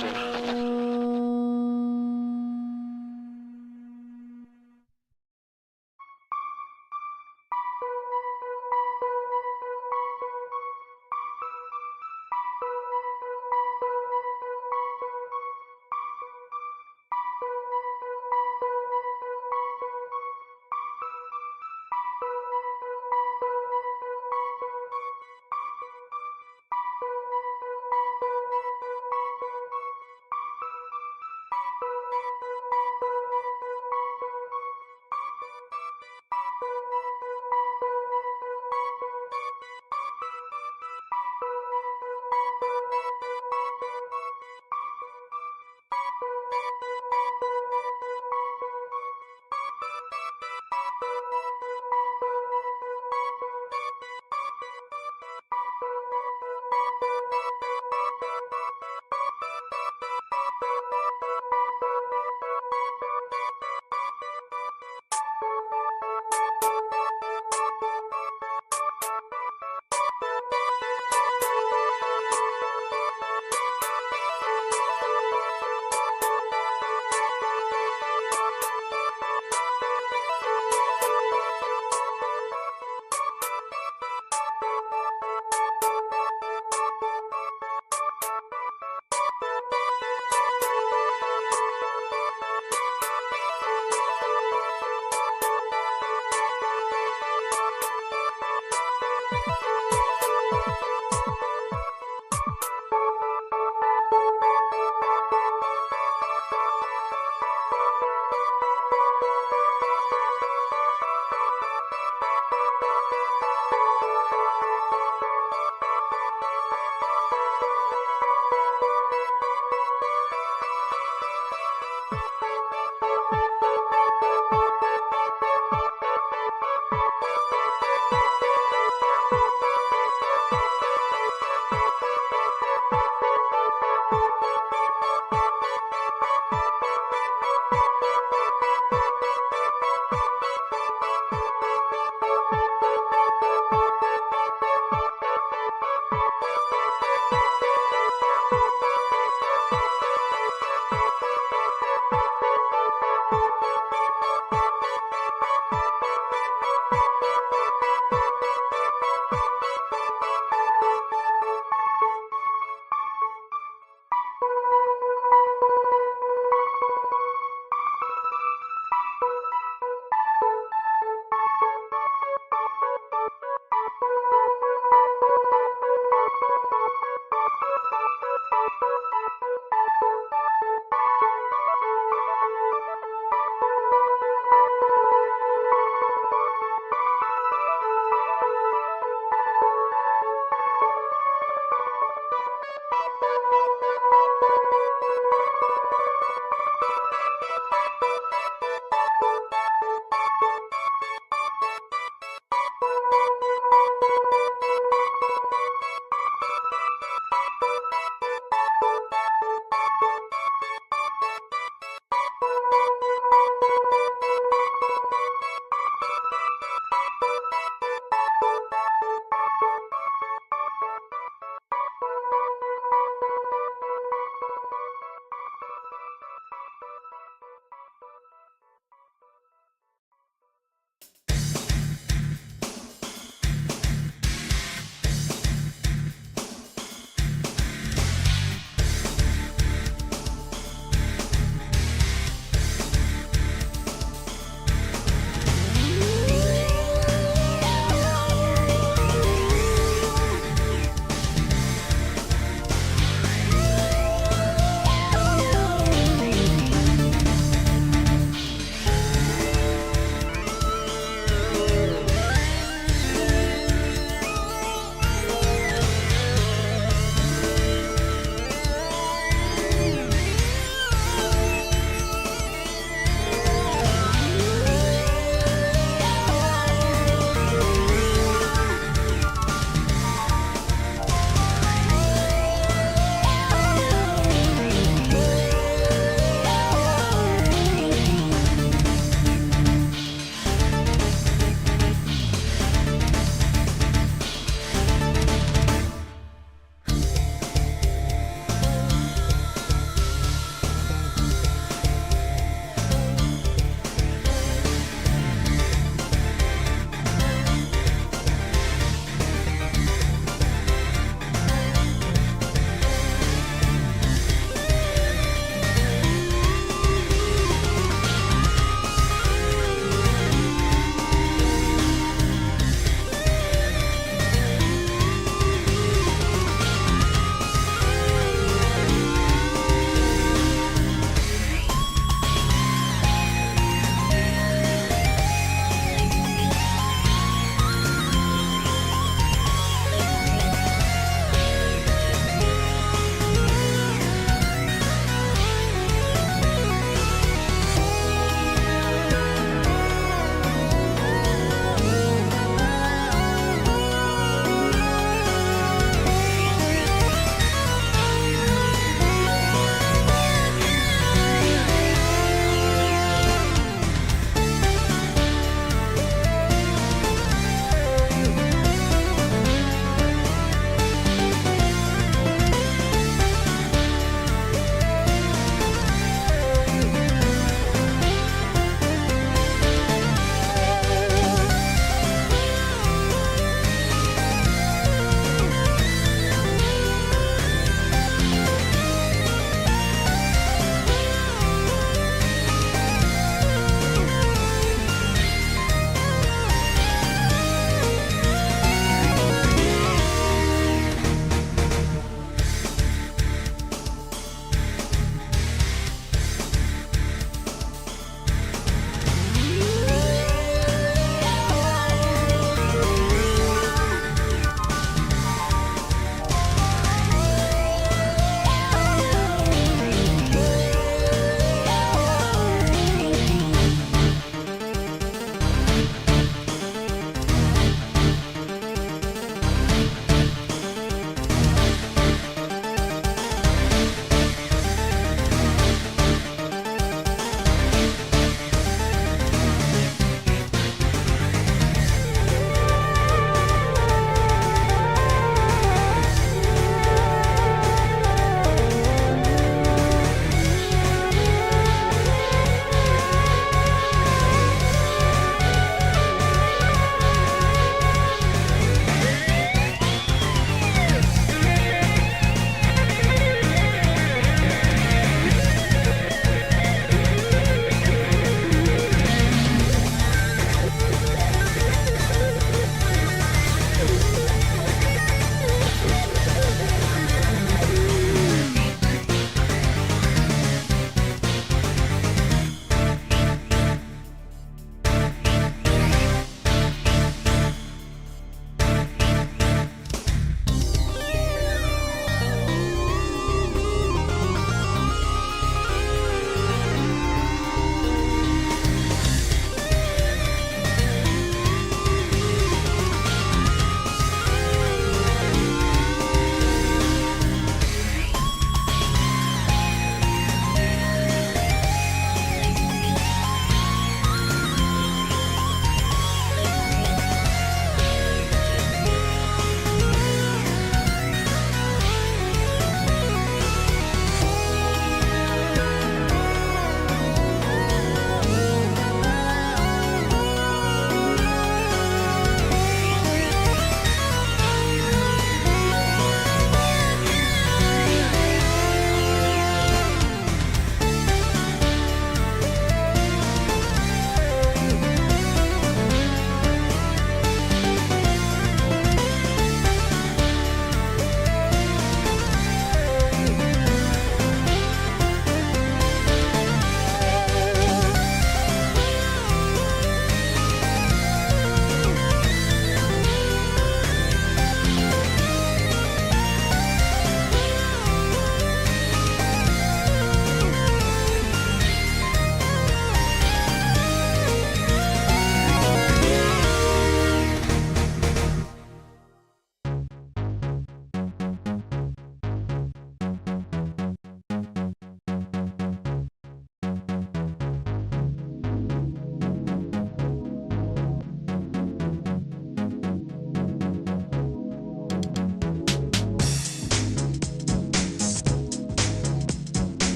Testing.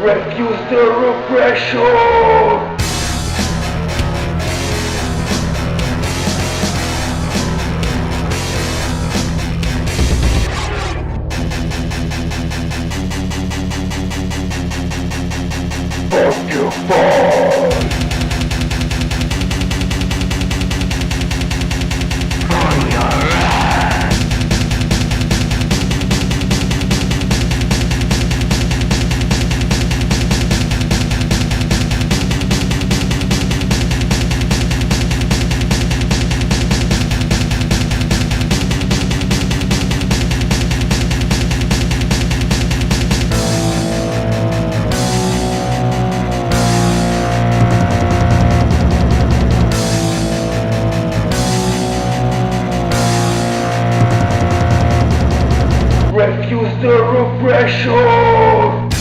Refuse the repression! Fuck your fault! Refuse the repression!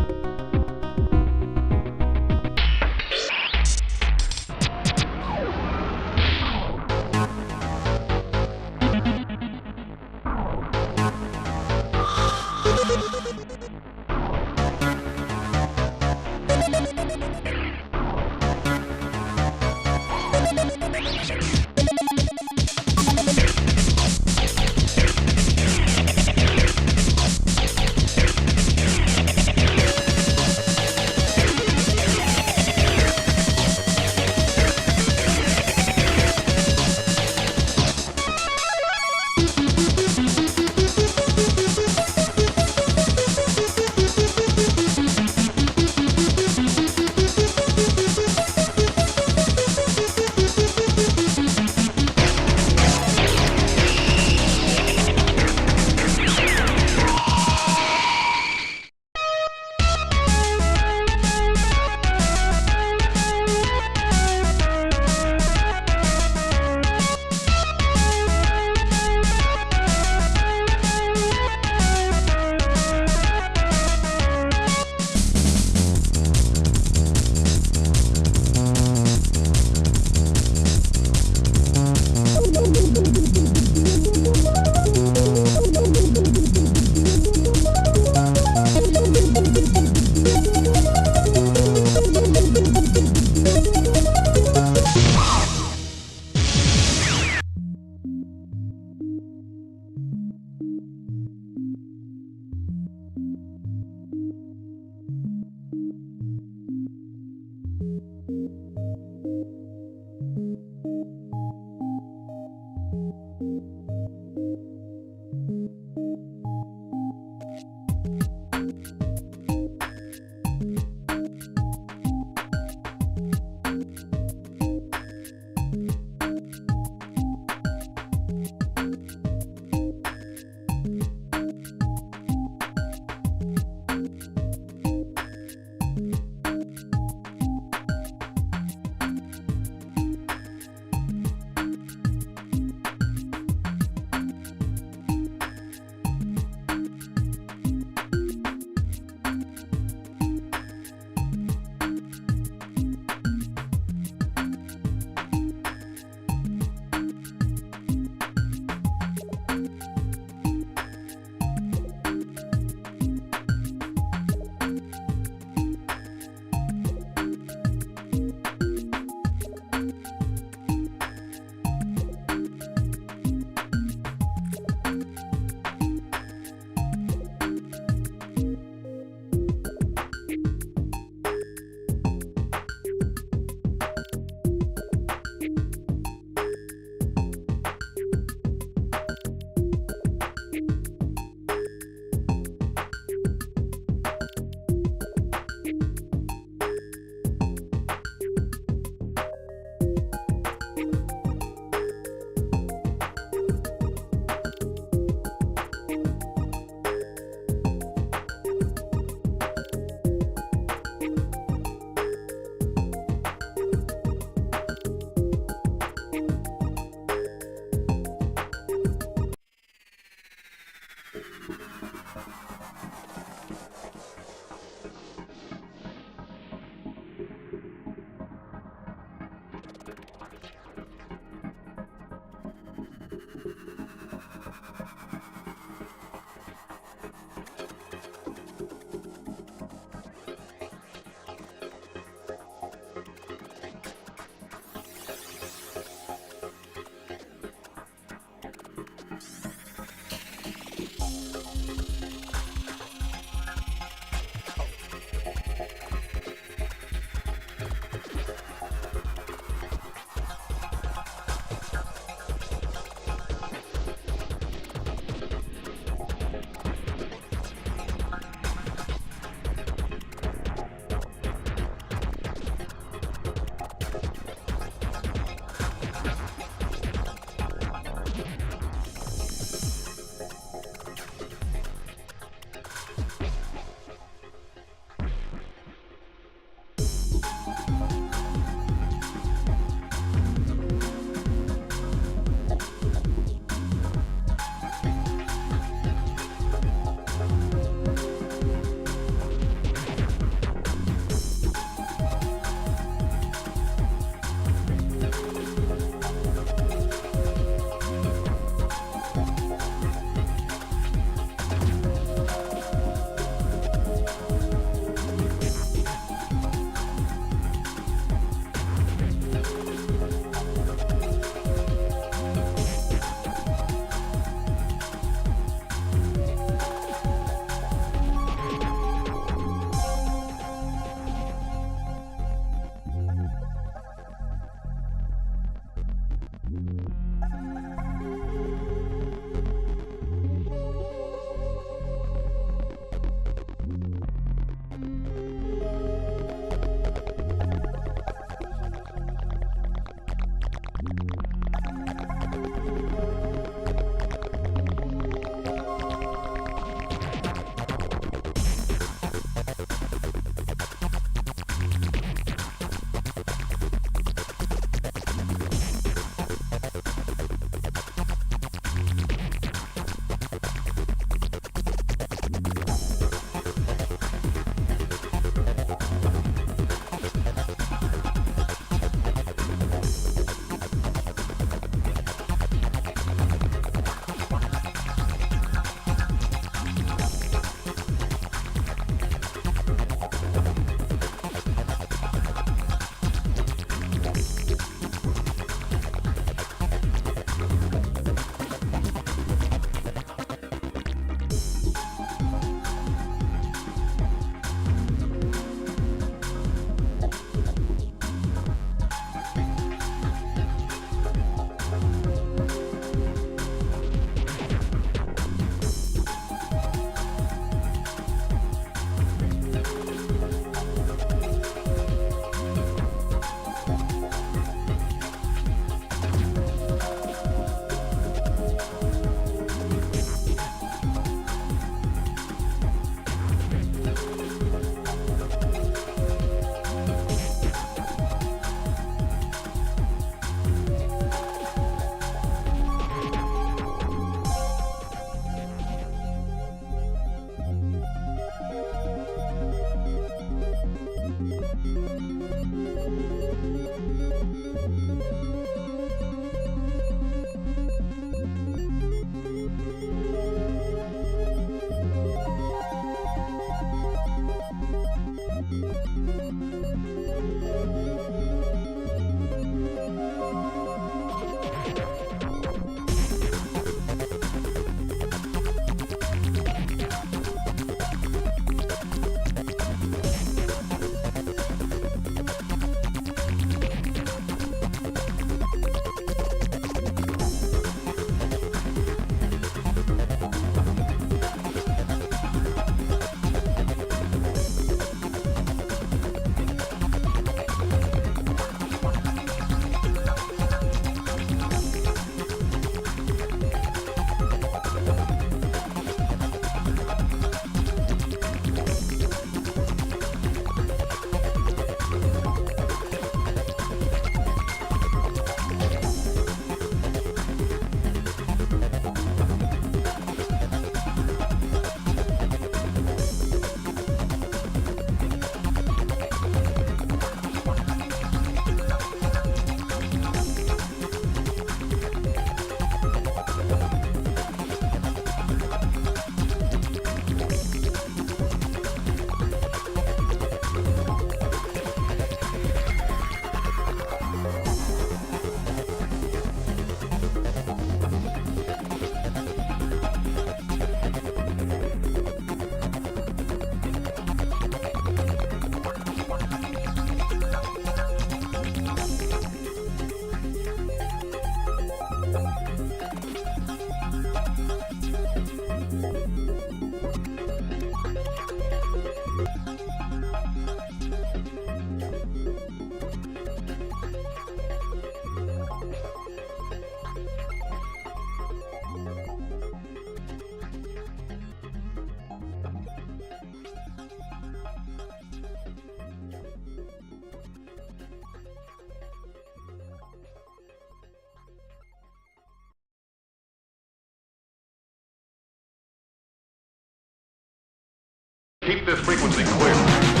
keep this frequency clear.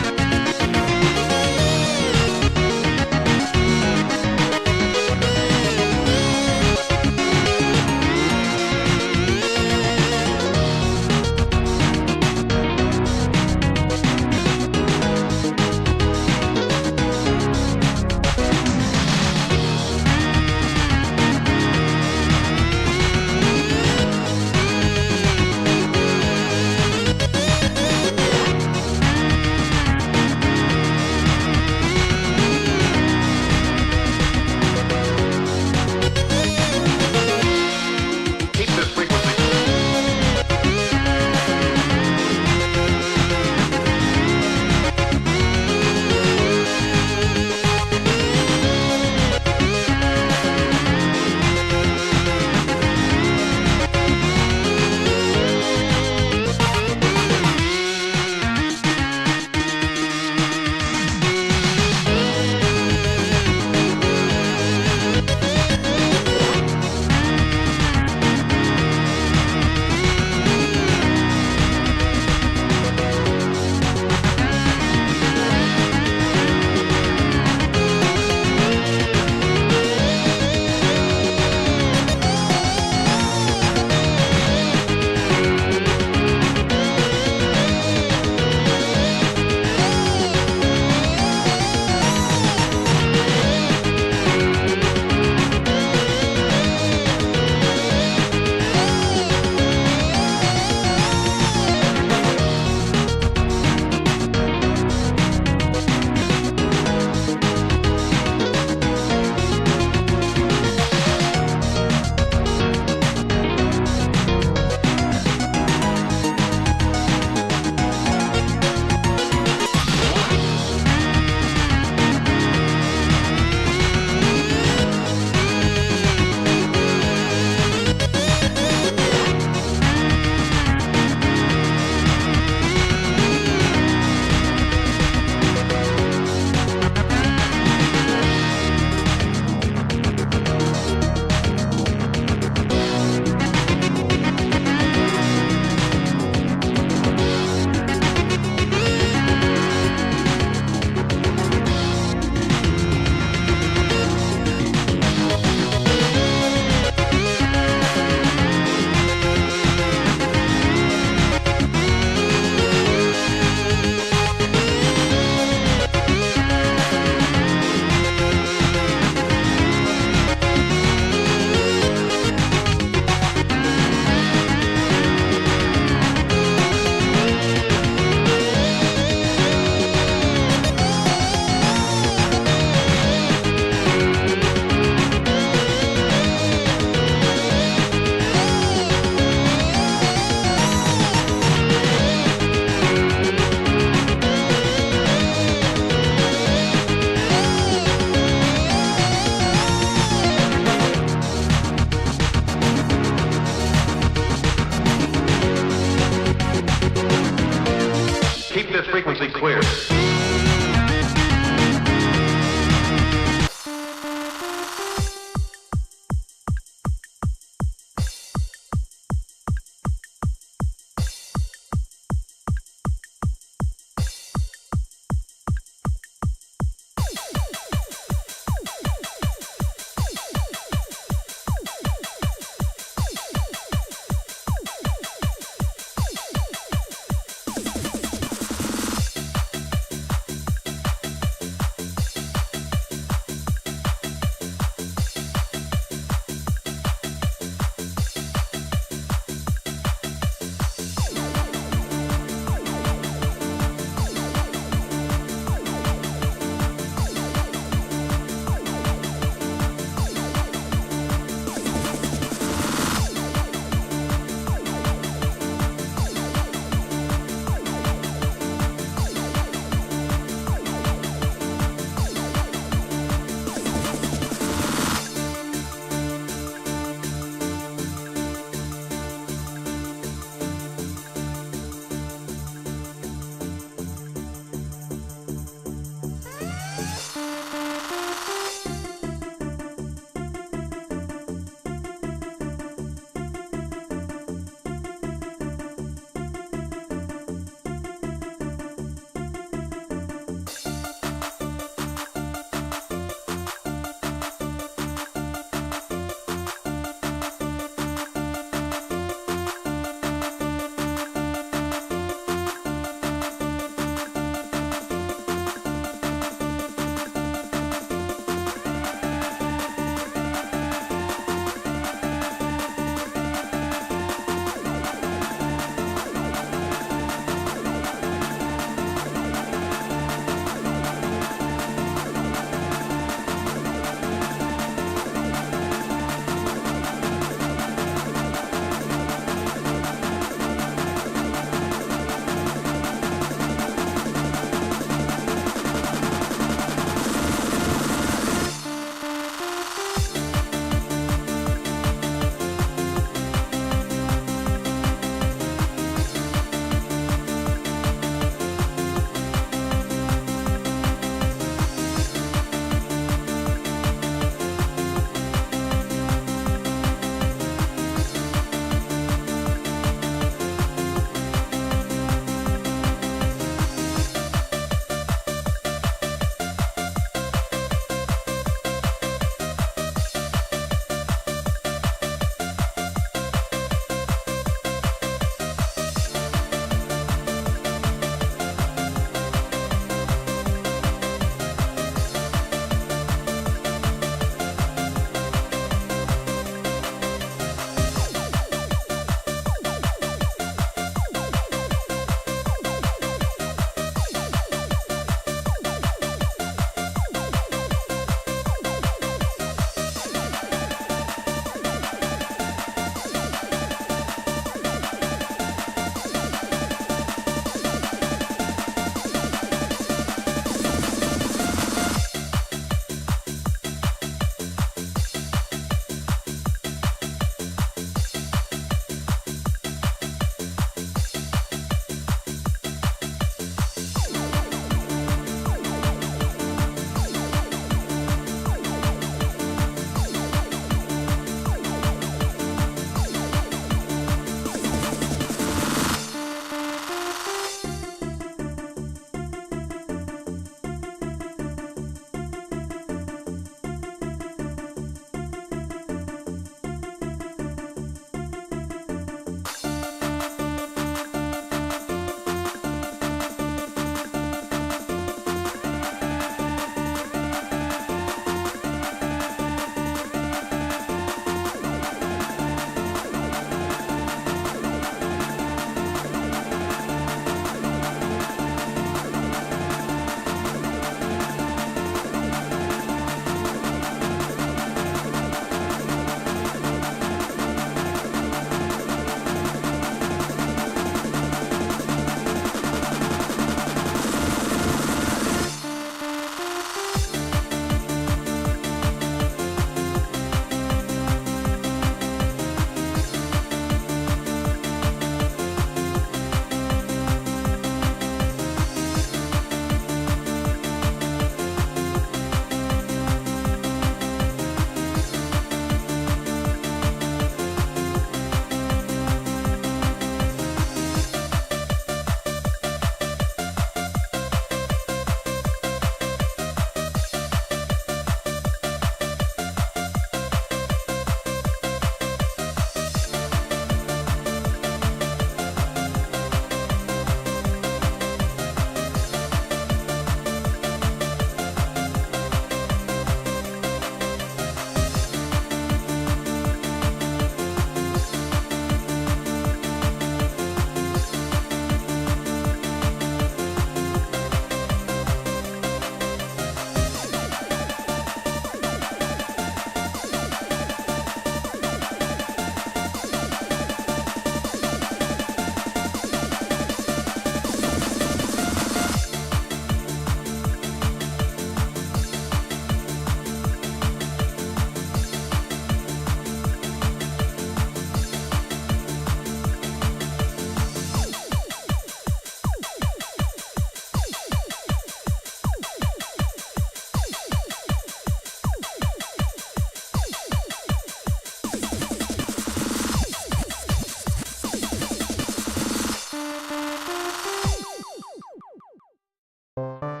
Wow.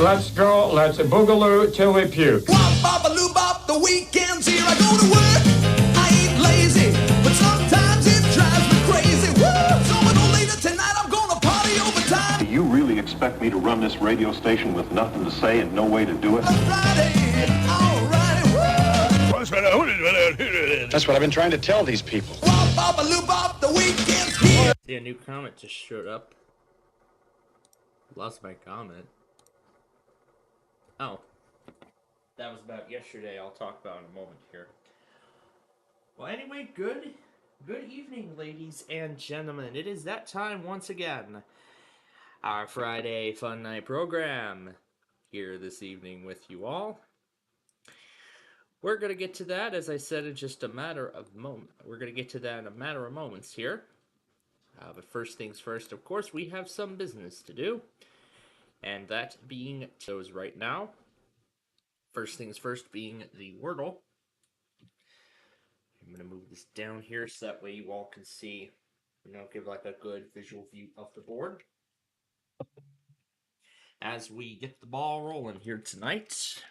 let's go, let's boogaloo till we puke. Wop, bop, a loo, bop, the weekend's here. I go to work, I ain't lazy, but sometimes it drives me crazy. Woo! So a little later tonight, I'm gonna party overtime. Do you really expect me to run this radio station with nothing to say and no way to do it? Alrighty, woo! That's what I've been trying to tell these people. Wop, bop, a loo, bop, the weekend's here. See, a new comment just showed up. Lost my comment. Oh. That was about yesterday. I'll talk about in a moment here. Well, anyway, good evening, ladies and gentlemen. It is that time once again. Our Friday Fun Night program here this evening with you all. We're going to get to that, as I said, in just a matter of moments. We're going to get to that in a matter of moments here. But first things first, of course, we have some business to do. And that being those right now. First things first being the Wordle. I'm going to move this down here so that way you all can see, give like a good visual view of the board. As we get the ball rolling here tonight.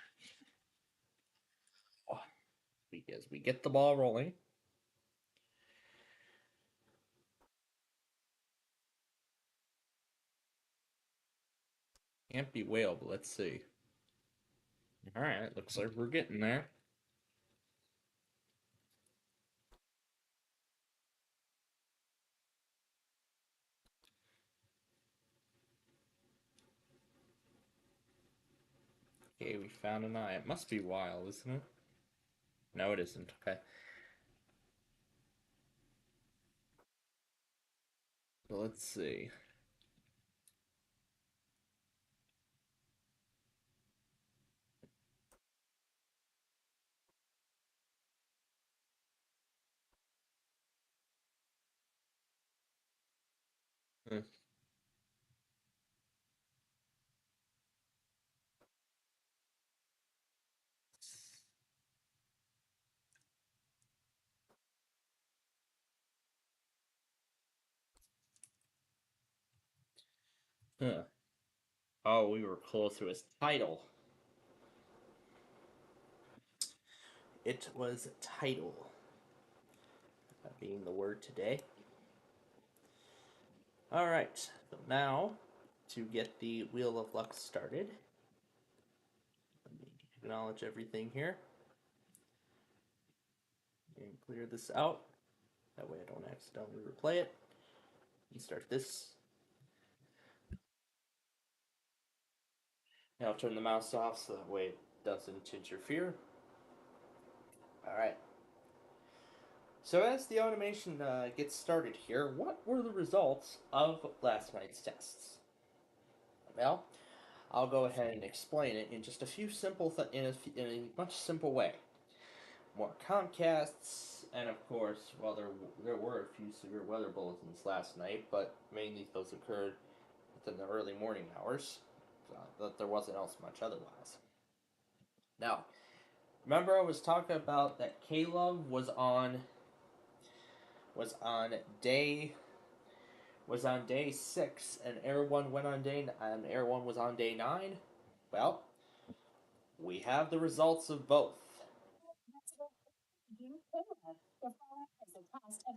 As we get the ball rolling. Can't be whale, but let's see. Alright, looks like we're getting there. Okay, we found an eye. It must be wild, isn't it? No, it isn't. Okay. So let's see. Huh. Oh, we were close to his title. It was title. That being the word today. Alright, so now to get the Wheel of Luck started. Let me acknowledge everything here. And clear this out. That way I don't accidentally replay it. You start this. Now turn the mouse off so that way it doesn't interfere. Alright. So as the automation gets started here, what were the results of last night's tests? Well, I'll go ahead and explain it in just a few simple in a much simple way. More Comcasts, and of course, well, there were a few severe weather bulletins last night, but mainly those occurred within the early morning hours. That there wasn't else much otherwise. Now, remember I was talking about that Caleb was on day 6, and Air 1 Air 1 was on day 9. Well, we have the results of both.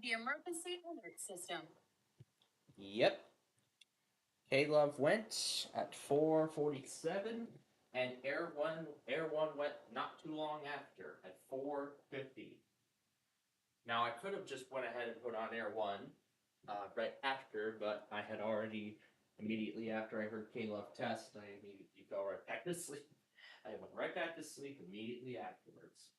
The emergency alert system. Yep. Caleb went at 4:47, and Air 1 went not too long after at 4:50. Now I could have just went ahead and put on Air 1 right after, but I had already immediately after I heard Caleb test, I immediately fell right back to sleep. I went right back to sleep immediately afterwards.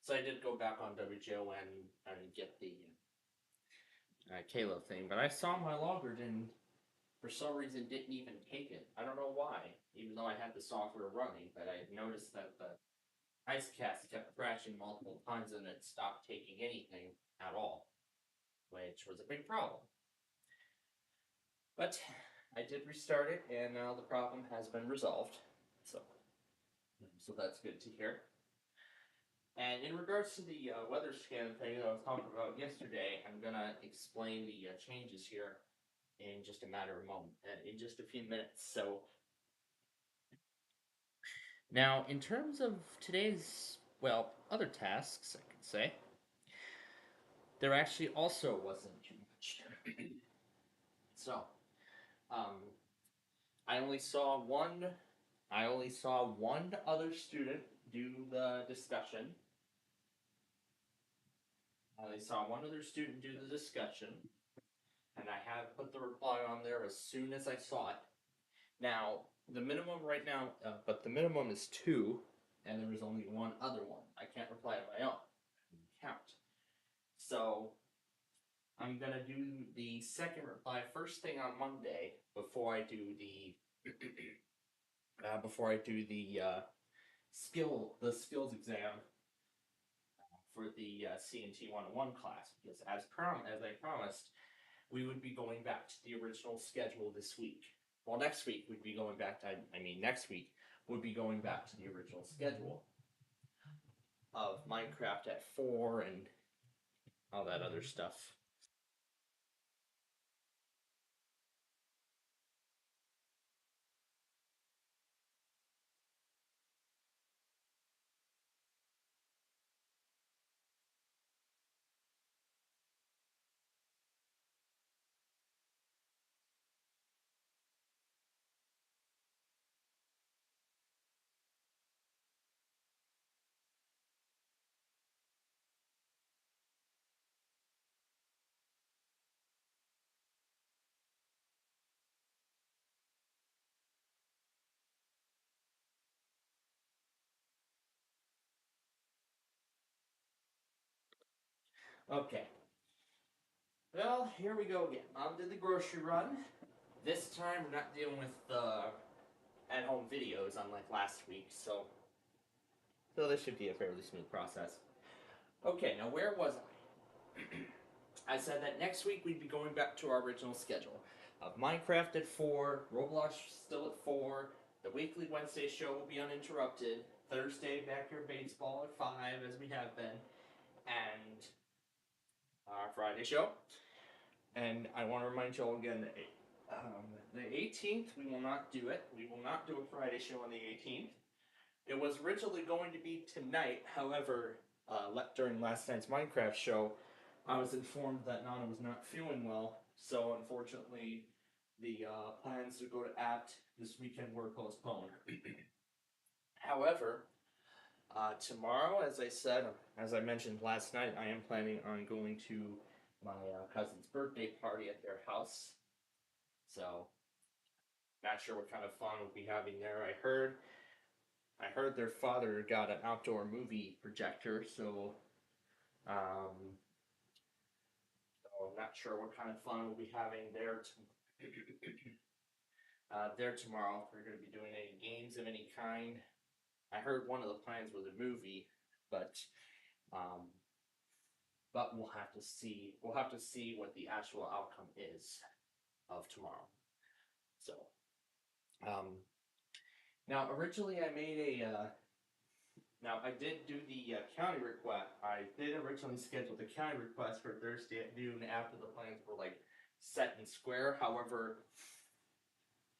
So I did go back on WJON and get the Caleb thing, but I saw my logger and for some reason didn't even take it. I don't know why, even though I had the software running, but I noticed that the IceCast kept crashing multiple times and it stopped taking anything at all, which was a big problem. But I did restart it, and now the problem has been resolved. So that's good to hear. And in regards to the weather scan thing that I was talking about yesterday, I'm going to explain the changes here in just a matter of moment, in just a few minutes. So now, in terms of today's, well, other tasks, I could say, there actually also wasn't too much. So, um, I only saw one. I only saw one other student do the discussion. I only saw one other student do the discussion, and I have put the reply on there as soon as I saw it. Now, the minimum right now, but the minimum is two, and there was only one other one. I can't reply on my own. I can count. So, I'm gonna do the second reply first thing on Monday before I do the skills exam for the CNT 101 class, because as I promised, we would be going back to the original schedule this week. Well, next week we'd be going back to, next week would be going back to the original schedule of Minecraft at 4 and all that other stuff. Okay. Well, here we go again. Mom did the grocery run. This time we're not dealing with at-home videos unlike last week, so this should be a fairly smooth process. Okay, now where was I? I said that next week we'd be going back to our original schedule of Minecraft at 4, Roblox still at 4, the weekly Wednesday show will be uninterrupted, Thursday backyard baseball at 5 as we have been, and our Friday show. And I want to remind you all again that the 18th we will not do it. We will not do a Friday show on the 18th. It was originally going to be tonight, however, during last night's Minecraft show, I was informed that Nana was not feeling well, so unfortunately, the plans to go to APT this weekend were postponed. However, tomorrow, as I said, as I mentioned last night, I am planning on going to my cousin's birthday party at their house. So, not sure what kind of fun we'll be having there. I heard their father got an outdoor movie projector, so I'm not sure what kind of fun we'll be having there. There tomorrow, if we're going to be doing any games of any kind. I heard one of the plans was a movie, but we'll have to see. We'll have to see what the actual outcome is of tomorrow. So, now originally I made a. Now I did do the county request. I did originally schedule the county request for Thursday at noon after the plans were like set in square. However,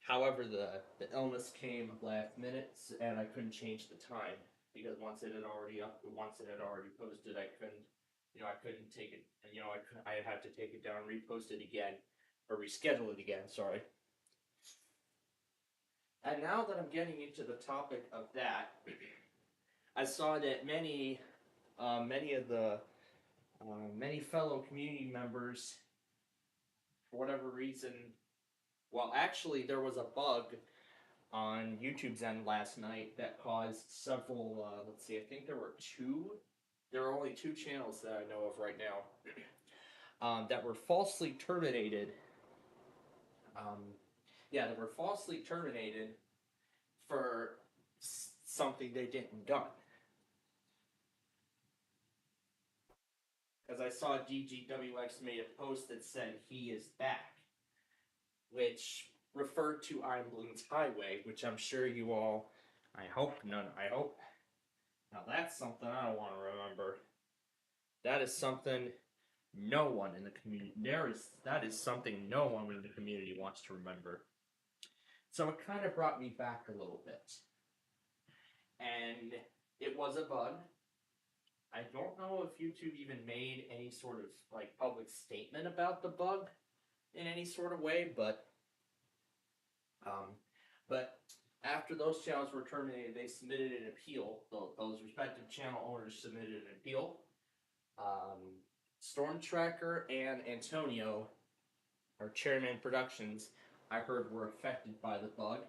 the illness came last minute, and I couldn't change the time because once it had already posted, I couldn't take it. I had to take it down, repost it again, or reschedule it again. Sorry. And now that I'm getting into the topic of that, I saw that many fellow community members, for whatever reason, well, actually, there was a bug on YouTube's end last night that caused several, let's see, I think there were only two channels that I know of right now, that were falsely terminated. That were falsely terminated for something they didn't done. Because I saw DGWX made a post that said he is back, which referred to Iron Balloons Highway, which I'm sure you all, I hope. Now that's something I don't want to remember. That is something no one in the community, that is something no one in the community wants to remember. So it kind of brought me back a little bit. And it was a bug. I don't know if YouTube even made any sort of like public statement about the bug in any sort of way, but after those channels were terminated, they submitted an appeal. Those respective channel owners submitted an appeal. Storm Tracker and Antonio, or Chairman Productions, I heard were affected by the bug.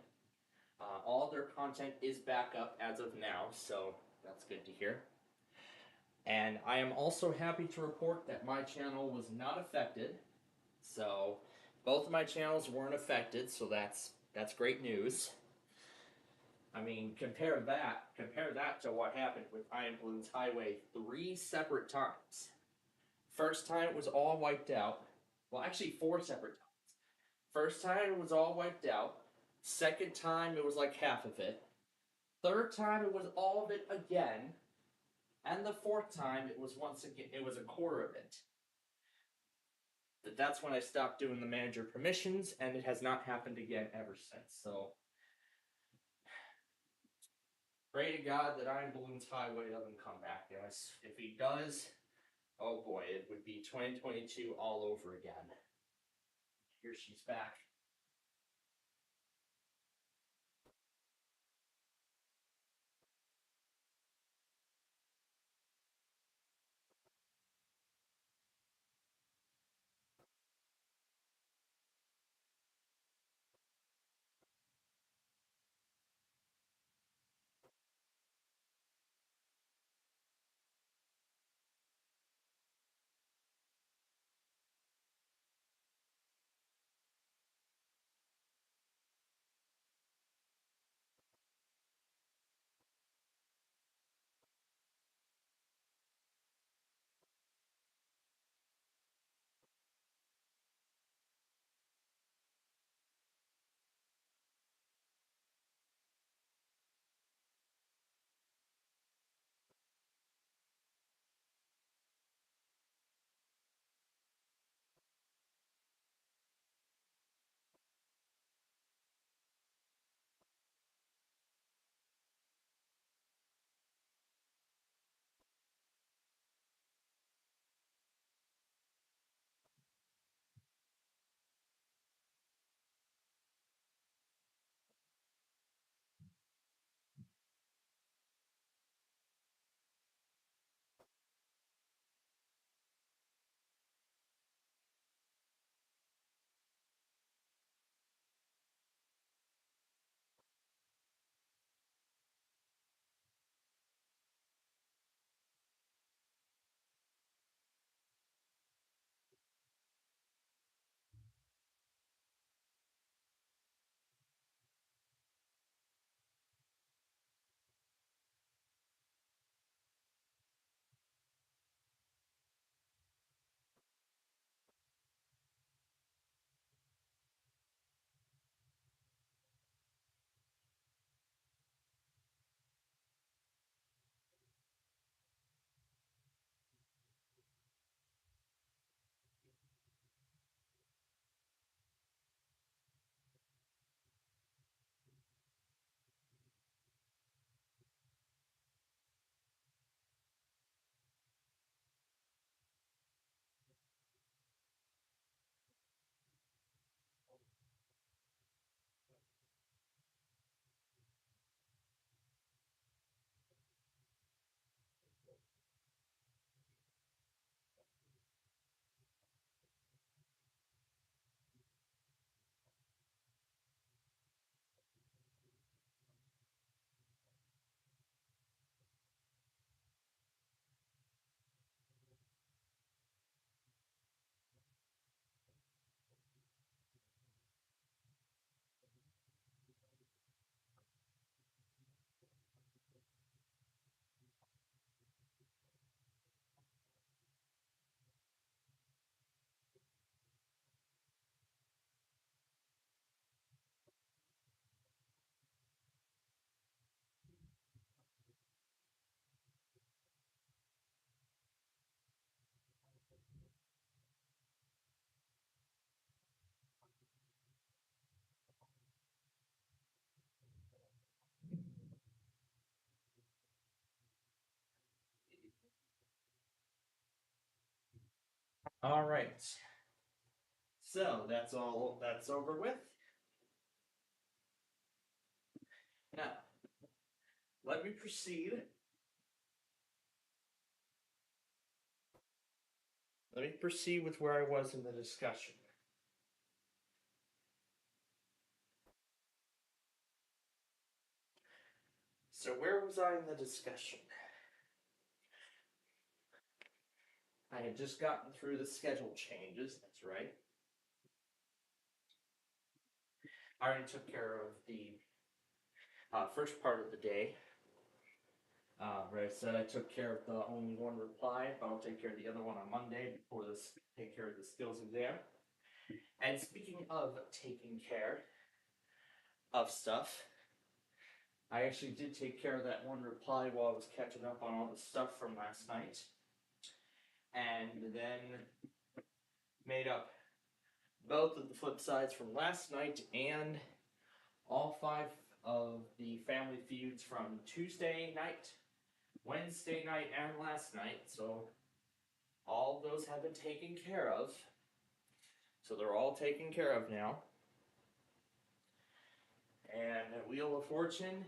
All their content is back up as of now, so that's good to hear. And I am also happy to report that my channel was not affected. So both of my channels weren't affected, so that's great news. I mean, compare that to what happened with Iron Balloons Highway 3 separate times. First time it was all wiped out. Well, actually 4 separate times. First time it was all wiped out. Second time it was like half of it. Third time it was all of it again. And the fourth time it was a quarter of it. That's when I stopped doing the manager permissions, and it has not happened again ever since. So pray to God that Iron Balloons Highway doesn't come back, guys. If he does, oh boy, it would be 2022 all over again. Here she's back. All right. So that's all that's over with. Now, let me proceed. Let me proceed with where I was in the discussion. So where was I in the discussion? I had just gotten through the schedule changes, that's right. I already took care of the first part of the day. Where I said I took care of the only one reply, but I'll take care of the other one on Monday before this take care of the skills exam. And speaking of taking care of stuff, I actually did take care of that one reply while I was catching up on all the stuff from last night. And then made up both of the flip sides from last night and all 5 of the family feuds from Tuesday night, Wednesday night, and last night. So all of those have been taken care of. So they're all taken care of now. And Wheel of Fortune,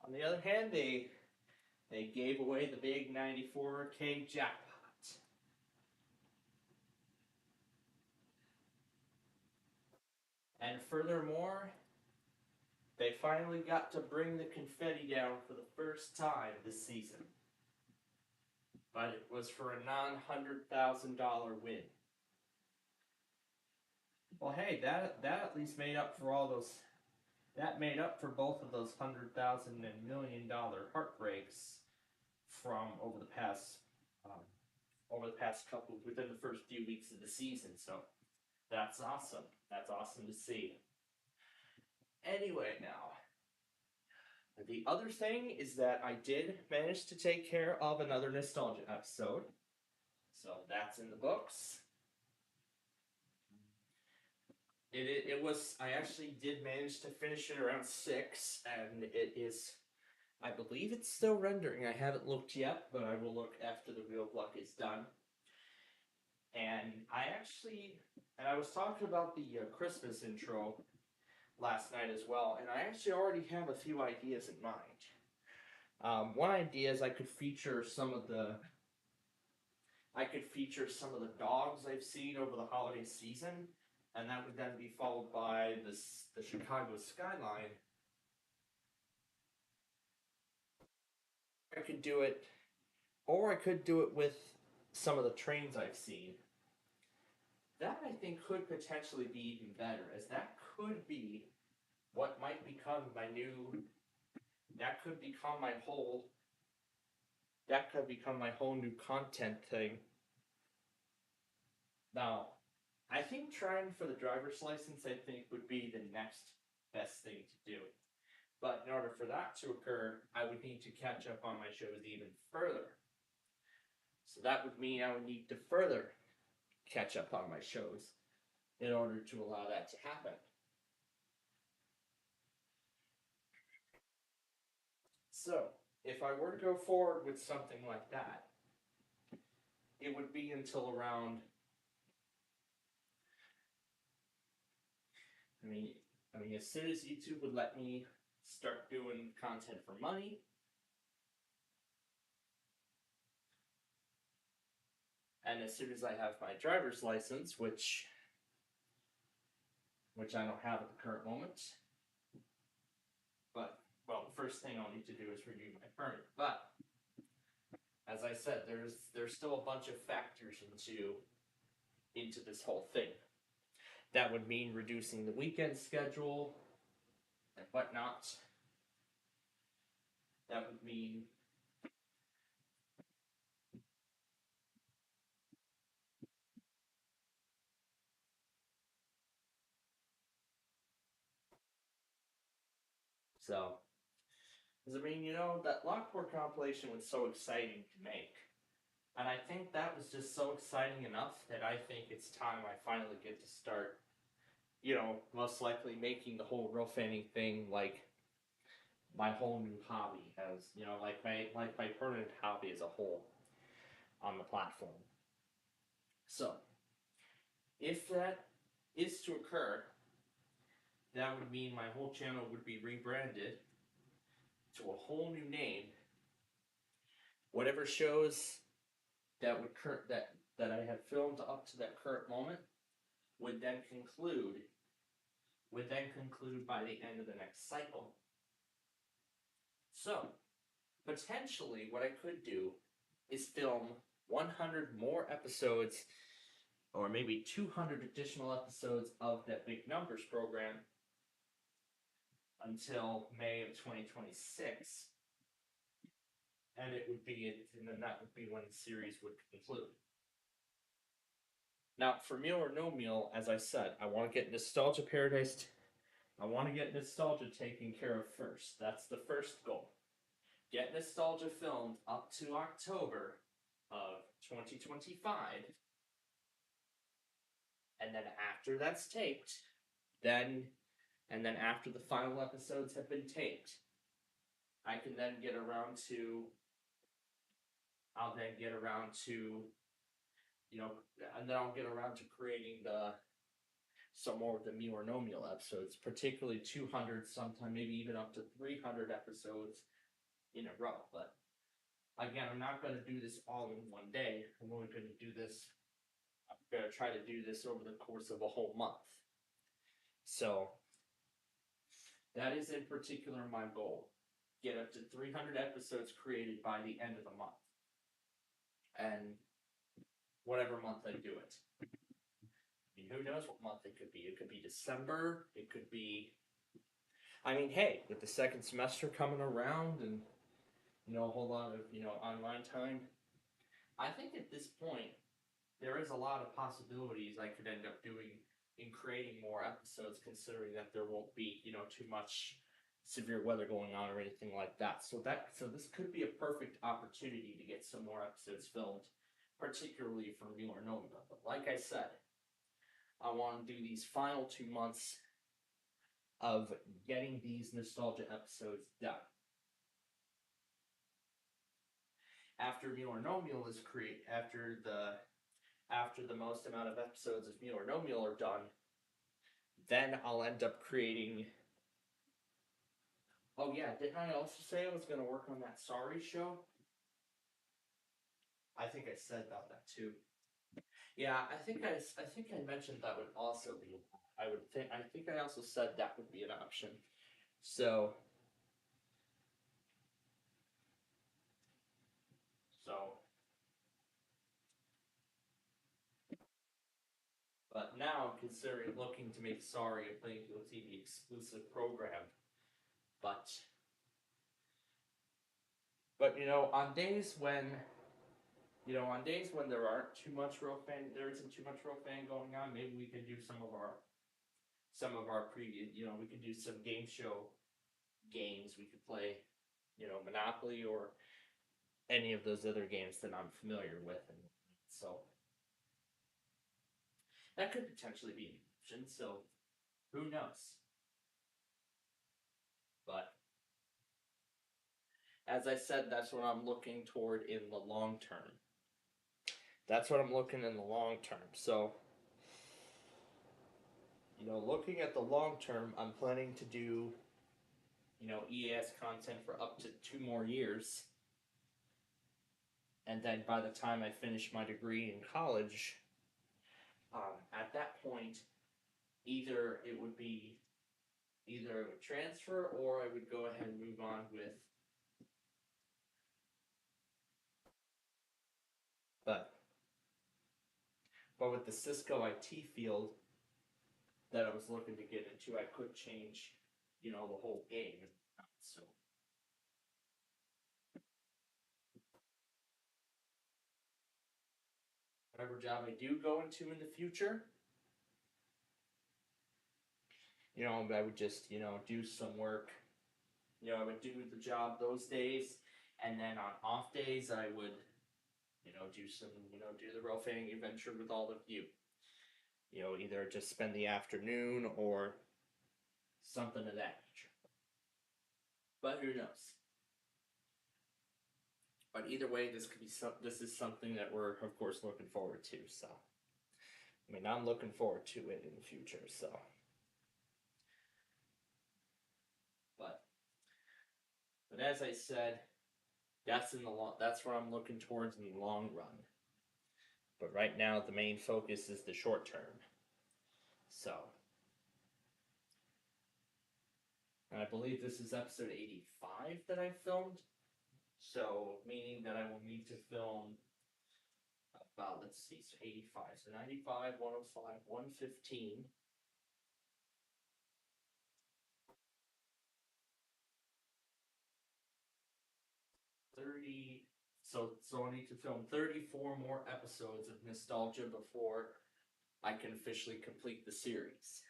on the other hand, they gave away the big 94K jackpot. And furthermore, they finally got to bring the confetti down for the first time this season. But it was for a non-$100,000 win. Well, hey, that at least made up for all those. That made up for both of those $100,000 and $1 million heartbreaks from over the past couple within the first few weeks of the season. So that's awesome. That's awesome to see. Anyway, now the other thing is that I did manage to take care of another nostalgia episode. So that's in the books. It was, I actually did manage to finish it around 6, and it is, I believe it's still rendering. I haven't looked yet, but I will look after the Wheel of Luck is done. And I was talking about the Christmas intro last night as well, and I actually already have a few ideas in mind. One idea is I could feature some of the dogs I've seen over the holiday season, and that would then be followed by the Chicago skyline. I could do it, or I could do it with some of the trains I've seen. That, I think, could potentially be even better, as that could be what might become my new. That could become my whole. That could become my whole new content thing. Now, I think trying for the driver's license, I think, would be the next best thing to do. But in order for that to occur, I would need to catch up on my shows even further. So that would mean I would need to further catch up on my shows in order to allow that to happen. So, if I were to go forward with something like that, it would be until around, as soon as YouTube would let me start doing content for money, and as soon as I have my driver's license, which I don't have at the current moment, but, well, the first thing I'll need to do is renew my permit. But, as I said, there's still a bunch of factors into this whole thing. That would mean reducing the weekend schedule and whatnot. That would mean so. Because that Lockport compilation was so exciting to make. And I think that was just so exciting enough that I think it's time I finally get to start, most likely making the whole real fanning thing like my whole new hobby, as like my permanent hobby as a whole on the platform. So, if that is to occur, that would mean my whole channel would be rebranded to a whole new name. Whatever shows that that I have filmed up to that current moment would then conclude by the end of the next cycle. So, potentially what I could do is film 100 more episodes, or maybe 200 additional episodes of that Big Numbers program until May of 2026, and then that would be when the series would conclude. Now, for Meal or No Meal, as I said, I want to get Nostalgia Paradise. I want to get Nostalgia taken care of first. That's the first goal. Get Nostalgia filmed up to October of 2025. And then after that's taped, then after the final episodes have been taped, I can then get around to I'll then get around to and then I'll get around to creating some more of the Meal or No Meal episodes, particularly 200, sometime maybe even up to 300 episodes in a row. But again, I'm not going to do this all in one day. I'm only going to do this. I'm going to try to do this over the course of a whole month. So that is in particular my goal. Get up to 300 episodes created by the end of the month. And whatever month I do it. I mean, who knows what month it could be? It could be December. It could be. I mean, hey, with the second semester coming around and a whole lot of online time, I think at this point there is a lot of possibilities I could end up doing in creating more episodes, considering that there won't be too much severe weather going on or anything like that. So this could be a perfect opportunity to get some more episodes filmed, particularly for Meal or No Meal. But like I said, I want to do these final 2 months of getting these nostalgia episodes done. After Meal or No Meal is after the most amount of episodes of Meal or No Meal are done, then I'll end up creating. Oh yeah, didn't I also say I was going to work on that Sorry show? I think I said about that too. Yeah, I think I mentioned that would also be. I think I also said that would be an option. So. But now, considering looking to make Sorry a Plainfield TV exclusive program, but on days when there aren't too much there isn't too much real fan going on, maybe we could do some of our previous, we could do some game show games. We could play, Monopoly or any of those other games that I'm familiar with, and so that could potentially be an option. So who knows? But as I said, that's what I'm looking toward in the long term. That's what I'm looking in the long term. So, looking at the long term, I'm planning to do, EAS content for up to 2 more years. And then by the time I finish my degree in college, at that point, either it would transfer or I would go ahead and move on with. But with the Cisco IT field that I was looking to get into, I could change, the whole game. So. Whatever job I do go into in the future, I would just, do some work. I would do the job those days, and then on off days, I would, do some, do the real fan adventure with all of you. Either just spend the afternoon or something of that nature. But who knows? But either way, this is something that we're, of course, looking forward to. So. I mean, I'm looking forward to it in the future, so. But as I said, that's that's what I'm looking towards in the long run. But right now, the main focus is the short term. So, and I believe this is episode 85 that I filmed. So, meaning that I will need to film about, let's see, so 85. So 95, 105, 115. 30. So I need to film 34 more episodes of Nostalgia before I can officially complete the series.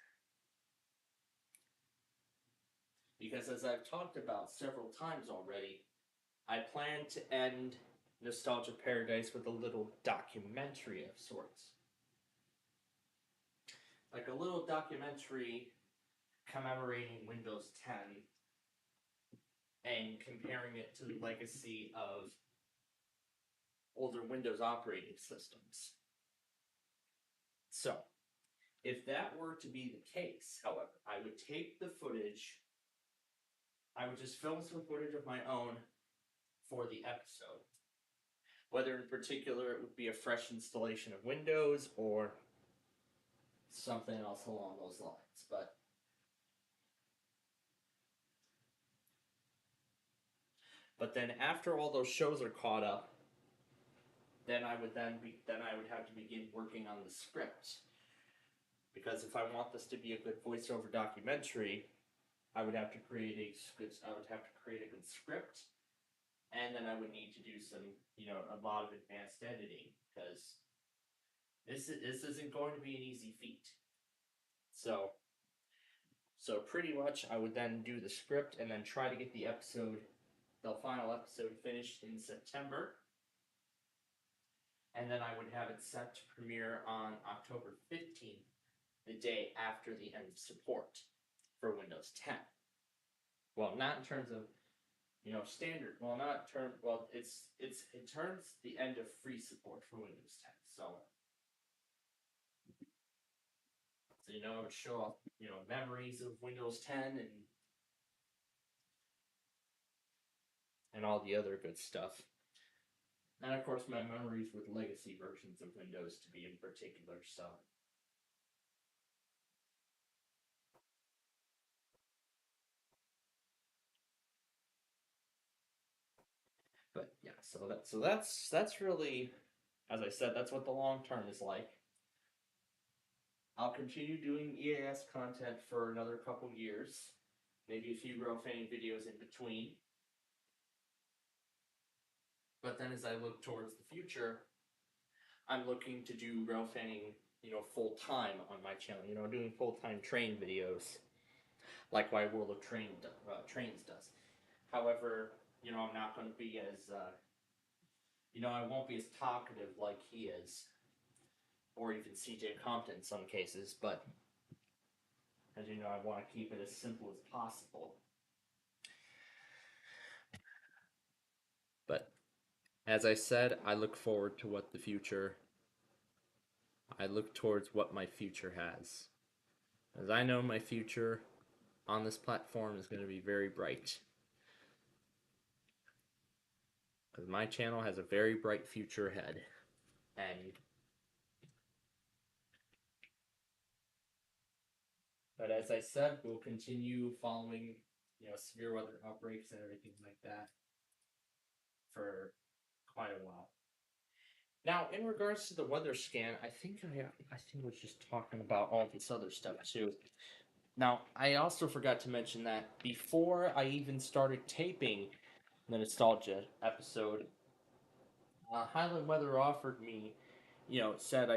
Because as I've talked about several times already, I plan to end Nostalgia Paradise with a little documentary of sorts. Like a little documentary commemorating Windows 10 and comparing it to the legacy of older Windows operating systems. So, if that were to be the case, however, I would take the footage, I would just film some footage of my own for the episode. Whether in particular it would be a fresh installation of Windows or something else along those lines. But then after all those shows are caught up, then I would have to begin working on the script. Because if I want this to be a good voiceover documentary, I would have to create a good script, and then I would need to do some, a lot of advanced editing, because this isn't going to be an easy feat. So pretty much I would then do the script and then try to get the final episode finished in September. And then I would have it set to premiere on October 15th, the day after the end of support for Windows 10. Well, not in terms of, standard. Well, not term. Well, it turns the end of free support for Windows 10. So it would show off, memories of Windows 10 and all the other good stuff. And of course, my memories with legacy versions of Windows to be in particular. So. But yeah, so that's really, as I said, that's what the long term is like. I'll continue doing EAS content for another couple years, maybe a few row fanning videos in between. But then as I look towards the future, I'm looking to do row fanning, full time on my channel. Doing full time train videos, like why World of Trains does. However, I'm not going to be as I won't be as talkative like he is, or even CJ Compton in some cases, but as you know, I want to keep it as simple as possible. But as I said, I look forward to what the future, I look towards what my future has. As I know, my future on this platform is going to be very bright. Because my channel has a very bright future ahead. But as I said, we'll continue following, severe weather outbreaks and everything like that for quite a while. Now, in regards to the weather scan, I think I was just talking about all this other stuff too. Now, I also forgot to mention that before I even started taping the Nostalgia episode, Highland Weather offered me, said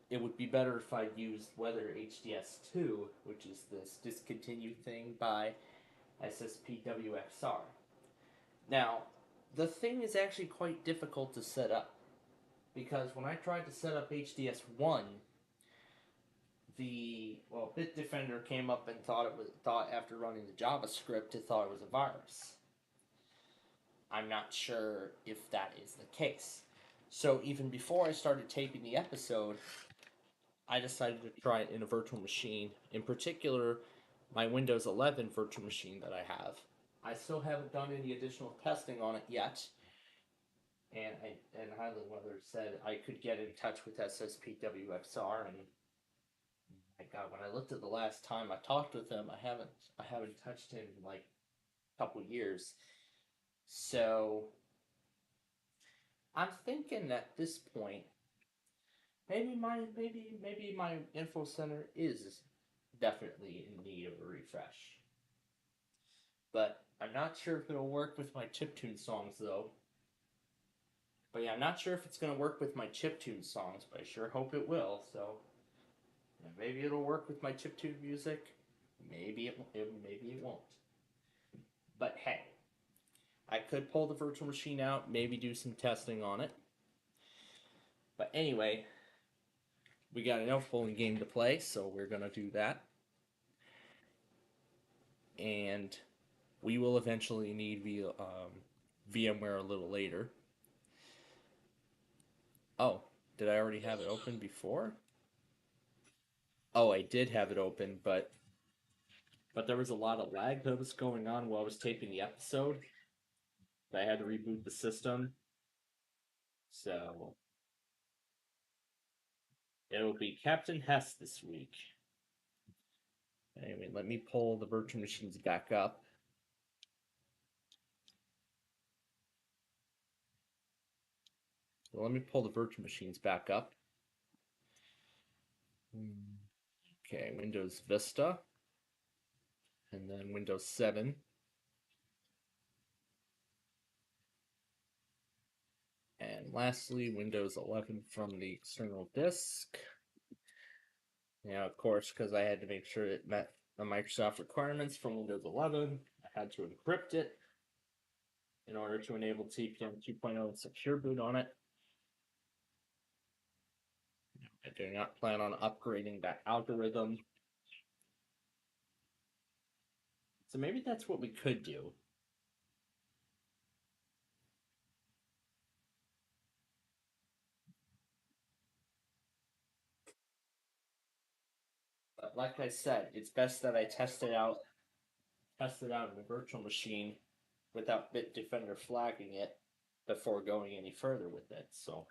it would be better if I used Weather HDS2, which is this discontinued thing by SSPWXR. Now, the thing is actually quite difficult to set up, because when I tried to set up HDS1, Bitdefender came up and thought after running the JavaScript, it thought it was a virus. I'm not sure if that is the case. So even before I started taping the episode, I decided to try it in a virtual machine. In particular, my Windows 11 virtual machine that I have. I still haven't done any additional testing on it yet. And Highland Weather said I could get in touch with SSPWXR, and my God, when I looked at the last time I talked with him, I haven't touched him in like a couple years. So I'm thinking at this point, maybe my info center is definitely in need of a refresh. But I'm not sure if it'll work with my chiptune songs though. But yeah, I'm not sure if it's gonna work with my chiptune songs, but I sure hope it will. So yeah, maybe it'll work with my chiptune music. Maybe it won't. But hey, I could pull the virtual machine out, maybe do some testing on it. But anyway, we got an Elf-Bowling game to play, so we're gonna do that. And we will eventually need VMware a little later. Oh, did I already have it open before? Oh, I did have it open, but there was a lot of lag that was going on while I was taping the episode. I had to reboot the system. So it'll be Captain Hess this week. Anyway, let me pull the virtual machines back up. So let me pull the virtual machines back up. Okay, Windows Vista. And then Windows 7. And lastly, Windows 11 from the external disk. Now, of course, because I had to make sure it met the Microsoft requirements for Windows 11, I had to encrypt it in order to enable TPM 2.0 and secure boot on it. I do not plan on upgrading that algorithm. So maybe that's what we could do. But like I said, it's best that I test it out in a virtual machine without Bitdefender flagging it before going any further with it. So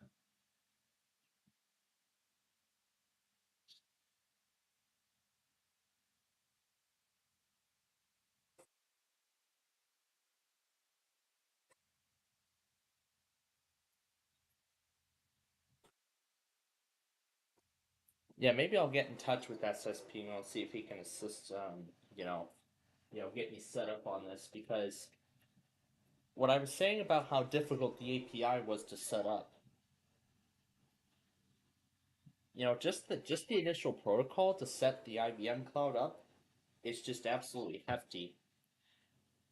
yeah, maybe I'll get in touch with SSP and I'll see if he can assist. Get me set up on this, because what I was saying about how difficult the API was to set up. Just the initial protocol to set the IBM cloud up, it's just absolutely hefty.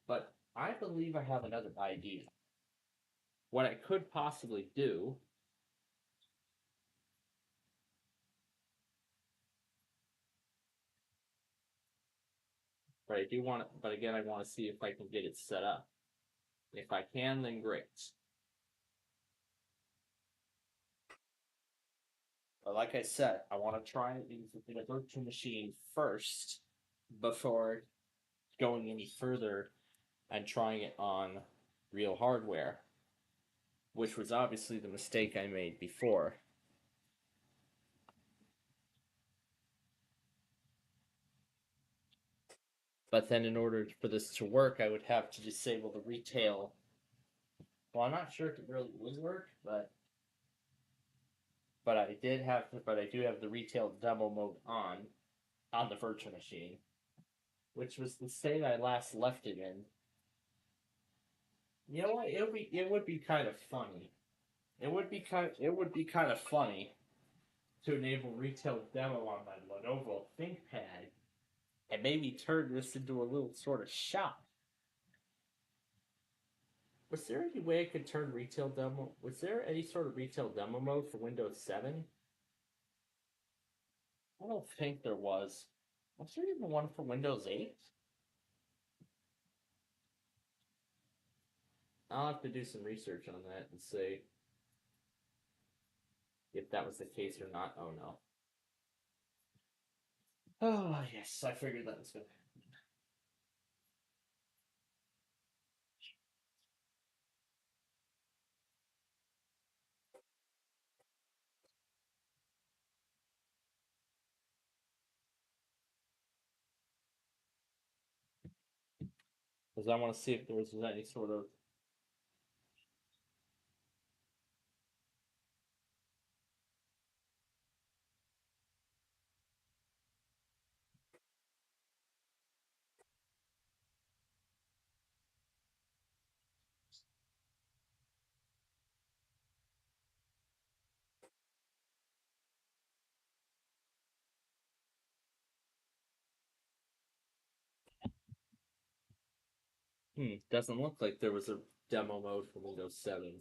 But I believe I have another idea. What I could possibly do. But I do want it, but again, I want to see if I can get it set up. If I can, then great. But like I said, I want to try it in a virtual machine first before going any further and trying it on real hardware, which was obviously the mistake I made before. But then in order for this to work, I would have to disable the retail. Well, I'm not sure if it really would work, but I do have the retail demo mode on the virtual machine, which was the state I last left it in. You know what? It would be kind of funny. It would be kind of funny to enable retail demo on my Lenovo ThinkPad and maybe turn this into a little sort of shop. Was there any way I could turn retail demo? Was there any sort of retail demo mode for Windows 7? I don't think there was. Was there even one for Windows 8? I'll have to do some research on that and see if that was the case or not. Oh no. Oh, yes, I figured that was going to happen. Because I want to see if there was any sort of. Doesn't look like there was a demo mode for Windows 7.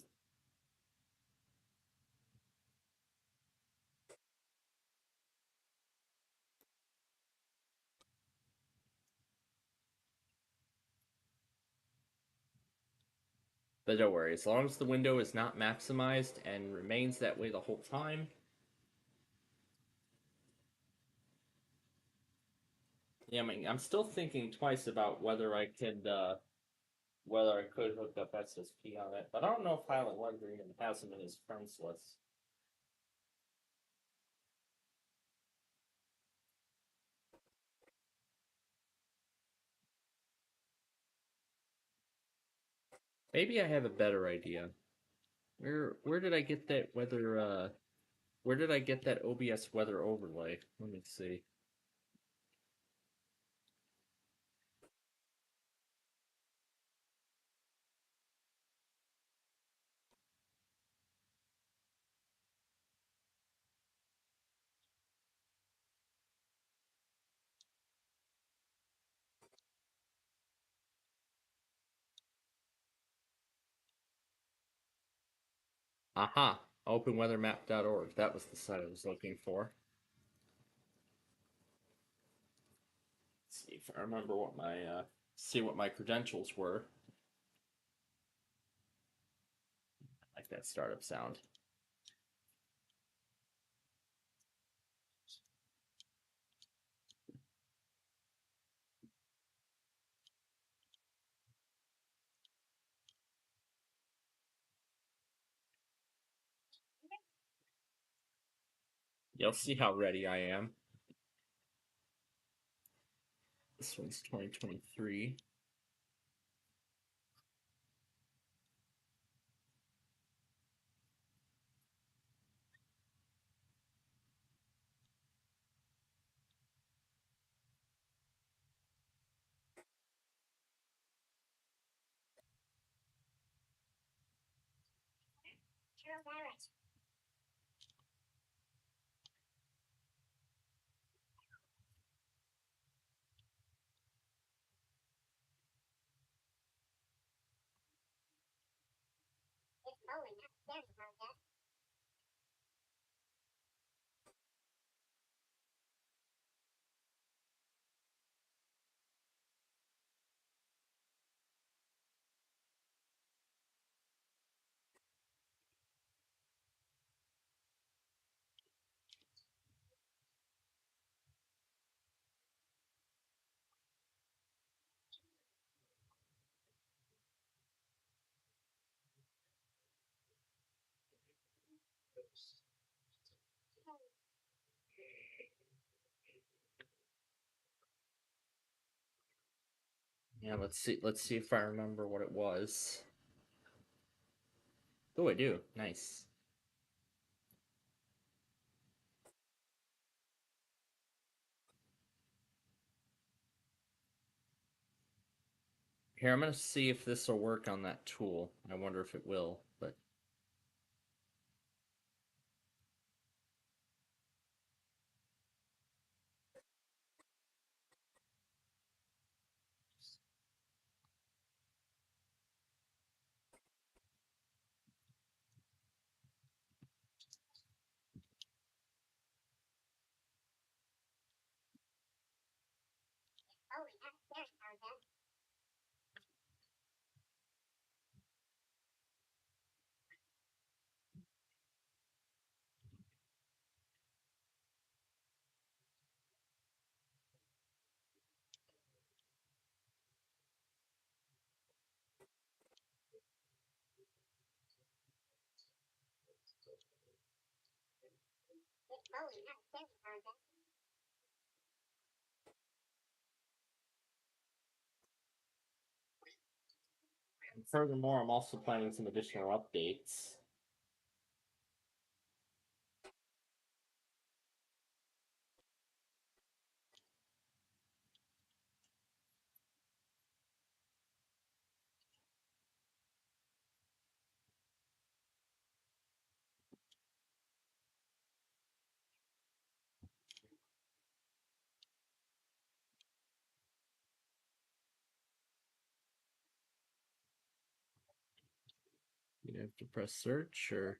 But don't worry, as long as the window is not maximized and remains that way the whole time. Yeah, I mean, I'm still thinking twice about whether I could hook up SSP on it, but I don't know if Highland Wonder even has him in his friends list. Maybe I have a better idea. Where did I get that weather where did I get that OBS weather overlay? Let me see. Aha! Openweathermap.org. That was the site I was looking for. Let's see if I remember what my credentials were. I like that startup sound. You'll see how ready I am. This one's 2023. Yeah, let's see. Let's see if I remember what it was. Oh, I do. Nice. Here, I'm gonna see if this will work on that tool. I wonder if it will, but And furthermore, I'm also planning some additional updates. You'd have to press search or.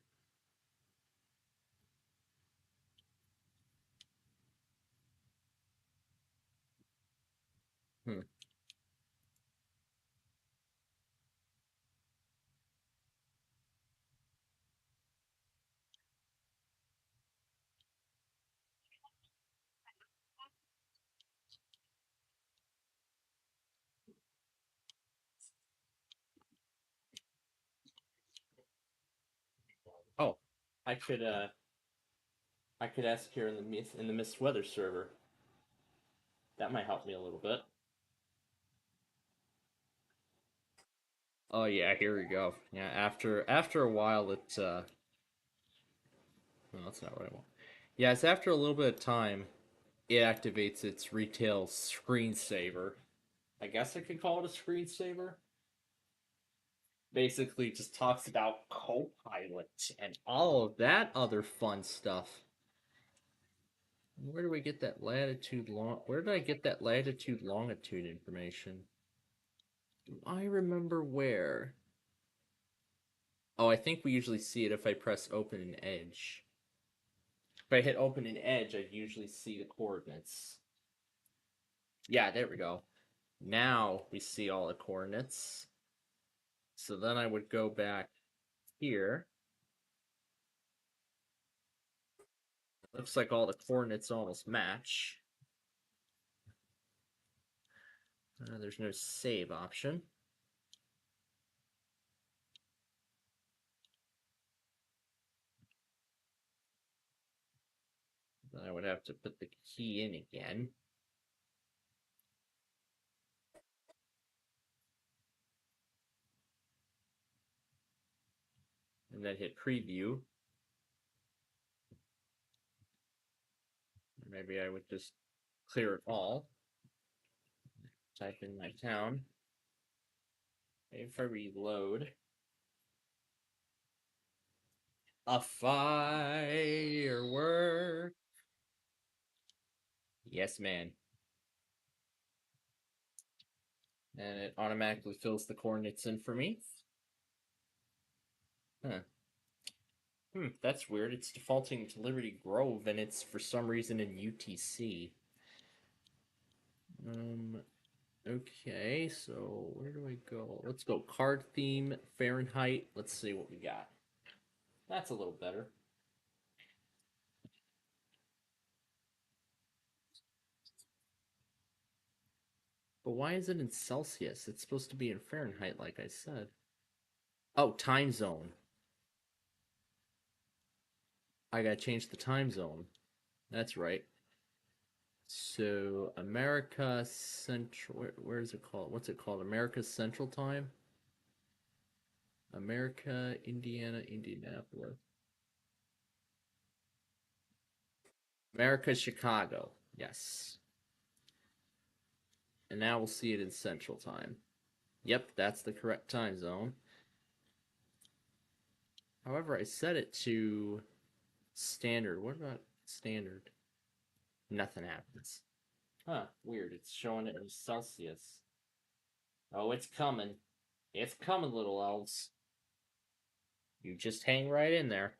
Hmm. Oh, I could ask here in the Mist Weather server. That might help me a little bit. Oh yeah, here we go. Yeah, after a while it no, that's not what I want. Yeah, it's after a little bit of time it activates its retail screensaver. I guess I could call it a screensaver. Basically just talks about Copilot and all of that other fun stuff. Where do we get that latitude long? Where did I get that latitude longitude information? Do I remember where? Oh, I think we usually see it if I press open in Edge. If I hit open in Edge, I usually see the coordinates. Yeah, there we go. Now we see all the coordinates. So then I would go back here. Looks like all the coordinates almost match. There's no save option. Then I would have to put the key in again. And then hit preview. Or maybe I would just clear it all. Type in my town. If I reload. A firework. Yes, man. And it automatically fills the coordinates in for me. Huh. That's weird. It's defaulting to Liberty Grove, and it's for some reason in UTC. Okay, so where do I go? Let's go card theme, Fahrenheit. Let's see what we got. That's a little better. But why is it in Celsius? It's supposed to be in Fahrenheit, like I said. Oh, time zone. I gotta change the time zone. That's right. So America Central. Where is it called? What's it called? America Central Time. America, Indiana, Indianapolis. America, Chicago. Yes. And now we'll see it in Central Time. Yep, that's the correct time zone. However, I set it to standard. What about standard? Nothing happens. Huh, weird. It's showing it in Celsius. Oh, it's coming. It's coming, little elves. You just hang right in there.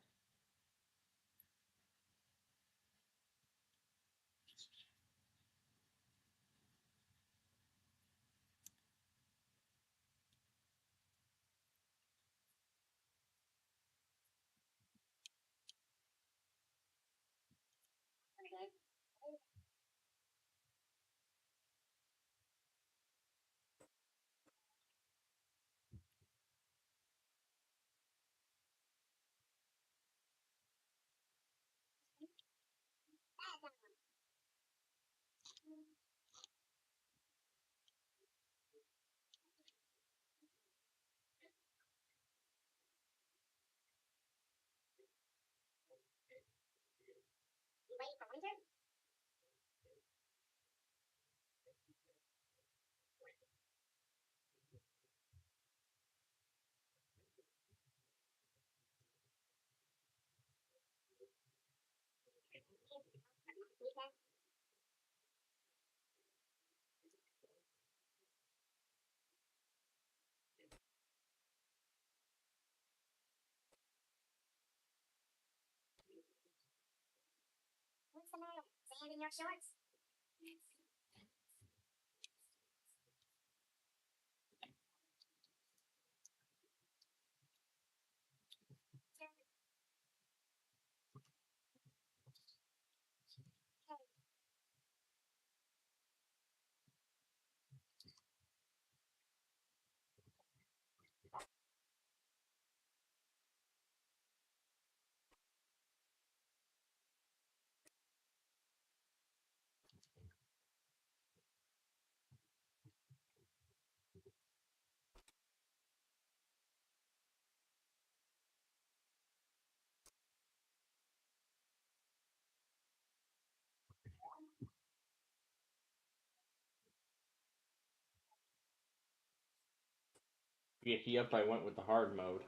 Yep, I went with the hard mode.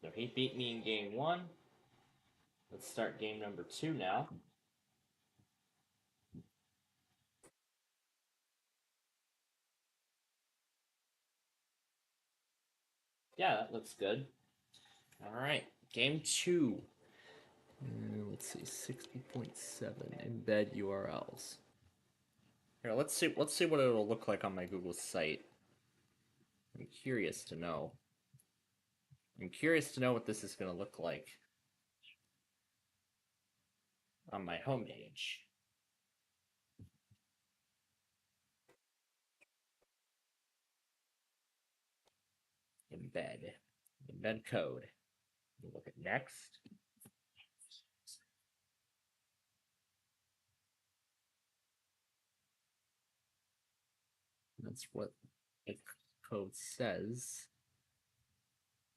So he beat me in game 1. Let's start game number 2 now. Yeah, that looks good. Alright, game 2. Let's see, 60.7 embed URLs. Here, let's see what it'll look like on my Google site. I'm curious to know. I'm curious to know what this is going to look like on my homepage. Embed code. We'll look at next. That's what the code says.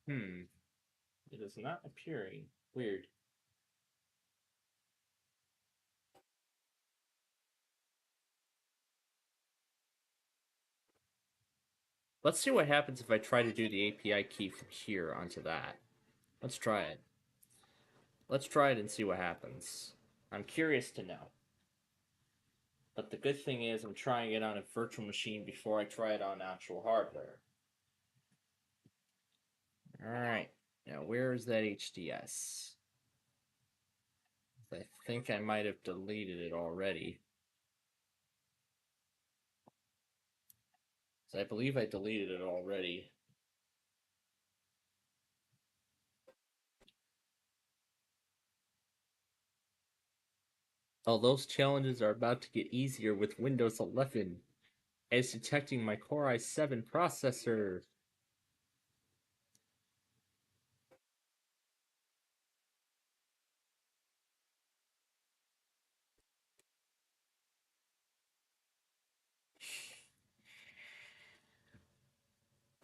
It is not appearing. Weird. Let's see what happens if I try to do the API key from here onto that. Let's try it. Let's try it and see what happens. I'm curious to know. But the good thing is I'm trying it on a virtual machine before I try it on actual hardware. Alright, now where is that HDS? I think I might have deleted it already. So I believe I deleted it already. Oh, those challenges are about to get easier with Windows 11. It's detecting my Core i7 processor.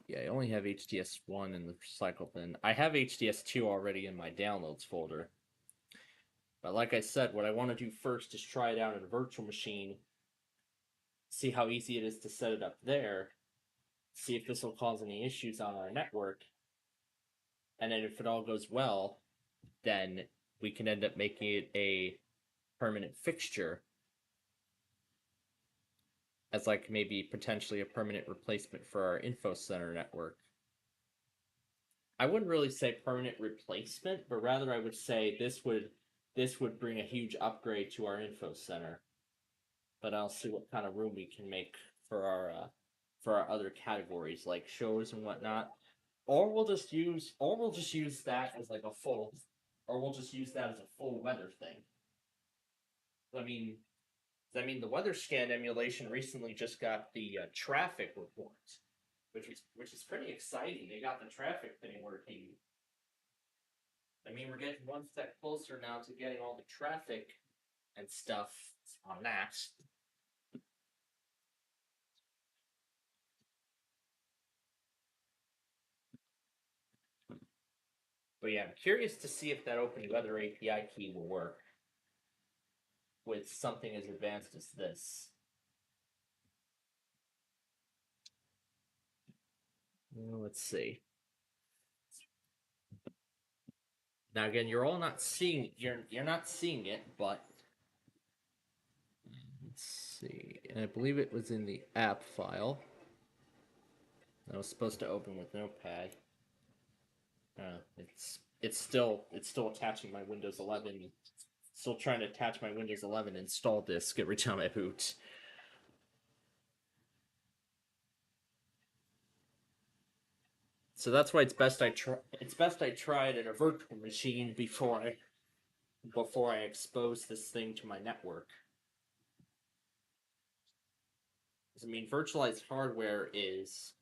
Yeah, I only have HDS 1 in the cycle bin. I have HDS 2 already in my downloads folder. But like I said, what I want to do first is try it out in a virtual machine, see how easy it is to set it up there, see if this will cause any issues on our network, and then if it all goes well, then we can end up making it a permanent fixture as like maybe potentially a permanent replacement for our info center network. I wouldn't really say permanent replacement, but rather I would say this would bring a huge upgrade to our info center. But I'll see what kind of room we can make for our other categories like shows and whatnot. Or we'll just use that as like a full or we'll just use that as a full weather thing. I mean the weather scan emulation recently just got the traffic report, which is pretty exciting. They got the traffic thing working. I mean, we're getting one step closer now to getting all the traffic and stuff on that. But yeah, I'm curious to see if that open weather API key will work. with something as advanced as this. Let's see. Now again, you're all not seeing you're not seeing it, but let's see. And I believe it was in the app file. I was supposed to open with Notepad. It's still attaching my Windows 11. Still trying to attach my Windows 11 install disk every time I boot. So that's why it's best I try it in a virtual machine before I expose this thing to my network. I mean, virtualized hardware is,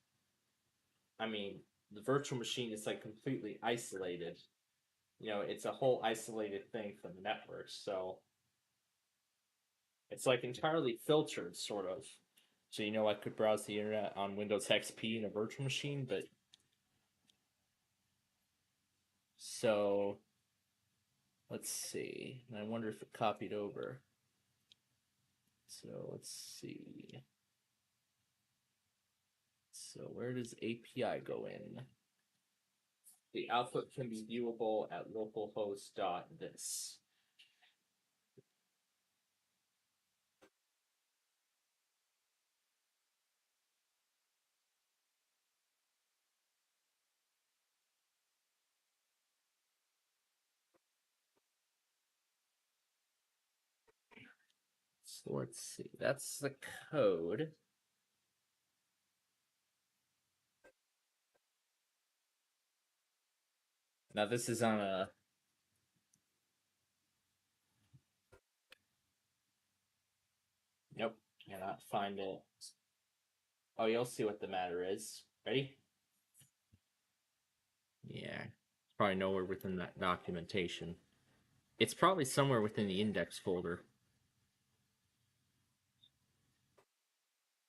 I mean, the virtual machine is like completely isolated. It's a whole isolated thing from the network, so it's like entirely filtered, sort of. So I could browse the internet on Windows XP in a virtual machine, but so let's see. I wonder if it copied over. So let's see. So where does API go in? The output can be viewable at localhost.this. So let's see. That's the code. Now this is on a Nope, cannot find it. Oh, you'll see what the matter is. Ready? Yeah, it's probably nowhere within that documentation. It's probably somewhere within the index folder.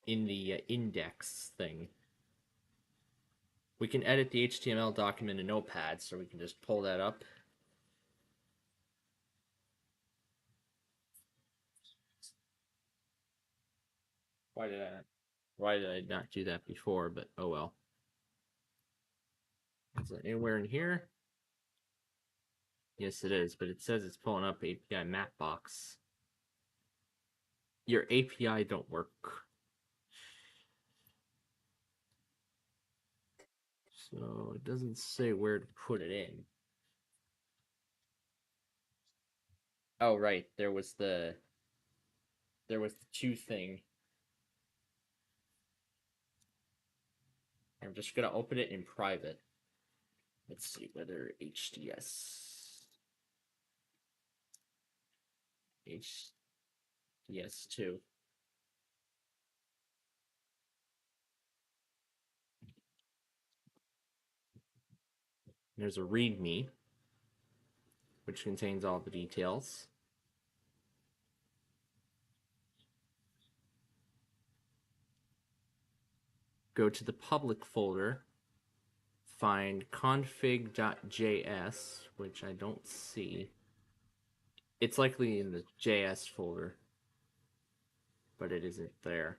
In the index thing. We can edit the HTML document in Notepad, so we can just pull that up. Why did I not do that before? But oh well. Is it anywhere in here? Yes, it is, but it says it's pulling up API Mapbox. Your API don't work. So it doesn't say where to put it in. Oh right, there was the two thing. I'm just gonna open it in private. Let's see whether HDS2. There's a README, which contains all the details. Go to the public folder, find config.js, which I don't see. It's likely in the JS folder, but it isn't there.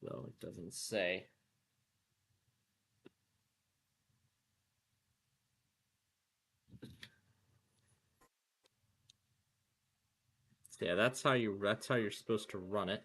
So it doesn't say. So yeah, that's how you're supposed to run it.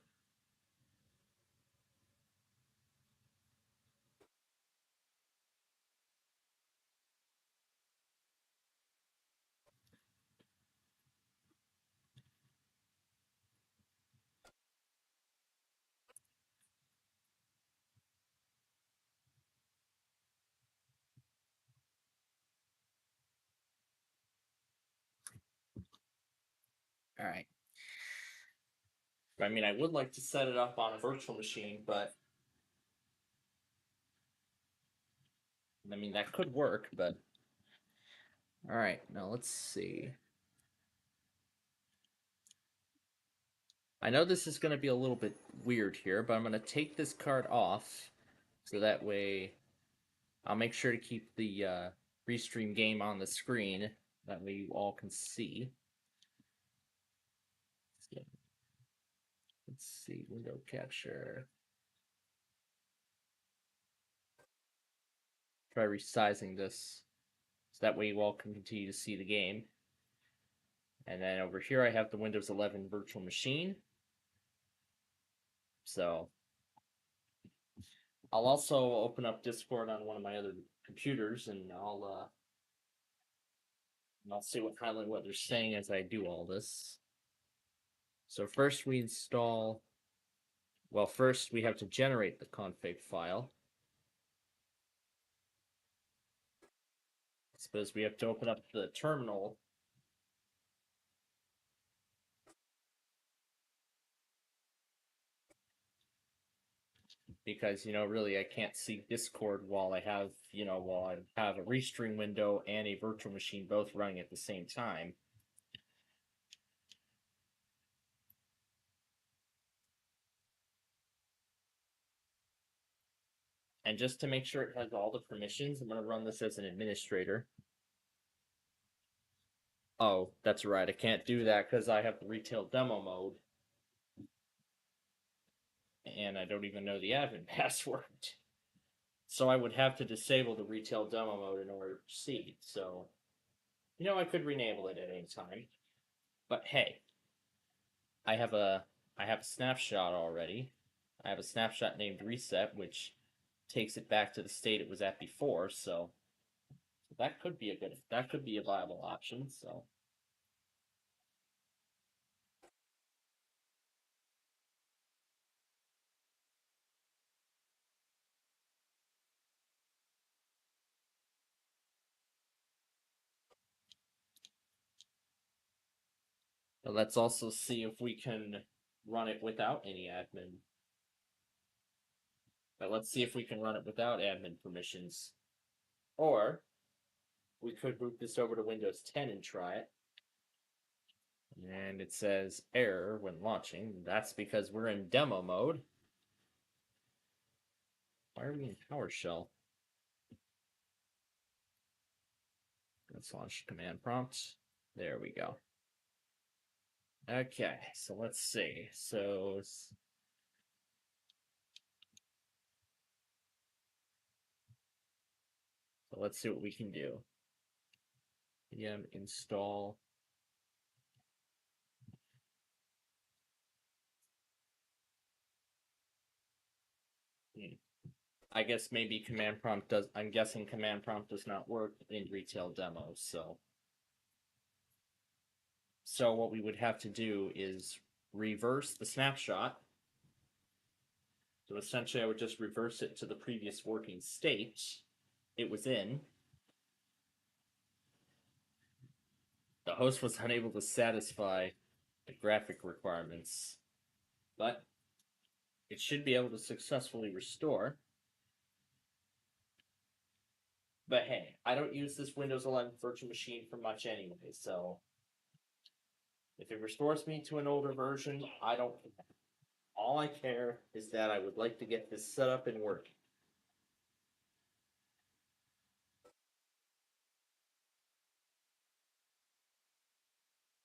All right. I mean, I would like to set it up on a virtual machine, but I mean, that could work, but all right, now let's see. I know this is going to be a little bit weird here, but I'm going to take this card off so that way I'll make sure to keep the restream game on the screen. That way you all can see. Let's see, window capture. Try resizing this so that way you all can continue to see the game. And then over here I have the Windows 11 virtual machine. So I'll also open up Discord on one of my other computers, and I'll see what they're saying as I do all this. So first we install. Well, first we have to generate the config file. I suppose we have to open up the terminal. Because, really I can't see Discord while I have a restream window and a virtual machine both running at the same time. And just to make sure it has all the permissions, I'm going to run this as an administrator. Oh, that's right, I can't do that because I have the retail demo mode. And I don't even know the admin password. So I would have to disable the retail demo mode in order to proceed. So, I could renable it at any time. But hey, I have a snapshot already. I have a snapshot named reset, which takes it back to the state it was at before. So that could be a viable option. So. But let's also see if we can run it without any admin. But let's see if we can run it without admin permissions. Or we could boot this over to Windows 10 and try it. And it says error when launching. That's because we're in demo mode. Why are we in PowerShell? Let's launch command prompt. There we go. Okay, so let's see. So let's see what we can do. Install. I guess maybe command prompt does. I'm guessing command prompt does not work in retail demos. So what we would have to do is reverse the snapshot. So essentially, I would just reverse it to the previous working state it was in. The host was unable to satisfy the graphic requirements, but it should be able to successfully restore. But hey, I don't use this Windows 11 virtual machine for much anyway, so if it restores me to an older version, I don't care. All I care is that I would like to get this set up and working.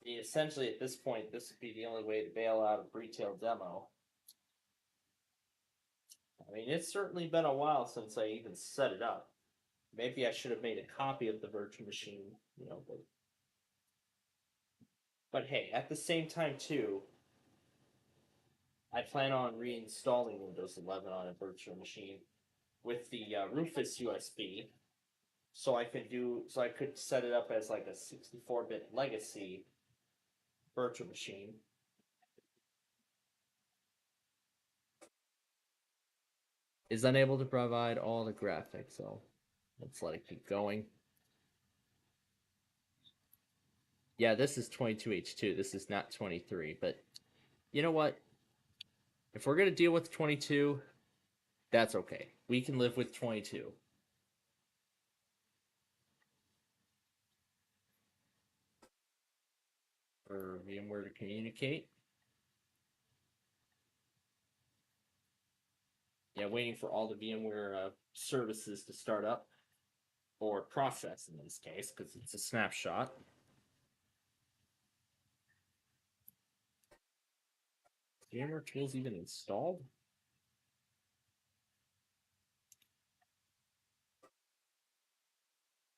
Essentially, at this point, this would be the only way to bail out a retail demo. I mean, it's certainly been a while since I even set it up. Maybe I should have made a copy of the virtual machine, but hey, at the same time too, I plan on reinstalling Windows 11 on a virtual machine with the Rufus USB, so I could set it up as like a 64-bit legacy virtual machine. Is unable to provide all the graphics, so let's let it keep going. Yeah, this is 22H2. This is not 23, but you know what? If we're going to deal with 22, that's okay. We can live with 22. For VMware to communicate. Yeah, waiting for all the VMware services to start up, or process in this case, because it's a snapshot. VMware tools even installed?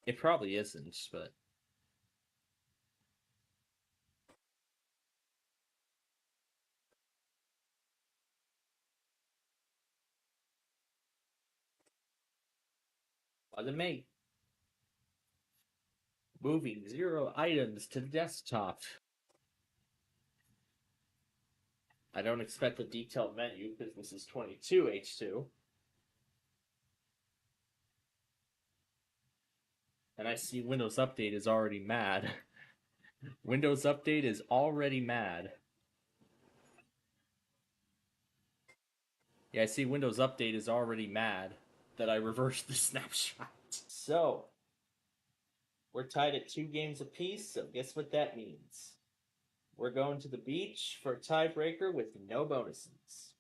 It probably isn't, but by the mate. Moving 0 items to the desktop. I don't expect a detailed menu because this is 22H2. And I see Windows Update is already mad. Windows Update is already mad. Yeah, I see Windows Update is already mad that I reversed the snapshot. So, we're tied at 2 games apiece, so guess what that means? We're going to the beach for a tiebreaker with no bonuses.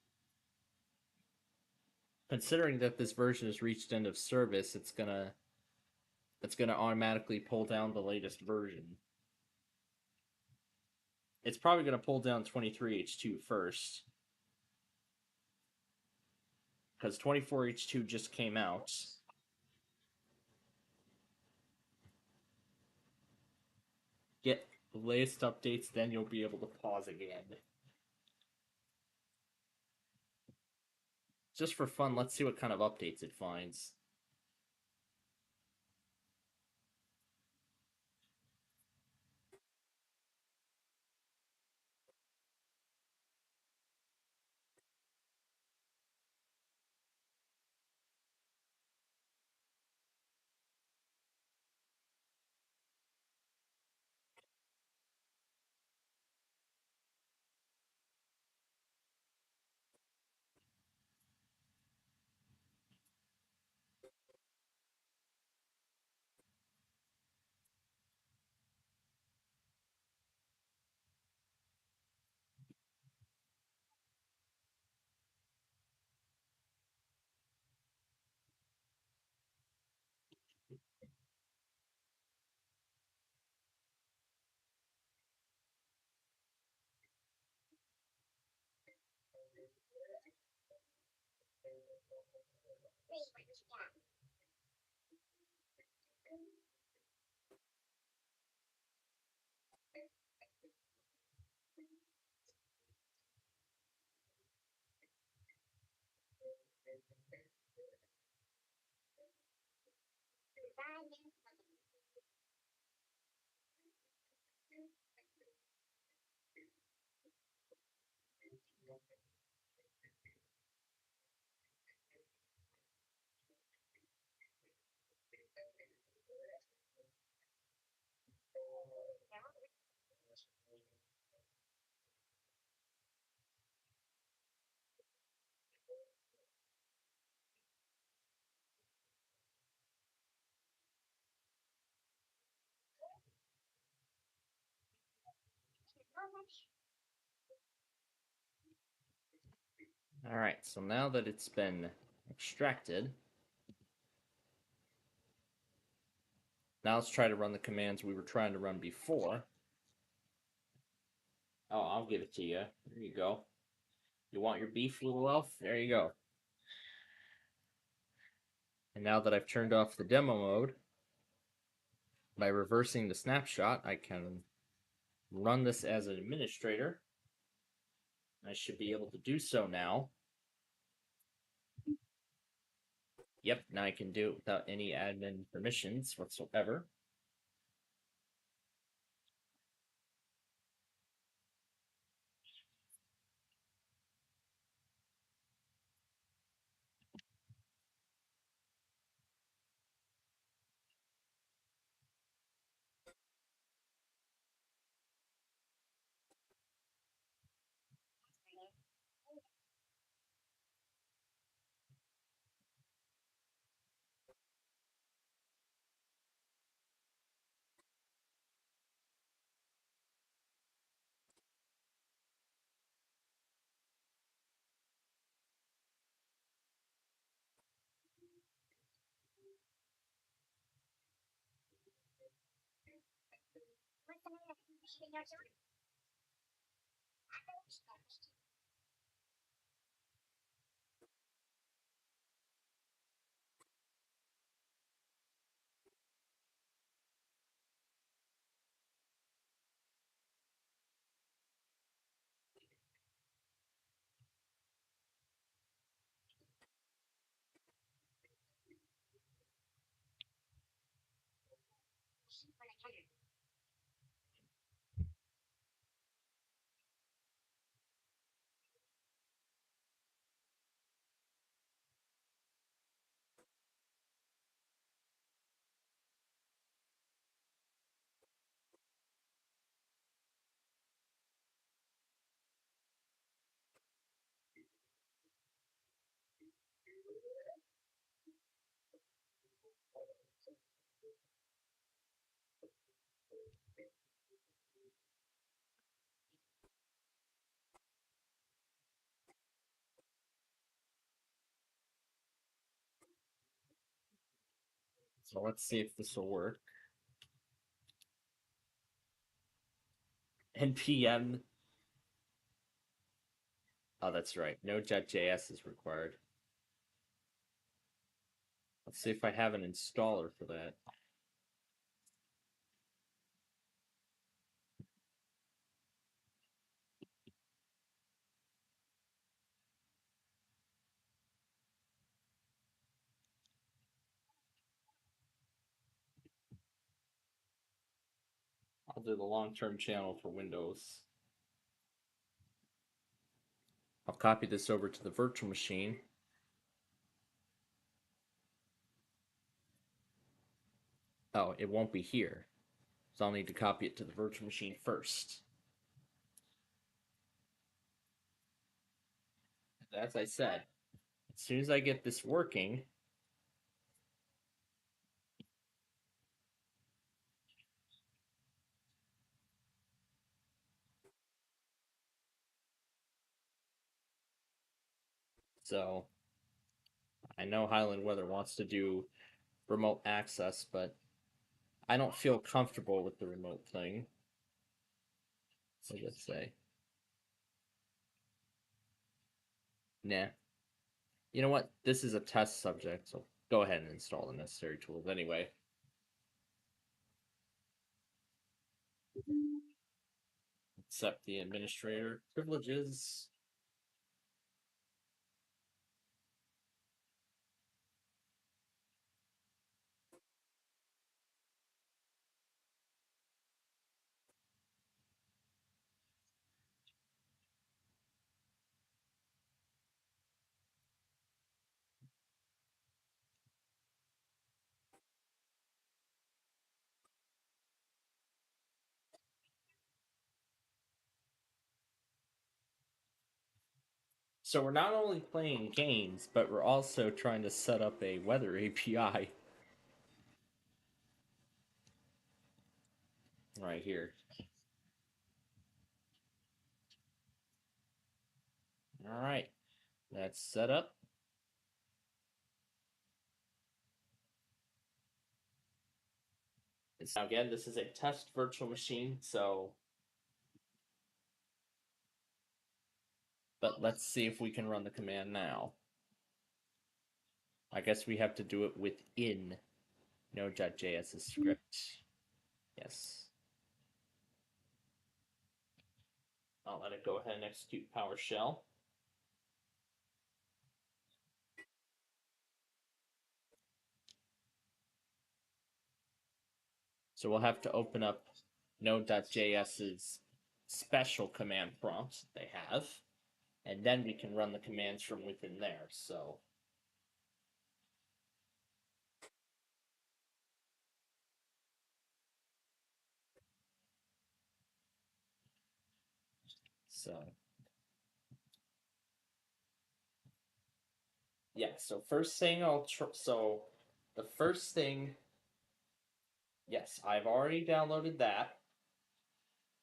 Considering that this version has reached end of service, it's gonna automatically pull down the latest version. It's probably gonna pull down 23H2 first, because 24H2 just came out. Get the latest updates, then you'll be able to pause again. Just for fun, let's see what kind of updates it finds. Alright, so now that it's been extracted, now let's try to run the commands we were trying to run before. Oh, I'll give it to you. There you go. You want your beef, little elf? There you go. And now that I've turned off the demo mode, by reversing the snapshot, I can run this as an administrator. I should be able to do so now. Yep, now I can do it without any admin permissions whatsoever. So let's see if this will work. NPM. Oh, that's right. Node.js is required. Let's see if I have an installer for that. I'll do the long-term channel for Windows. I'll copy this over to the virtual machine. Oh, it won't be here. So I'll need to copy it to the virtual machine first. As I said, as soon as I get this working, so I know Highland Weather wants to do remote access, but I don't feel comfortable with the remote thing. So let's say, nah. You know what? This is a test subject, so go ahead and install the necessary tools anyway. Accept the administrator privileges. So we're not only playing games, but we're also trying to set up a weather API right here. All right, that's set up. Now again, this is a test virtual machine, so but let's see if we can run the command now. I guess we have to do it within Node.js's script. Yes. I'll let it go ahead and execute PowerShell. So we'll have to open up Node.js's special command prompt they have, and then we can run the commands from within there. So yeah. So first thing so the first thing. Yes, I've already downloaded that.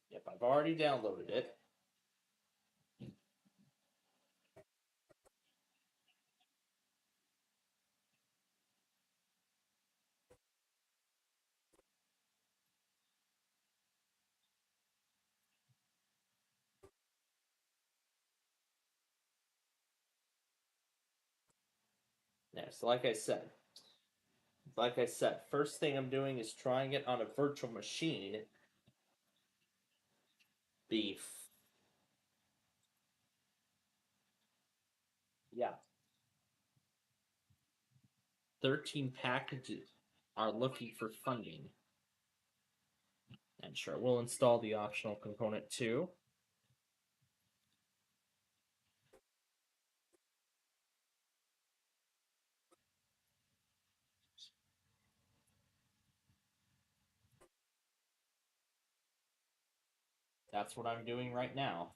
Yep, I've already downloaded it. Yeah, so like I said, first thing I'm doing is trying it on a virtual machine. Beef. Yeah. 13 packages are looking for funding. And sure, we'll install the optional component too. That's what I'm doing right now.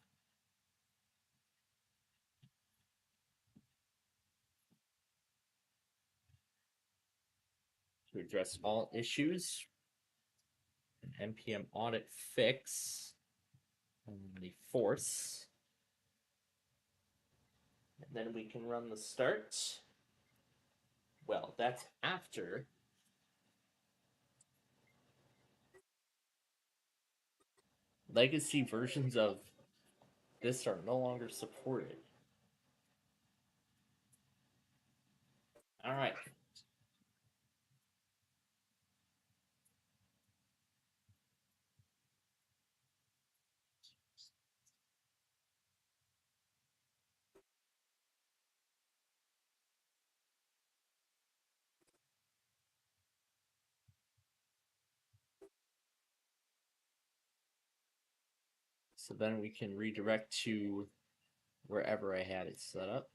To address all issues, an NPM audit fix, and the force. And then we can run the start. Well, that's after legacy versions of this are no longer supported. All right. So then we can redirect to wherever I had it set up.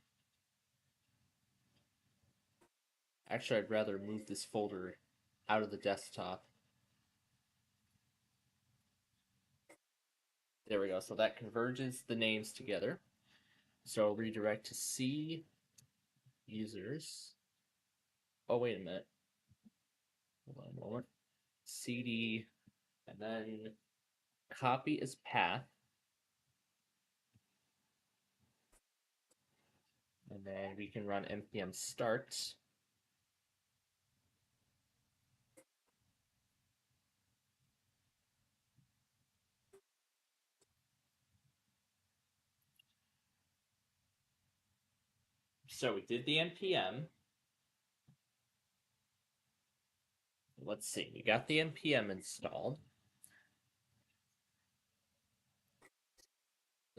Actually, I'd rather move this folder out of the desktop. There we go. So that converges the names together. So redirect to C users. Oh, wait a minute. Hold on a moment. CD, and then copy as path. And then we can run npm start. So we did the npm. Let's see, we got the npm installed.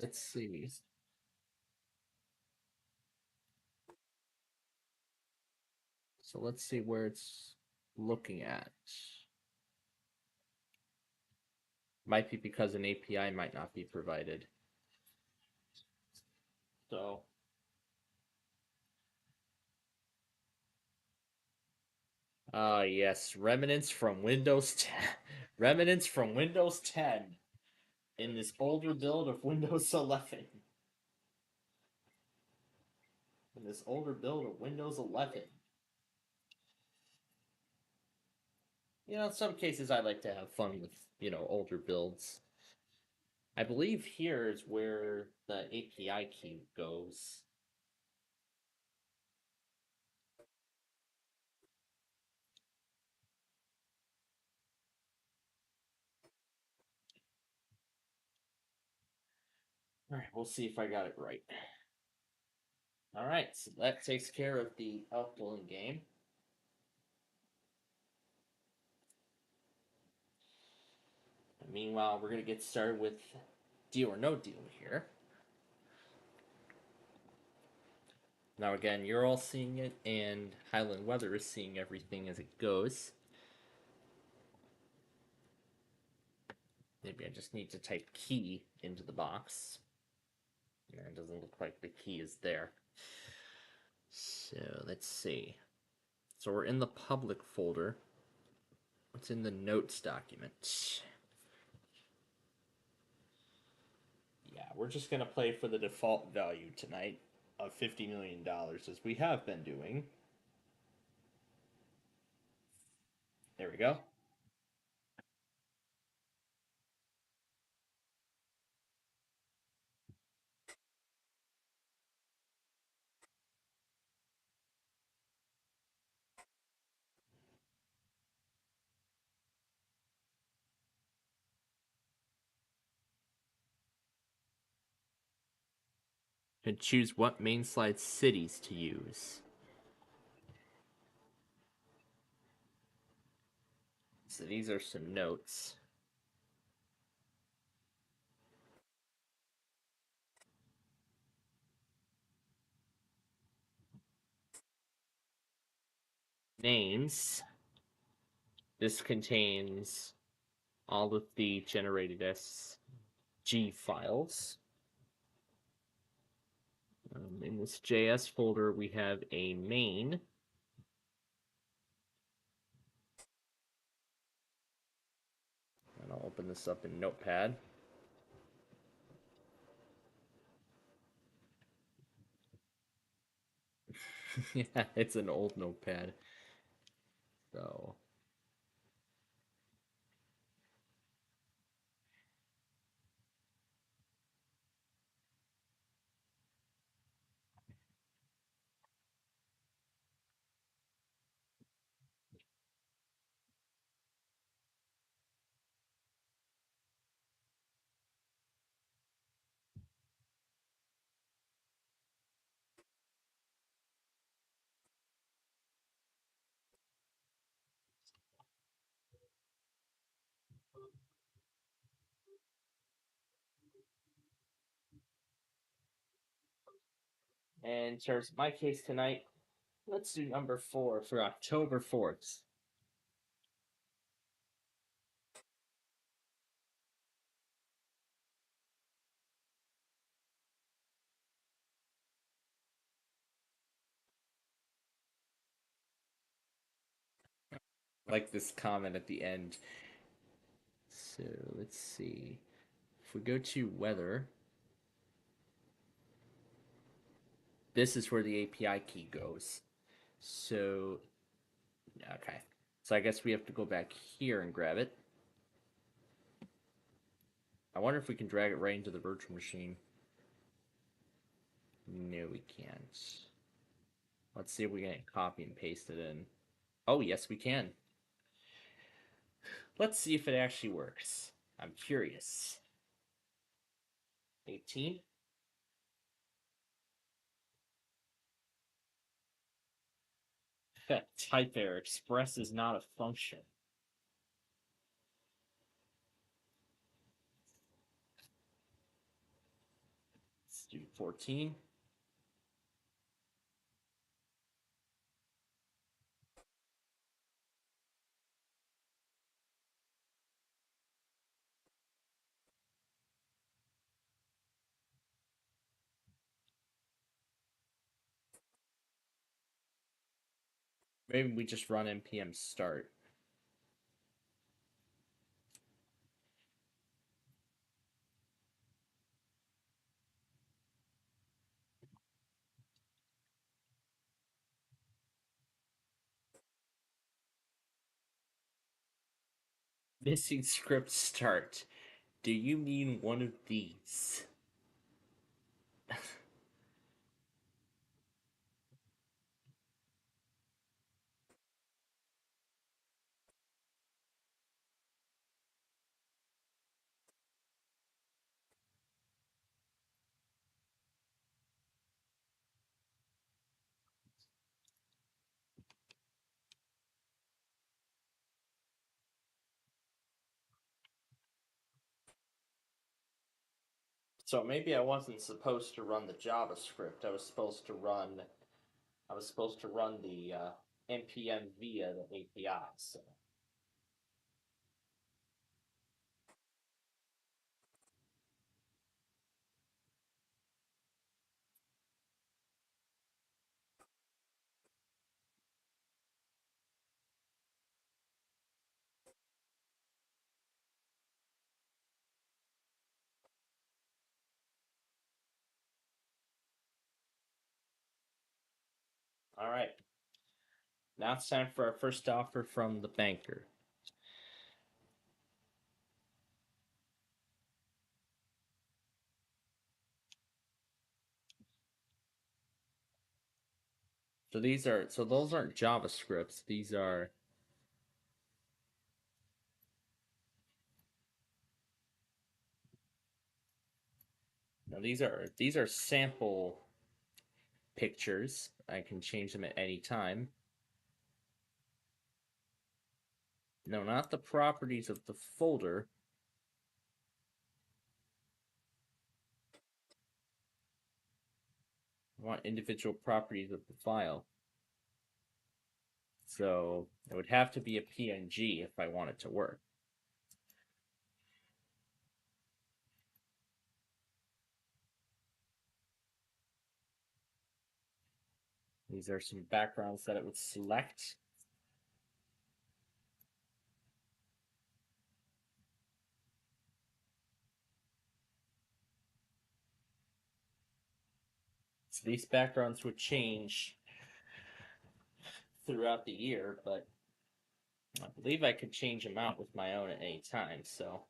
Let's see. So let's see where it's looking at. Might be because an API might not be provided. So yes, remnants from Windows 10. Remnants from Windows 10 in this older build of Windows 11. In this older build of Windows 11. You know, in some cases I like to have fun with, older builds. I believe here is where the API key goes. Alright, we'll see if I got it right. Alright, so that takes care of the outgoing game. Meanwhile, we're going to get started with Deal or No Deal here. Now again, you're all seeing it, and Highland Weather is seeing everything as it goes. Maybe I just need to type key into the box. Yeah, it doesn't look like the key is there. So, let's see. So we're in the public folder. What's in the notes document? Yeah, we're just going to play for the default value tonight of $50 million, as we have been doing. There we go. And choose what main slide cities to use. So these are some notes. Names. This contains all of the generated SG files. In this JS folder, we have a main. And I'll open this up in Notepad. Yeah, it's an old Notepad. So and in terms of my case tonight, let's do number 4 for October 4th. Like this comment at the end. So let's see. If we go to weather, this is where the API key goes. So, okay. So I guess we have to go back here and grab it. I wonder if we can drag it right into the virtual machine. No, we can't. Let's see if we can copy and paste it in. Oh, yes, we can. Let's see if it actually works. I'm curious. 18. Type error. Express is not a function. Let's do 14. Maybe we just run npm start. Missing script start. Do you mean one of these? So maybe I wasn't supposed to run the JavaScript. I was supposed to run the npm via the API. So all right. Now it's time for our first offer from the banker. So those aren't JavaScripts. These are no, these are sample pictures. I can change them at any time. No, not the properties of the folder. I want individual properties of the file. So it would have to be a PNG if I want it to work. These are some backgrounds that it would select. So these backgrounds would change throughout the year, but I believe I could change them out with my own at any time, so.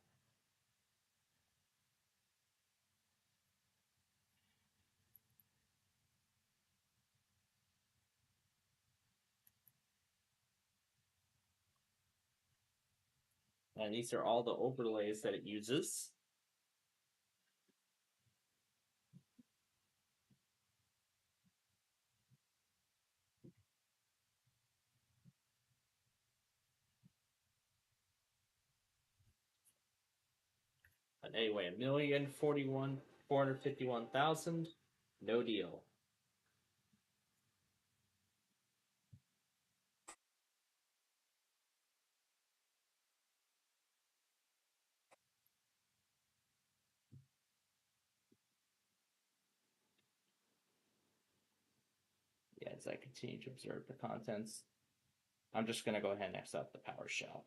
And these are all the overlays that it uses. But anyway, 1,041,451,000, no deal. Yeah, as I continue to observe the contents, I'm just going to go ahead and accept the PowerShell.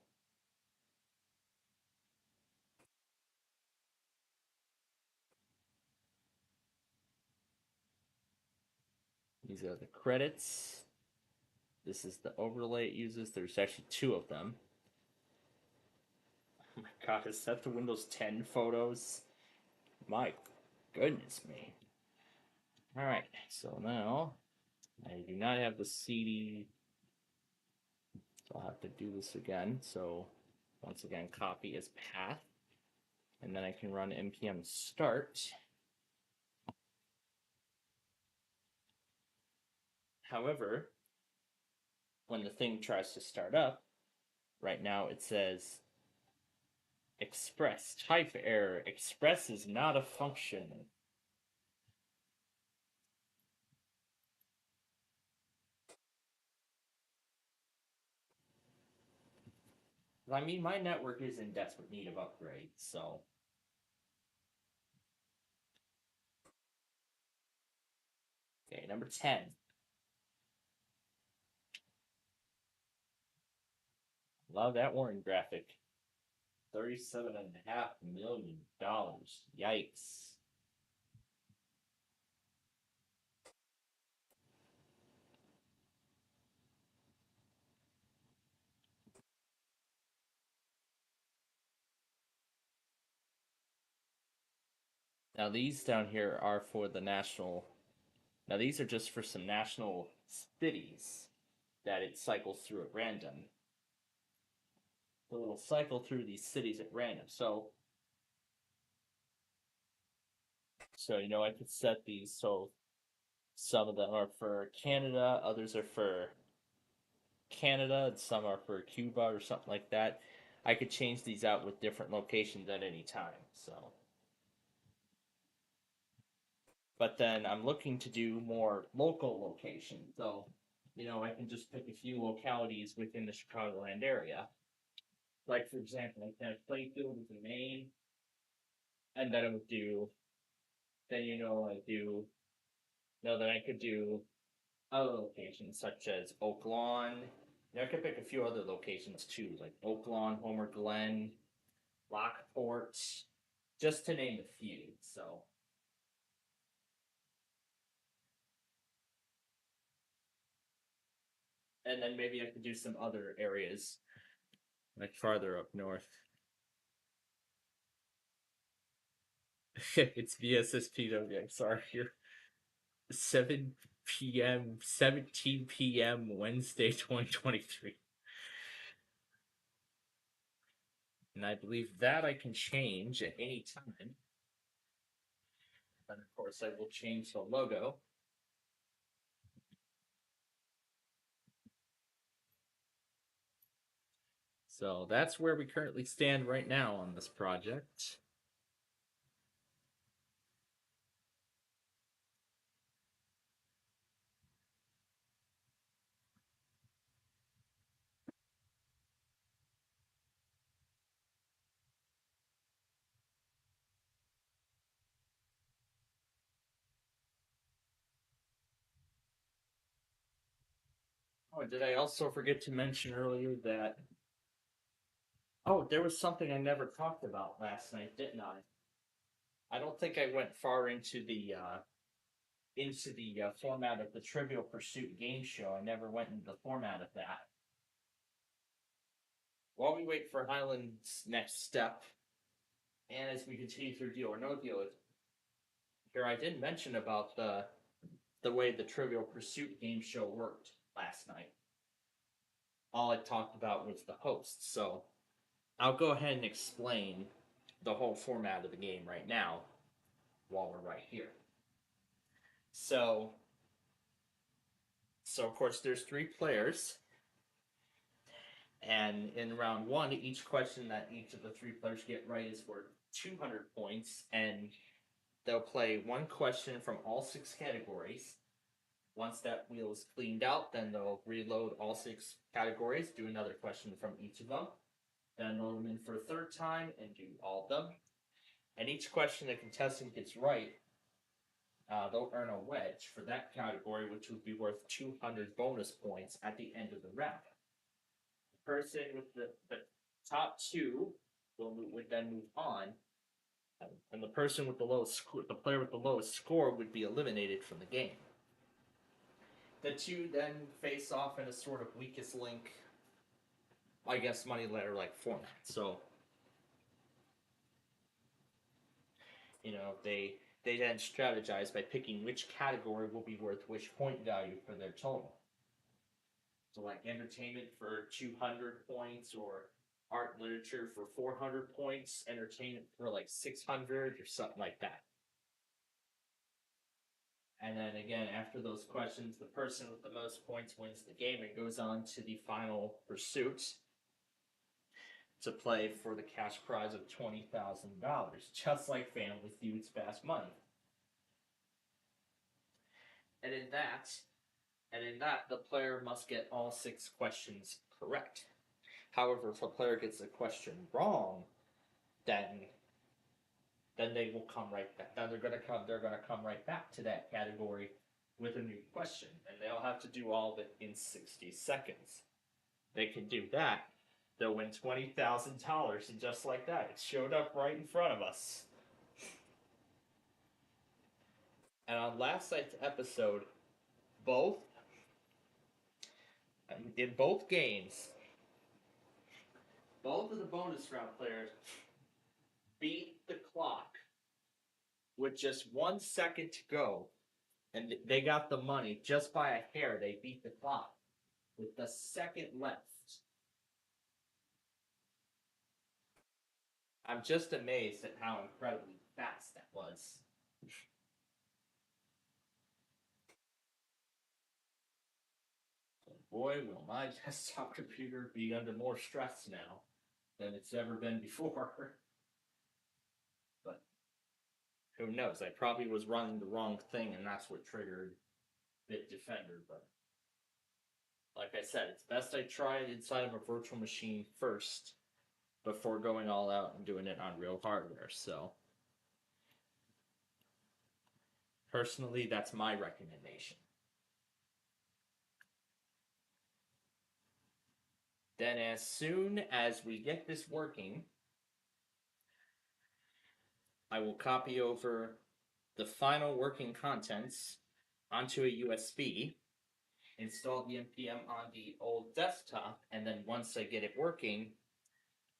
These are the credits. This is the overlay it uses. There's actually two of them. Oh my god, is that the Windows 10 photos? My goodness me. Alright, so now I do not have the CD, so I'll have to do this again. So once again, copy as path, and then I can run npm start. However, when the thing tries to start up, right now it says express type error. Express is not a function. I mean, my network is in desperate need of upgrade, so. Okay, number 10. Love that Warren graphic. $37.5 million. Yikes. Now these down here are for the national. Now these are just for some national cities that it cycles through at random. So it'll cycle through these cities at random. So I could set these so some of them are for Canada, others are for Canada, and some are for Cuba or something like that. I could change these out with different locations at any time. So, but then I'm looking to do more local locations. So, I can just pick a few localities within the Chicagoland area. Like, for example, I can have Plainfield is in Maine, and then I would do, then then I could do other locations such as Oak Lawn. I could pick a few other locations too, like Oak Lawn, Homer Glen, Lockport, just to name a few. So, and then maybe I could do some other areas, like farther up north. It's VSSPW. I'm sorry. Here, 17 p.m. Wednesday, 2023. And I believe that I can change at any time. And of course, I will change the logo. So that's where we currently stand right now on this project. Oh, did I also forget to mention earlier that... Oh, there was something I never talked about last night, didn't I? I don't think I went far into the format of the Trivial Pursuit game show. I never went into the format of that. While we wait for Highland's next step, and as we continue through Deal or No Deal, here I did mention about the way the Trivial Pursuit game show worked last night. All I talked about was the host, so I'll go ahead and explain the whole format of the game right now while we're right here. So of course there's 3 players, and in round 1, each question that each of the 3 players get right is worth 200 points, and they'll play 1 question from all 6 categories. Once that wheel is cleaned out, then they'll reload all 6 categories, do another question from each of them, then load them in for a 3rd time and do all of them. And each question the contestant gets right, they'll earn a wedge for that category, which would be worth 200 bonus points at the end of the round. The person with the top 2 would then move on, and the person with the lowest score, the player with the lowest score, would be eliminated from the game. The 2 then face off in a sort of weakest link, I guess, money ladder like format. So, they then strategize by picking which category will be worth which point value for their total. So, like entertainment for 200 points, or art and literature for 400 points, entertainment for like 600 or something like that. And then again, after those questions, the person with the most points wins the game and goes on to the final pursuit to play for the cash prize of $20,000, just like Family Feud's Fast Money. And in that, the player must get all 6 questions correct. However, if a player gets a question wrong, then they will come right back. Then they're gonna come right back to that category with a new question, and they'll have to do all of it in 60 seconds. They can do that, they'll win $20,000, and just like that, it showed up right in front of us. And on last night's episode, in both games, both of the bonus round players beat the clock with just 1 second to go, and they got the money just by a hair. They beat the clock with the second left. I'm just amazed at how incredibly fast that was. Boy, will my desktop computer be under more stress now than it's ever been before. But who knows? I probably was running the wrong thing, and that's what triggered Bitdefender. But like I said, it's best I try it inside of a virtual machine first before going all out and doing it on real hardware. So personally, that's my recommendation. Then as soon as we get this working, I will copy over the final working contents onto a USB, install the NPM on the old desktop, and then once I get it working,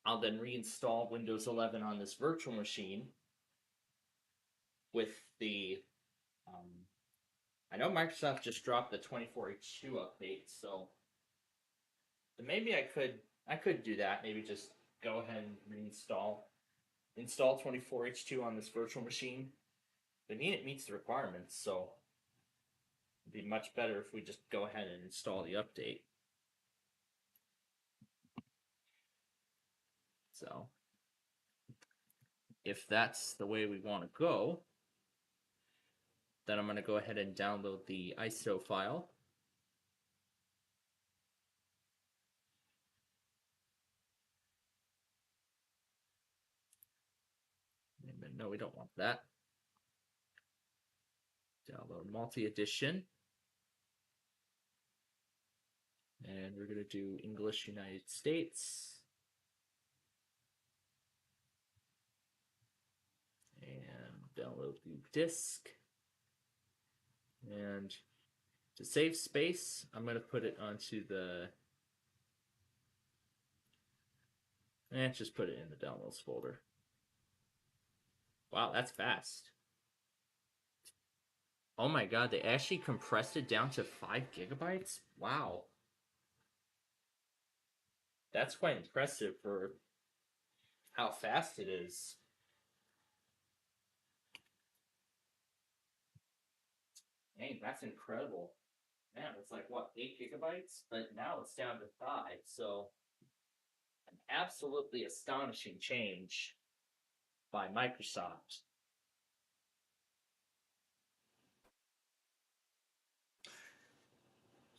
I'll then reinstall Windows 11 on this virtual machine with the... I know Microsoft just dropped the 24H2 update, so maybe I could do that. Maybe just go ahead and install 24H2 on this virtual machine. But it meets the requirements, so it'd be much better if we just go ahead and install the update. So if that's the way we want to go, then I'm going to go ahead and download the ISO file. No, we don't want that. Download multi-edition. And we're going to do English United States. And download the disk. And to save space, I'm going to put it onto the... just put it in the downloads folder. Wow, that's fast. Oh my god, they actually compressed it down to 5 gigabytes? Wow. That's quite impressive for how fast it is. Dang, that's incredible. Man, it's like, what, 8 gigabytes? But now it's down to 5, so an absolutely astonishing change by Microsoft.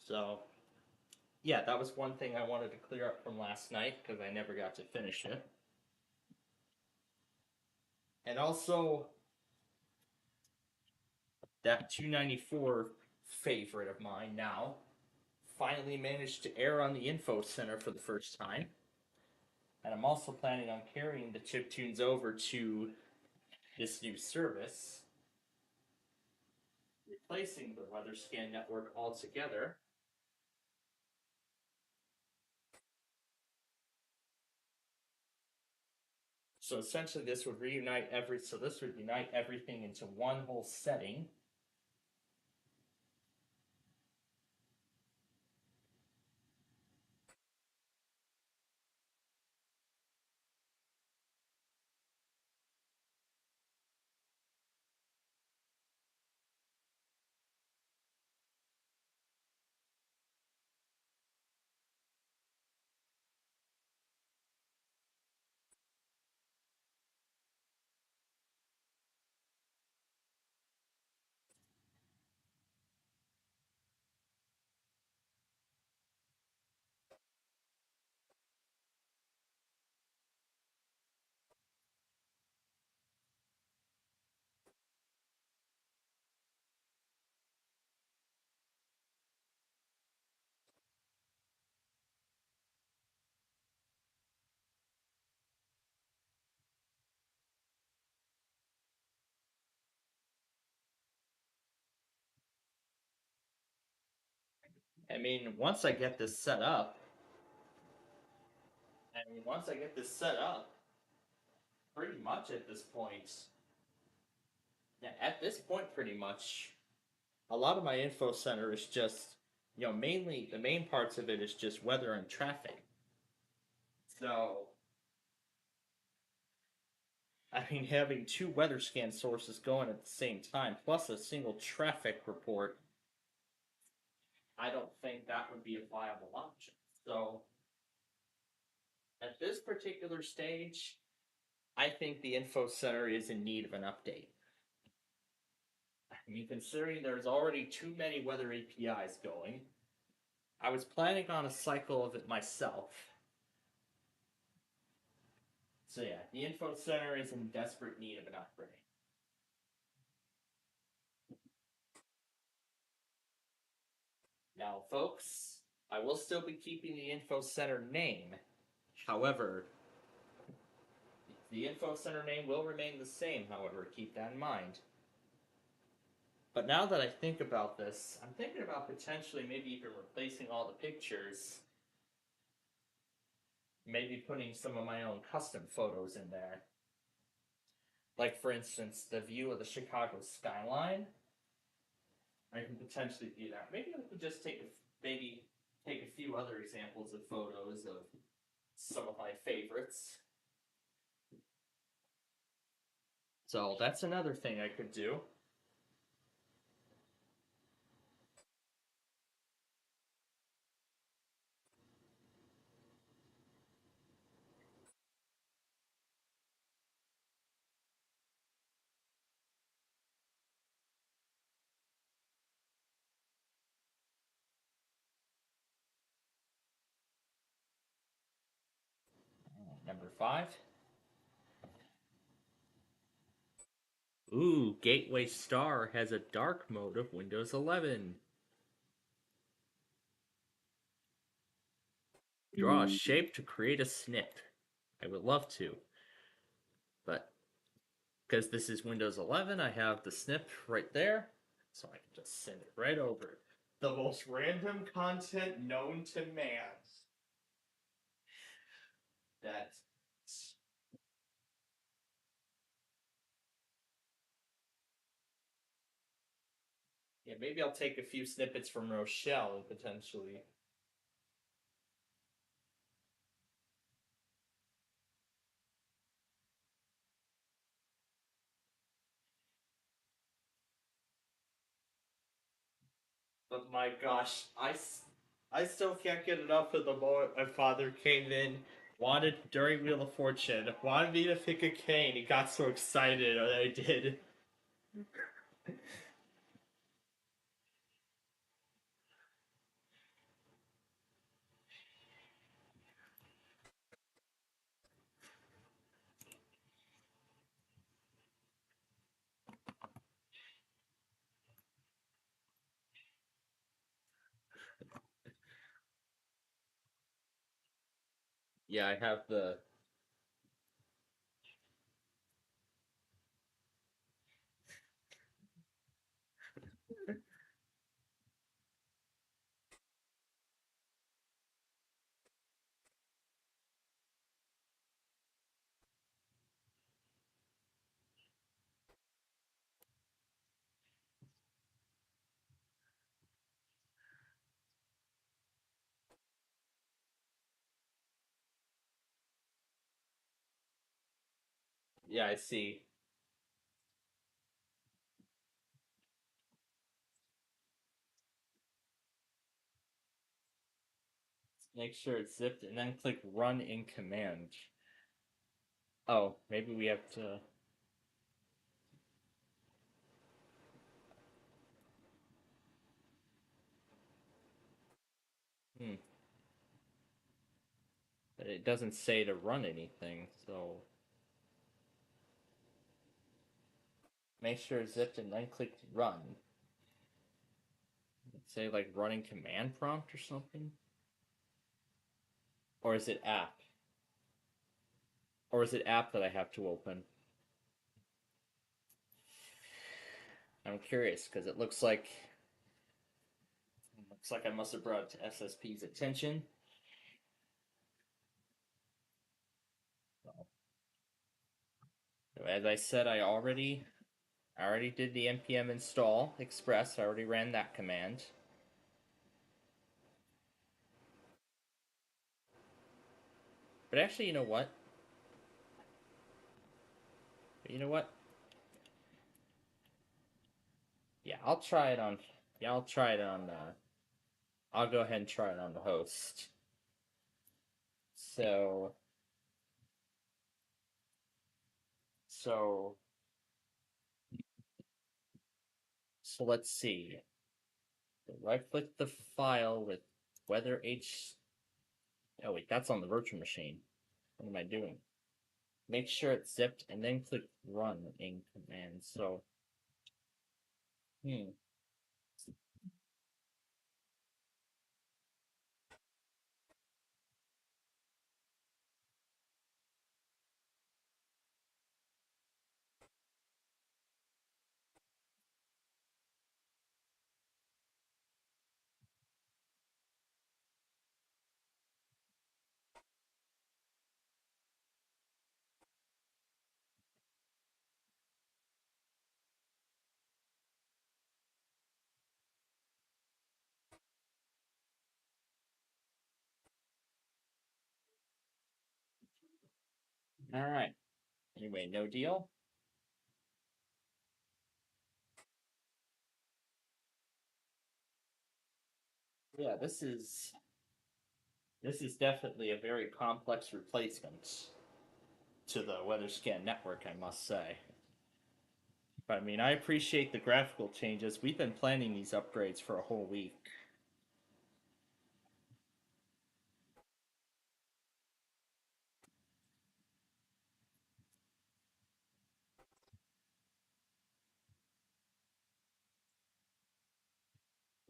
So, yeah, that was one thing I wanted to clear up from last night because I never got to finish it. And also, that 294 favorite of mine now finally managed to air on the Info Center for the first time. And I'm also planning on carrying the chiptunes over to this new service, replacing the Weather Scan network altogether. So essentially this would unite everything into one whole setting. I mean, once I get this set up, pretty much at this point, pretty much, a lot of my info center is just, mainly the main parts of it is just weather and traffic. So, I mean, having 2 weather scan sources going at the same time, plus a single traffic report, I don't think that would be a viable option. So, at this particular stage, I think the info center is in need of an update. I mean, considering there's already too many weather APIs going, I was planning on a cycle of it myself. So yeah, the info center is in desperate need of an upgrade. Now, folks, I will still be keeping the info center name. However, the info center name will remain the same, however, keep that in mind. But now that I think about this, I'm thinking about potentially maybe even replacing all the pictures. Maybe putting some of my own custom photos in there. Like, for instance, the view of the Chicago skyline. I can potentially do that. Maybe I could just take a few other examples of photos of some of my favorites. So that's another thing I could do. Number 5. Ooh, Gateway Star has a dark mode of Windows 11. Draw a shape to create a snip. I would love to. But because this is Windows 11, I have the snip right there. So I can just send it right over. The most random content known to man. That's yeah, maybe I'll take a few snippets from Rochelle potentially. But my gosh, I still can't get enough of the moment my father came in, wanted during Wheel of Fortune, wanted me to pick a cane. He got so excited that I did. Yeah, I have the. Yeah, I see. Make sure it's zipped and then click Run in Command. Oh, maybe we have to. Hmm. But it doesn't say to run anything, so. Make sure it's zipped and then click Run. Say like running command prompt or something? Or is it app? Or is it app that I have to open? I'm curious because it looks like I must have brought it to SSP's attention. So as I said, I already did the npm install express. I already ran that command. But actually, you know what? You know what? Yeah, I'll try it on. Yeah, I'll try it on. I'll go ahead and try it on the host. So, so, so let's see. Right click the file with weather H. Oh wait, that's on the virtual machine. What am I doing? Make sure it's zipped and then click run in command. So, hmm. All right. Anyway, no deal. Yeah, this is definitely a very complex replacement to the WeatherScan network, I must say. But I mean, I appreciate the graphical changes. We've been planning these upgrades for a whole week.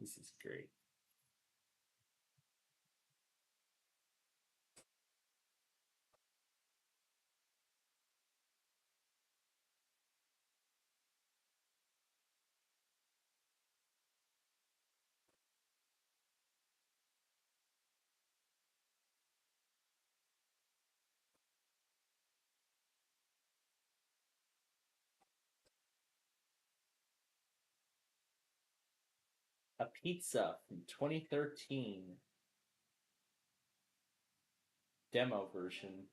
This is great. A pizza from 2013 demo version.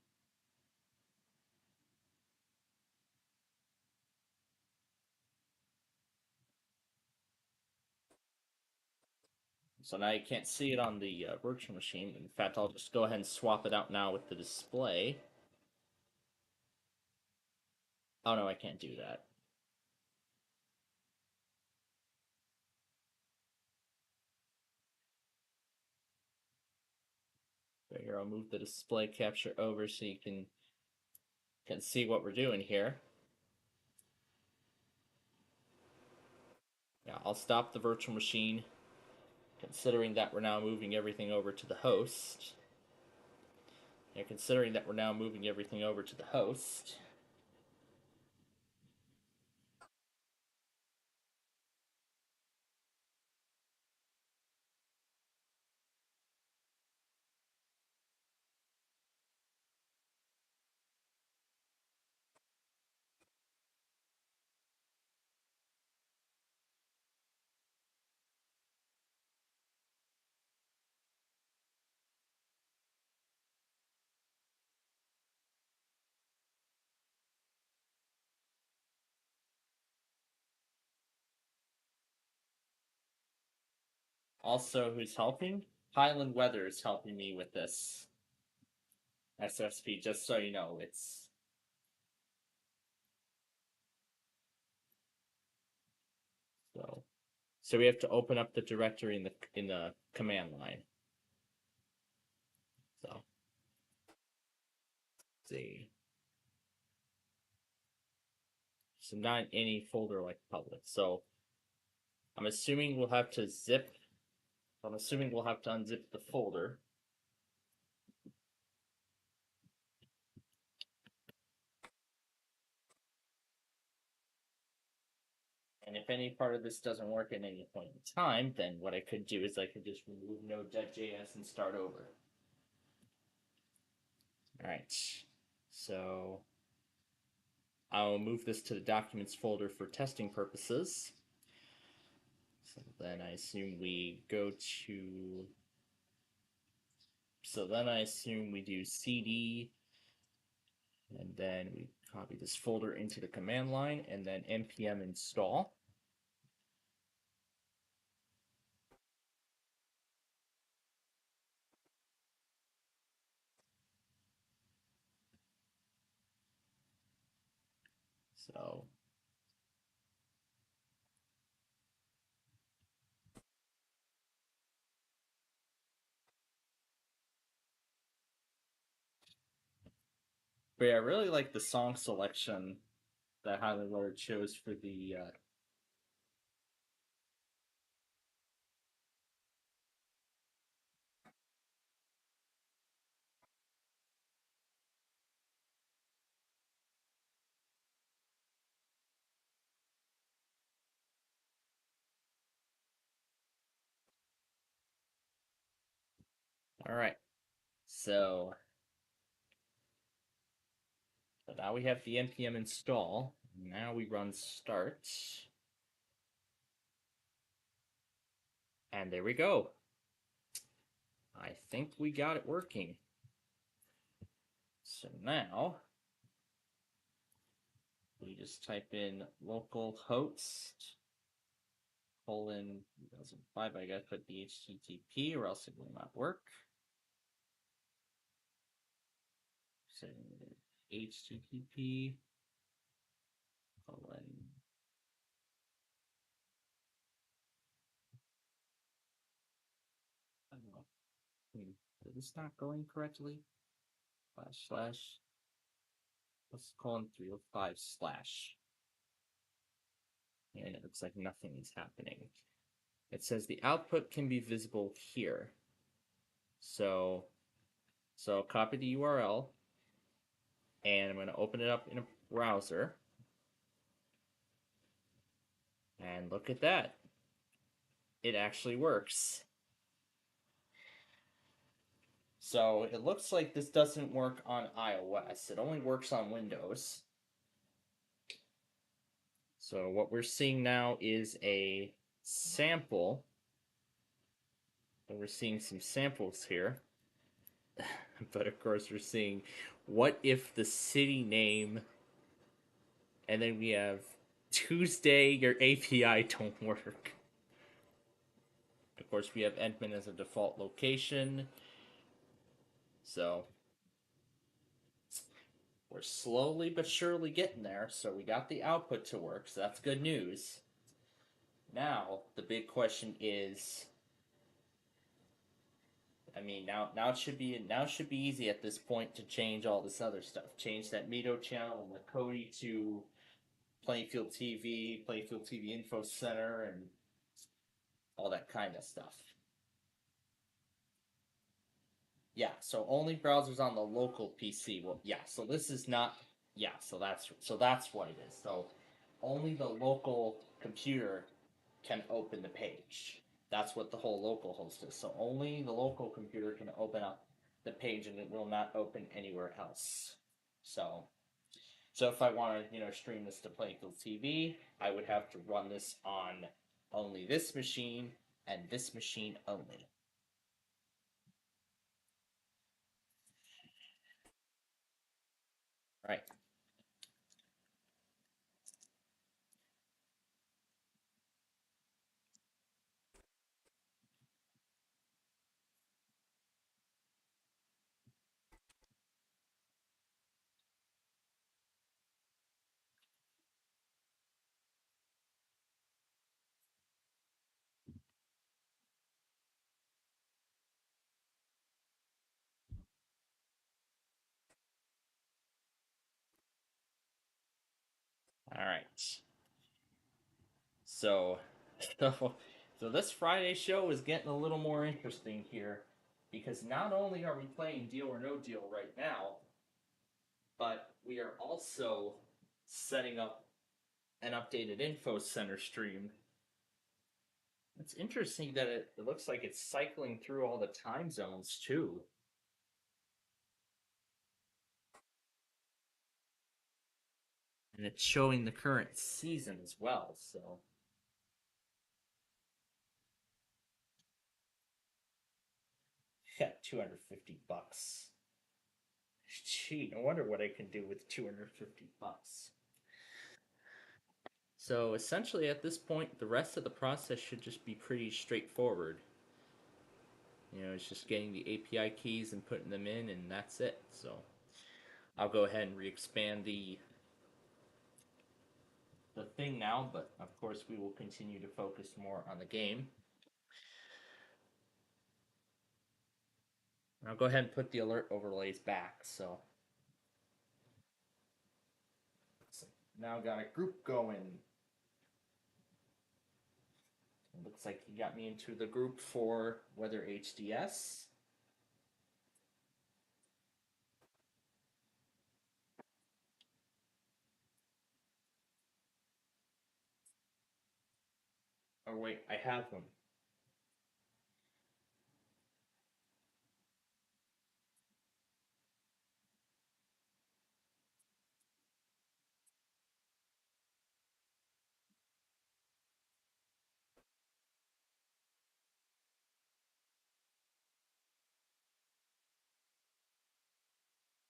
So now you can't see it on the virtual machine. In fact, I'll just go ahead and swap it out now with the display. Oh no, I can't do that. So here, I'll move the display capture over so you can see what we're doing here. Yeah, I'll stop the virtual machine, considering that we're now moving everything over to the host. And considering that we're now moving everything over to the host. Also, who's helping? Highland Weather is helping me with this SSP, just so you know. It's so we have to open up the directory in the command line. So let's see. So not any folder like public. So I'm assuming we'll have to unzip the folder. And if any part of this doesn't work at any point in time, then what I could do is I could just remove node.js and start over. Alright, so I'll move this to the documents folder for testing purposes. So then I assume we go to... So then I assume we do cd, and then we copy this folder into the command line, and then npm install. So but yeah, I really like the song selection that Highland Weather chose for the Alright, so now we have the npm install. Now we run start. And there we go. I think we got it working. So now we just type in localhost :2005. I gotta put the HTTP or else it will not work. So HTTP : I don't know. Is this not going correctly? // let's colon 305/. And it looks like nothing is happening. it says the output can be visible here. So copy the URL, and I'm going to open it up in a browser. And look at that. It actually works. So it looks like this doesn't work on iOS. It only works on Windows. So what we're seeing now is a sample. And we're seeing some samples here. But of course we're seeing what if the city name, and then we have Tuesday, your API don't work. Of course we have Edmond as a default location. So we're slowly but surely getting there. So we got the output to work, so that's good news. Now the big question is, I mean, now it should be easy at this point to change all this other stuff. Change that Mito channel and the Cody to Plainfield TV, Plainfield TV Info Center, and all that kind of stuff. Yeah, so only browsers on the local PC. Well, yeah, so this is not. Yeah, so that's what it is. So only the local computer can open the page. That's what the whole local host is. So only the local computer can open up the page, and it will not open anywhere else. So if I want to, stream this to Plainfield TV, I would have to run this on only this machine and this machine only. Right. All right. So, so this Friday show is getting a little more interesting here, because not only are we playing Deal or No Deal right now, but we are also setting up an updated info center stream. It's interesting that it looks like it's cycling through all the time zones too. And it's showing the current season as well, so. Yeah, $250. Gee, no wonder what I can do with $250. So essentially at this point, the rest of the process should just be pretty straightforward. It's just getting the API keys and putting them in, and that's it. So I'll go ahead and re-expand the thing now, but of course we will continue to focus more on the game. I'll go ahead and put the alert overlays back. So now got a group going. It looks like he got me into the group for Weather HDS. Oh wait, I have them.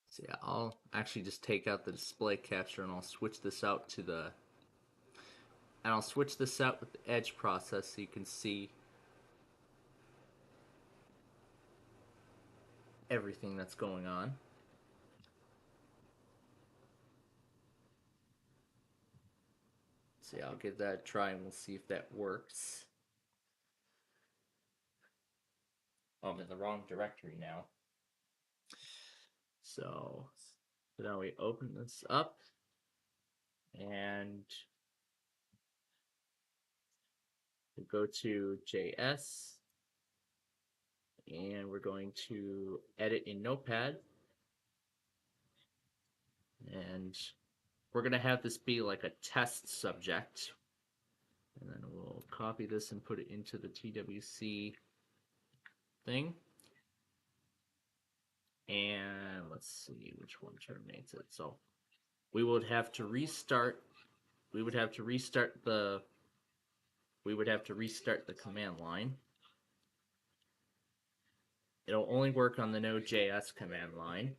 So yeah, I'll actually just take out the display capture, and I'll switch this out with the edge process so you can see everything that's going on. So yeah, I'll give that a try and we'll see if that works. Oh, I'm in the wrong directory now. So now we open this up, and So go to JS, and we're going to edit in Notepad. And we're going to have this be like a test subject. And then we'll copy this and put it into the TWC thing. And let's see which one terminates it. So we would have to restart. We would have to restart the command line. It'll only work on the Node.js command line.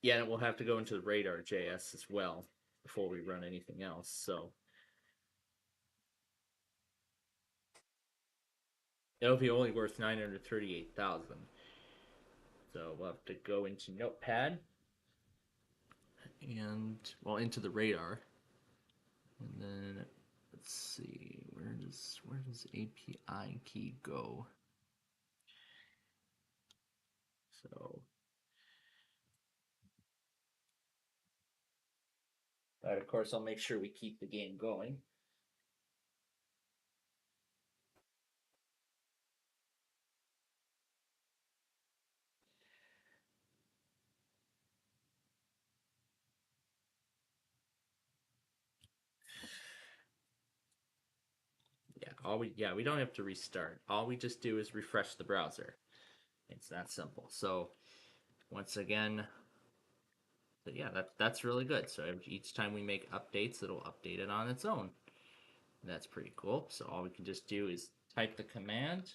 Yeah, and it will have to go into the radar.js as well before we run anything else. So it'll be only worth 938,000. So we'll have to go into Notepad and, well, into the radar. And then let's see, where does API key go? So, but of course I'll make sure we keep the game going. We don't have to restart. All we just do is refresh the browser. It's that simple. So once again, but yeah, that's really good. So each time we make updates, it'll update it on its own. That's pretty cool. So all we can just do is type the command,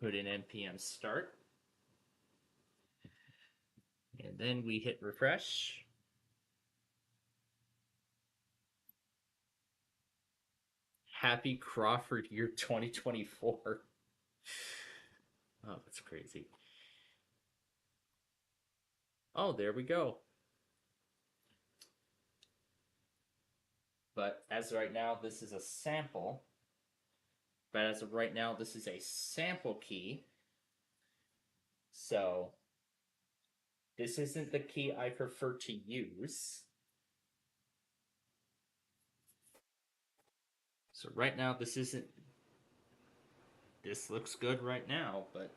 put in npm start, and then we hit refresh. Happy Crawford year 2024. Oh, that's crazy. Oh, there we go. But as of right now, this is a sample. But as of right now, this is a sample key. So this isn't the key I prefer to use. So right now, this looks good right now, but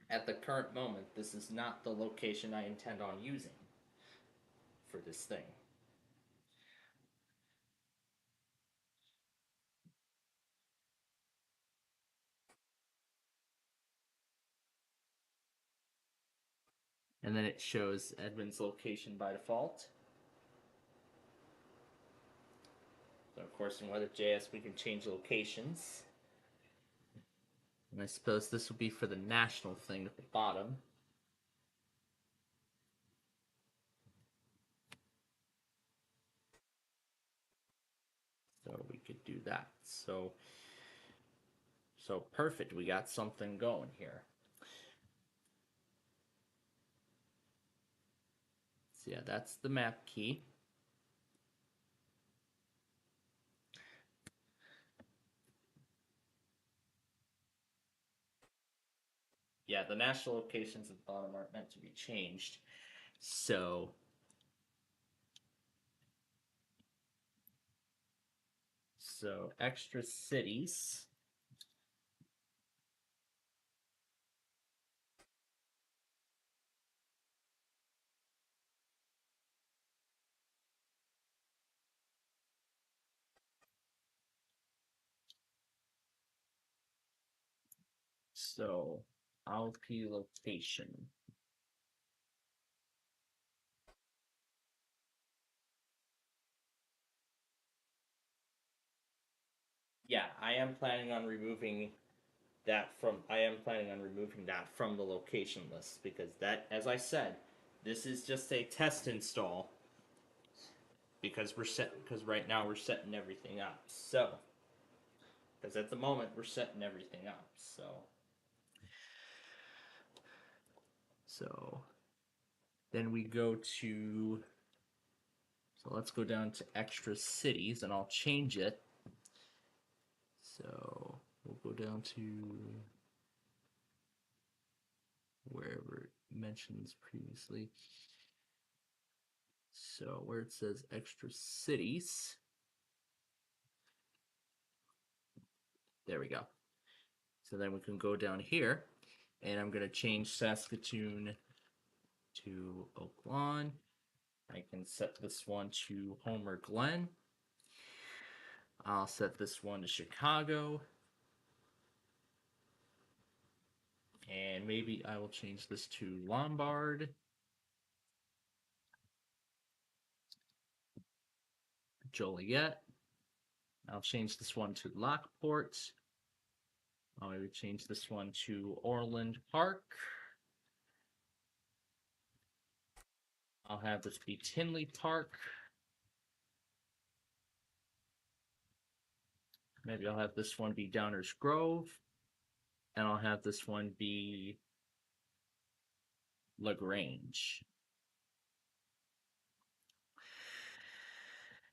at the current moment, this is not the location I intend on using for this thing. And then it shows Edmund's location by default. So of course in Weather.js we can change locations. And I suppose this will be for the national thing at the bottom. So we could do that. So perfect, we got something going here. So yeah, that's the map key. Yeah, the national locations at the bottom aren't meant to be changed. So extra cities. So LP location. Yeah, I am planning on removing that from the location list because that, as I said, this is just a test install because right now we're setting everything up. So because at the moment we're setting everything up. So then we go to, so let's go down to extra cities and I'll change it. So we'll go down to wherever it mentions previously. So where it says extra cities, There we go. So then we can go down here, and I'm going to change Saskatoon to Oak Lawn. I can set this one to Homer Glen. I'll set this one to Chicago. And maybe I will change this to Lombard. Joliet. I'll change this one to Lockport. I'll maybe change this one to Orland Park. I'll have this be Tinley Park. Maybe I'll have this one be Downers Grove. And I'll have this one be LaGrange.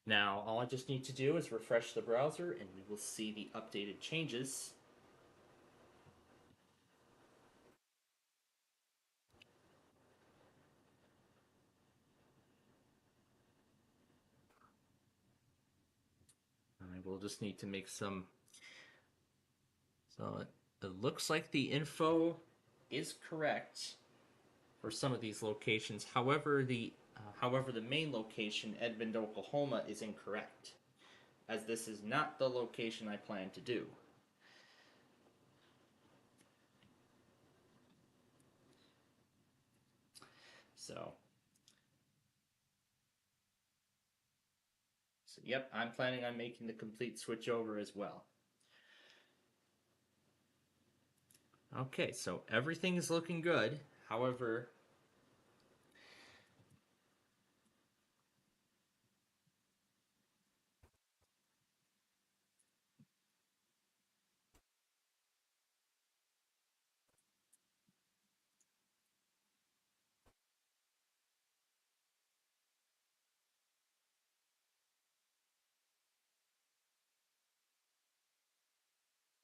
Now, all I just need to do is refresh the browser and we will see the updated changes. I will just need to make some. So it looks like the info is correct for some of these locations. However, the main location, Edmond, Oklahoma, is incorrect, as this is not the location I plan to do. So yep, I'm planning on making the complete switch over as well. Okay, so everything is looking good. However,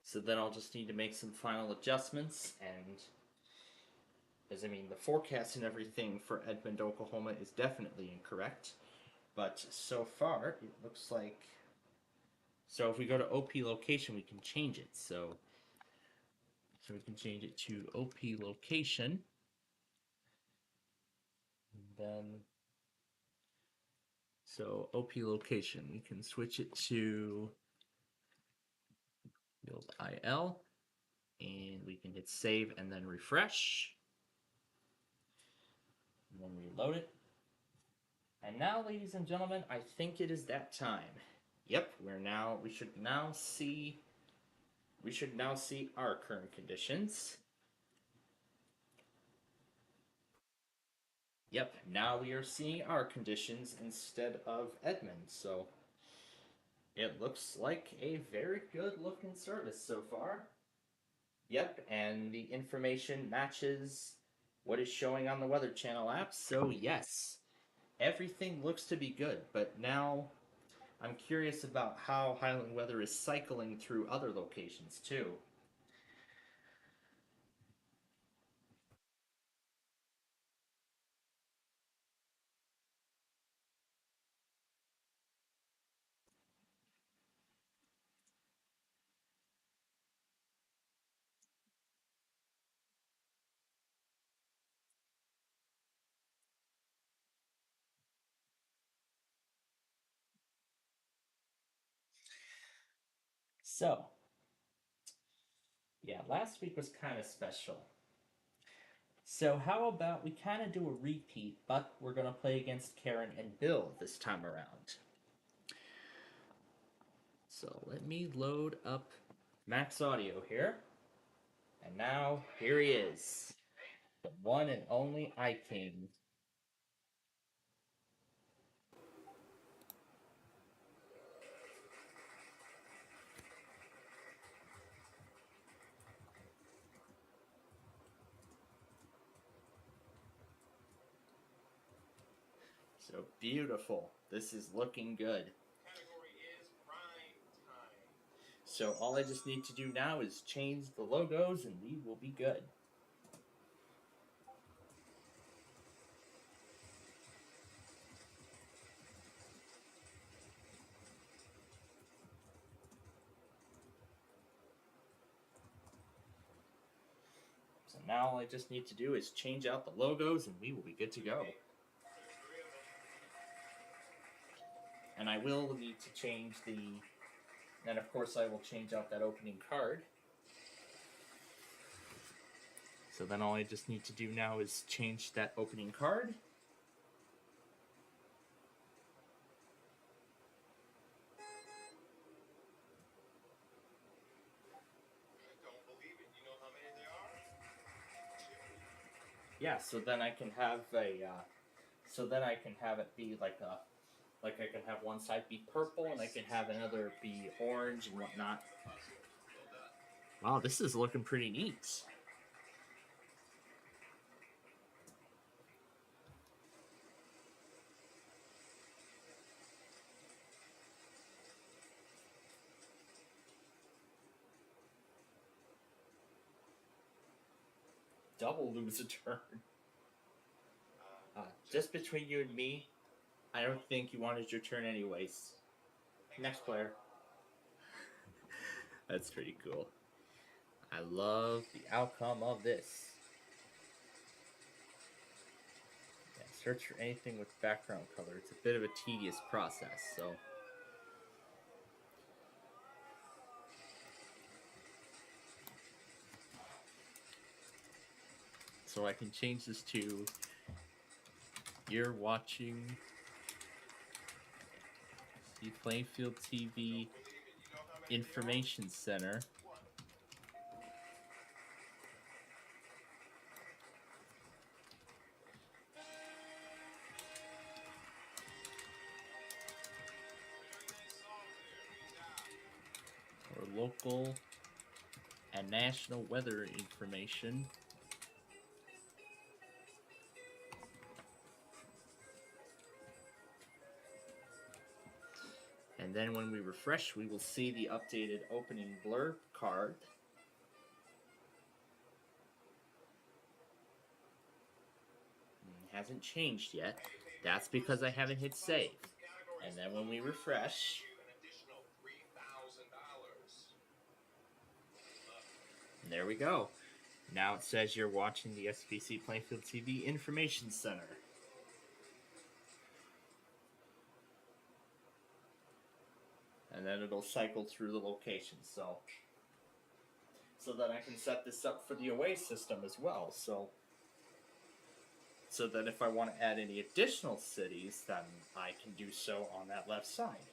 so then I'll just need to make some final adjustments, and as I mean, the forecast and everything for Edmond, Oklahoma is definitely incorrect. But so far, it looks like. So if we go to OP location, we can change it. So we can change it to OP location. And then, so OP location, we can switch it to Field IL, and we can hit save and then refresh. And then reload it. And now, ladies and gentlemen, I think it is that time. Yep, we should now see our current conditions. Yep, now we are seeing our conditions instead of Edmond, so it looks like a very good looking service so far. Yep, and the information matches what is showing on the Weather Channel app, so yes, everything looks to be good, but now I'm curious about how Highland Weather is cycling through other locations too. So, yeah, last week was kind of special. So how about we kind of do a repeat, but we're going to play against Karen and Bill this time around. So let me load up Max Audio here. And now, here he is. The one and only iKing. So beautiful. This is looking good. So all I just need to do now is change the logos and we will be good. now all I just need to do is change out the logos and we will be good to go. And I will need to change and of course I will change out that opening card. So then all I just need to do now is change that opening card. Yeah, so then I can have it be like I can have one side be purple and I can have another be orange and whatnot. Wow, this is looking pretty neat. Double lose a turn. Just between you and me, I don't think you wanted your turn anyways. Next player. That's pretty cool. I love the outcome of this. Yeah, search for anything with background color. It's a bit of a tedious process, so. So I can change this to, you're watching the Plainfield TV Information Center. Or local and national weather information. And then when we refresh, we will see the updated opening blurb card. It hasn't changed yet. That's because I haven't hit save. And then when we refresh, and there we go. Now it says you're watching the SPC Plainfield TV Information Center. And then it'll cycle through the locations, so that I can set this up for the away system as well, so that if I want to add any additional cities, then I can do so on that left side.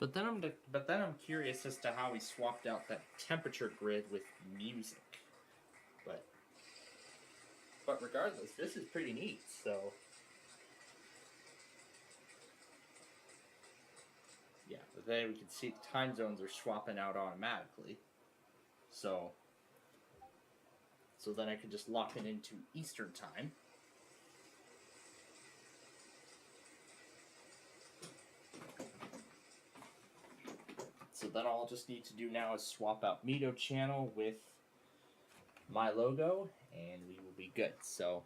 But then I'm curious as to how he swapped out that temperature grid with music. But regardless, this is pretty neat, so. Yeah, but then we can see the time zones are swapping out automatically. So then I can just lock it into Eastern time. So then all I'll just need to do now is swap out Mito channel with my logo, and we will be good. So,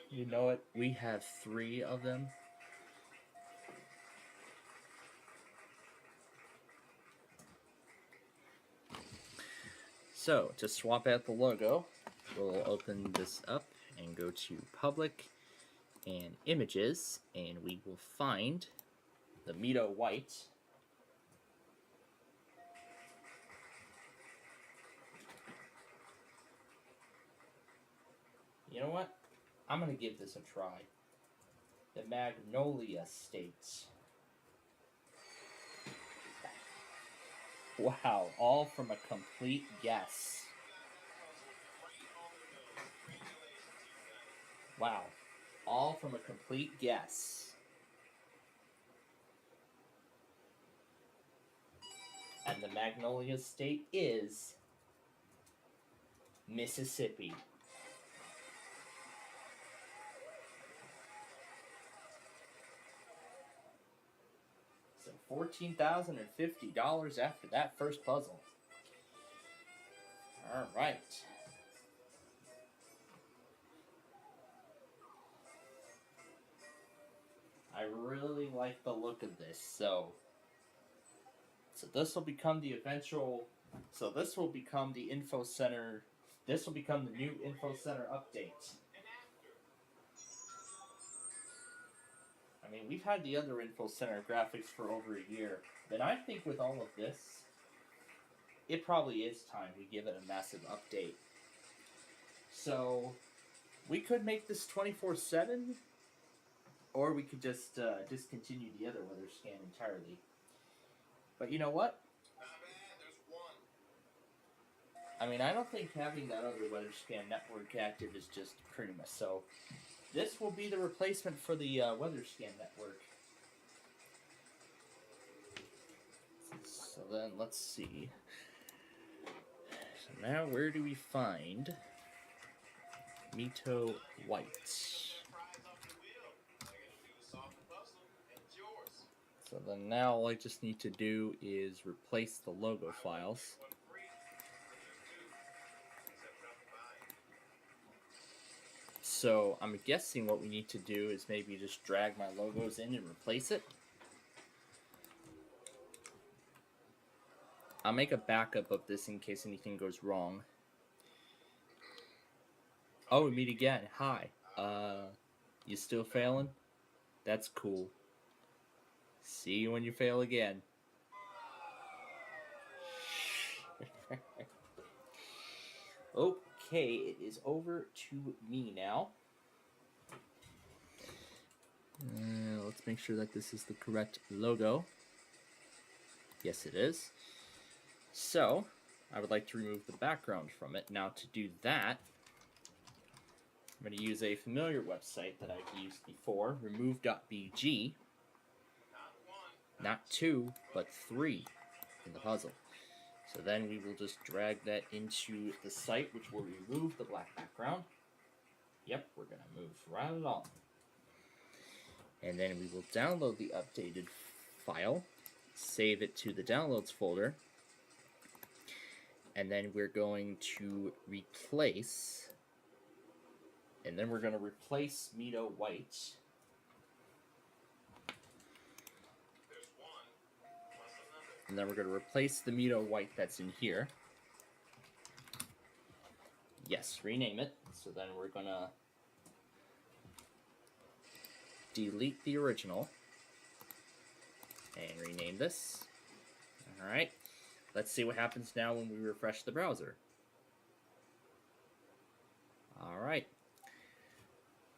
you know what? We have 3 of them. So, to swap out the logo, we'll open this up and go to Public and Images, and we will find the Mito White. You know what? I'm going to give this a try. The Magnolia State. Wow, all from a complete guess. Wow, all from a complete guess. And the Magnolia State is Mississippi. $14,050 after that first puzzle. Alright. I really like the look of this, so So this will become the eventual. So this will become the info center. This will become the new info center update. I mean, we've had the other info center graphics for over a year, but I think with all of this, it probably is time we give it a massive update. So we could make this 24/7, or we could just discontinue the other weather scan entirely. But you know what? I mean, I don't think having that other weather scan network active is just pretty much so. This will be the replacement for the weather scan network. So then, let's see. So now, where do we find Mito White? So then now all I just need to do is replace the logo files. So I'm guessing what we need to do is maybe just drag my logos in and replace it. I'll make a backup of this in case anything goes wrong. Oh, we meet again. Hi. You still failing? That's cool. See you when you fail again. Okay, it is over to me now. Let's make sure that this is the correct logo. Yes, it is. So, I would like to remove the background from it. Now, to do that, I'm going to use a familiar website that I've used before, remove.bg. Not 2, but 3 in the puzzle. So then we will just drag that into the site, which will remove the black background. Yep, we're going to move right along. And then we will download the updated file, save it to the downloads folder, and then we're going to replace, Mito White. And then we're going to replace the Mito White that's in here. Yes, rename it. So then we're going to delete the original and rename this. Alright, let's see what happens now when we refresh the browser. Alright,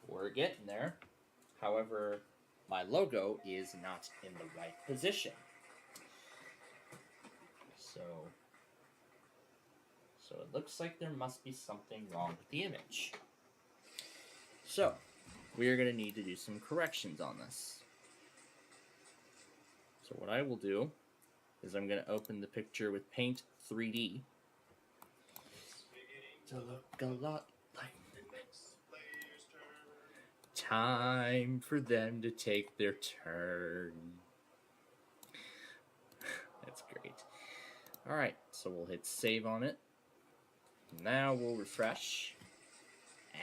we're getting there. However, my logo is not in the right position. So it looks like there must be something wrong with the image. So, we are going to need to do some corrections on this. So what I will do is I'm going to open the picture with Paint 3D to look a lot like the next player's turn. Time for them to take their turn. That's great. Alright, so we'll hit save on it. Now we'll refresh.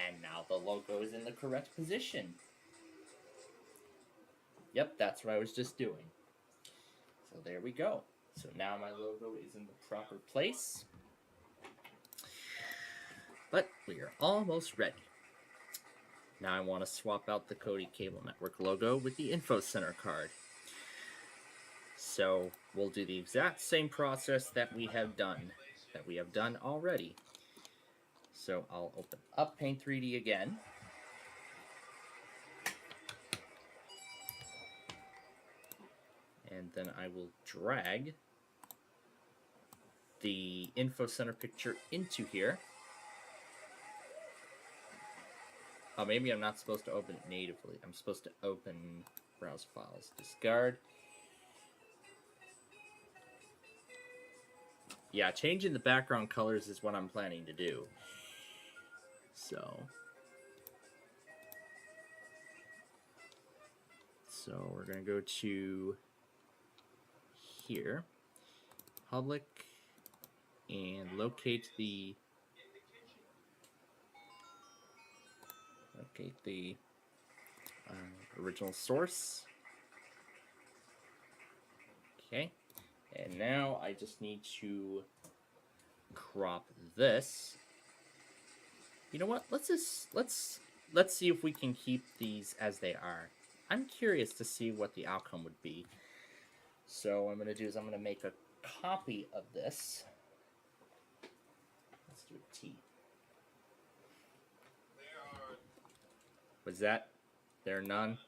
And now the logo is in the correct position. Yep, that's what I was just doing. So there we go. So now my logo is in the proper place. But we are almost ready. Now I want to swap out the Kodi Cable Network logo with the Info Center card. So we'll do the exact same process that we have done already. So I'll open up Paint 3D again. And then I will drag the Info Center picture into here. Oh, maybe I'm not supposed to open it natively. I'm supposed to open Browse Files. Discard. Yeah, changing the background colors is what I'm planning to do. So we're going to go to here, public, and locate the original source. Okay, and now I just need to crop this. You know what? Let's see if we can keep these as they are. I'm curious to see what the outcome would be. So what I'm going to do is I'm going to make a copy of this. Let's do a T. Was that? There are none.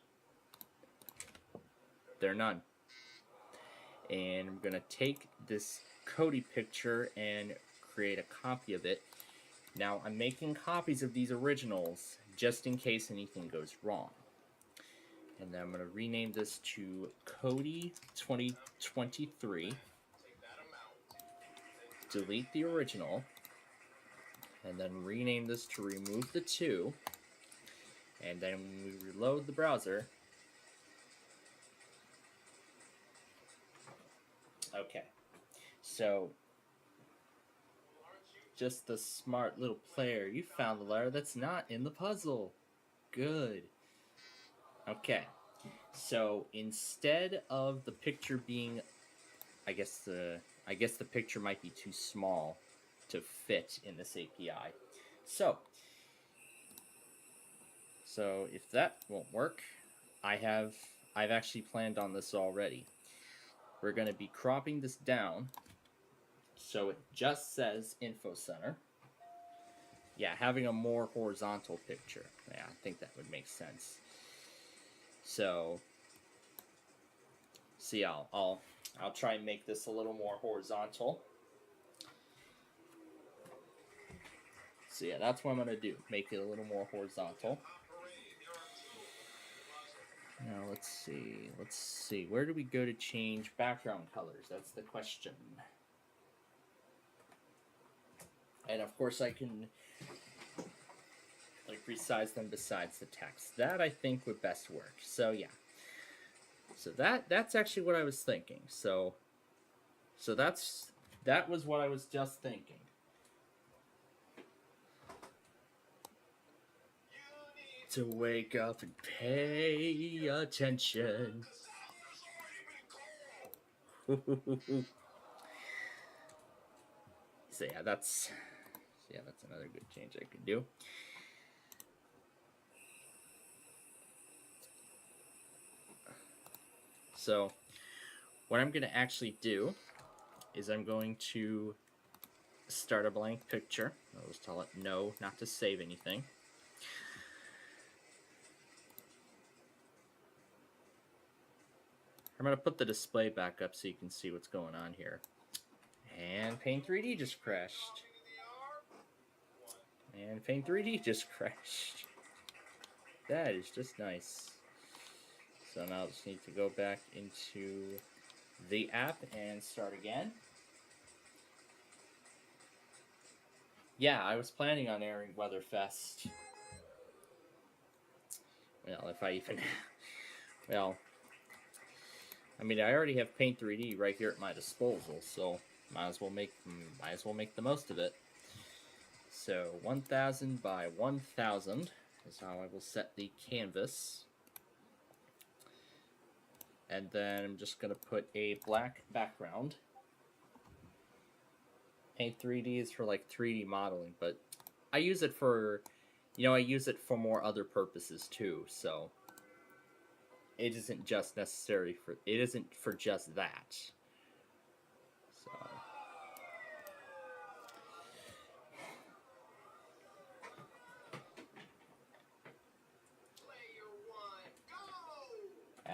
There are none. And I'm going to take this Cody picture and create a copy of it. Now, I'm making copies of these originals just in case anything goes wrong. And then I'm going to rename this to Cody 2023. Delete the original. And then rename this to remove the 2. And then when we reload the browser. Okay. So, just the smart little player. You found the letter that's not in the puzzle. Good. Okay. So, instead of the picture being, I guess the picture might be too small to fit in this API. So if that won't work, I've actually planned on this already. We're going to be cropping this down so it just says Info Center. Yeah, having a more horizontal picture. Yeah, I think that would make sense. So yeah, I'll try and make this a little more horizontal. So yeah, that's what I'm going to do. Make it a little more horizontal. Now let's see. Where do we go to change background colors? That's the question. And of course I can resize them besides the text. That I think would best work. So yeah. So that's actually what I was thinking. So that was what I was just thinking. To wake up and pay attention. So yeah, that's another good change I could do. So what I'm going to actually do is I'm going to start a blank picture. I'll just tell it no, not to save anything. I'm going to put the display back up so you can see what's going on here. And Paint 3D just crashed. And Paint 3D just crashed. That is just nice. So now I just need to go back into the app and start again. Yeah, I was planning on airing Weatherfest. Well, if I even... Well... I mean, I already have Paint 3D right here at my disposal, so might as well make the most of it. So 1000 by 1000 is how I will set the canvas. And then I'm just going to put a black background. Paint 3D is for like 3D modeling, but I use it for, I use it for more other purposes too, so it isn't just necessary for, it isn't for just that. So.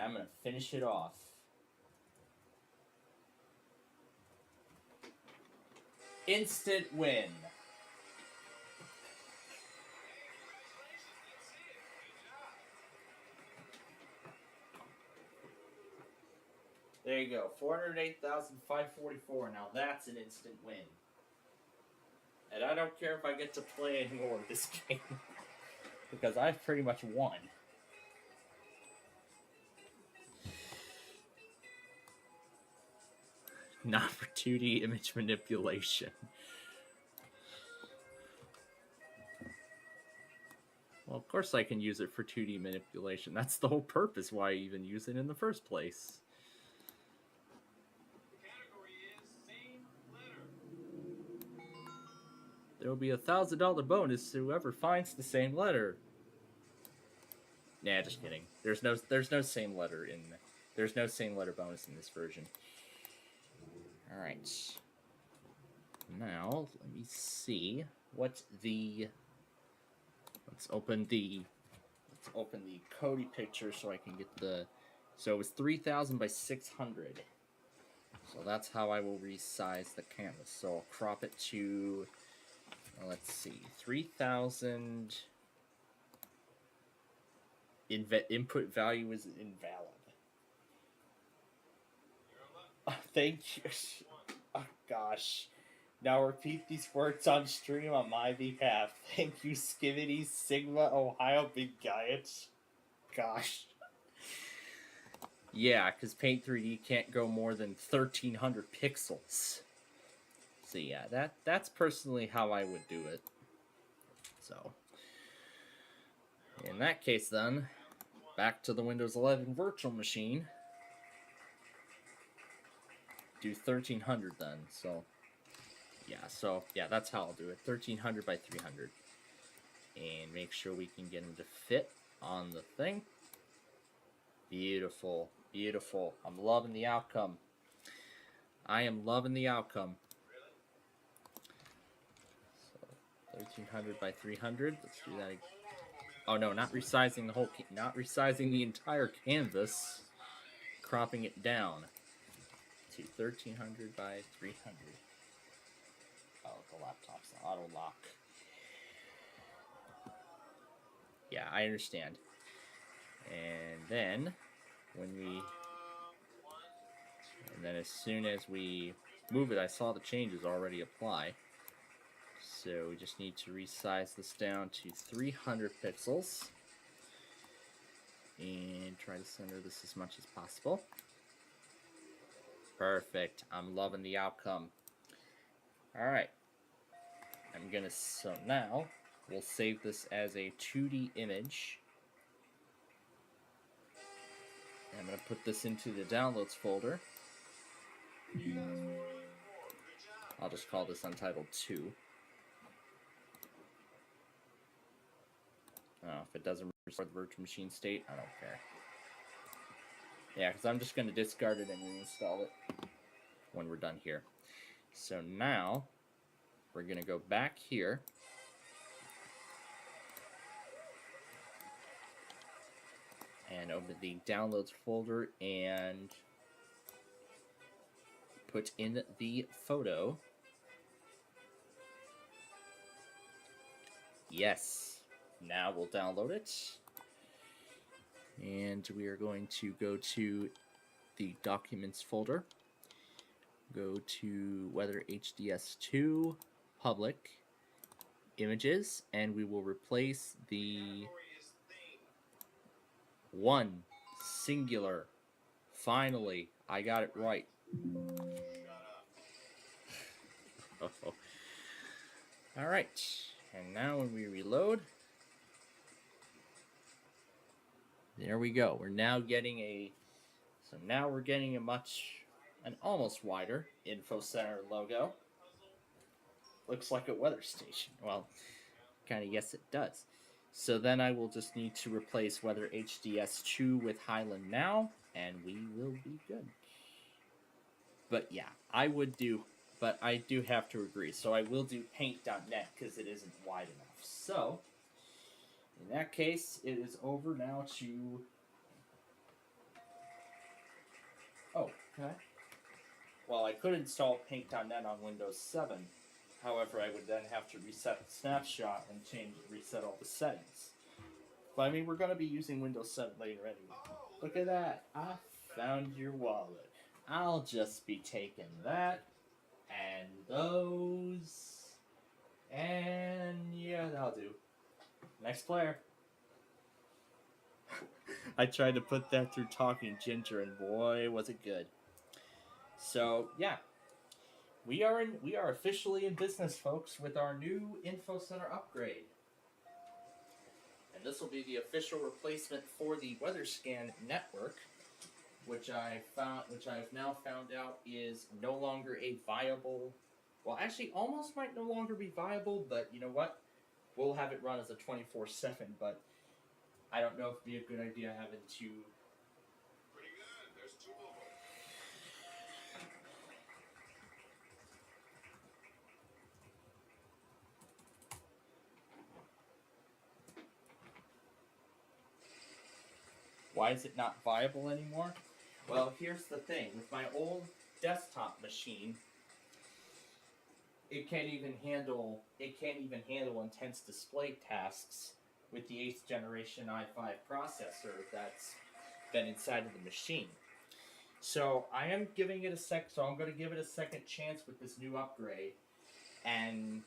I'm going to finish it off. Instant win. There you go, 408,544. Now that's an instant win. And I don't care if I get to play any more of this game, because I've pretty much won. Not for 2D image manipulation. Well, of course I can use it for 2D manipulation. That's the whole purpose why I even use it in the first place. There will be a $1,000 bonus to whoever finds the same letter. Nah, just kidding. There's no same letter there's no same letter bonus in this version. All right. Now let me see what the. Let's open the Cody picture so I can get the. So it was 3,000 by 600. So that's how I will resize the canvas. So I'll crop it to. Let's see, 3,000. Input value is invalid. Oh, thank you. Oh gosh. Now repeat these words on stream on my behalf. Thank you, Skivity Sigma Ohio Big Giant. Gosh. Yeah, because Paint 3D can't go more than 1,300 pixels. So yeah, that's personally how I would do it. So in that case then, back to the Windows 11 virtual machine. Do 1,300 then, so yeah, that's how I'll do it. 1,300 by 300. And make sure we can get them to fit on the thing. Beautiful, beautiful. I'm loving the outcome. I am loving the outcome. So 1,300 by 300. Let's do that again. Oh no, not resizing the whole, not resizing the entire canvas. Cropping it down to 1,300 by 300. Oh, the laptop's auto lock. Yeah, I understand. And then as soon as we move it, I saw the changes already apply. So we just need to resize this down to 300 pixels. And try to center this as much as possible. Perfect. I'm loving the outcome. Alright. So now, we'll save this as a 2D image. And I'm going to put this into the downloads folder. I'll just call this Untitled 2. If it doesn't restore the virtual machine state, I don't care. Yeah, because I'm just going to discard it and reinstall it when we're done here. So now, we're going to go back here. And open the downloads folder and put in the photo. Yes. Now we'll download it. And we are going to go to the Documents folder. Go to Weather HDS2, Public, Images, and we will replace the one singular. Finally, I got it right. All right, and now when we reload, there we go. We're now getting an almost wider Info Center logo. Looks like a weather station. Well, kind of yes it does. So then I will just need to replace Weather HDS2 with Highland Now, and we will be good. But yeah, I do have to agree. So I will do paint.net because it isn't wide enough. So, in that case, it is over now to... Oh, okay. Well, I could install paint.net on Windows 7. However, I would then have to reset the snapshot and reset all the settings. But I mean, we're going to be using Windows 7 later anyway. Look at that. I found your wallet. I'll just be taking that and those. And yeah, that'll do. Next player. I tried to put that through Talking Ginger, and boy, was it good. So, yeah. We are officially in business, folks, with our new Info Center upgrade. And this will be the official replacement for the WeatherScan network, which I've now found out is no longer a viable Well, actually, almost might no longer be viable, but you know what? We'll have it run as a 24/7, but I don't know if it'd be a good idea having to. Pretty good. There's two of them. Why is it not viable anymore? Well, here's the thing. With my old desktop machine, it can't even handle intense display tasks with the 8th generation i5 processor that's been inside of the machine. So I am giving it I'm going to give it a second chance with this new upgrade, and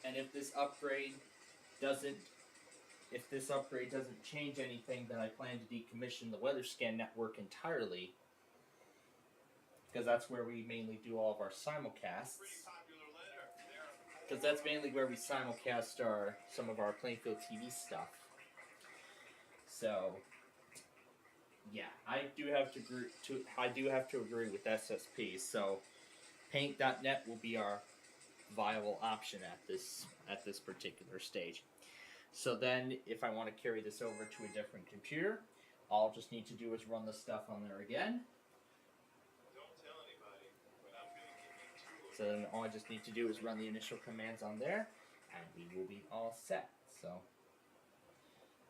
if this upgrade doesn't change anything, then I plan to decommission the weather scan network entirely, because that's where we mainly do all of our simulcasts. Because that's mainly where we simulcast some of our Plainfield TV stuff. So, yeah, I do have to agree with SSP. So, Paint.net will be our viable option at this particular stage. So then, if I want to carry this over to a different computer, all I just need to do is run the stuff on there again. Don't tell anybody, but I'm going to give you two of So then all I just need to do is run the initial commands on there, and we will be all set. So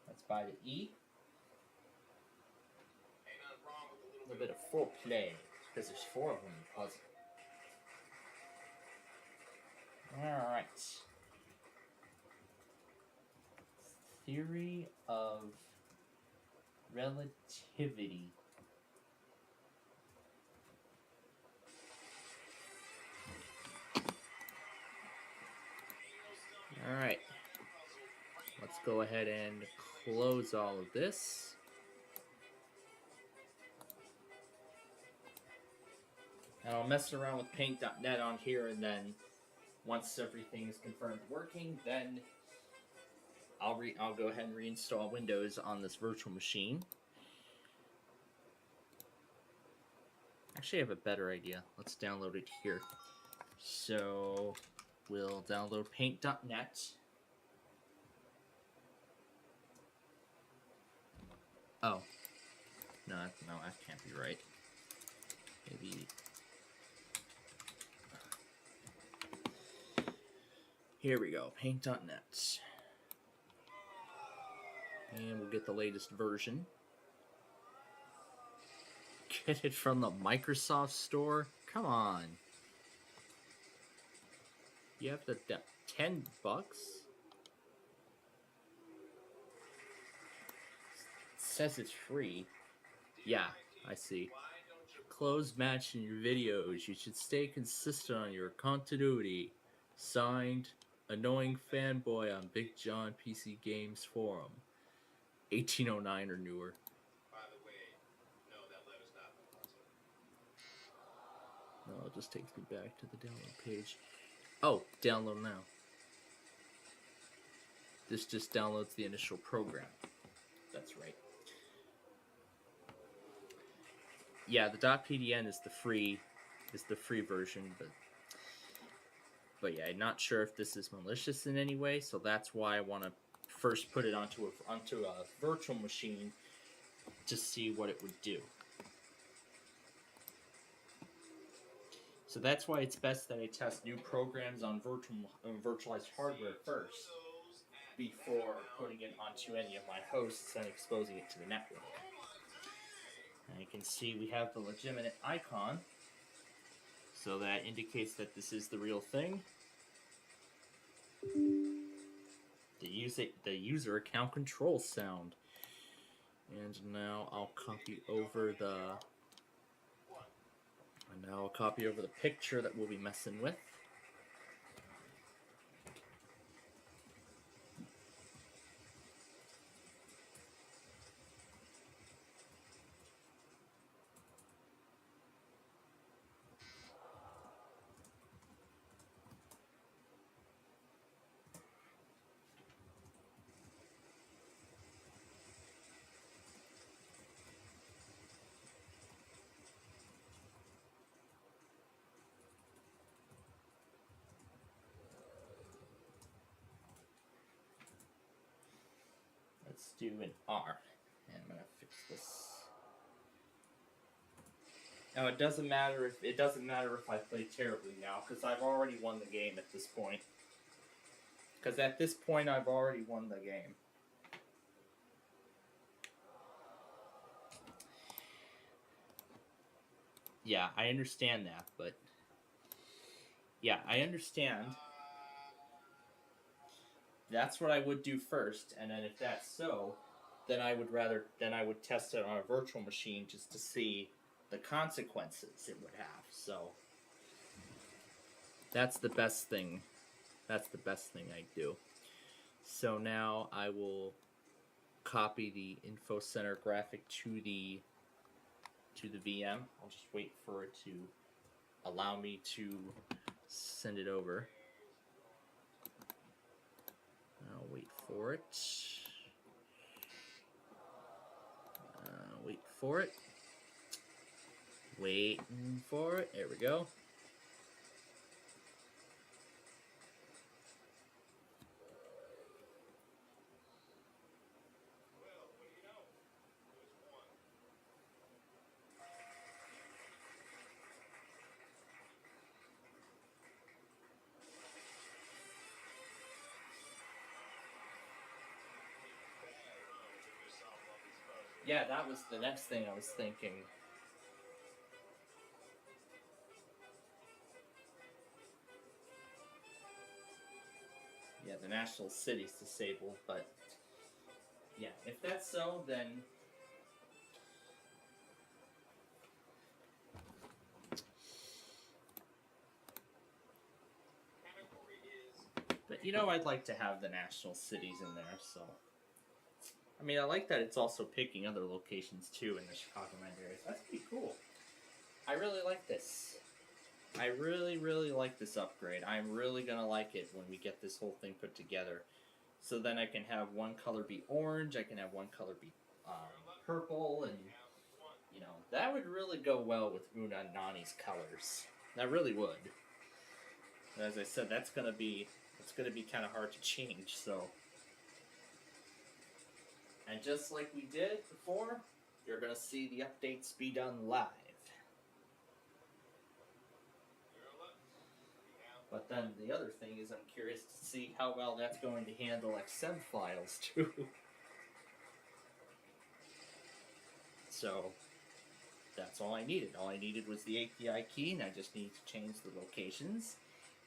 let's buy the E. Ain't nothing wrong with A little bit of foreplay, because there's 4 of them in the puzzle. Alright. Theory of relativity. Alright. Let's go ahead and close all of this. And I'll mess around with Paint.net on here, and then once everything is confirmed working, then I'll go ahead and reinstall Windows on this virtual machine. Actually, I have a better idea. Let's download it here. So we'll download Paint.net. Oh. No, that can't be right. Maybe. Here we go, Paint.net. And we'll get the latest version. Get it from the Microsoft Store? Come on. You have to $10? Says it's free. Yeah, I see. Closed match in your videos. You should stay consistent on your continuity. Signed, Annoying Fanboy on Big John PC Games Forum. 1809 or newer. By the way, no, that letter's not in the puzzle. No, it just takes me back to the download page. Oh, download now. This just downloads the initial program. That's right. Yeah, the .pdn is the free version, but yeah, I'm not sure if this is malicious in any way, so that's why I want to first put it onto a virtual machine to see what it would do. So that's why it's best that I test new programs on virtualized hardware first before putting it onto any of my hosts and exposing it to the network. And you can see we have the legitimate icon, so that indicates that this is the real thing. The user account control sound. And now I'll copy over the picture that we'll be messing with. do an R. And I'm gonna fix this. Now it doesn't matter if I play terribly now, because I've already won the game at this point. Because at this point I've already won the game. Yeah, I understand that, but yeah, I understand. That's what I would do first, and then if that's so, then I would test it on a virtual machine just to see the consequences it would have. So that's the best thing. That's the best thing I do. So now I will copy the info center graphic to the VM. I'll just wait for it to allow me to send it over. I'll wait for it. Wait for it. Waiting for it. There we go. Yeah, that was the next thing I was thinking. Yeah, the national city's disabled, but yeah, if that's so, then but you know, I'd like to have the national cities in there, so I mean, I like that it's also picking other locations too in the Chicagoland area. That's pretty cool. I really like this. I really, really like this upgrade. I'm really gonna like it when we get this whole thing put together. So then I can have one color be orange, I can have one color be purple, and you know, that would really go well with Una and Nani's colors. That really would. And as I said, that's gonna be kind of hard to change, so. And just like we did before, you're going to see the updates be done live. But then the other thing is I'm curious to see how well that's going to handle XM files too. So that's all I needed. All I needed was the API key, and I just need to change the locations,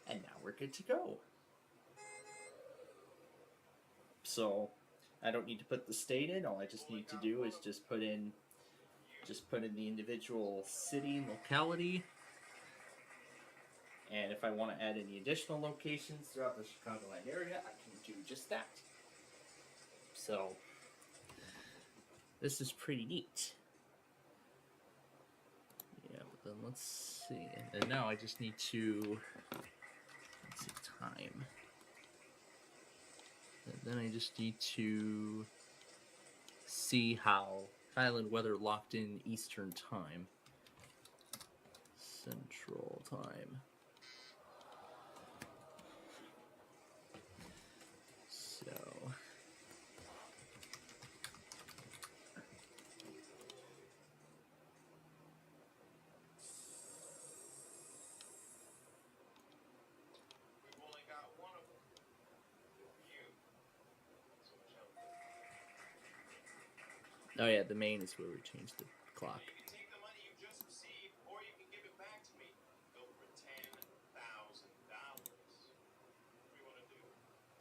and now we're good to go. So I don't need to put the state in. All I just need to do is just put in the individual city and locality. And if I want to add any additional locations throughout the Chicagoland area, I can do just that. So this is pretty neat. Yeah, but then let's see. And now I just need to, let's see, time. And then I just need to see how Highland weather locked in Eastern time. Central time. So We've only got one of them. You. So much help. oh yeah, the main is where we change the clock. You can take the money you just received, or you can give it back to me. Go for $10,000. What do you want to do?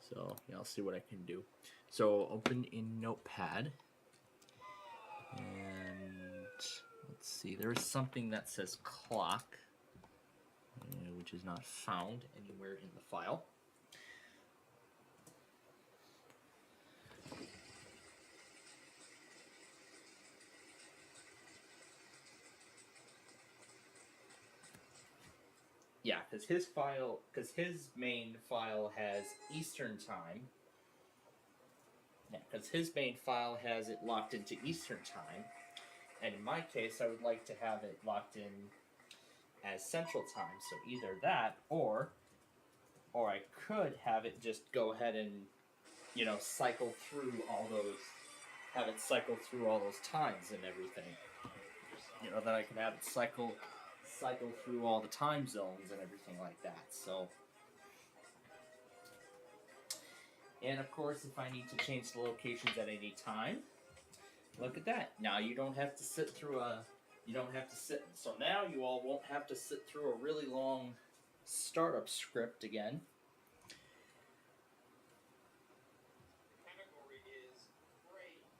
So yeah, I'll see what I can do. So open in Notepad, and let's see. There is something that says clock, which is not found anywhere in the file. Yeah, because his main file has Eastern time. Yeah, because his main file has it locked into Eastern time, and in my case, I would like to have it locked in as Central time. So either that, or I could have it just go ahead and, you know, cycle through all those have it cycle through all those times and everything. You know, that I can have it cycle through all the time zones and everything like that. So, and of course, if I need to change the locations at any time, look at that. Now you don't have to sit through so now you all won't have to sit through a really long startup script again. Category is phrase.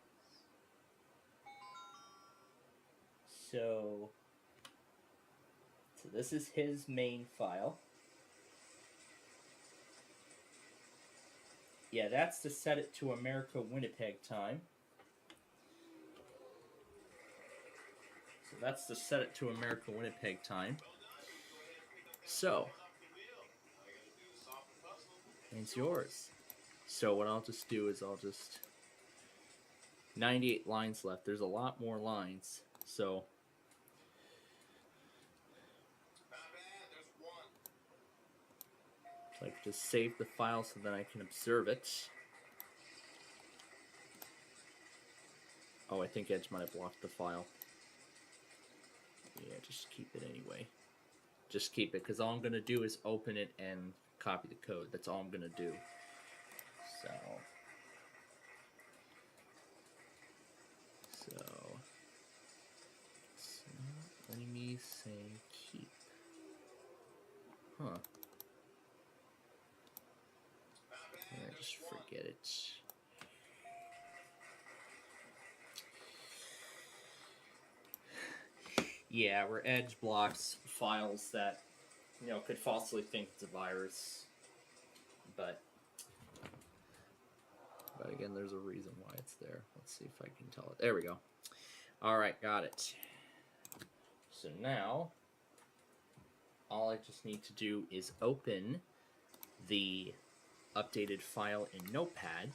So this is his main file. Yeah, that's to set it to America Winnipeg time. So that's to set it to America Winnipeg time. So it's yours. So what I'll just do is 98 lines left. There's a lot more lines. So I can just save the file so that I can observe it. Oh, I think Edge might have blocked the file. Yeah, just keep it anyway. Just keep it, because all I'm going to do is open it and copy the code. That's all I'm going to do. So it's not letting me say keep. Huh. Yeah, just forget it. Yeah, where Edge blocks files that, you know, could falsely think it's a virus. But again, there's a reason why it's there. Let's see if I can tell it. There we go. Alright, got it. So now, all I just need to do is open the updated file in Notepad,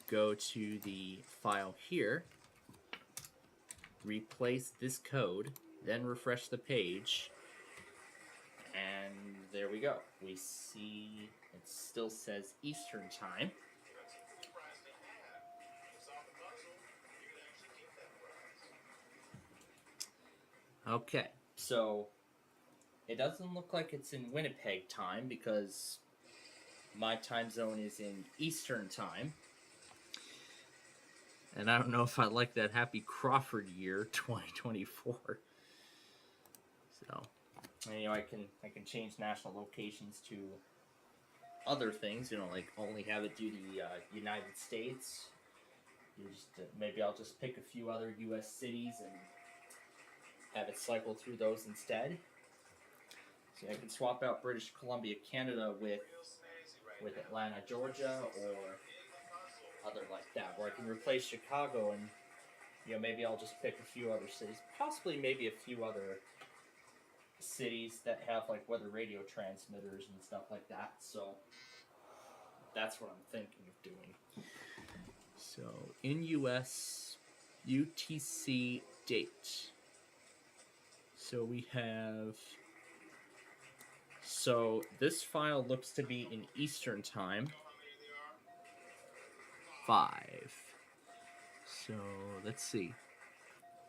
go to the file here, replace this code, then refresh the page, and there we go. We see it still says Eastern time. Okay, so it doesn't look like it's in Winnipeg time because my time zone is in Eastern time. And I don't know if I like that Happy Crawford year 2024. So, anyway, I can change national locations to other things, you know, like only have it do the United States. You just maybe I'll just pick a few other U.S. cities and have it cycle through those instead. So I can swap out British Columbia, Canada with Atlanta, Georgia, or other like that. Or I can replace Chicago and, you know, maybe I'll just pick a few other cities. Possibly maybe a few other cities that have like weather radio transmitters and stuff like that. So that's what I'm thinking of doing. So in US UTC date. So we have, so this file looks to be in Eastern time, 5. So let's see,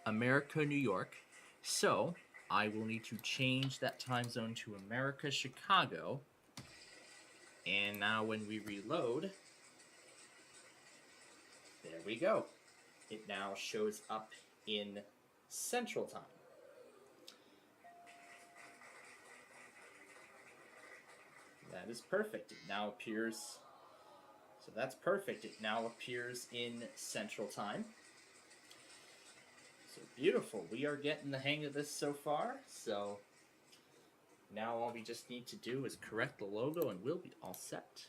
America, New York. So I will need to change that time zone to America, Chicago. And now when we reload, there we go. It now shows up in Central time. That is perfect. It now appears, so that's perfect. It now appears in Central time. So beautiful. We are getting the hang of this so far. So now all we just need to do is correct the logo and we'll be all set.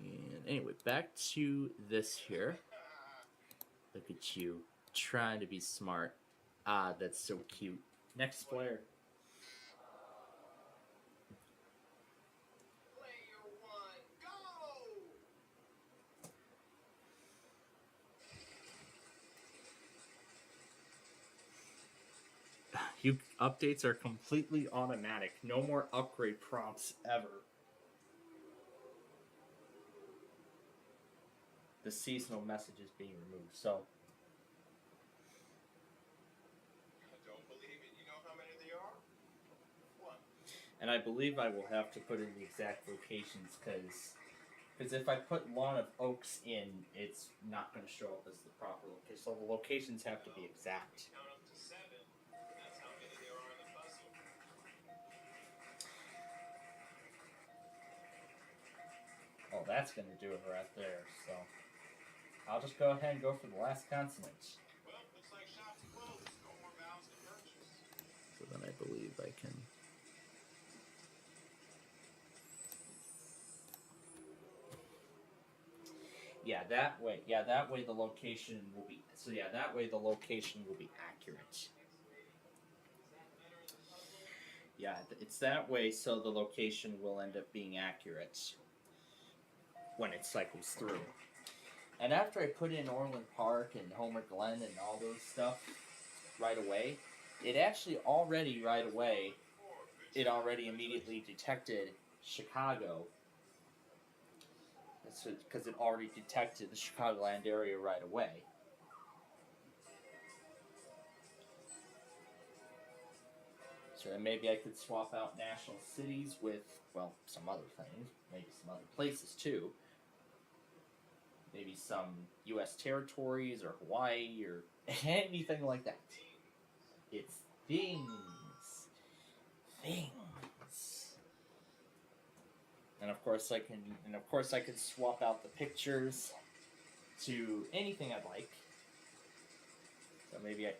And anyway, back to this here. Look at you, trying to be smart. Ah, that's so cute. Next player. You updates are completely automatic. No more upgrade prompts ever. the seasonal messages being removed. So, I don't believe it. You know how many there are? One. and I believe I will have to put in the exact locations because if I put Lawn of Oaks in, it's not going to show up as the proper location. So the locations have to be exact. Count up to 7. That's how many there are in the puzzle. Oh, that's going to do it right there. So I'll just go ahead and go for the last consonant. Well, looks like shop's closed. No more vowels to purchase. So then I believe I can. Yeah, that way. Yeah, that way the location will be. So yeah, that way the location will be accurate. Yeah, it's that way, so the location will end up being accurate when it cycles through. And after I put in Orland Park and Homer Glen and all those stuff right away, it actually already right away, it already immediately detected Chicago. Because it already detected the Chicagoland area right away. So then maybe I could swap out national cities with, well, some other things. Maybe some other places too. Maybe some U.S. territories or Hawaii or anything like that. It's things. Things. And of course I can swap out the pictures to anything I'd like.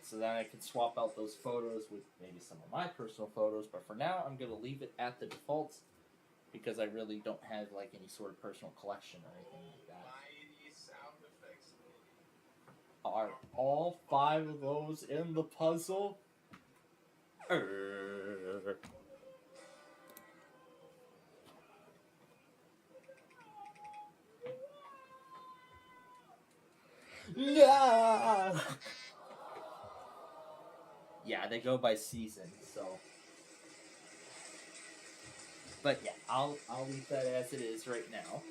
So then I can swap out those photos with maybe some of my personal photos, but for now I'm gonna leave it at the defaults because I really don't have like any sort of personal collection or anything like that. Mighty sound effects. Are all 5 of those in the puzzle? No! Yeah, they go by season, so. But yeah, I'll leave that as it is right now.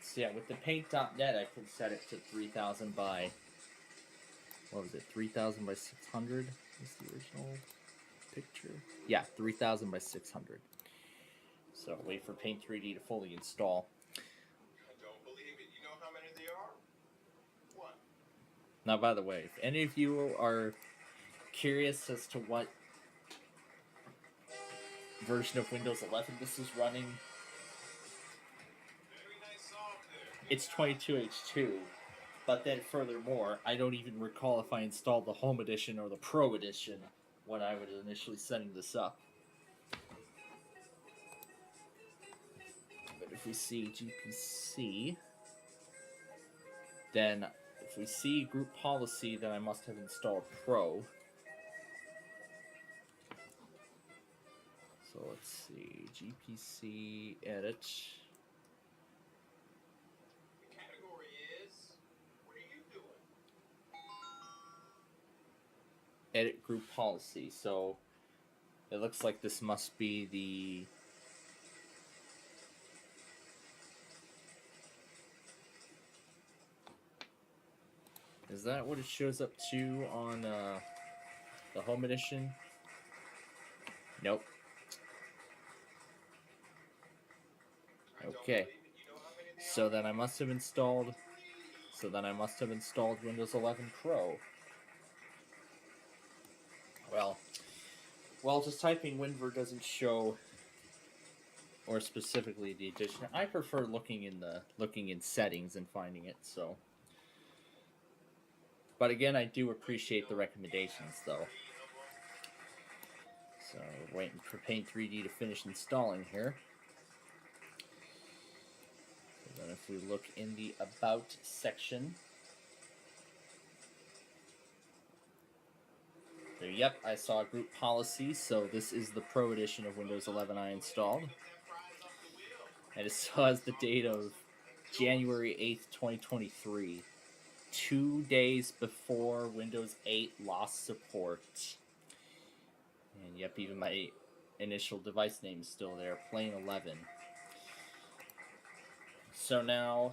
So yeah, with the paint.net, I can set it to 3000 by, what was it, 3000 by 600 is the original picture? Yeah, 3000 by 600. So wait for Paint 3D to fully install. I don't believe it. You know how many there are? One. Now, by the way, if any of you are curious as to what version of Windows 11 this is running, Very nice solve there. it's 22H2. But then furthermore, I don't even recall if I installed the Home Edition or the Pro Edition when I was initially setting this up. But if we see GPC, then if we see group policy, then I must have installed Pro. So let's see, GPC edit. The category is, what are you doing? Edit group policy. So it looks like this must be the Is that what it shows up to on the Home Edition? Nope. Okay. So then I must have installed Windows 11 Pro. Well, just typing WinVer doesn't show, or specifically the edition. I prefer looking in settings and finding it. So, but again, I do appreciate the recommendations, though. So we're waiting for Paint 3D to finish installing here. So then, if we look in the About section. There, yep, I saw group policy, so this is the Pro Edition of Windows 11 I installed. And it still has the date of January 8th, 2023. 2 days before Windows 8 lost support. Yep, even my initial device name is still there, Plain11. So now,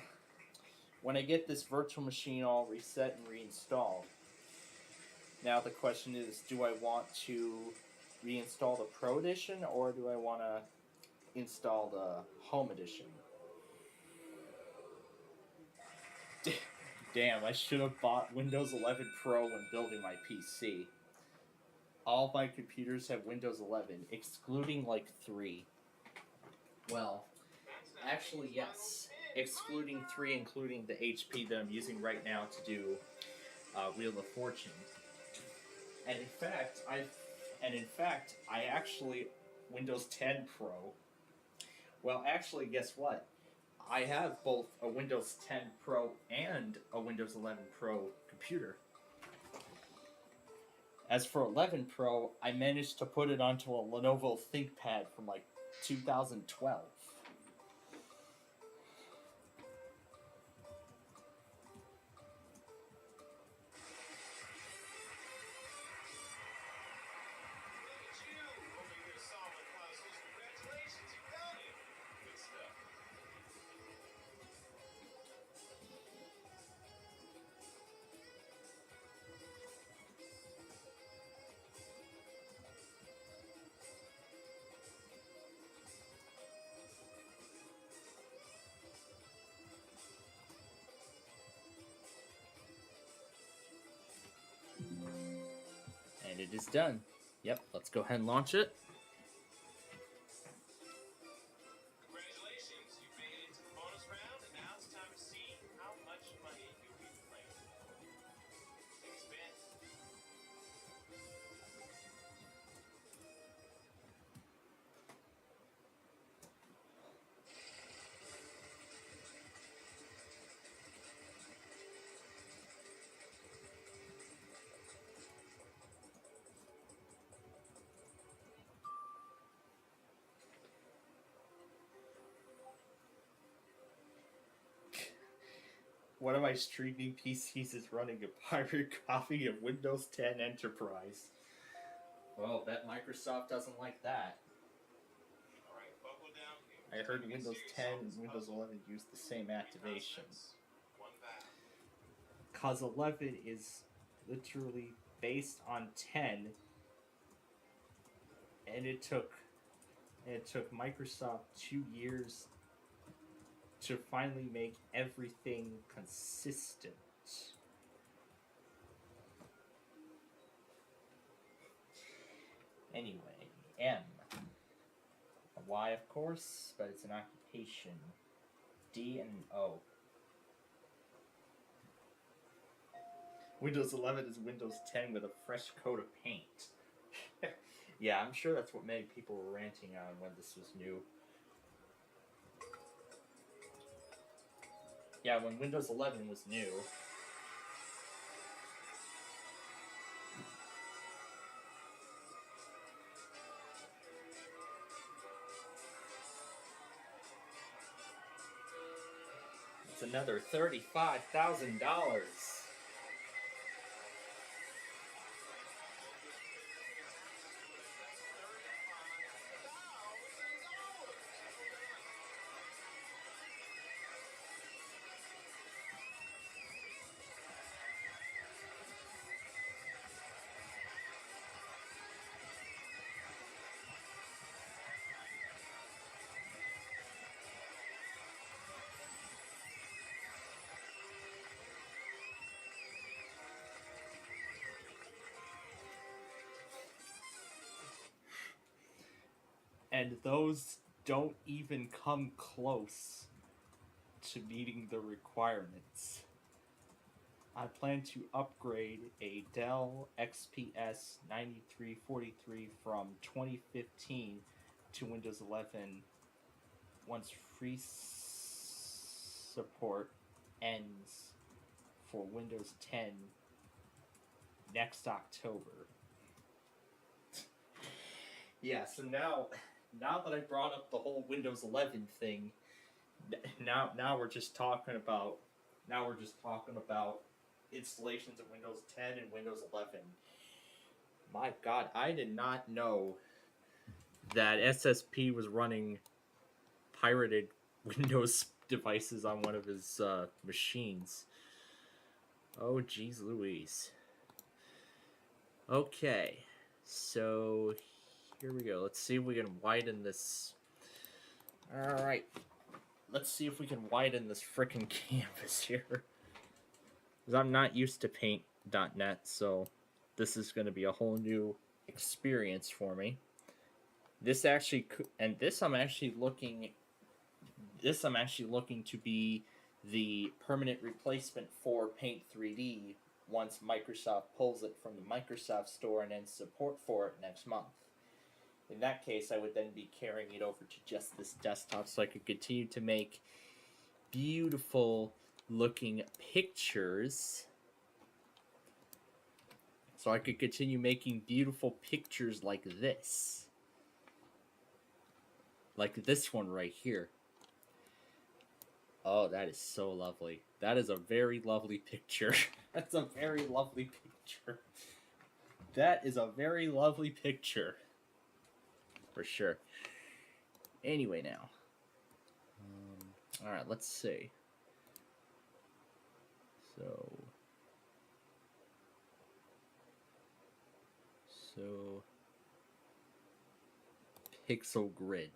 when I get this virtual machine all reset and reinstalled, now the question is, do I want to reinstall the Pro Edition, or do I want to install the Home Edition? Damn, I should have bought Windows 11 Pro when building my PC. All my computers have Windows 11, excluding like 3. Well, actually, yes. Excluding 3, including the HP that I'm using right now to do Wheel of Fortune. And in fact, I actually Windows 10 Pro. Well, actually, guess what? I have both a Windows 10 Pro and a Windows 11 Pro computer. As for 11 Pro, I managed to put it onto a Lenovo ThinkPad from like 2012. And it is done. Yep, let's go ahead and launch it. Congratulations, you made it to the bonus round, and now it's time to see how much money you'll be playing. Take a spin. One of my streaming PCs is running a pirate copy of Windows 10 Enterprise. Well, bet Microsoft doesn't like that. All right, buckle down here. I heard Windows 10 and Windows 11 use the same activation. One back. Cause 11 is literally based on 10, and it took Microsoft 2 years to finally make everything consistent. Anyway, M. A Y, of course, but it's an occupation. D and O. Windows 11 is Windows 10 with a fresh coat of paint. Yeah, I'm sure that's what many people were ranting on when this was new. Yeah, when Windows 11 was new. It's another $35,000. And those don't even come close to meeting the requirements. I plan to upgrade a Dell XPS 9343 from 2015 to Windows 11 once free support ends for Windows 10 next October. Yeah, so now that I brought up the whole Windows 11 thing, now we're just talking about installations of Windows 10 and Windows 11. My God, I did not know that SSP was running pirated Windows devices on one of his machines. Oh, geez Louise. Okay, so here we go. Let's see if we can widen this. Alright, let's see if we can widen this frickin' canvas here. Because I'm not used to paint.net, so this is going to be a whole new experience for me. This actually, and this I'm actually looking to be the permanent replacement for Paint 3D once Microsoft pulls it from the Microsoft Store and ends support for it next month. In that case, I would then be carrying it over to just this desktop so I could continue to make beautiful looking pictures. So I could continue making beautiful pictures like this. Like this one right here. Oh, that is so lovely. That is a very lovely picture. That's a very lovely picture. That is a very lovely picture. For sure. Anyway now. Alright, let's see. So pixel grid.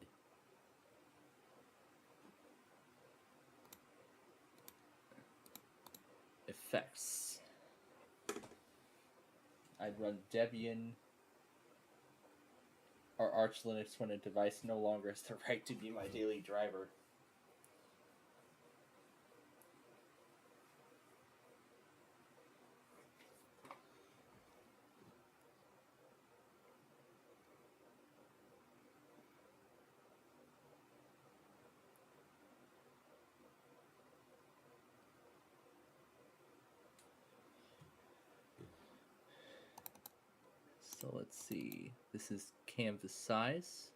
Effects. I'd run Debian or Arch Linux when a device no longer has the right to be my daily driver. So let's see, this is canvas size.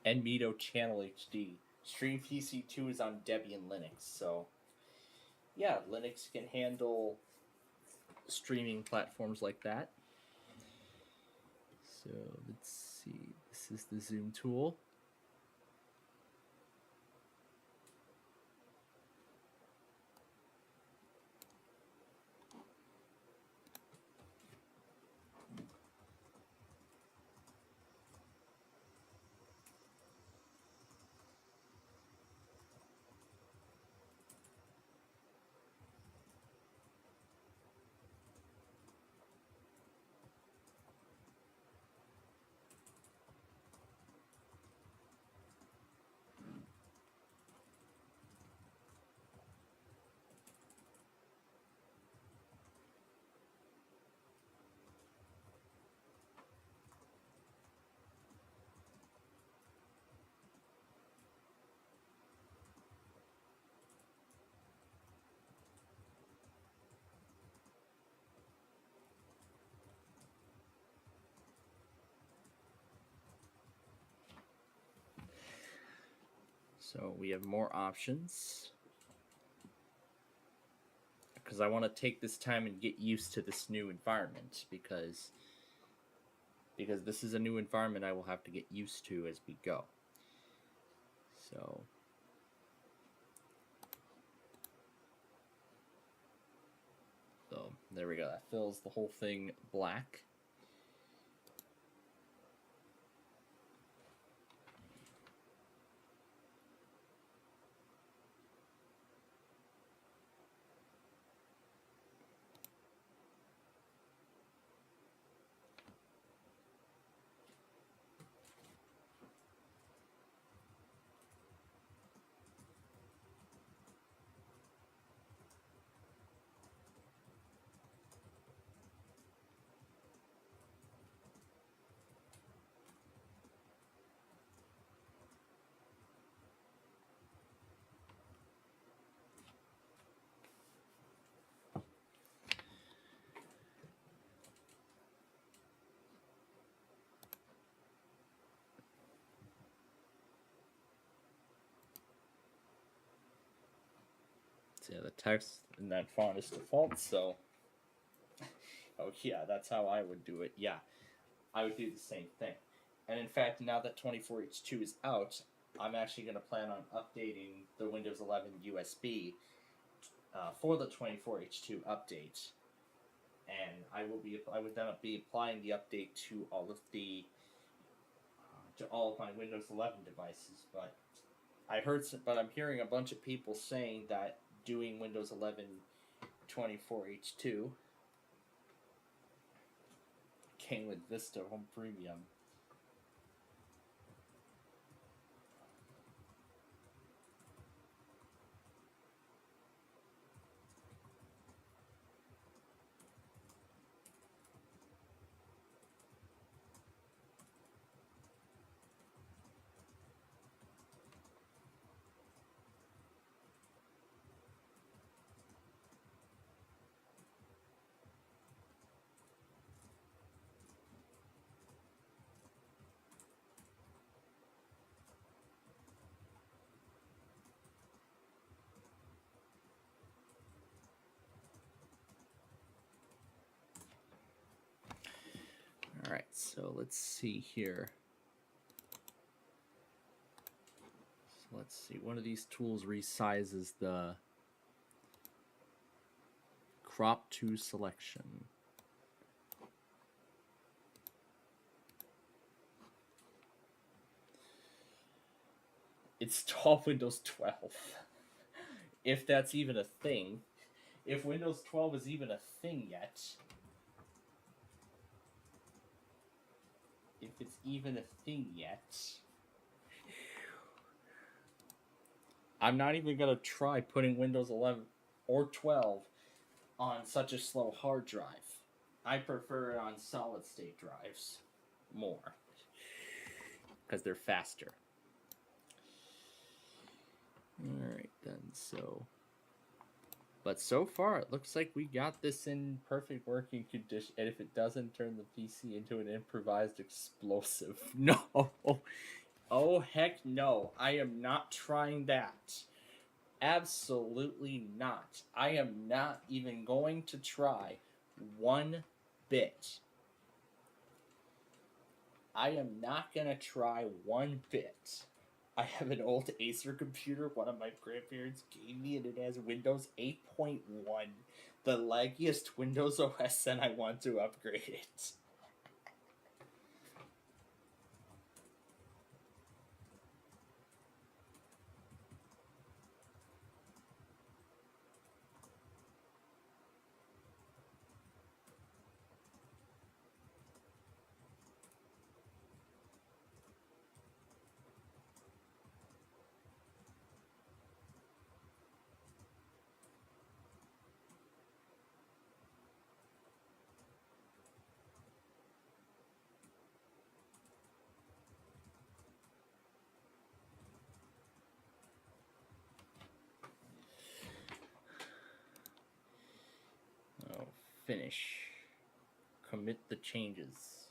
Enmedo Channel HD. Stream PC2 is on Debian Linux, so yeah, Linux can handle streaming platforms like that. So let's see, this is the zoom tool. So we have more options. Because I want to take this time and get used to this new environment, because this is a new environment I will have to get used to as we go. So there we go. That fills the whole thing black. Yeah, the text in that font is default, so. Oh, yeah, that's how I would do it. Yeah, I would do the same thing. And in fact, now that 24H2 is out, I'm actually going to plan on updating the Windows 11 USB for the 24H2 update. And I would then be applying the update to all of my Windows 11 devices. But I'm hearing a bunch of people saying that doing Windows 11 24H2 came with Vista Home Premium. Alright, so let's see here. So let's see, one of these tools resizes the crop to selection. Install Windows 12. If that's even a thing. If Windows 12 is even a thing yet. If it's even a thing yet. I'm not even going to try putting Windows 11 or 12 on such a slow hard drive. I prefer it on solid state drives more. Because they're faster. Alright then, so. But so far, it looks like we got this in perfect working condition. And if it doesn't, turn the PC into an improvised explosive. No! Oh, heck no. I am not trying that. Absolutely not. I am not even going to try one bit. I am not going to try one bit. I have an old Acer computer one of my grandparents gave me, and it has Windows 8.1, the laggiest Windows OS, and I want to upgrade it. Finish. Commit the changes.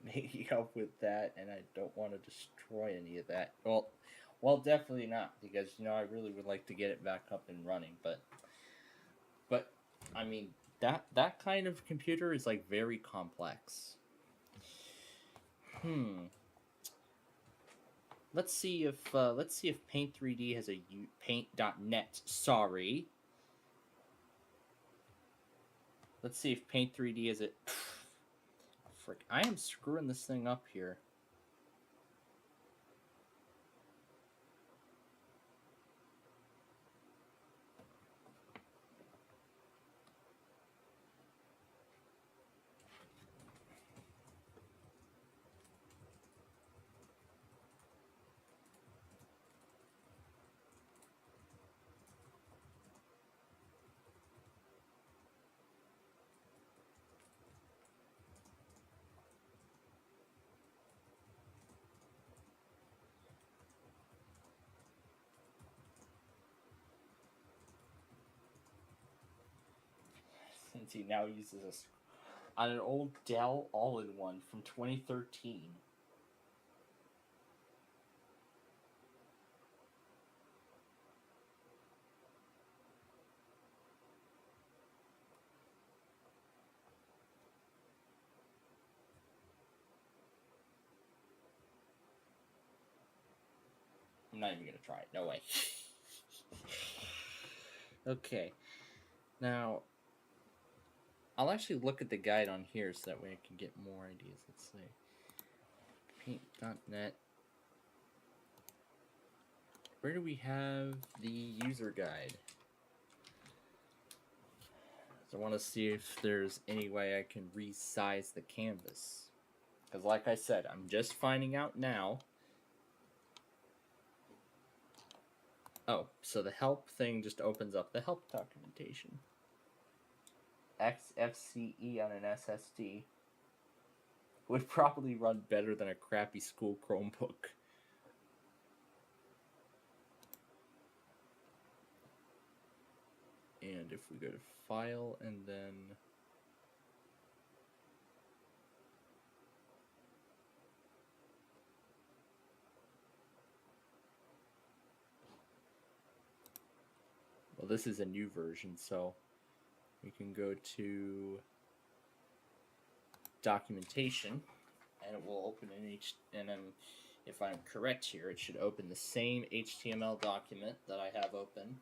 Maybe help with that, and I don't want to destroy any of that. Well, definitely not, because, I really would like to get it back up and running, but I mean, that kind of computer is, like, very complex. Let's see if Paint 3D has a Paint.net. Sorry. Let's see if Paint 3D has it. Frick, I am screwing this thing up here. Since he now uses on an old Dell All-in-One from 2013. I'm not even gonna try it. No way. Okay. Now, I'll actually look at the guide on here so that way I can get more ideas. Let's see. Paint.net. Where do we have the user guide? So I want to see if there's any way I can resize the canvas. Because like I said, I'm just finding out now. Oh, so the help thing just opens up the help documentation. XFCE on an SSD would probably run better than a crappy school Chromebook. And if we go to File and then well, this is a new version, so we can go to Documentation, and it will open an and if I'm correct here, it should open the same HTML document that I have open.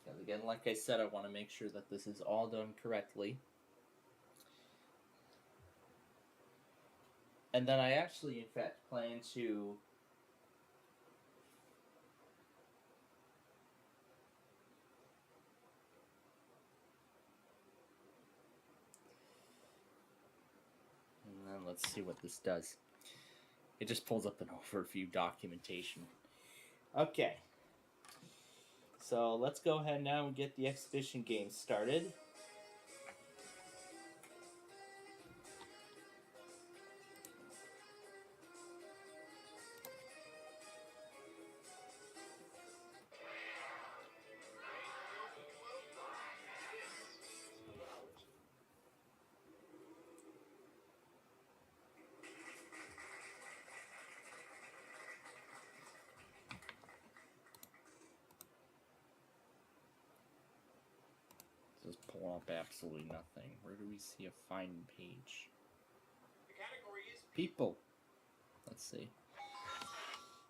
Because again, like I said, I want to make sure that this is all done correctly. And then I actually, in fact, plan to let's see what this does. It just pulls up an overview documentation. Okay. So let's go ahead now and get the exhibition game started. Just pull up absolutely nothing. Where do we see a find page? The category is People. Let's see.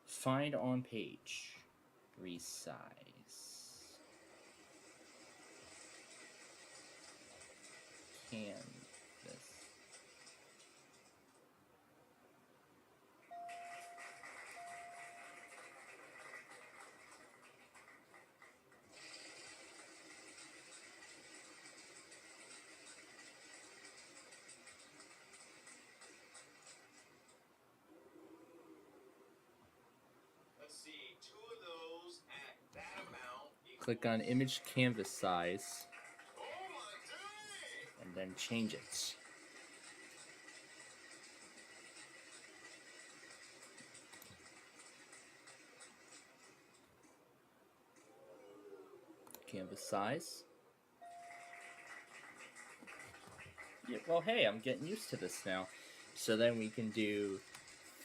Find on page. Resize. Canvas. Let's see, 2 of those at that amount. Click on image canvas size Oh my day! and then change it. Canvas size. Yeah, well, hey, I'm getting used to this now. So then we can do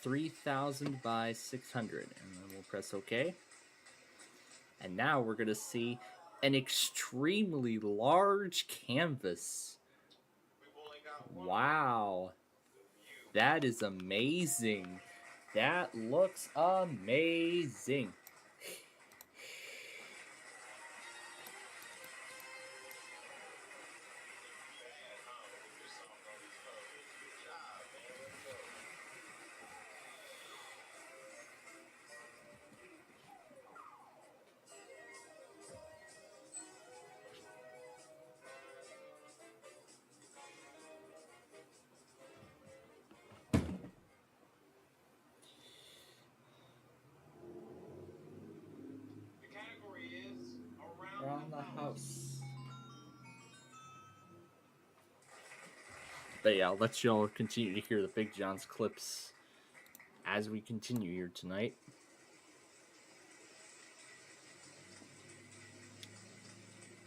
3000 by 600, and then we'll press OK. And now we're going to see an extremely large canvas. We've only got one Wow. That is amazing. That looks amazing. The category is Around the house. But yeah, I'll let y'all continue to hear the Big John's clips as we continue here tonight.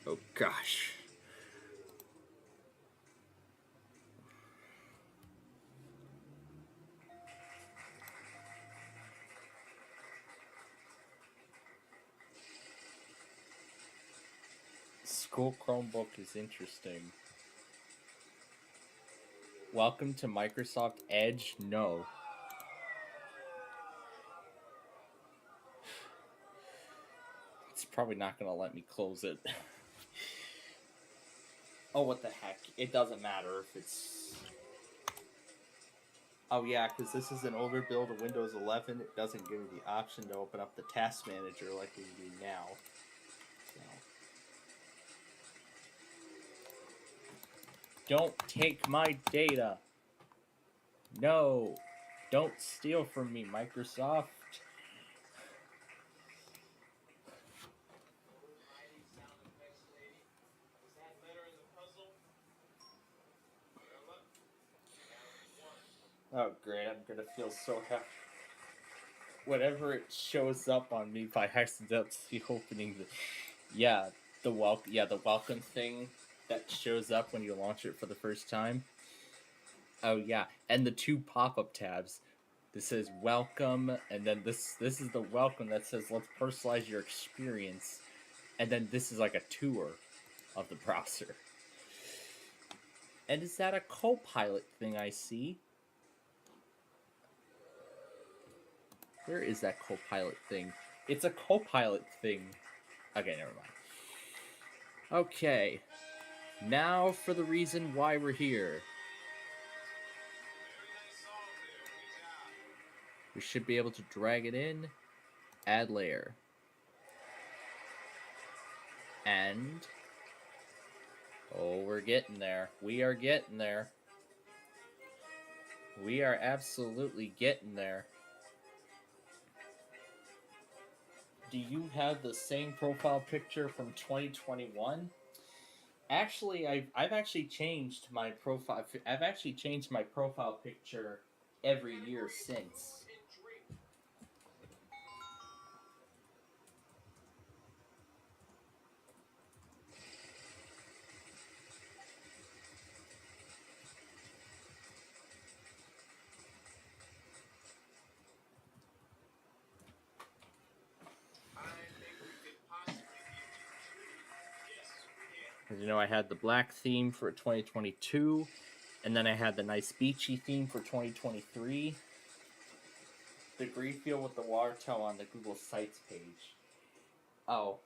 Oh gosh. School Chromebook is interesting. Welcome to Microsoft Edge. No. It's probably not going to let me close it. Oh, what the heck. It doesn't matter if it's... Oh yeah, because this is an older build of Windows 11. It doesn't give me the option to open up the task manager like we do now. So. Don't take my data. No. Don't steal from me, Microsoft. Oh great, I'm gonna feel so happy. Whenever it shows up on me by accidentally opening the welcome thing that shows up when you launch it for the first time. Oh yeah, and the two pop-up tabs. This says welcome, and then this is the welcome that says let's personalize your experience, and then this is like a tour of the browser. And is that a Copilot thing I see? Where is that Copilot thing? It's a Copilot thing. Okay, never mind. Okay. Now for the reason why we're here. We should be able to drag it in, add layer. And... oh, we're getting there. We are getting there. We are absolutely getting there. Do you have the same profile picture from 2021? Actually, I've actually changed my profile. I've actually changed my profile picture every year since. You know, I had the black theme for 2022, and then I had the nice beachy theme for 2023. The green field with the water tower on the Google Sites page. Oh,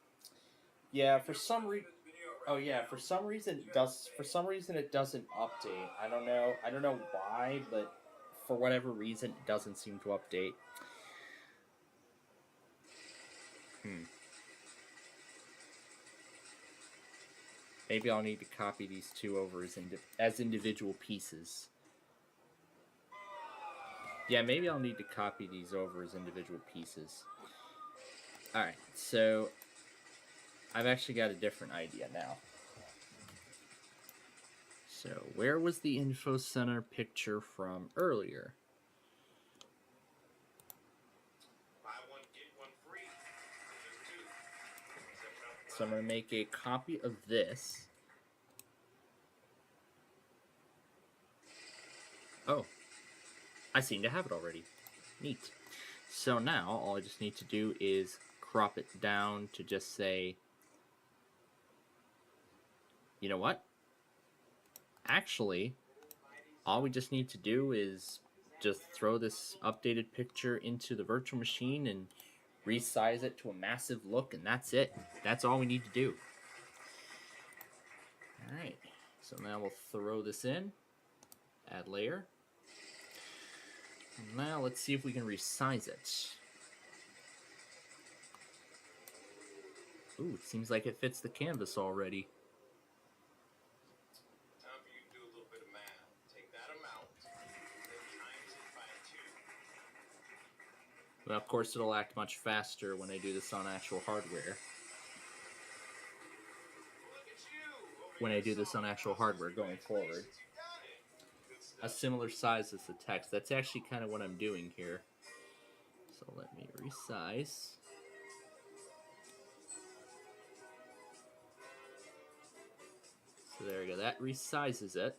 yeah. For some reason it does. For some reason it doesn't update. I don't know. I don't know why, but for whatever reason it doesn't seem to update. Maybe I'll need to copy these two over as individual pieces. Yeah, maybe I'll need to copy these over as individual pieces. Alright, so I've actually got a different idea now. So, where was the info center picture from earlier? Buy one, get one free. There's two. So I'm going to make a copy of this. Oh, I seem to have it already. Neat. So now all I just need to do is crop it down to just say, you know what? Actually, all we just need to do is just throw this updated picture into the virtual machine and resize it to a massive look, and that's it. That's all we need to do. Alright, so now we'll throw this in, add layer. Now let's see if we can resize it. Ooh, it seems like it fits the canvas already. Time for you to do a little bit of math. Take that amount, then times it by 2. Well, of course, it'll act much faster when I do this on actual hardware. Look at you! When I do this on actual hardware going forward. You got it. Good A stuff. similar size as the text. That's actually kind of what I'm doing here. So let me resize. So there we go. That resizes it.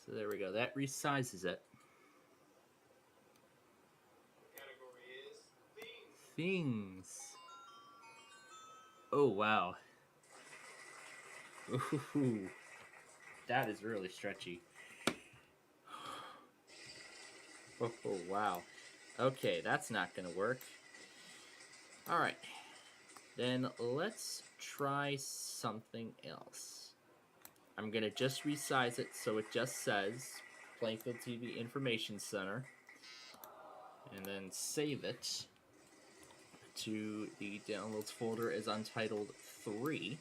So there we go. That resizes it. Category is things. Things. Oh, wow. Ooh. That is really stretchy. Oh, wow. Okay, that's not gonna work. Alright. Then let's try something else. I'm gonna just resize it so it just says Plainfield TV Information Center. And then save it to the downloads folder as Untitled 3.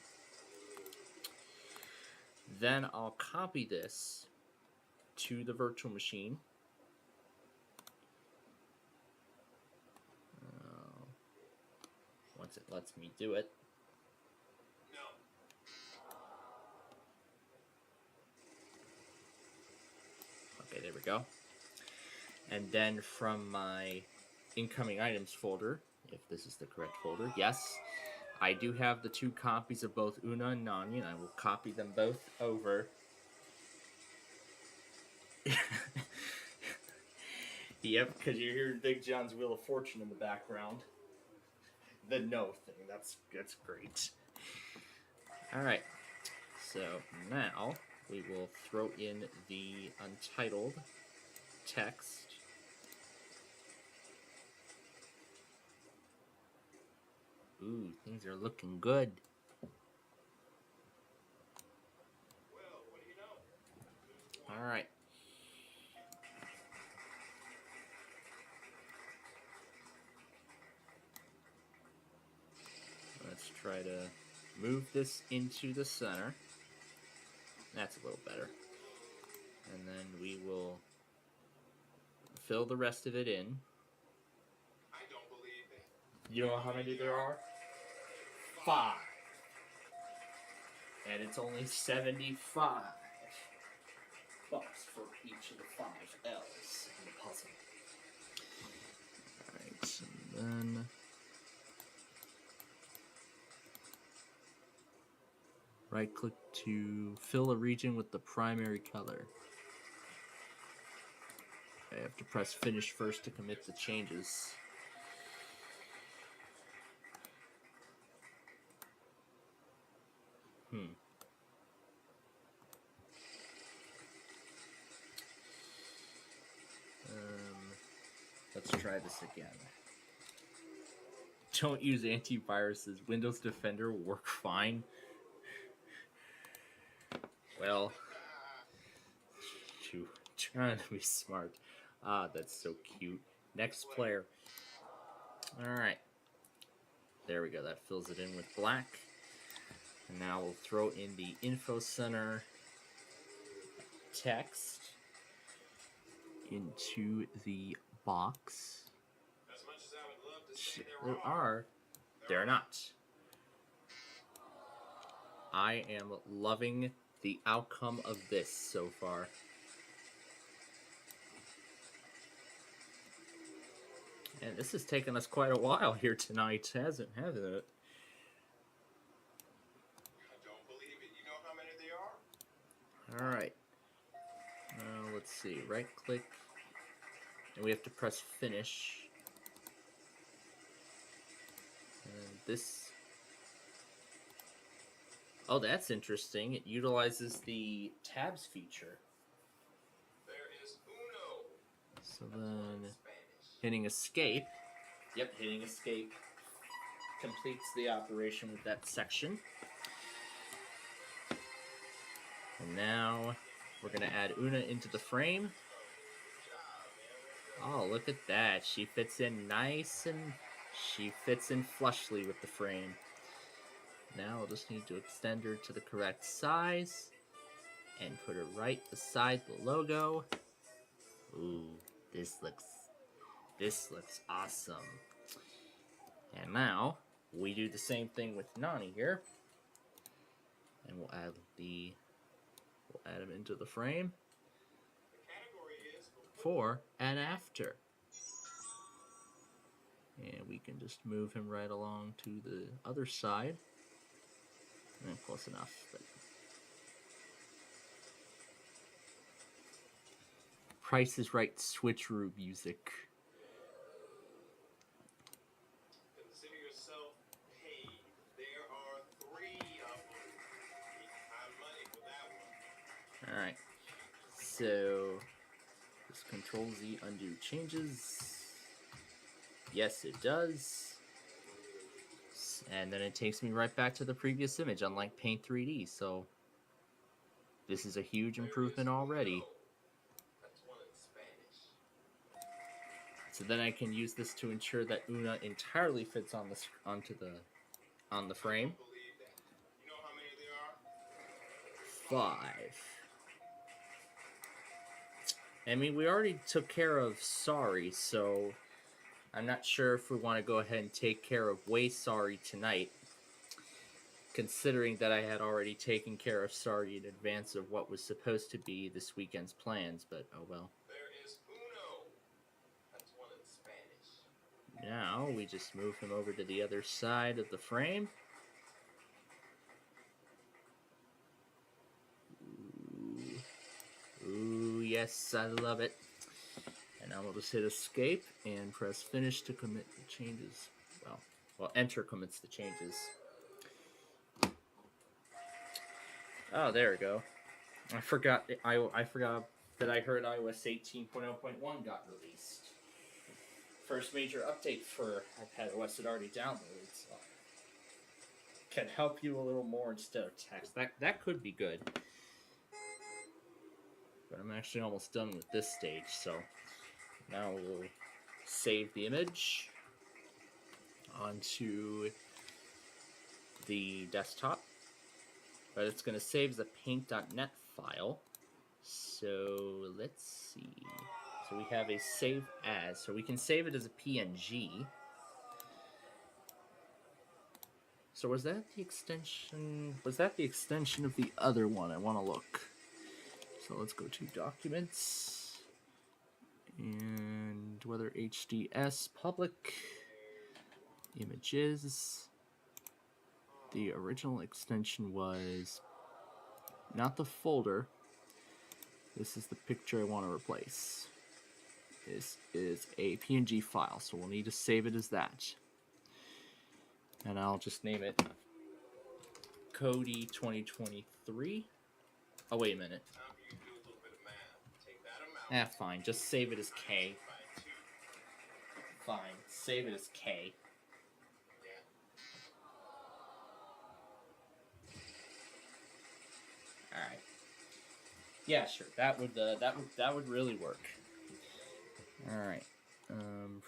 Then I'll copy this to the virtual machine. Once it lets me do it. No. Okay, there we go. And then from my incoming items folder, if this is the correct folder, yes, I do have the 2 copies of both Una and Nani, and I will copy them both over. Yep, because you're hearing Big John's Wheel of Fortune in the background. The no thing, that's great. Alright, so now we will throw in the untitled text. Ooh, things are looking good. Well, what do you know? Alright. Let's try to move this into the center. That's a little better. And then we will fill the rest of it in. I don't believe that. You know how many there are? 5. And it's only 75 bucks for each of the 5 L's in the puzzle. Alright, and then right click to fill a region with the primary color. I have to press finish first to commit the changes. Let's try this again. Don't use antiviruses. Windows Defender will work fine. Well, trying to be smart. Ah, that's so cute. Next player. Alright. There we go. That fills it in with black. And now we'll throw in the Info Center text into the box. As much as I would love to say there They're not. I am loving the outcome of this so far. And this has taken us quite a while here tonight, hasn't it? I don't believe it. You know how many there are? Alright. Let's see. Right click. And we have to press finish. And this... Oh, that's interesting. It utilizes the tabs feature. There is uno. So then hitting escape. Yep, hitting escape completes the operation with that section. And now we're going to add Una into the frame. Oh, look at that. She fits in nice and she fits in flushly with the frame. Now I'll just need to extend her to the correct size and put her right beside the logo. Ooh, this looks awesome. And now we do the same thing with Nani here. And we'll add him into the frame. The category is Before and after. And we can just move him right along to the other side. Close enough. But Price is Right switcheroo music. Consider yourself paid. There are 3 of them. Need to find money for that one. Alright. So, does Control Z undo changes? Yes, it does. And then it takes me right back to the previous image, unlike Paint 3D. So, this is a huge improvement already. So then I can use this to ensure that Una entirely fits on the frame. 5. I mean, we already took care of Sorry, so I'm not sure if we want to go ahead and take care of Way Sorry tonight, considering that I had already taken care of Sorry in advance of what was supposed to be this weekend's plans, but oh well. Now we just move him over to the other side of the frame. Ooh, yes, I love it. And now we'll just hit escape and press finish to commit the changes. Well, enter commits the changes. Oh, there we go. I forgot that I heard iOS 18.0.1 got released. First major update for iPadOS had already downloaded, so can help you a little more instead of text. That could be good. But I'm actually almost done with this stage, so now we'll save the image onto the desktop. But it's going to save as a paint.net file. So let's see. So we have a save as. So we can save it as a PNG. So was that the extension? Was that the extension of the other one? I want to look. So let's go to Documents. And whether HDS public images. The original extension was not the folder. This is the picture I want to replace. This is a PNG file, so we'll need to save it as that. And I'll just name it Cody 2023. Oh, wait a minute. Fine. Just save it as K. Fine. Save it as K. All right. Yeah, sure. That would really work. All right.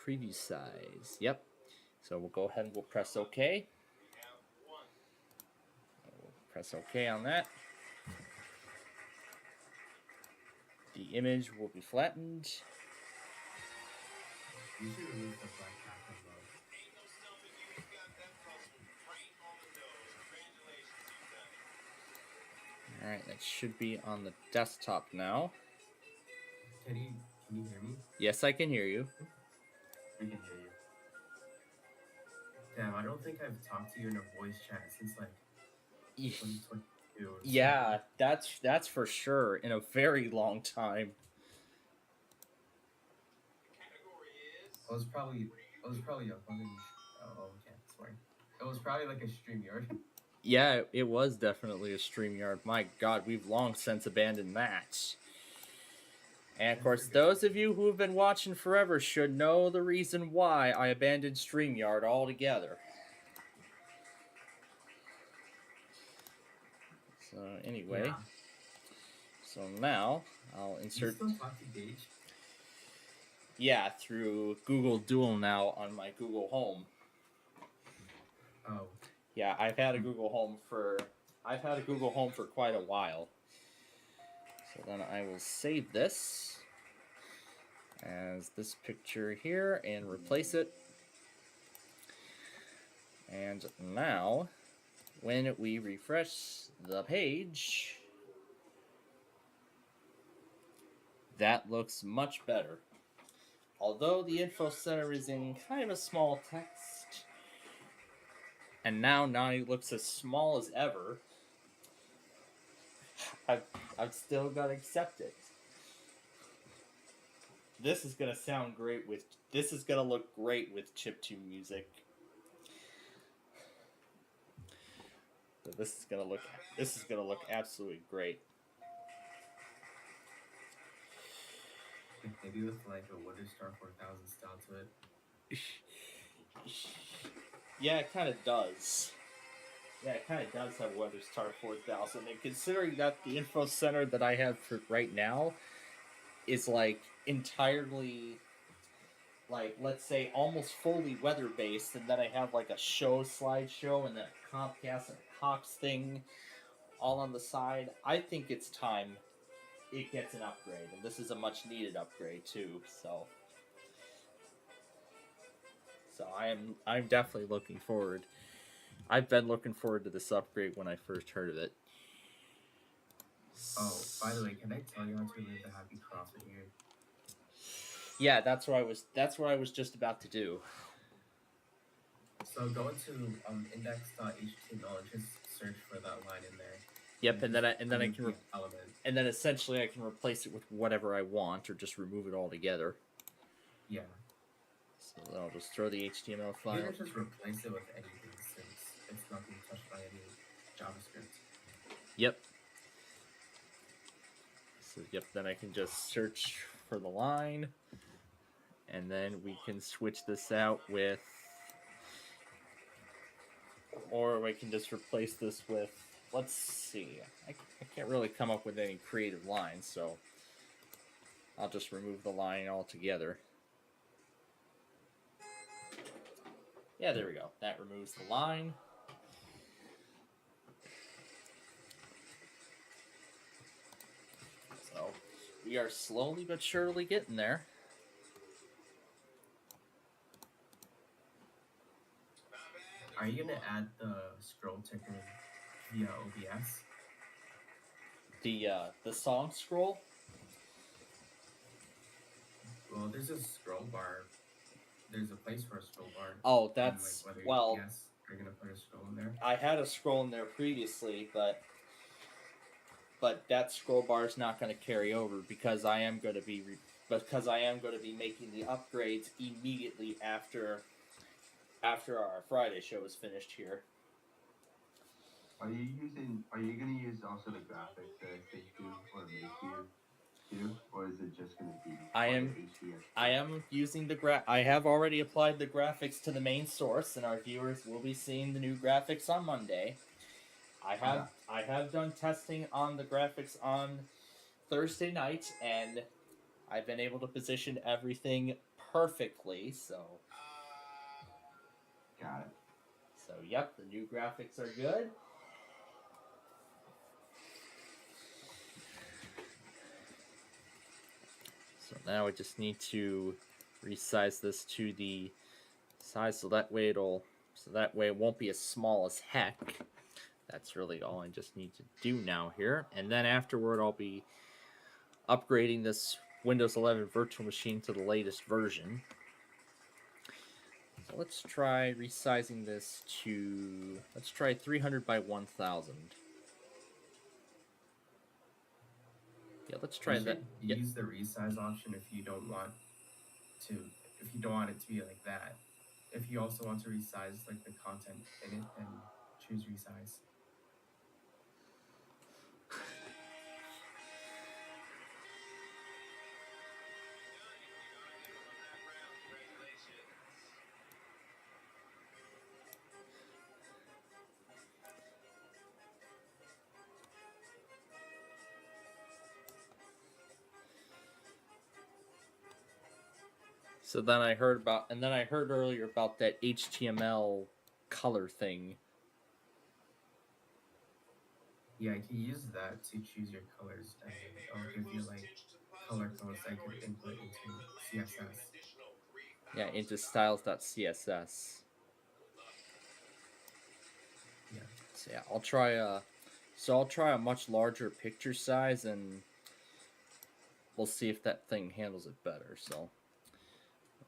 Preview size. Yep. So we'll go ahead and we'll press OK. We'll press OK on that. The image will be flattened. Alright, that should be on the desktop now. Can you hear me? Yes, I can hear you. I can hear you. Damn, I don't think I've talked to you in a voice chat since like 2022. Yeah, that's for sure. In a very long time. I was probably a fucking can't swear. It was probably like a StreamYard. Yeah, it was definitely a StreamYard. My God, we've long since abandoned that. And of course, those of you who have been watching forever should know the reason why I abandoned StreamYard altogether. So anyway, Yeah. so now I'll insert. You still talk to Gage? Yeah, through Google Dual now on my Google Home. Oh. Yeah, I've had a Google Home for quite a while. So then I will save this as this picture here and replace it. And now, when we refresh the page, that looks much better. Although the info center is in kind of a small text, and now it looks as small as ever, I've still got to accept it. This is gonna sound great with. This is gonna look great with chiptune music. So this is gonna look absolutely great. maybe with like a Wonder Star 4000 style to it. Yeah, it kind of does. Yeah, it kind of does have Weather Star 4000, and considering that the info center that I have for right now is like entirely, like, let's say almost fully weather based, and then I have like a show slideshow and then a Comcast and a Cox thing all on the side, I think it's time it gets an upgrade, and this is a much needed upgrade too. So I'm definitely looking forward. I've been looking forward to this upgrade when I first heard of it. Oh, by the way, can I tell you how to relive the happy CrossFit year? Yeah, that's what I was just about to do. So go into index.html and just search for that line in there. Yep, and then I can remove the element. and then essentially I can replace it with whatever I want, or just remove it altogether. Yeah. So then I'll just throw the HTML You file. can just replace it with anything since it's not being touched by any JavaScript. Yep. So yep, then I can just search for the line, and then we can switch this out with, or I can just replace this with, let's see, I can't really come up with any creative lines, so I'll just remove the line altogether. Yeah, there we go. That removes the line. So we are slowly but surely getting there. Are you gonna add the scroll ticker via OBS? The song scroll? Well, there's a scroll bar. There's a place for a scroll bar. Oh, And, that's, like, whether well, yes, you're gonna put a scroll in there. I had a scroll in there previously, but that scroll bar is not going to carry over because I am going to be making the upgrades immediately after our Friday show is finished here. Are you gonna use also the graphics that they do or make you do, or is it just gonna be? I am using I have already applied the graphics to the main source, and our viewers will be seeing the new graphics on Monday. I have done testing on the graphics on Thursday night, and I've been able to position everything perfectly. So. Got it. So yep, the new graphics are good. So now I just need to resize this to the size so that way it won't be as small as heck. That's really all I just need to do now here. And then afterward I'll be upgrading this Windows 11 virtual machine to the latest version. So let's try resizing this to, let's try 300 by 1000. Yeah, let's try that. Use the resize option if you don't want it to be like that. If you also want to resize like the content in it, then choose resize. So then I heard earlier about that HTML color thing. Yeah, you can use that to choose your colors, and it'll give you like color codes that you can input into CSS. Yeah, into styles.css. Yeah. So yeah, I'll try a much larger picture size, and we'll see if that thing handles it better. So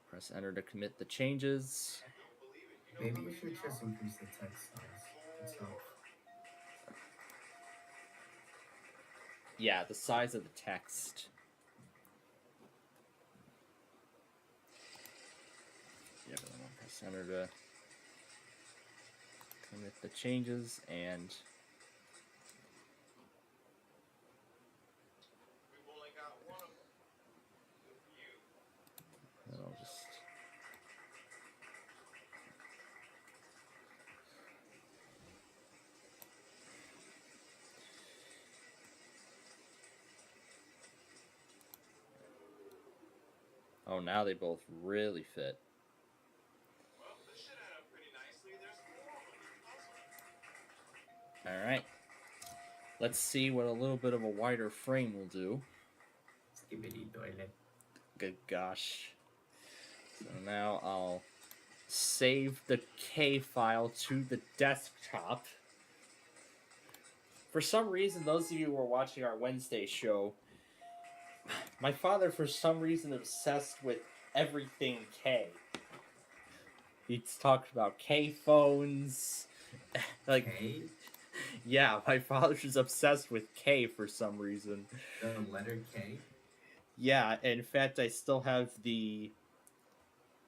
press enter to commit the changes. Maybe you should just increase the text size itself. Yeah, the size of the text. Yeah, but I'll press enter to commit the changes, and Oh, now they both really fit. Well, this should add up pretty nicely. There's 4 on the puzzle. Alright. Let's see what a little bit of a wider frame will do. Skibidi toilet. Good gosh. So now I'll save the K file to the desktop. For some reason, those of you who are watching our Wednesday show, my father, for some reason, obsessed with everything K. He's talked about K phones. Like, K? yeah, my father's obsessed with K for some reason. The letter K? Yeah, in fact, I still have the...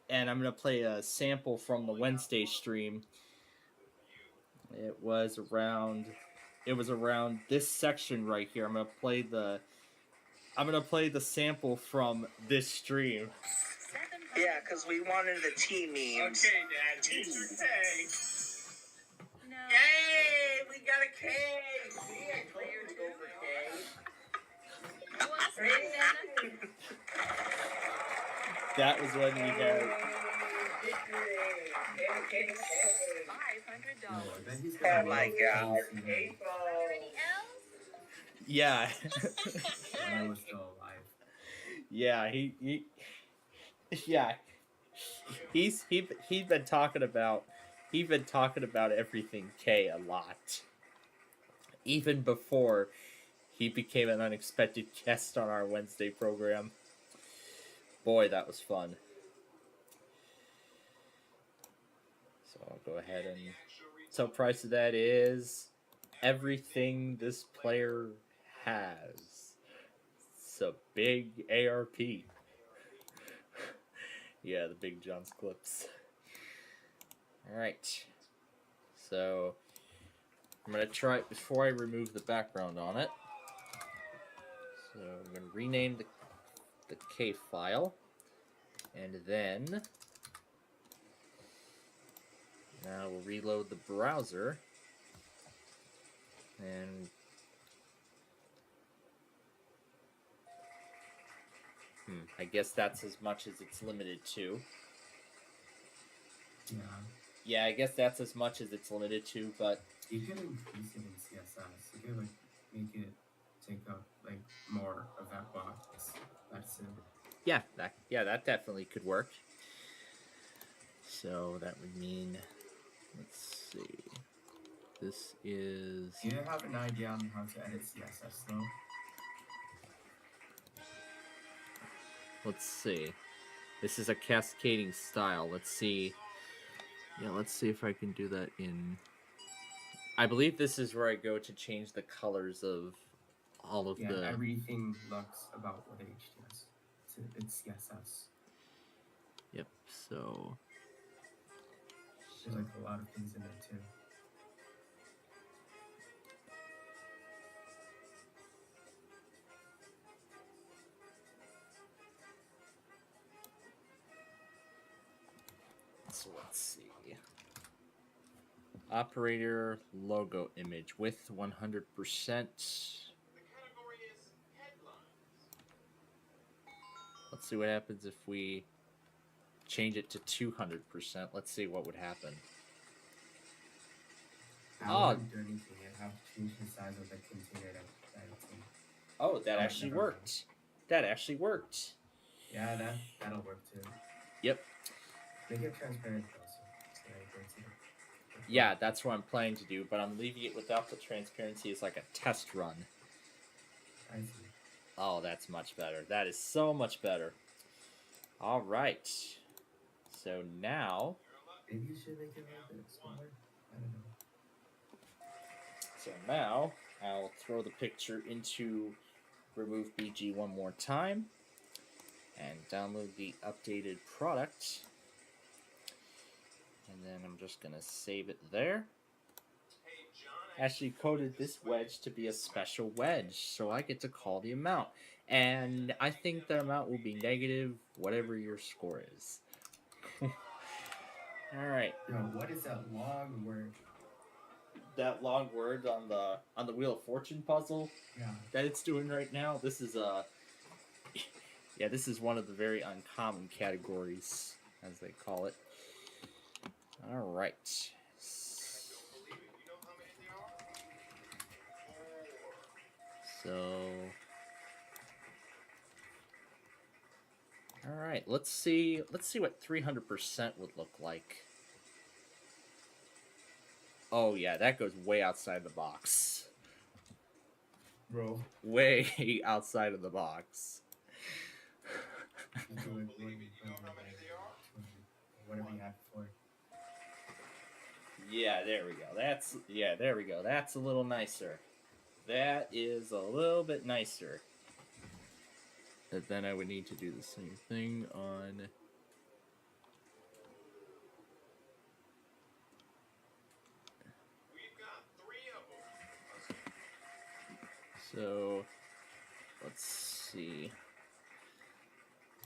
And I'm going to play a sample from the Wednesday stream. It was around this section right here. I'm going to play the sample from this stream. Yeah, because we wanted the T memes. Okay, Dad. Here's your K. No. Yay! We got a K! See, I told you to go for K. That was when we had... No, then he's Oh gonna my love god. K Yeah. when I was still alive. Yeah, he's been talking about everything K a lot. Even before he became an unexpected guest on our Wednesday program. Boy, that was fun. So I'll go ahead and... So price of that is everything this player has. It's a big ARP. Yeah, the Big John's clips. Alright. So I'm going to try it before I remove the background on it. So I'm going to rename the K file. And then now we'll reload the browser. And I guess that's as much as it's limited to. Yeah. Yeah, I guess that's as much as it's limited to, but You could increase it in CSS. You could like make it take up like more of that box. That's it. yeah, that definitely could work. So that would mean, let's see, this is... Do you have an idea on how to edit CSS though? Let's see. This is a cascading style. Let's see. Yeah, let's see if I can do that in... I believe this is where I go to change the colors of all of Yeah, the... everything looks about what HTS. It's CSS. Yep, so... There's like a lot of things in there too. So let's see. Operator logo image width 100%. The category is headlines. Let's see what happens if we change it to 200%. Let's see what would happen. I Oh. wouldn't do anything. I'd have to change the size of the container that it's in. Oh, that Oh, actually never mind. worked. That actually worked. Yeah, that'll work too. Yep. Make it transparent also. So that it breaks it up. Yeah, that's what I'm planning to do, but I'm leaving it without the transparency as like a test run. I see. Oh, that's much better. That is so much better. All right. So now, Maybe you should make it a little bit smaller. I don't know. so now I'll throw the picture into remove BG one more time and download the updated product. And then I'm just gonna save it there. Hey, John, Actually coded this wedge to be a special wedge, so I get to call the amount. And I think the amount will be negative, whatever your score is. Alright. Yo, what is that long word? That long word on the Wheel of Fortune puzzle Yeah. that it's doing right now, this is Yeah, this is one of the very uncommon categories, as they call it. All right. So, all right, let's see what 300% would look like. Oh yeah, that goes way outside the box. Bro. Way outside of the box. Just do like whatever you have for. Yeah, there we go. There we go. That's a little nicer. That is a little bit nicer. But then I would need to do the same thing on. We've got 3 of them. So, let's see.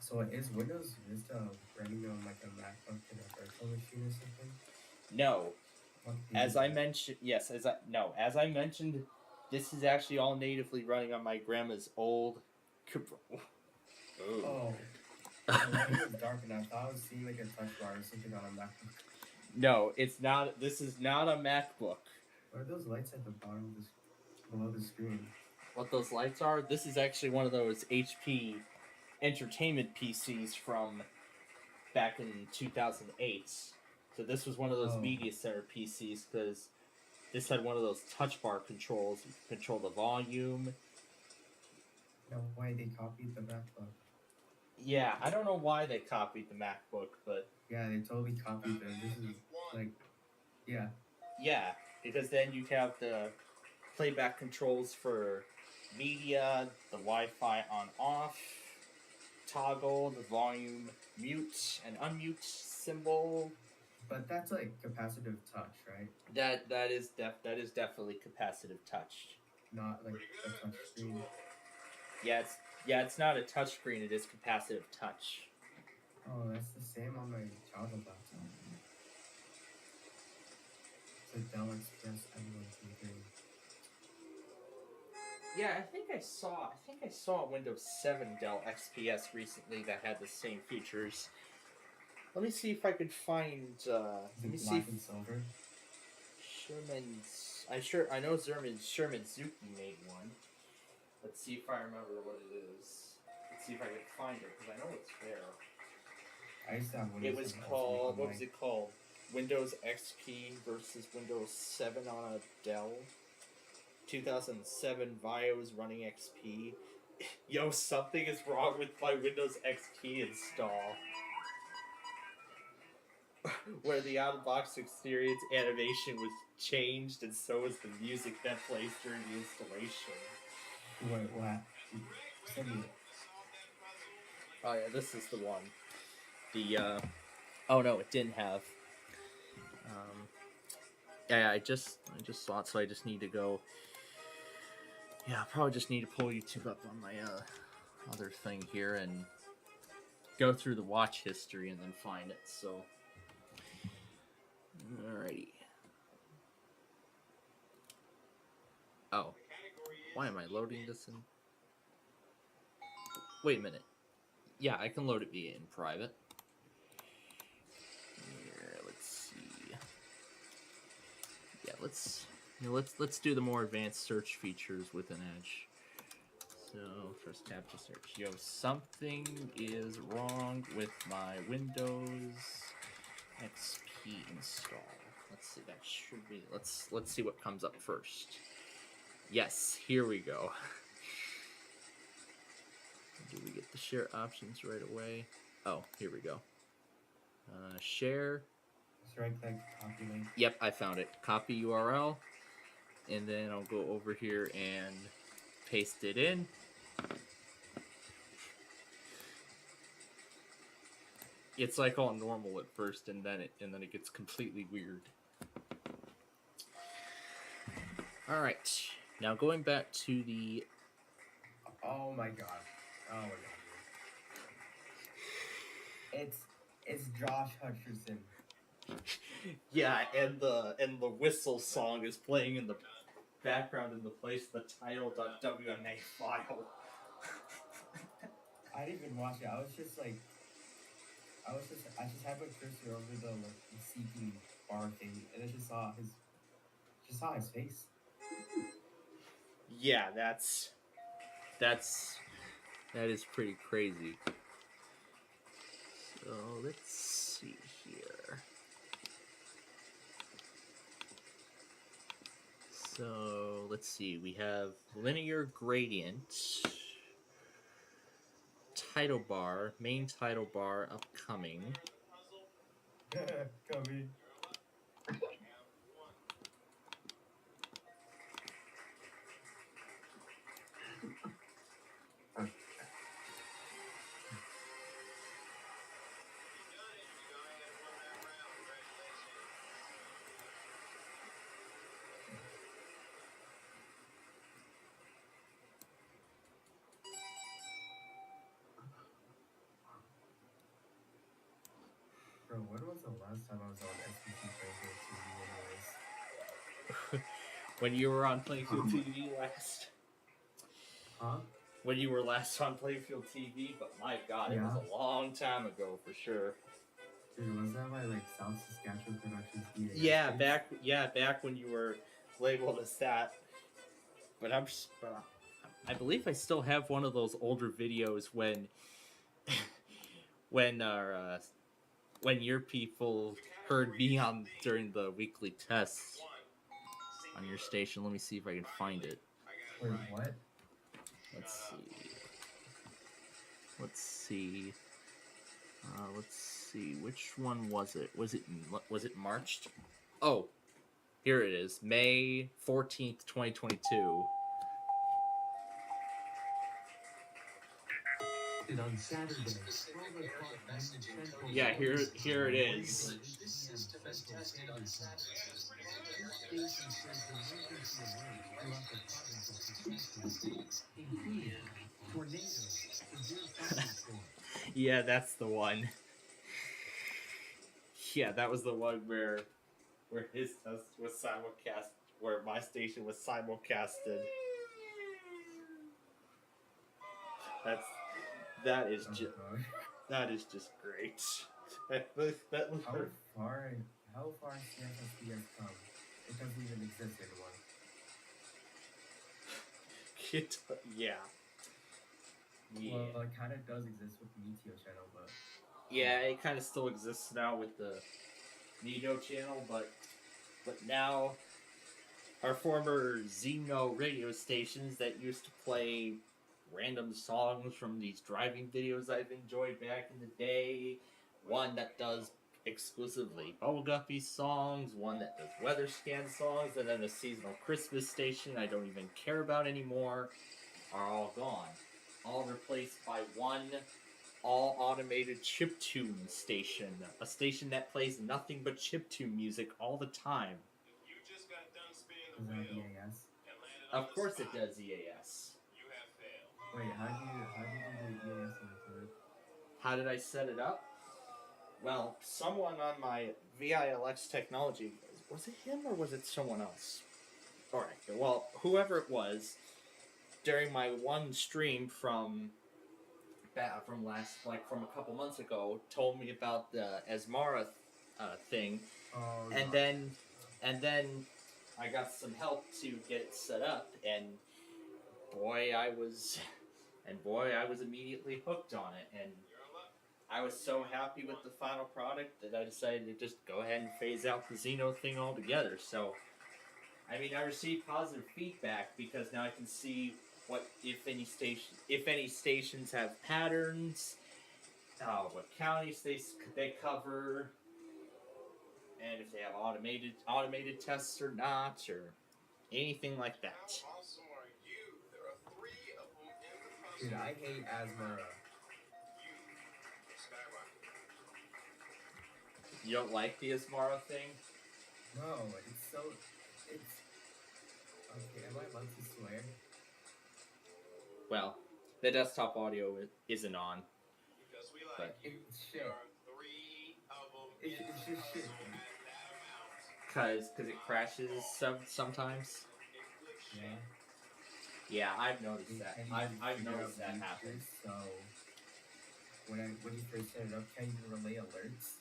So is Windows Vista running on like a MacBook and a virtual machine or something? No. What As the- I mentioned, yes, as I mentioned, this is actually all natively running on my grandma's old. Oh. The light was dark and I thought I was seeing like a touch bar or something on a MacBook. No, it's not. This is not a MacBook. What are those lights at the bottom of below the screen? What those lights are? This is actually one of those HP entertainment PCs from back in 2008. So this was one of those media center PCs because this had one of those touch bar controls. You can control the volume. No way they copied the MacBook. Yeah, I don't know why they copied the MacBook, but Yeah, they totally copied them. This is like, yeah. yeah, because then you have the playback controls for media, the Wi-Fi on/off, toggle, the volume mute and unmute symbol. But that's like capacitive touch, right? That is definitely capacitive touch. Not like a touch screen. Yeah, it's not a touch screen. It is capacitive touch. Oh, that's the same on my childhood laptop. It's a Dell Express M123. Yeah, I think I saw a Windows 7 Dell XPS recently that had the same features. Let me see if I could find. Let me see. Black and silver. I know Sherman Zuki made one. Let's see if I remember what it is. Let's see if I can find it because I know it's there. I used to have Windows It was 7 called. on What my- was it called? Windows XP versus Windows 7 on a Dell. 2007 VIOS running XP. Yo, something is wrong with my Windows XP install. Where the out-of-box experience animation was changed, and so was the music that plays during the installation. Wait, what? Send me it. Oh yeah, this is the one. Oh no, it didn't have. Yeah, I just saw it, so I just need to go. Yeah, I probably just need to pull YouTube up on my other thing here and go through the watch history and then find it. So, alrighty. Oh, why am I loading this in? Wait a minute. Yeah, I can load it via in private. Here, let's see. Yeah, let's do the more advanced search features with an Edge. So first tab to search. Yo, something is wrong with my Windows XP install. Let's see, that should be. Let's see what comes up first. Yes, here we go. Do we get the share options right away? Oh, here we go. Share. Just right click, copy link. Yep, I found it. Copy URL. And then I'll go over here and paste it in. It's like all normal at first, and then it gets completely weird. All right. Now going back to the. Oh my god. Oh my god. It's Josh Hutcherson. Yeah, and the whistle song is playing in the background in the place the title.wna file. I didn't even watch it. I just had my cursor over the CP bar thing, and I just saw his face. Yeah, that is pretty crazy. So let's see here. So let's see. We have linear gradient, title bar, main title bar upcoming. Coming. Bro, when was the last time I was on SPCPlainfield TV anyways? When you were on Plainfield TV last. Huh? When you were last on Plainfield TV, but my God, it was a long time ago for sure. Dude, was that my South Saskatchewan Productions EAS? Yeah, back when you were labeled as that. But I believe I still have one of those older videos when when your people heard me on during the weekly tests on your station. Let me see if I can find it. Wait, what? Let's see. Let's see. Which one was it? Was it March? Oh, here it is. May 14th, 2022. On Saturday, Yeah, here it is. Yeah, that's the one. Yeah, that was the one where his test was simulcast, where my station was simulcasted. That is just great. How far CFSP has come? It doesn't even exist anymore. Yeah. Well, it kind of does exist with the Meteo channel, but yeah, it kind of still exists now with the Nino channel, but now our former Xeno radio stations that used to play random songs from these driving videos I've enjoyed back in the day, one that does exclusively Bubbleguppy songs, one that does weather scan songs, and then a seasonal Christmas station I don't even care about anymore, are all gone. All replaced by one all-automated chiptune station. A station that plays nothing but chiptune music all the time. You just got done spinning is the that wheel EAS? and landed on Of the course spot. it does EAS. You have failed. Wait, how do you do the EAS into it? How did I set it up? Well, someone on my VILX technology, was it him or was it someone else? Alright, well, whoever it was, during my one stream from a couple months ago, told me about the Asmara thing, Oh, and then I got some help to get it set up, and boy, I was immediately hooked on it, and I was so happy with the final product that I decided to just go ahead and phase out the Xeno thing altogether. So, I mean, I received positive feedback because now I can see what if any stations have patterns, what counties they cover, and if they have automated tests or not, or anything like that. How awesome are you? There are 3 of them in the puzzle. dude, I hate Asmara. You don't like the Asmara thing? No, it's okay. Am I allowed to swear? Well, the desktop audio isn't on. Because we But like you. It's There shit. are 3 of them It's in the just puzzle shit. at that amount. Cause it crashes sometimes. It clicks Yeah. Yeah, I've noticed that. And you I've figure noticed out that happen. features, so when you first set it up, can't even relay alerts.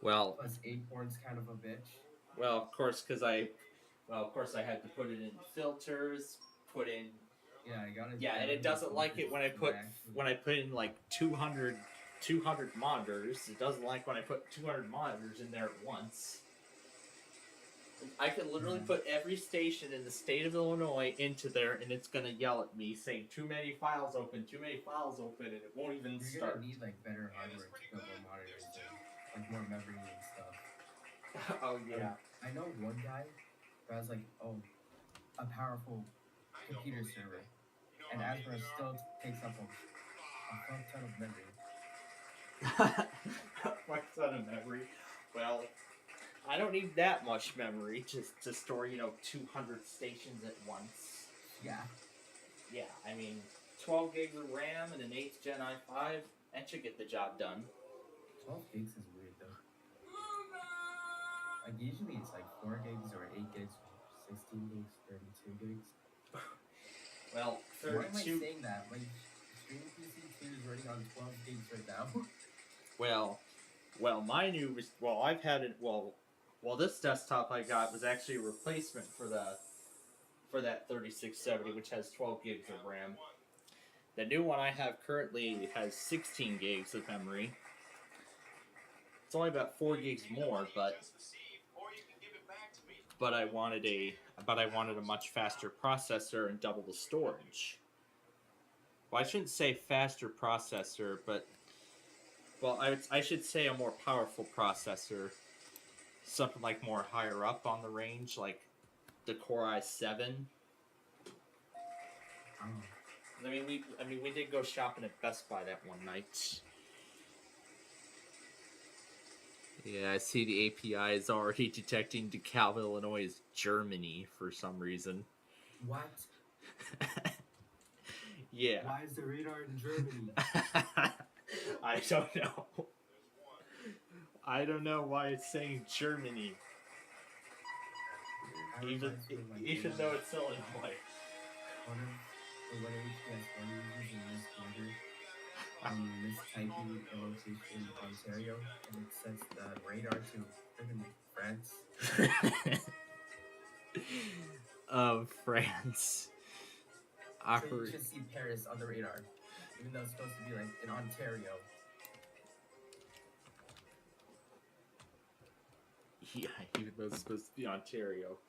Well, Plus 8-port's kind of a bitch. well, of course, of course, I had to put it in filters, put in. Yeah, I got it. Yeah, and it doesn't like it when I put in like 200 monitors. It doesn't like when I put 200 monitors in there at once. I can literally put every station in the state of Illinois into there, and it's gonna yell at me saying too many files open, and it won't even You're start. gonna need like better hardware to put more monitors in, like more memory and stuff. Oh yeah. I know one guy who has like a powerful computer server, and Asmara still takes up a fuck ton of memory. Fuck ton of memory. Well, I don't need that much memory to store 200 stations at once. Yeah. Yeah, I mean 12 gigs of RAM and an 8th Gen i5, that should get the job done. 12 gigs is weird though. Like usually it's like 4 gigs or 8 gigs, 16 gigs, 32 gigs. Well, Why am I 32. saying that? Like, streaming PC 2 is running on 12 gigs right now. Well, my new I've had it. Well, this desktop I got was actually a replacement for that 3670, which has 12 gigs of RAM. The new one I have currently has 16 gigs of memory. It's only about 4 gigs more, but I wanted a much faster processor and double the storage. Well, I shouldn't say faster processor, but I should say a more powerful processor. Something like more higher up on the range, like the Core i7. I mean, we did go shopping at Best Buy that one night. Yeah, I see the API is already detecting DeKalb, Illinois as Germany for some reason. What? Yeah. Why is the radar in Germany? I don't know. I don't know why it's saying Germany. Even though it's Illinois. Mistyping a location in Ontario, and it sets the radar to freaking France. Of France. So you just see Paris on the radar, even though it's supposed to be like in Ontario. Yeah, even though it's supposed to be Ontario.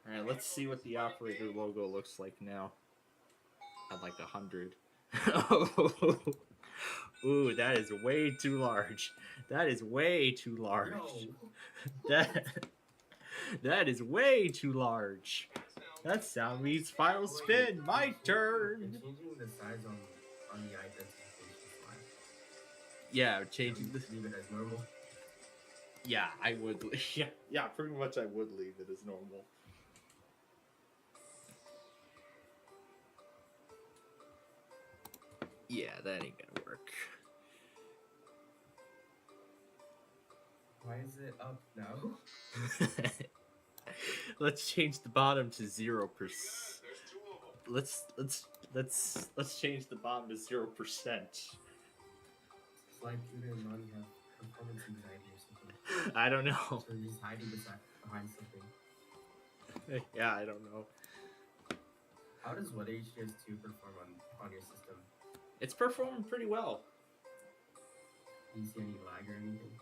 Alright, let's see what the operator logo looks like now. At like 100. Ooh, that is way too large. That is way too large. No. That is way too large. That sound means final spin. My turn. Changing the size on the identification slide. Yeah, changing the. Leave it as normal. Yeah, I would. Yeah, pretty much I would leave it as normal. Yeah, that ain't gonna work. Why is it up now? Let's change the bottom to 0%. Let's change the bottom to 0%. Like Peter and Lonnie have performance anxiety or something. I don't know. So they're just hiding behind something. Yeah, I don't know. How does what HGS2 perform on your system? It's performing pretty well. Do you see any lag or anything?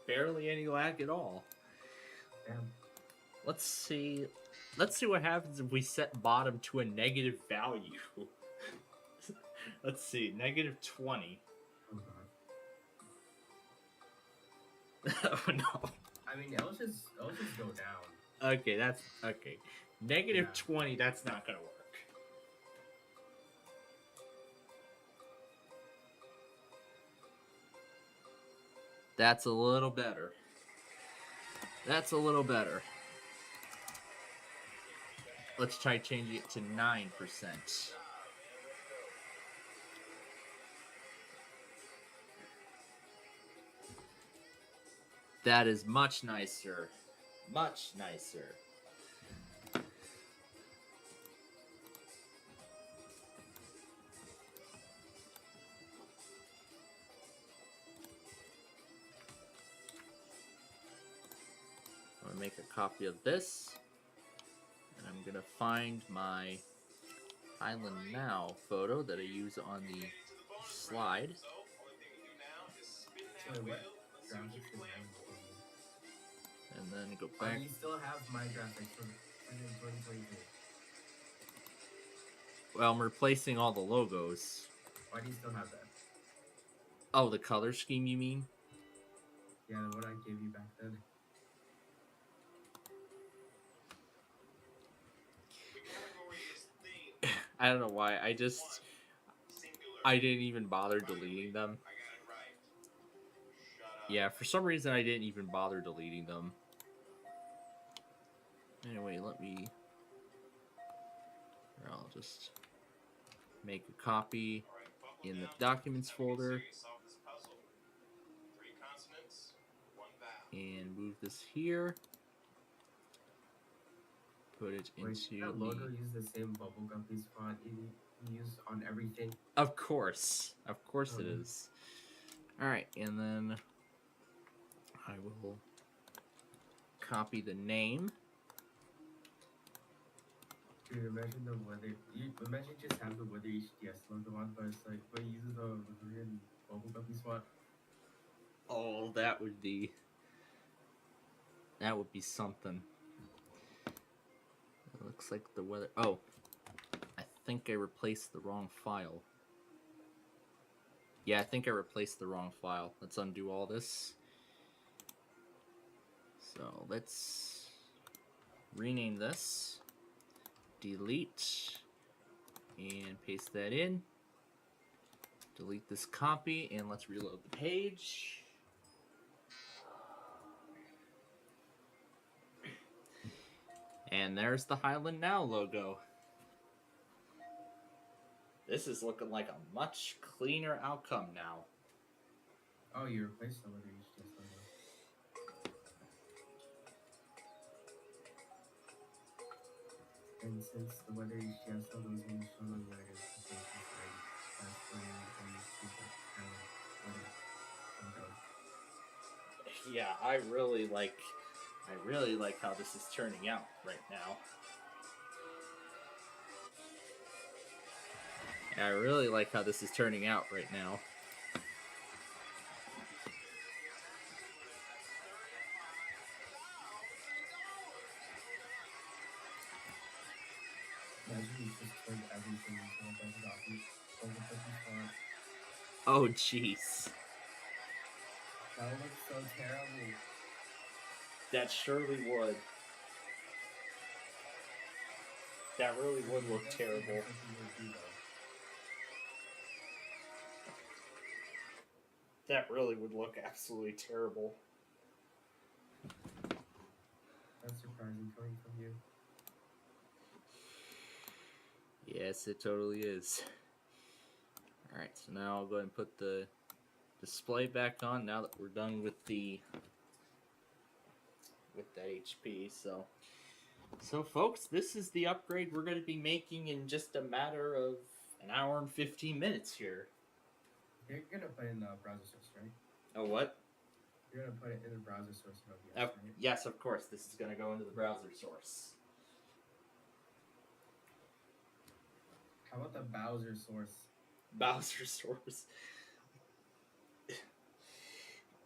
Barely any lag at all. Damn. Let's see what happens if we set bottom to a negative value. Let's see, -20. Oh god. Oh no. I mean, it'll just go down. Okay, that's okay. -20, that's not gonna work. That's a little better. That's a little better. Let's try changing it to 9%. That is much nicer. Much nicer. make a copy of this. And I'm gonna find my Island Now photo that I use on the slide. Wait, what? Graphics is Island Studio. And then go Oh, back. you still have my graphics from 2023. Well, I'm replacing all the logos. Why do you still have that? Oh, the color scheme, you mean? Yeah, the one I gave you back then. I don't know why. I didn't even bother deleting them. Yeah, for some reason I didn't even bother deleting them. Anyway, let me... I'll just make a copy in the Documents folder. And move this here. Put it Wait, into that logo the... use the same bubble guppies font you use on everything? Of course it Okay. is. Alright, and then I will copy the name. Dude, imagine the weather. Imagine just have the weather HDS logo on, but it's like, but it uses the Korean bubble guppies font. Oh, that would be something. It looks like the weather... Oh, I think I replaced the wrong file. Yeah, I think I replaced the wrong file. Let's undo all this. So let's rename this. Delete. And paste that in. Delete this copy, and let's reload the page. And there's the Highland Now logo. This is looking like a much cleaner outcome now. Oh, you replaced the weather HDS logo. And since the weather HDS logo is only shown on the identification side, that's when you see the weather logo. Yeah, I really like how this is turning out right now. I really like how this is turning out right now. Imagine you just turned everything into a bubble guppy font. Oh, jeez. That would look so terrible. That surely would. That really would look terrible. That really would look absolutely terrible. That's surprising coming from you. Yes, it totally is. Alright, so now I'll go ahead and put the display back on now that we're done with that HP. So folks, this is the upgrade we're going to be making in just a matter of an hour and 15 minutes here. You're gonna put in the browser source, right? Oh, what? You're gonna put it in the browser source in OBS, right? Yes, of course. This is going to go into the browser source. How about the Bowser source? Bowser source.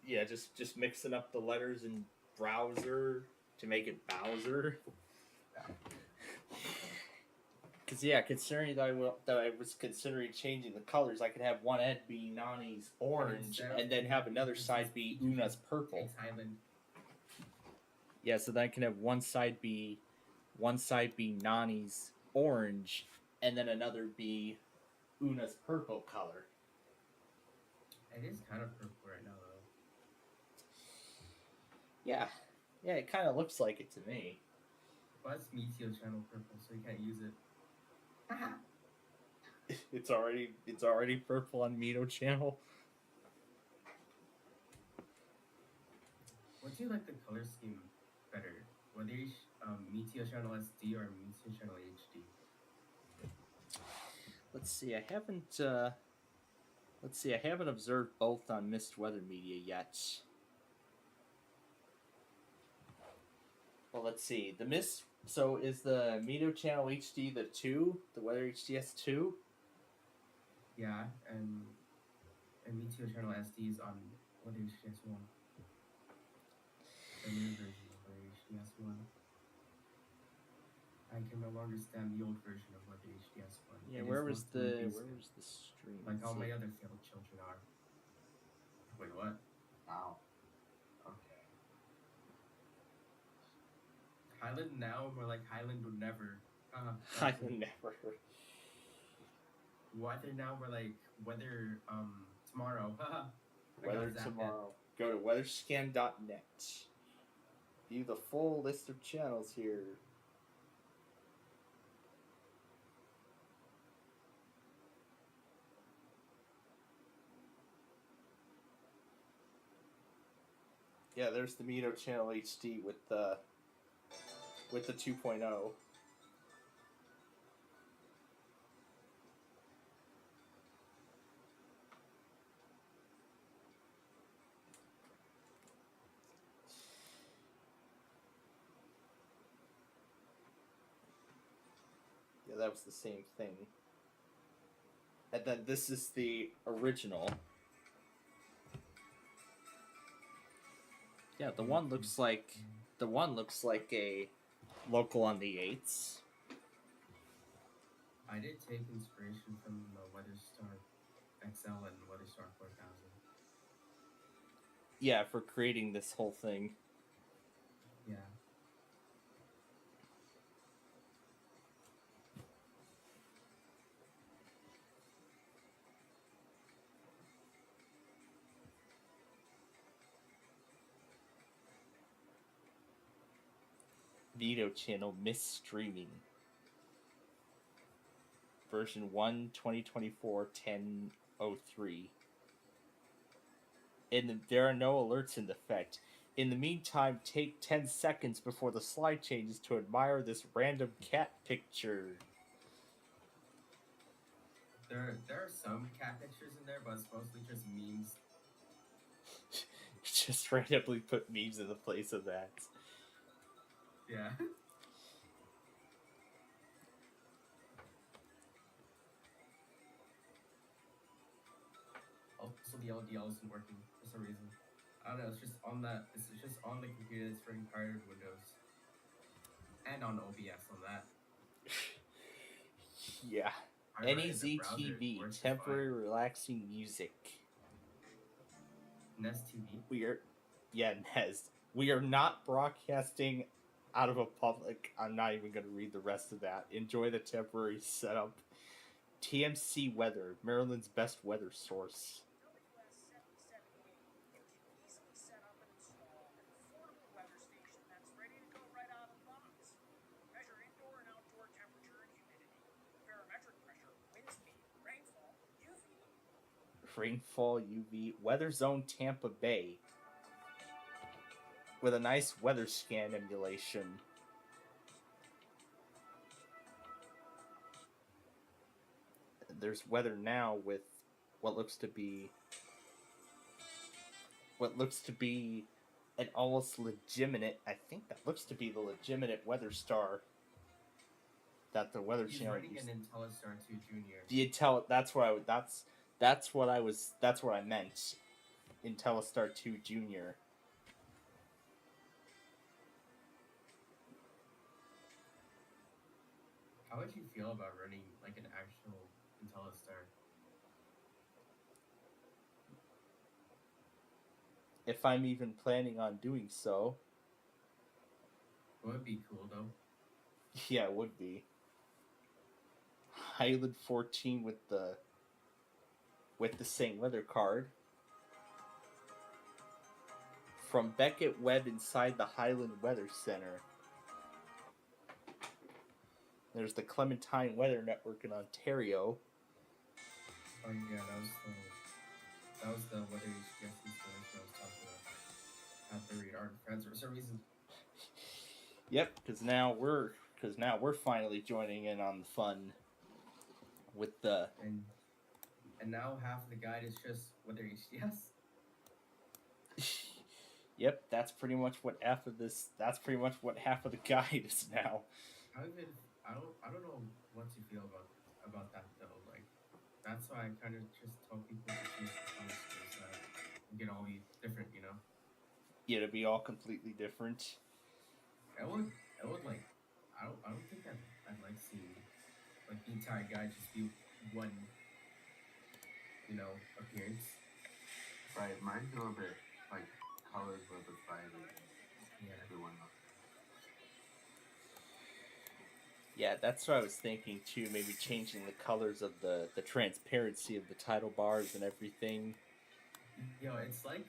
Yeah, just mixing up the letters in browser to make it Bowser. Because yeah, considering that I was considering changing the colors, I could have one end be Nani's orange and then have another side be Una's purple. Island. Yeah, so then I can have one side be Nani's orange and then another be Una's purple color. It is kind of purple right now, though. Yeah, it kind of looks like it to me. But it's Meteor channel purple, so you can't use it. It's already purple on Mito channel. What do you like the color scheme better? Whether Meteor channel SD or Meteor channel HD? Let's see. I haven't observed both on Mist Weather Media yet. Well, let's see. So is the Mito Channel HD the 2? The Weather HDS 2? Yeah, and Meteor Channel SD is on Weather HDS 1. The new version of Weather HDS 1. I can no longer stand the old version of Weather HDS 1. Yeah, It where is was mostly the basic, stream? like all Let's my see. other failed children are. Wait, what? Ow. Okay. Highland now, more like Highland would never. I never. Weather now, we're like weather tomorrow. I Weather got zapped. tomorrow. Go to weatherscan.net. View the full list of channels here. Yeah, there's the Mito Channel HD with the 2.0. Yeah, that was the same thing. And then this is the original. Yeah, the one looks like a local on the 8s. I did take inspiration from the WeatherStar XL and WeatherStar 4000. Yeah, for creating this whole thing. Yeah. Mito Channel missed streaming. Version 1, 2024, 10.03. And there are no alerts in effect. In the meantime, take 10 seconds before the slide changes to admire this random cat picture. There are some cat pictures in there, but it's mostly just memes. Just randomly put memes in the place of that. Yeah. Also, the LDL isn't working for some reason. I don't know. It's just on the computer that's running prior to Windows, and on OBS on that. Yeah. I run it in the NEZ browser, TV, works just temporary relaxing music. Nest TV. Nez. We are not broadcasting out of a public. I'm not even going to read the rest of that. Enjoy the temporary setup. TMC Weather, Maryland's best weather source. Rainfall, UV, Weather Zone Tampa Bay. With a nice weather scan emulation. There's weather now with what looks to be an almost legitimate, I think that looks to be the legitimate weather star that the Weather Channel running used. an IntelliStar 2 Junior. The that's what I meant. IntelliStar 2 Junior. How would you feel about running like an actual IntelliStar? If I'm even planning on doing so. It would be cool though. Yeah, it would be. Highland 14 with the same weather card. From Beckett Webb inside the Highland Weather Center. There's the Clementine Weather Network in Ontario. Oh yeah, that was the weather HDS installation I was talking about. Had to read Art Friends for some reason. Yep, because now we're finally joining in on the fun with the and now half of the guide is just weather HDS. Yep, that's pretty much what half of this. That's pretty much what half of the guide is now. I don't know what to feel about that though. Like, that's why I kind of just tell people to choose the schools that get all be different. You know, Yeah, to be all completely different. I would like. I don't think I'd like seeing like the entire guide just be one, you know, appearance. Right, mine's a little bit like colors a little bit brighter than Yeah. everyone else. Yeah, that's what I was thinking too. Maybe changing the colors of the transparency of the title bars and everything. Yo, it's like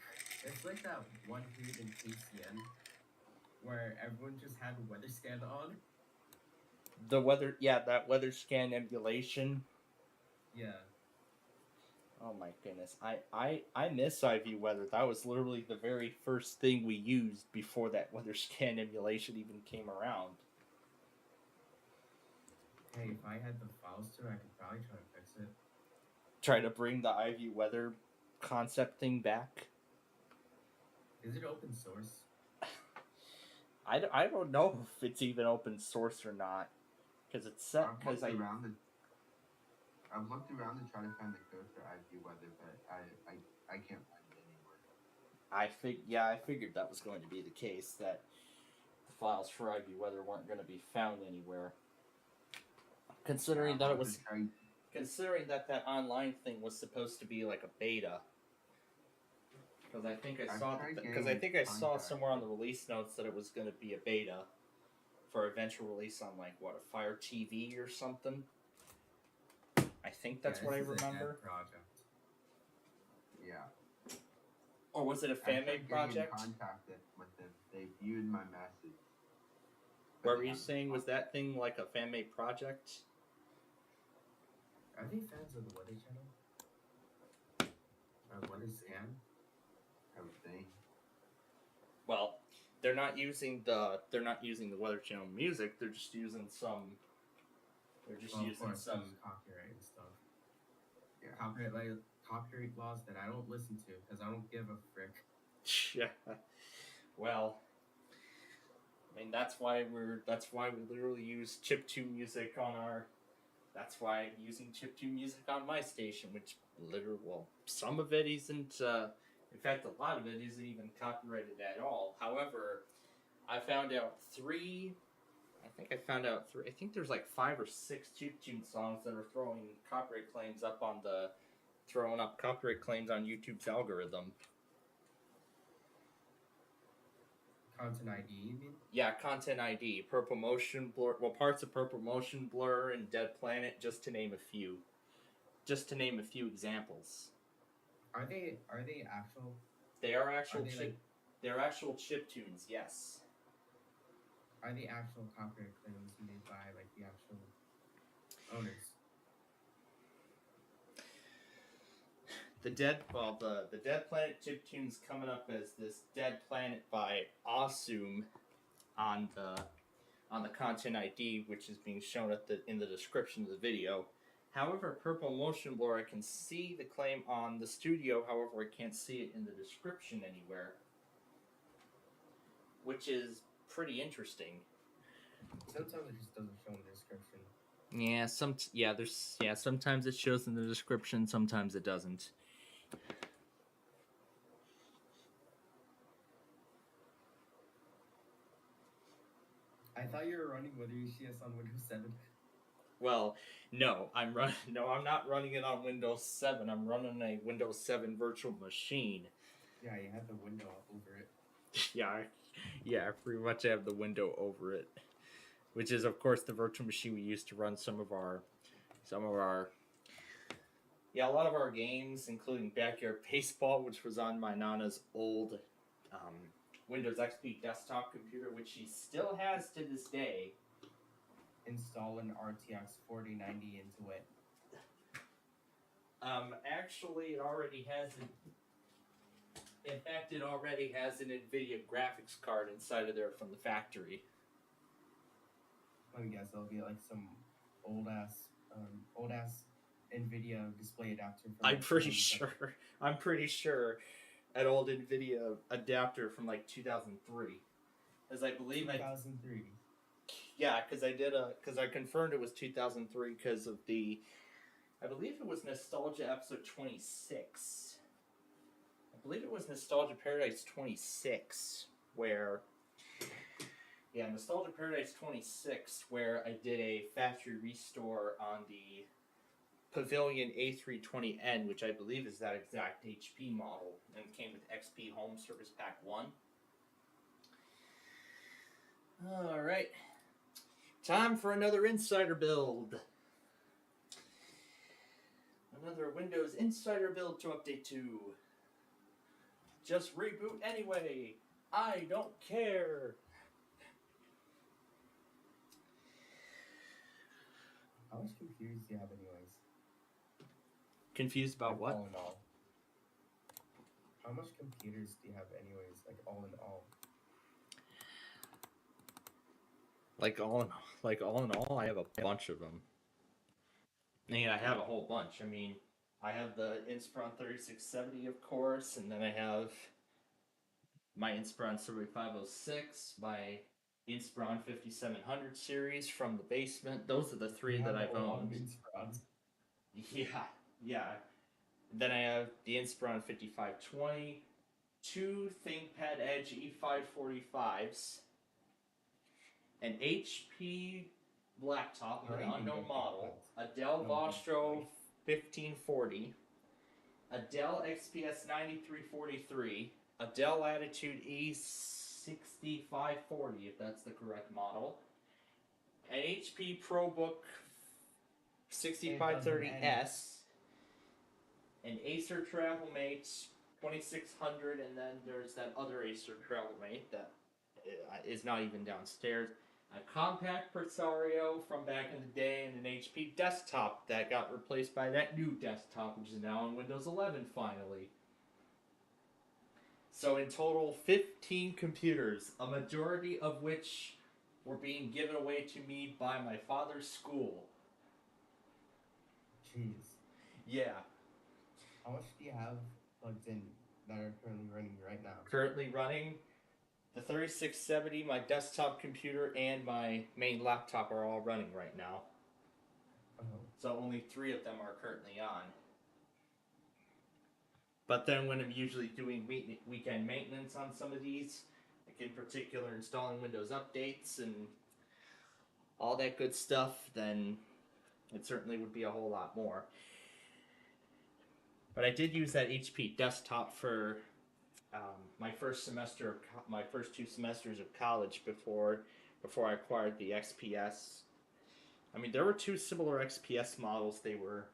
that one period in KCN where everyone just had weather scan on. The weather, yeah, that weather scan emulation. Yeah. Oh my goodness, I miss iView Weather. That was literally the very first thing we used before that weather scan emulation even came around. Hey, if I had the files to, I could probably try to fix it. Try to bring the iView Weather concept thing back. Is it open source? I don't know if it's even open source or not, because it's set. Because I've looked around to try to find the code for iView Weather, but I can't find it anywhere. I figured that was going to be the case, that the files for iView Weather weren't going to be found anywhere. Considering that that online thing was supposed to be like a beta. Because I think I saw somewhere on the release notes that it was going to be a beta for eventual release on like what, a Fire TV or something. I think that's what I remember. Project. Yeah. Or was it a fan-made project? I contacted with them. They viewed my message. What were you saying? Was that thing like a fan-made project? Are they fans of the Weather Channel? Weather Scan? I would think. Well, they're not using the Weather Channel music. They're just using some. They're just using some copyright and stuff. Yeah. Copyright laws that I don't listen to because I don't give a frick. Yeah. Well, I mean that's why we literally use chiptune music on our. That's why I'm using chiptune music on my station, which literally, well, some of it isn't. In fact, a lot of it isn't even copyrighted at all. However, I found out three. I think there's like 5 or 6 chiptune songs that are throwing copyright claims on YouTube's algorithm. Content ID, you mean? Yeah, Content ID, Purple Motion Blur. Well, parts of Purple Motion Blur and Dead Planet, just to name a few. Just to name a few examples. Are they actual? They are actual they're actual chiptunes, yes. Are the actual copyright claims made by like the actual owners? The Dead Planet chiptune's coming up as this Dead Planet by Assume on the Content ID, which is being shown in the description of the video. However, Purple Motion Blur, I can see the claim on the studio, however I can't see it in the description anywhere. Which is pretty interesting. Sometimes it just doesn't show in the description. Sometimes it shows in the description, sometimes it doesn't. I thought you were running Weather UCS on Windows 7. Well, no, I'm not running it on Windows 7. I'm running a Windows 7 virtual machine. Yeah, you had the window up over it. Yeah, I pretty much have the window over it, which is of course the virtual machine we use to run a lot of our games, including Backyard Baseball, which was on my Nana's old Windows XP desktop computer, which she still has to this day. Install an RTX 4090 into it. Actually, it already has it already has an NVIDIA graphics card inside of there from the factory. Let me guess, it'll be like some old ass NVIDIA display adapter. I'm pretty sure. an old NVIDIA adapter from like 2003, as I believe 2003. Yeah, because I confirmed it was 2003 because of I believe it was Nostalgia episode 26. I believe it was Nostalgia Paradise 26 Nostalgia Paradise 26 where I did a factory restore on the Pavilion A320N, which I believe is that exact HP model, and it came with XP Home Service Pack 1. Alright. Time for another Insider build. Another Windows Insider build to update to. Just reboot anyway. I don't care. How much computers do you have, anyways? Confused about what? All in all. How much computers do you have, anyways? Like all in all. Like all in all, I have a bunch of them. I mean, I have a whole bunch. I mean, I have the Inspiron 3670, of course, and then I have my Inspiron Survey 506, my Inspiron 5700 series from the basement. Those are the three that I've owned. Yeah. Then I have the Inspiron 5520, two ThinkPad Edge E545s, an HP laptop of an unknown model, a Dell Vostro 1540, a Dell XPS 9343, a Dell Latitude E6540, if that's the correct model, an HP ProBook 6530S, an Acer TravelMate 2600, and then there's that other Acer TravelMate that is not even downstairs. A compact Presario from back in the day, and an HP desktop that got replaced by that new desktop, which is now on Windows 11 finally. So in total, 15 computers, a majority of which were being given away to me by my father's school. Jeez. Yeah. How much do you have plugged in that are currently running right now? Currently running, the 3670, my desktop computer, and my main laptop are all running right now. Oh. So only 3 of them are currently on. But then when I'm usually doing weekend maintenance on some of these, like in particular installing Windows updates and all that good stuff, then it certainly would be a whole lot more. But I did use that HP desktop for my first 2 semesters of college before I acquired the XPS. I mean, there were 2 similar XPS models they were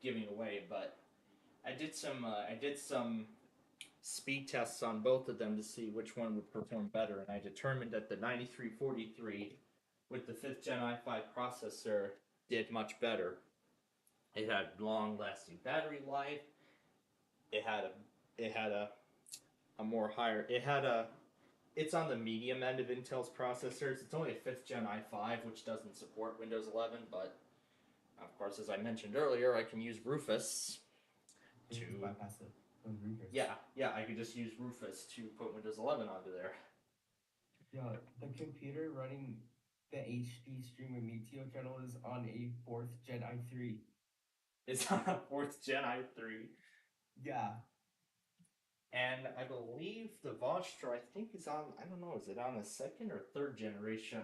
giving away, but I did some speed tests on both of them to see which one would perform better, and I determined that the 9343 with the 5th Gen i5 processor did much better. It had long-lasting battery life. It's on the medium end of Intel's processors. It's only a 5th Gen i5, which doesn't support Windows 11, but of course, as I mentioned earlier, I can use Rufus to bypass it on Rufus. Yeah, I could just use Rufus to put Windows 11 onto there. Yeah, the computer running the HD Streamer Meteor channel is on a 4th Gen i3. It's on a 4th Gen i3. Yeah. And I believe the Vostro, I think, is on, I don't know, is it on the 2nd or 3rd generation?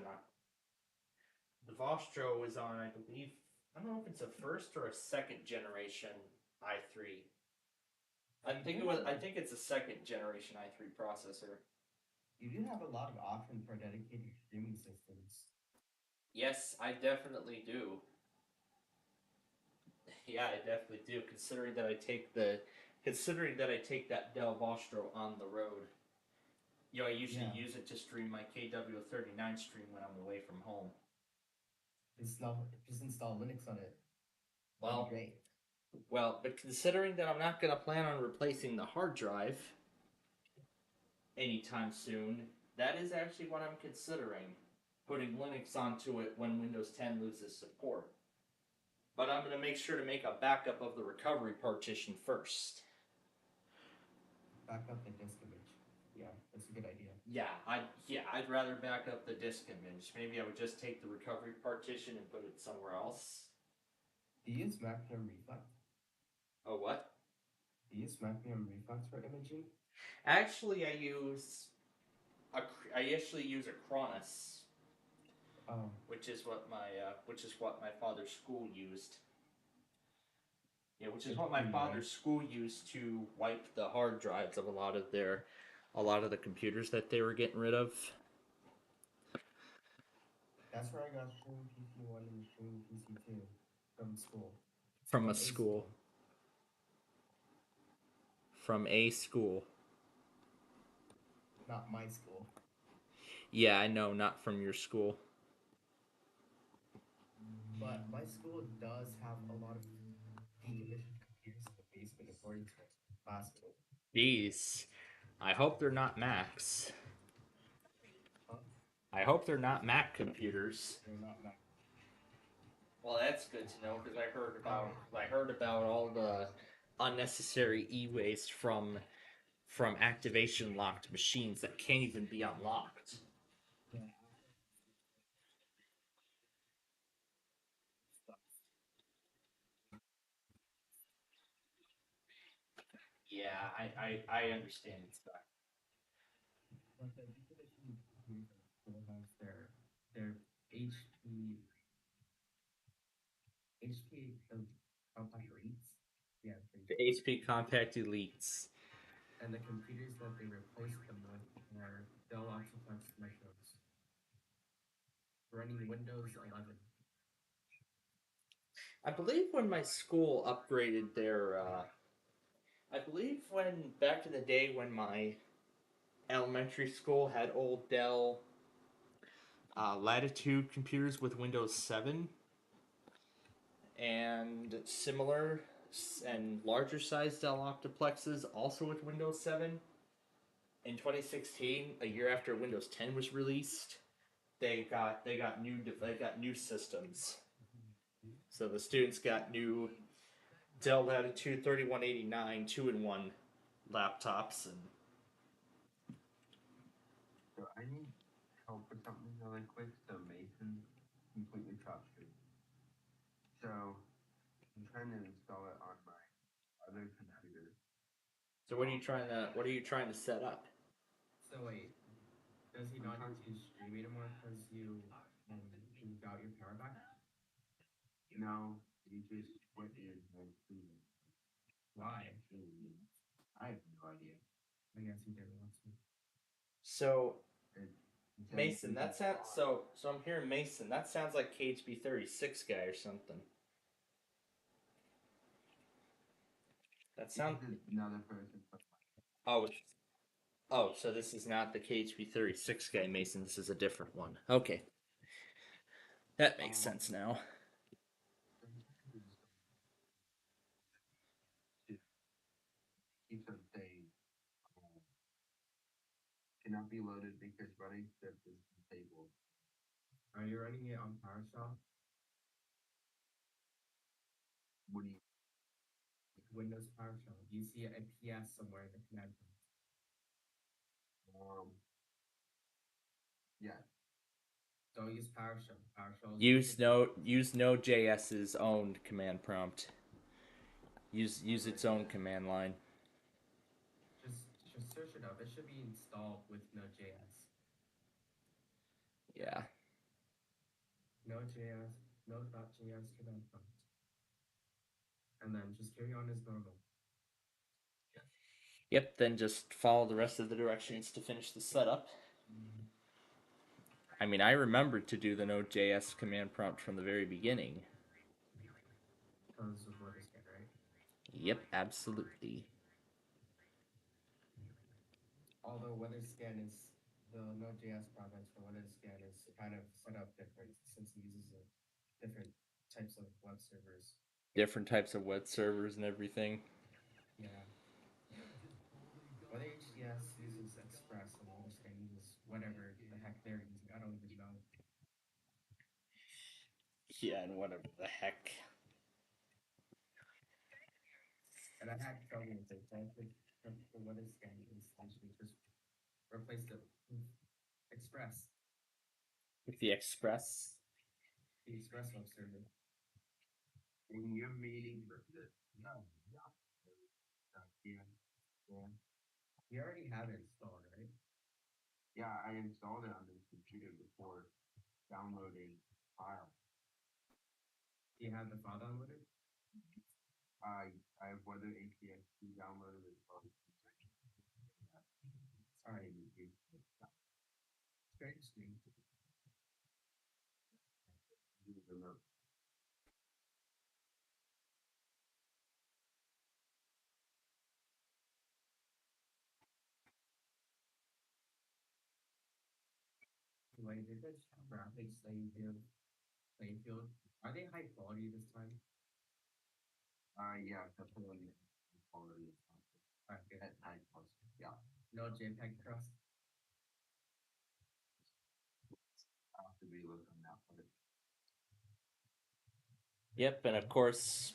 The Vostro is on, I believe, I don't know if it's a 1st or a 2nd generation i3. I think it's a 2nd generation i3 processor. You do have a lot of options for dedicated streaming systems. Yes, I definitely do. Yeah, I definitely do. Considering that I take that Dell Vostro on the road. You know, I usually use it to stream my KW39 stream when I'm away from home. Just install Linux on it. Well, great. Well, but considering that I'm not going to plan on replacing the hard drive anytime soon, that is actually what I'm considering. Putting Linux onto it when Windows 10 loses support. But I'm going to make sure to make a backup of the recovery partition first. back up the disk image. Yeah, that's a good idea. I'd rather back up the disk image. Maybe I would just take the recovery partition and put it somewhere else. Do you use Macrium Reflex? Oh, what? Do you use Macrium Reflex for imaging? Actually, I actually use Acronis, Oh, which is what my father's school used. Yeah, which is what my father's school used to wipe the hard drives of a lot of the computers that they were getting rid of. that's where I got Stream PC1 and Stream PC2 from school. From a school. From a school. Not my school. Yeah, I know, not from your school. But my school does have a lot of decommissioned computers in the basement according to my classmate. Jeez. I hope they're not Macs. Huh? I hope they're not Mac computers. They're not Mac. Well, that's good to know because I heard about all the unnecessary e-waste from activation locked machines that can't even be unlocked. Yeah. Yeah, I understand it's that. But the decommissioned computers at school has their HP compact elites. Yeah, The HP Compact Elites. and the computers that they replaced them with are Dell Optiplex Metros running Windows 11. I believe when my school upgraded their, I believe when back in the day when my elementary school had old Dell Latitude computers with Windows 7 and similar and larger size Dell Optiplexes also with Windows 7. In 2016, a year after Windows 10 was released, they got new systems. So the students got new Dell Latitude 3189 2-in-1 laptops and So I need help with something really quick. So Mason completely frustrated. So I'm trying to install it on my other computer. so what are you trying to set up? So wait, does he not need to stream anymore because you got your power back? No, you just quit your streaming. Why? I have no idea. I guess he didn't want to. So It says Mason, this that is sounds odd. so I'm hearing Mason, that sounds like KHB36 guy or something. That sounds This is another person. oh it's- oh, so this is not the KHB36 guy, Mason, this is a different one. Okay. That makes sense now. Keeps on saying cannot be loaded because running script is disabled. Are you running it on PowerShell? What do you Windows PowerShell. Do you see a PS somewhere in the command prompt? yeah. Don't use PowerShell. PowerShell is Use Node.js's own command prompt. Use its own command line. just search it up. It should be installed with Node.js. Yeah. Node.js, Node.js command prompt. And then just carry on as normal. Yep, then just follow the rest of the directions to finish the setup. I mean, I remembered to do the Node.js command prompt from the very beginning. Because of what is good, right? Yep, absolutely. Although WeatherScan is the Node.js project for WeatherScan is kind of set up different since it uses different types of web servers. Different types of web servers and everything. Yeah. Whether HDS uses Express and WeatherScan uses whatever the heck they're using, I don't even know. Yeah, and whatever the heck. And I had trouble with it, frankly. for what is scanning is essentially just replace it with Express, With the Express. the Express web server. When you're meeting for the yeah, You already have it installed, right? yeah, I installed it on this computer before downloading file. Do you have the file downloaded? I have whether APS2 downloaded as well. Sorry, it's very interesting. Remote. Like the graphics that you give Plainfield, are they high quality this time? Yeah, definitely quality Alright, good. at high plus. Yeah, No JPEG trust. I have to relook on that one. Yep, and of course,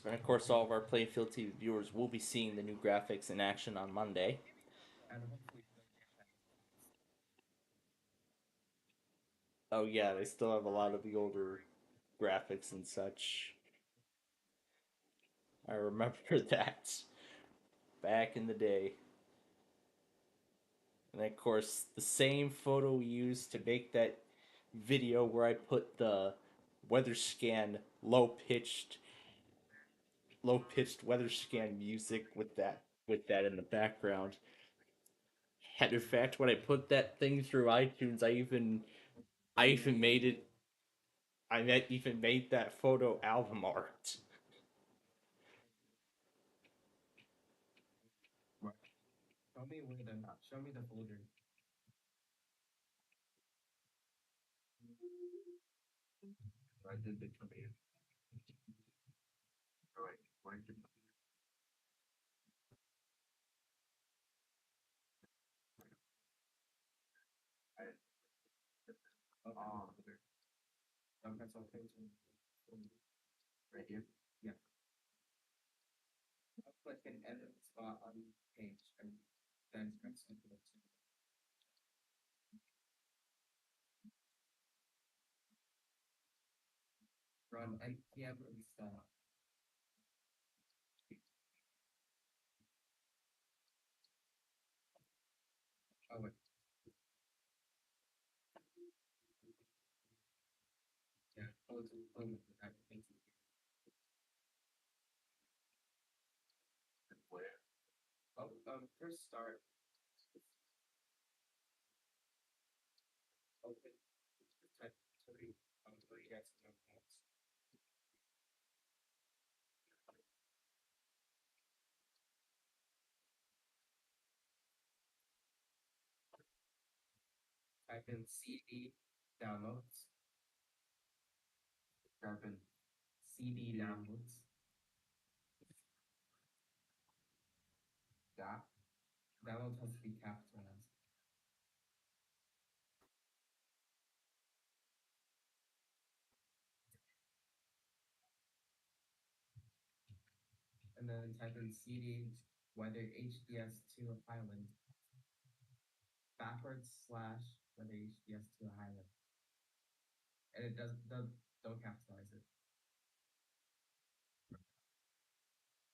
all of our Playfield TV viewers will be seeing the new graphics in action on Monday. And hopefully no JPEG. Oh yeah, they still have a lot of the older graphics and such. I remember that back in the day. And of course, the same photo we used to make that video where I put the weather scan low pitched weather scan music with that in the background. And in fact, when I put that thing through iTunes, I even made it. Even made that photo album art. Show me the folder. I did the command. Alright, why did That's okay too. right here? Yeah. I'll click an edit spot on page and then press enter. Run npm install. Oh wait. Yeah, close that. Where? Oh, first start. Open. Type 3. Yes, no points. Type in CD downloads. Type in CD downloads. that. Download has to be capitalized. And then type in CD whether HDS to Highland. Backwards slash whether HDS to Highland. And it don't capitalize it.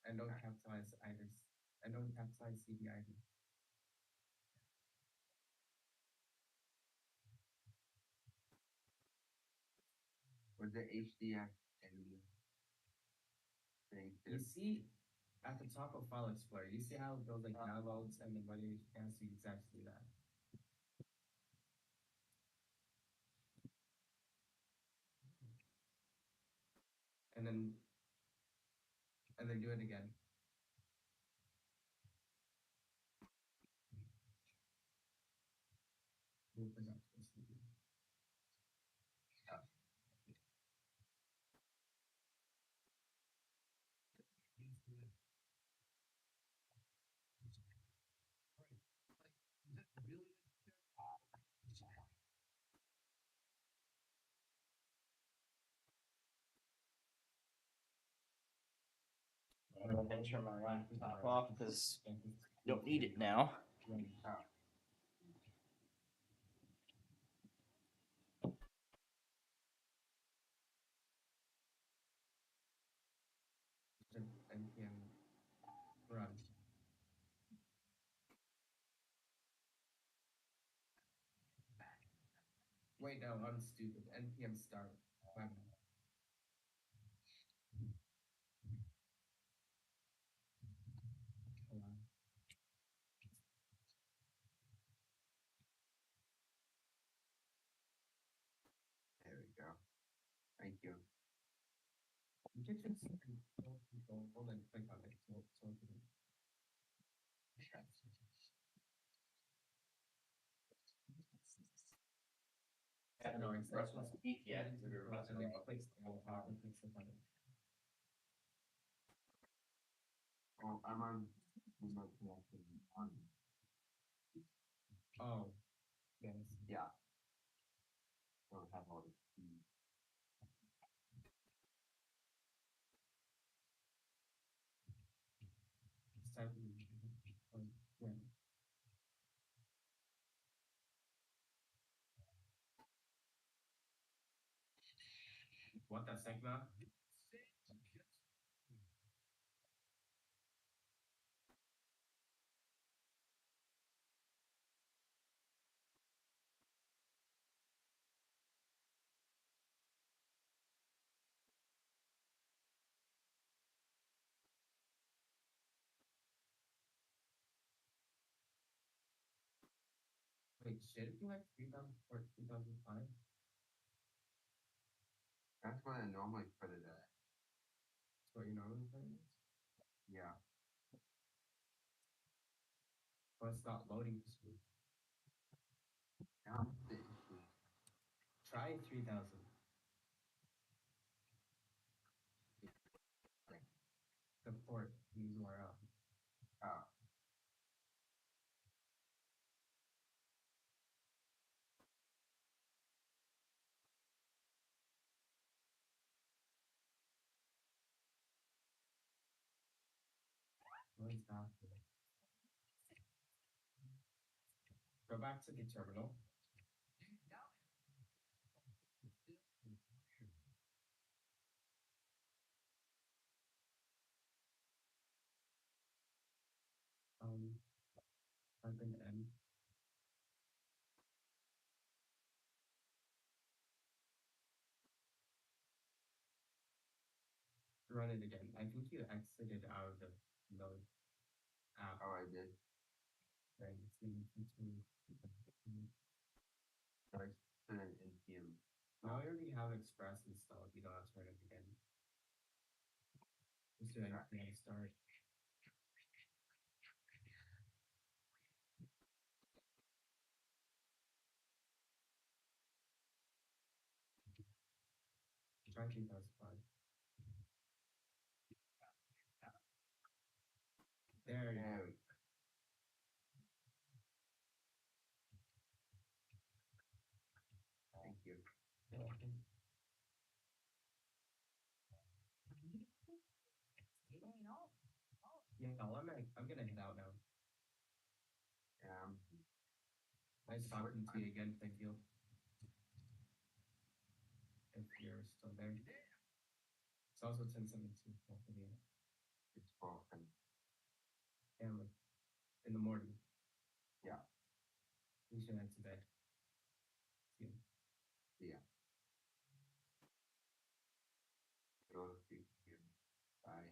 And don't capitalize either. And don't capitalize CD either. Where's the HDF and thing? You see at the top of File Explorer, you see how it goes like downloads and then whether you can see exactly that. And then do it again. Open up the CD. I'm gonna turn my laptop off because Don't need it now. Oh. NPM run. Wait, no, I'm stupid. NPM start. My bad. Hold on. There we go. Thank you. You can just control and click on it. So it can. No, it's not supposed to be yet. Place the whole top and click on it. Oh, I'm on remote connection on. Oh, yes. Yeah. Don't have all the keys. It's time to yeah. What the Sigma? Wait, should it be like 3,000 or 2005? That's what I normally put it at. That's what you normally put it? Yeah. But it's not loading this week. That's the issue. Try 3,000. The port URL. Oh. What is that? Go back to the terminal. Type in M. Run it again. I think you exited out of the node app. Oh, I did. Right. So I put an NPM. Now I already have Express installed. You don't have to run it again. Just do NPM start. Try 2005. There you go. Thank you. You're welcome. Yeah, I'm gonna head out now. Nice talking to you again, thank you. If you're still there. It's also 10:72. It's broken. Family. In the morning. Yeah. We should head to bed. See you. Yeah. Go speak to you. Bye.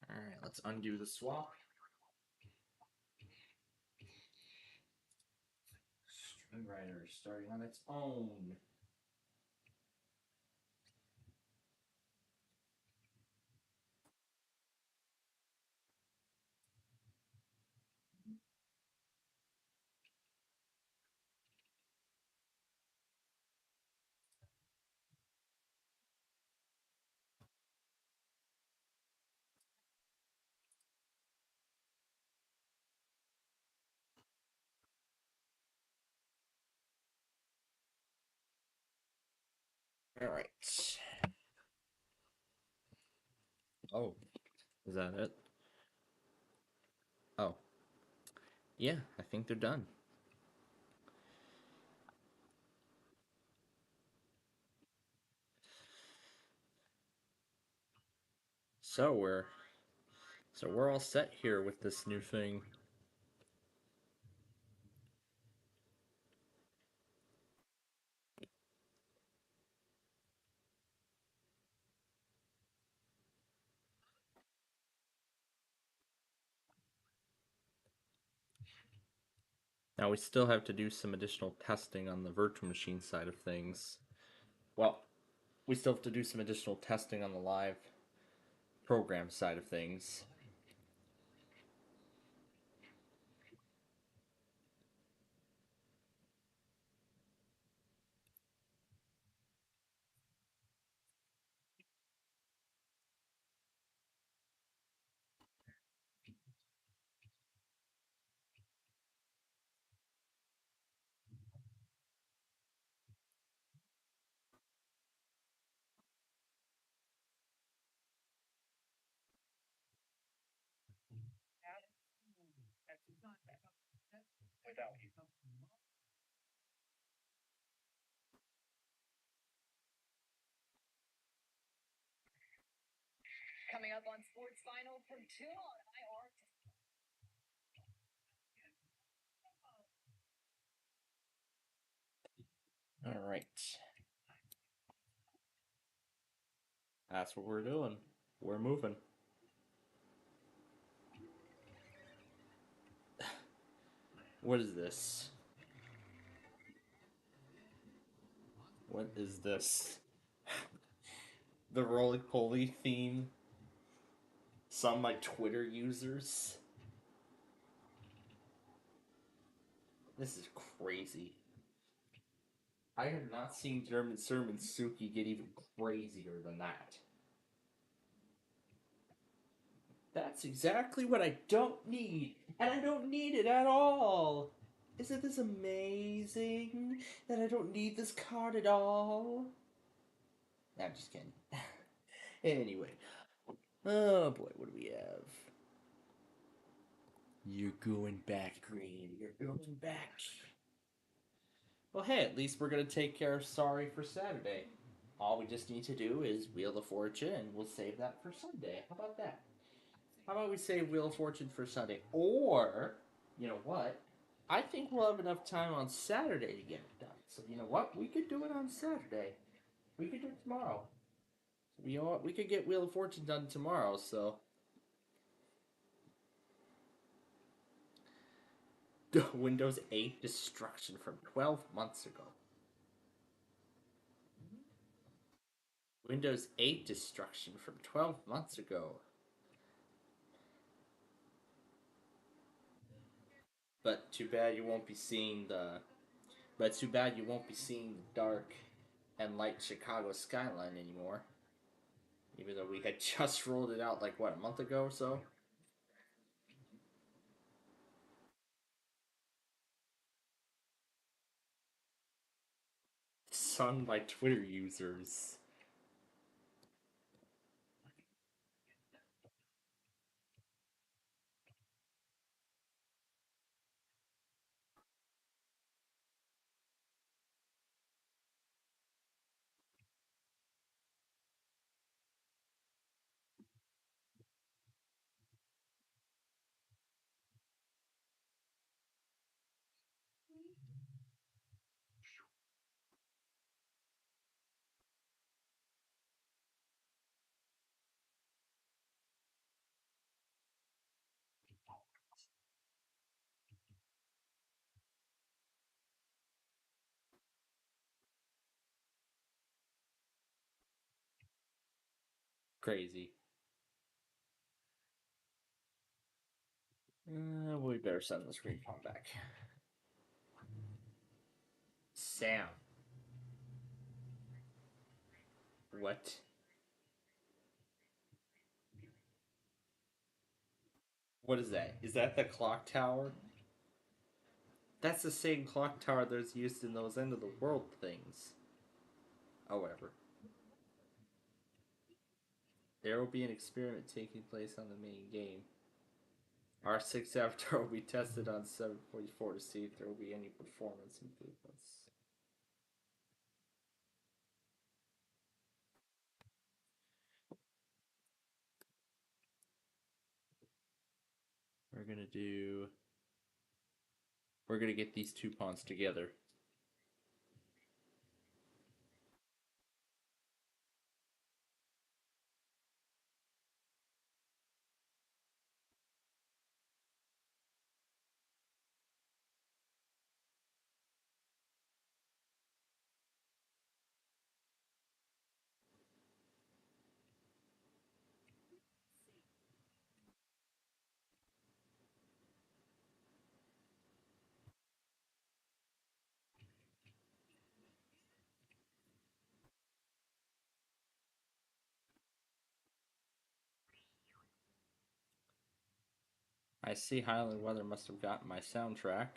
All right, let's undo the swap. String writer starting on its own. All right. Oh, is that it? Oh, yeah, I think they're done. So we're all set here with this new thing. Now we still have to do some additional testing on the virtual machine side of things. Well, we still have to do some additional testing on the live program side of things. Coming up on Sports Final from 2 on IR. All right. That's what we're doing. We're moving. What is this? What is this? The roly poly theme. Some of my Twitter users. This is crazy. I have not seen German Sermon Suki get even crazier than that. That's exactly what I don't need, and I don't need it at all. Isn't this amazing that I don't need this card at all? I'm just kidding. Anyway, oh boy, what do we have? You're going back, Green. You're going back. Well, hey, at least we're gonna take care of Sorry for Saturday. All we just need to do is Wheel of Fortune, and we'll save that for Sunday. How about that? How about we save Wheel of Fortune for Sunday? Or, you know what? I think we'll have enough time on Saturday to get it done. So, you know what? We could do it on Saturday. We could do it tomorrow. You know what? We could get Wheel of Fortune done tomorrow, so. Windows 8 destruction from 12 months ago. Windows 8 destruction from 12 months ago. But too bad you won't be seeing the. But too bad you won't be seeing the dark and light Chicago skyline anymore. Even though we had just rolled it out like, what, a month ago or so? Sung by Twitter users. Crazy. We better send the screen phone back. Sam. What? What is that? Is that the clock tower? That's the same clock tower that's used in those end of the world things. Oh, whatever. There will be an experiment taking place on the main game. Our 6th avatar will be tested on 744 to see if there will be any performance improvements. We're gonna get these two pawns together. I see Highland Weather must have gotten my soundtrack.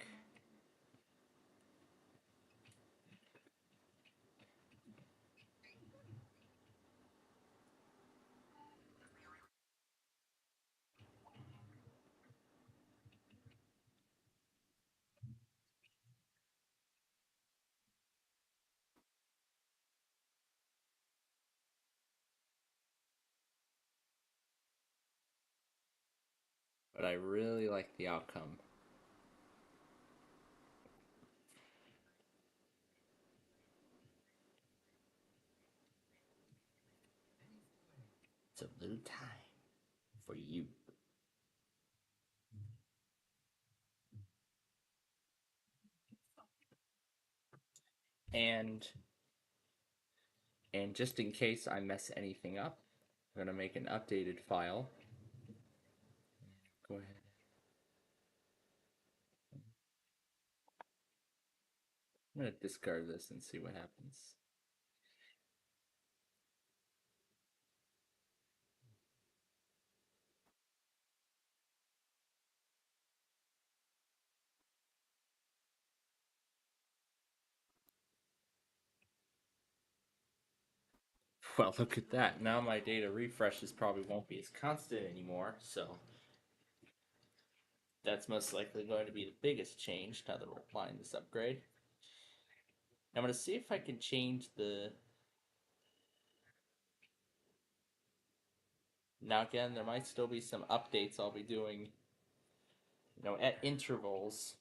But I really like the outcome. It's a little time for you. And just in case I mess anything up, I'm gonna make an updated file. Go ahead. I'm gonna discard this and see what happens. Well, look at that. Now my data refreshes probably won't be as constant anymore, so that's most likely going to be the biggest change now that we're applying this upgrade. I'm going to see if I can change the... Now again, there might still be some updates I'll be doing, at intervals.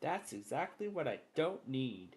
That's exactly what I don't need.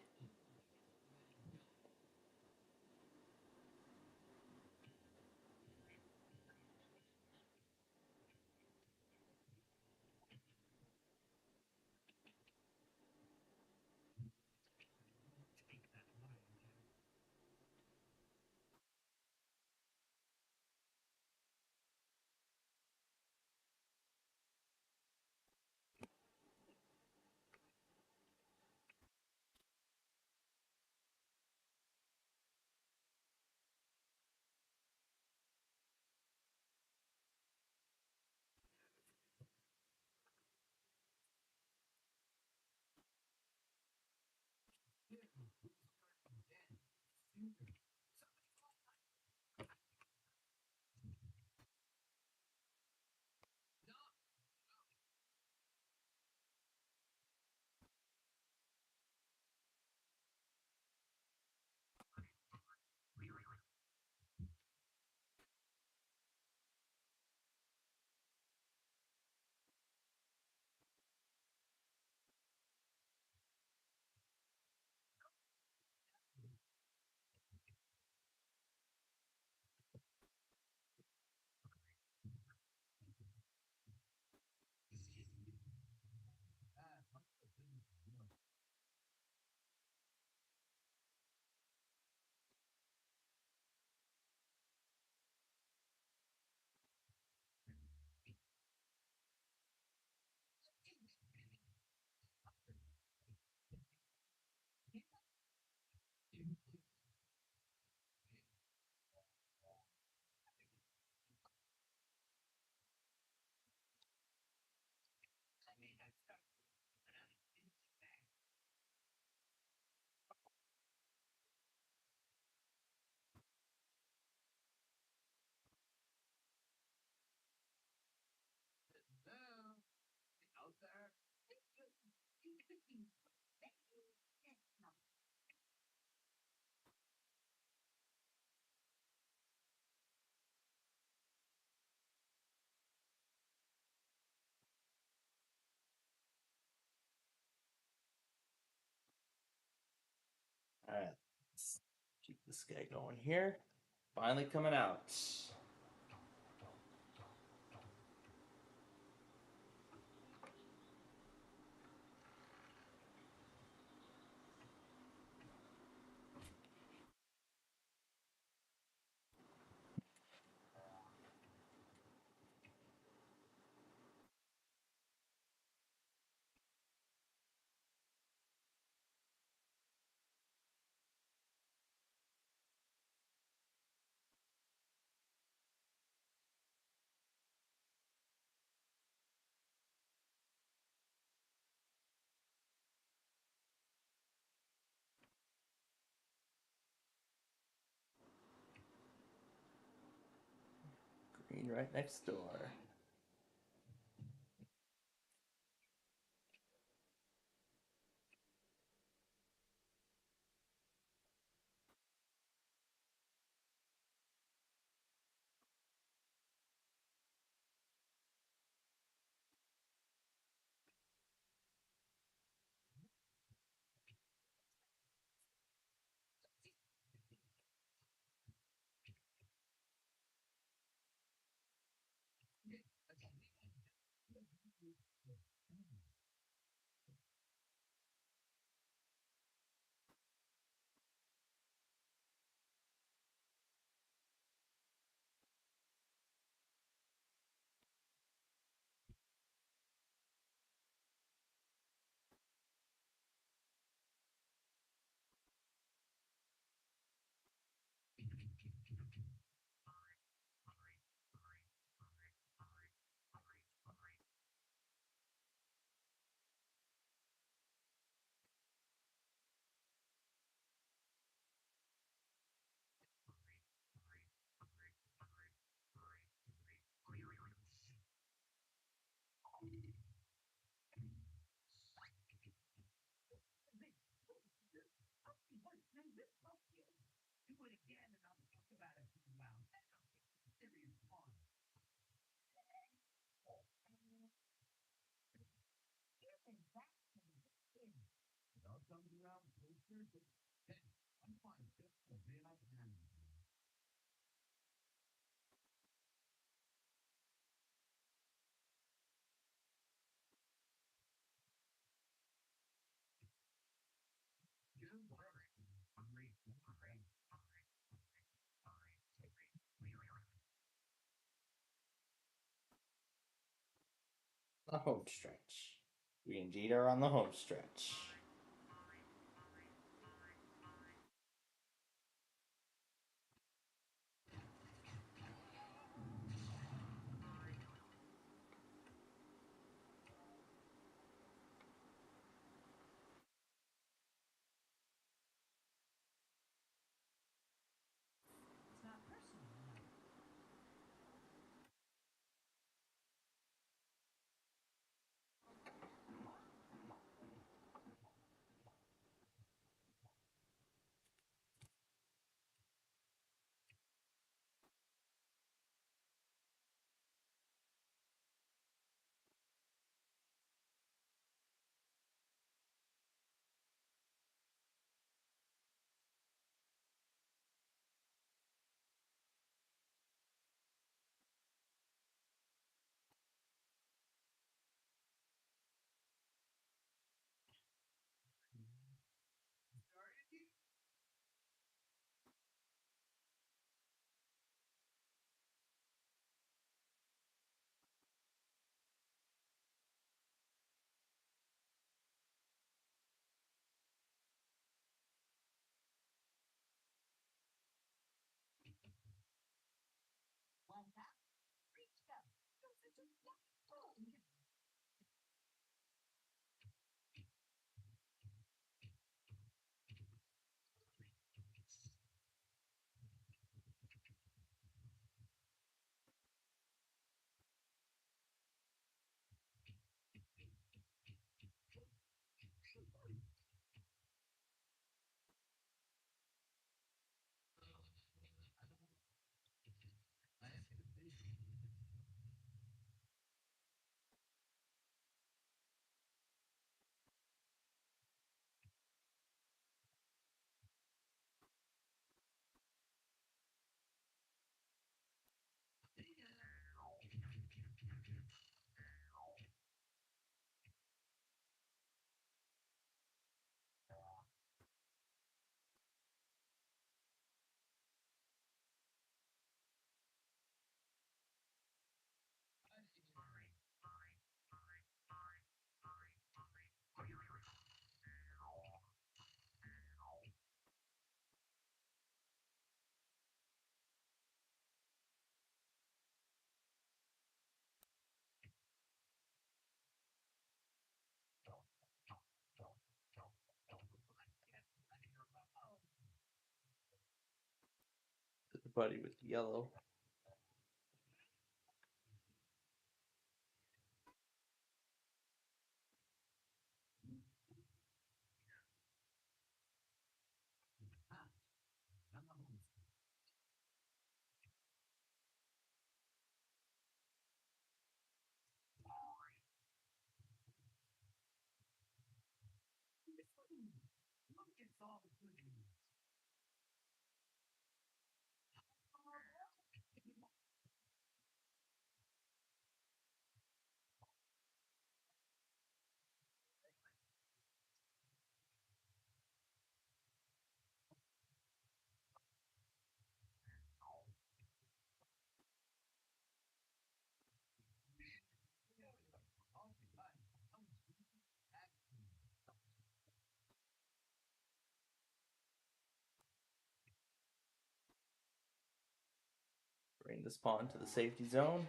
Alright, let's keep this guy going here. Finally coming out. Green right next door. The home stretch. We indeed are on the home stretch. everybody with yellow. Bring this pawn to the safety zone.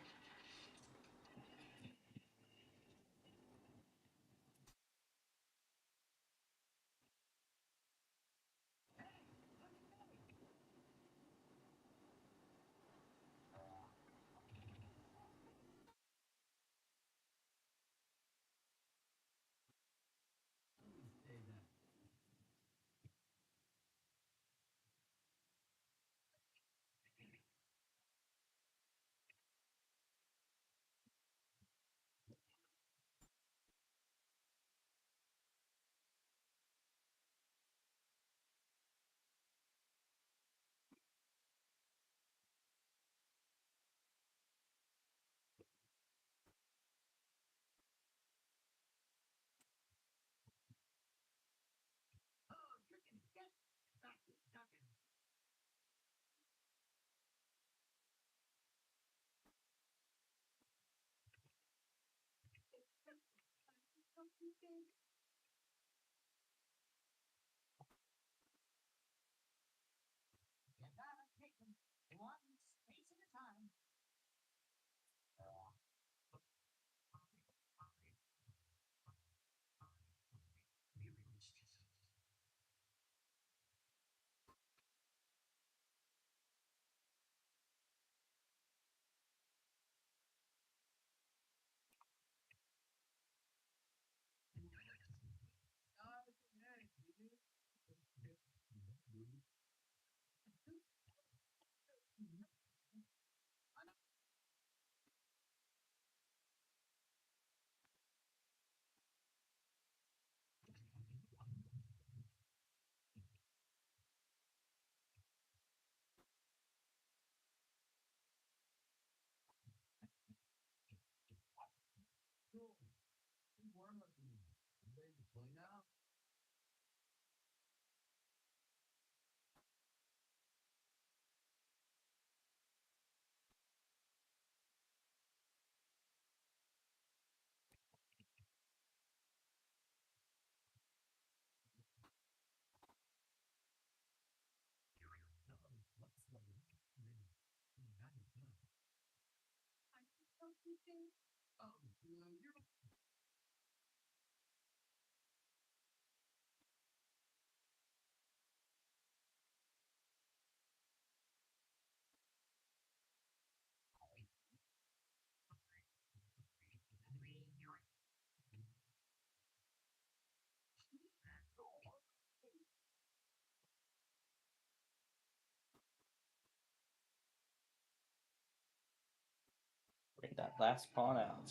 Bring that last pawn out.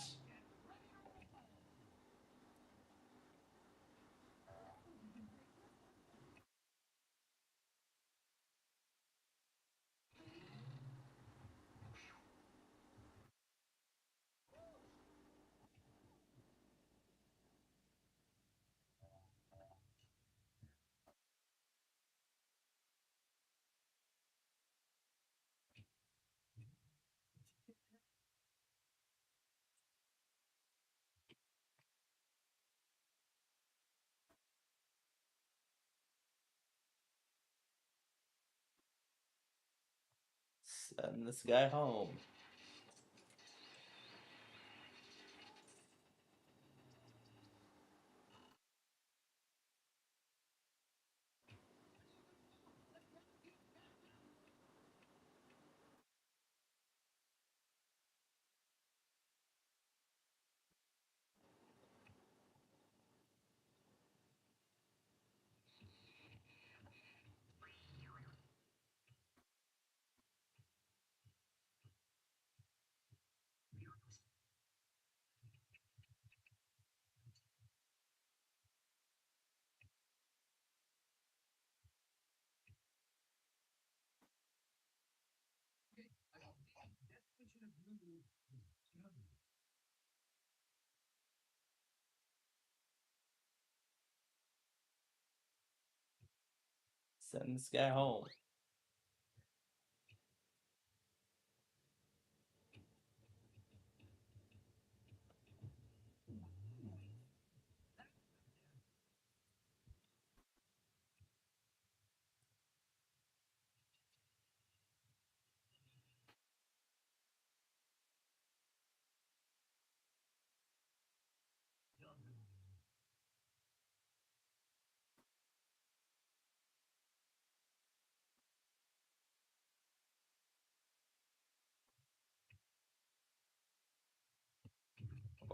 Send this guy home. Send this guy home.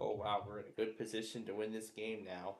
Oh wow, we're in a good position to win this game now.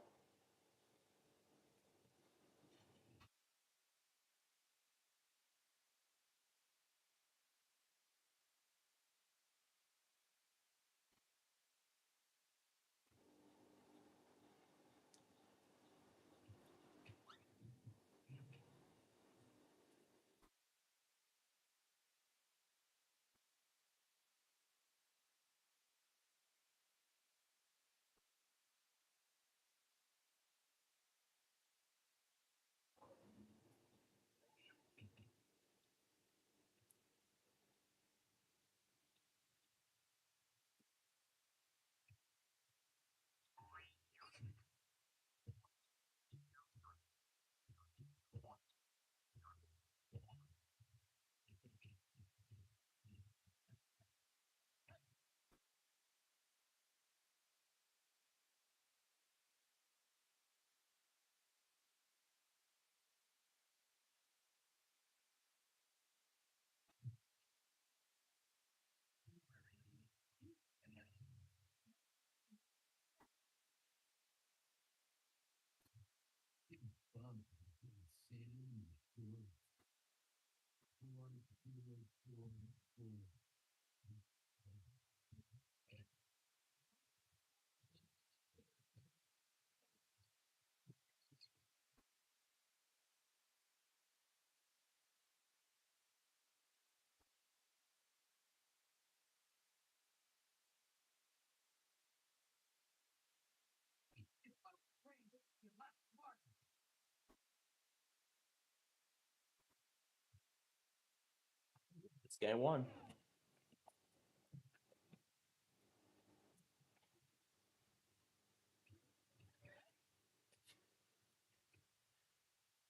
This guy won.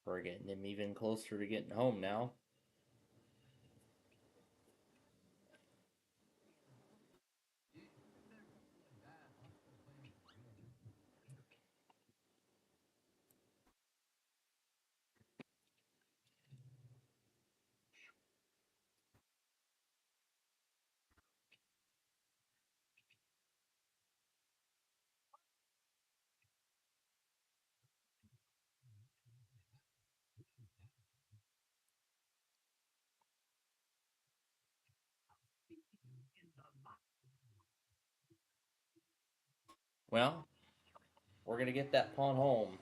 We're getting him even closer to getting home now. Well, we're gonna get that pawn home.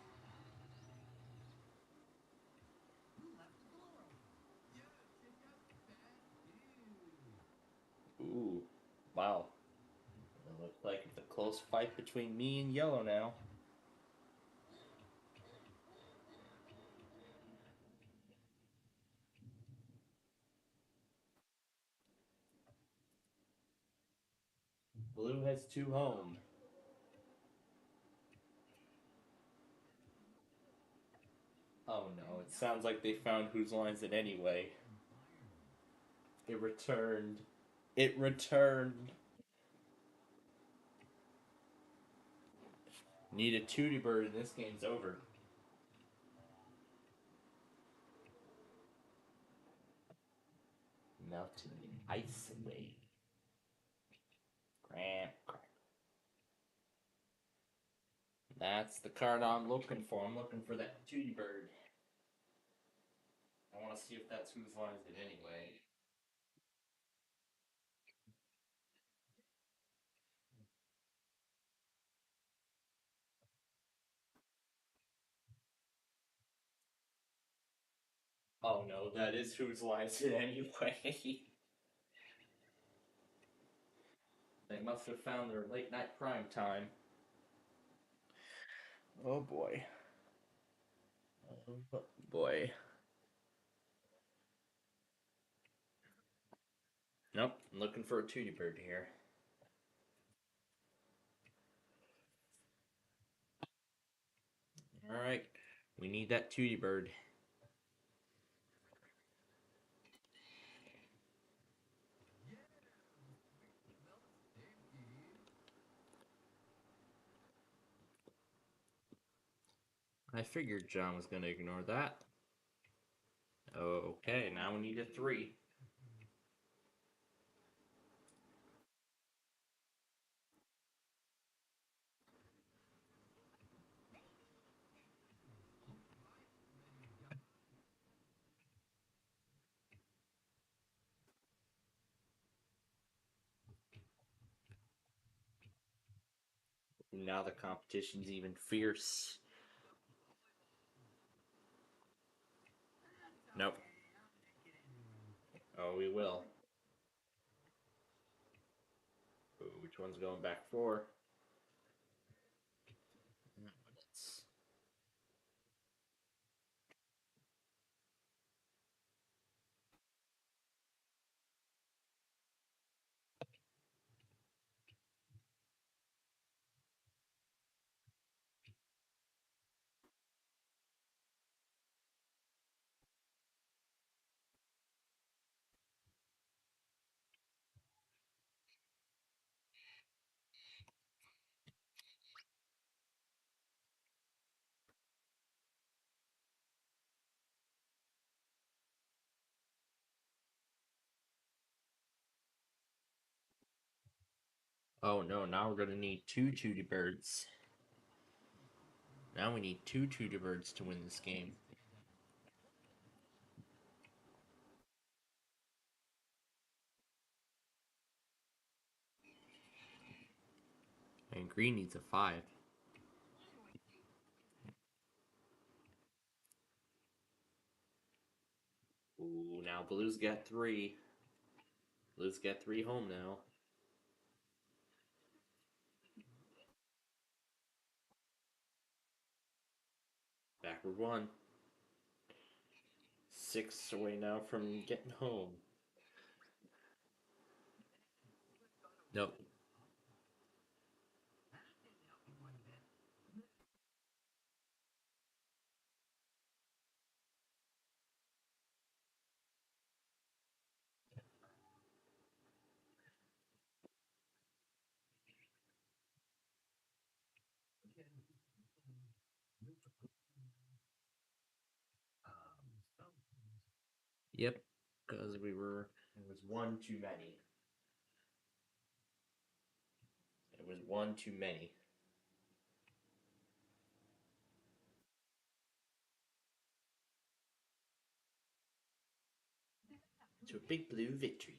Ooh, wow. It looks like it's a close fight between me and yellow now. Blue has two home. Oh no, it sounds like they found whose line's it anyway. It returned. It returned. Need a tootie bird and this game's over. Melting the ice away. Cramp, crack. That's the card I'm looking for. I'm looking for that tootie bird. I want to see if that's whose line's it anyway. Oh no, that is whose line's it anyway. They must have found their late night prime time. Oh boy. Oh boy. Nope, I'm looking for a Tootie Bird here. Alright, we need that Tootie Bird. I figured John was going to ignore that. Okay, now we need a 3. Now the competition's even fierce. Nope. Oh, we will. Ooh, which one's going back for? Oh no, now we're gonna need 2 Tootie Birds. Now we need 2 Tootie Birds to win this game. And green needs a 5. Ooh, now blue's got 3. Blue's got 3 home now. Backward 1. 6 away now from getting home. Nope. Yep, because it was 1 too many. It was 1 too many. To a big blue victory.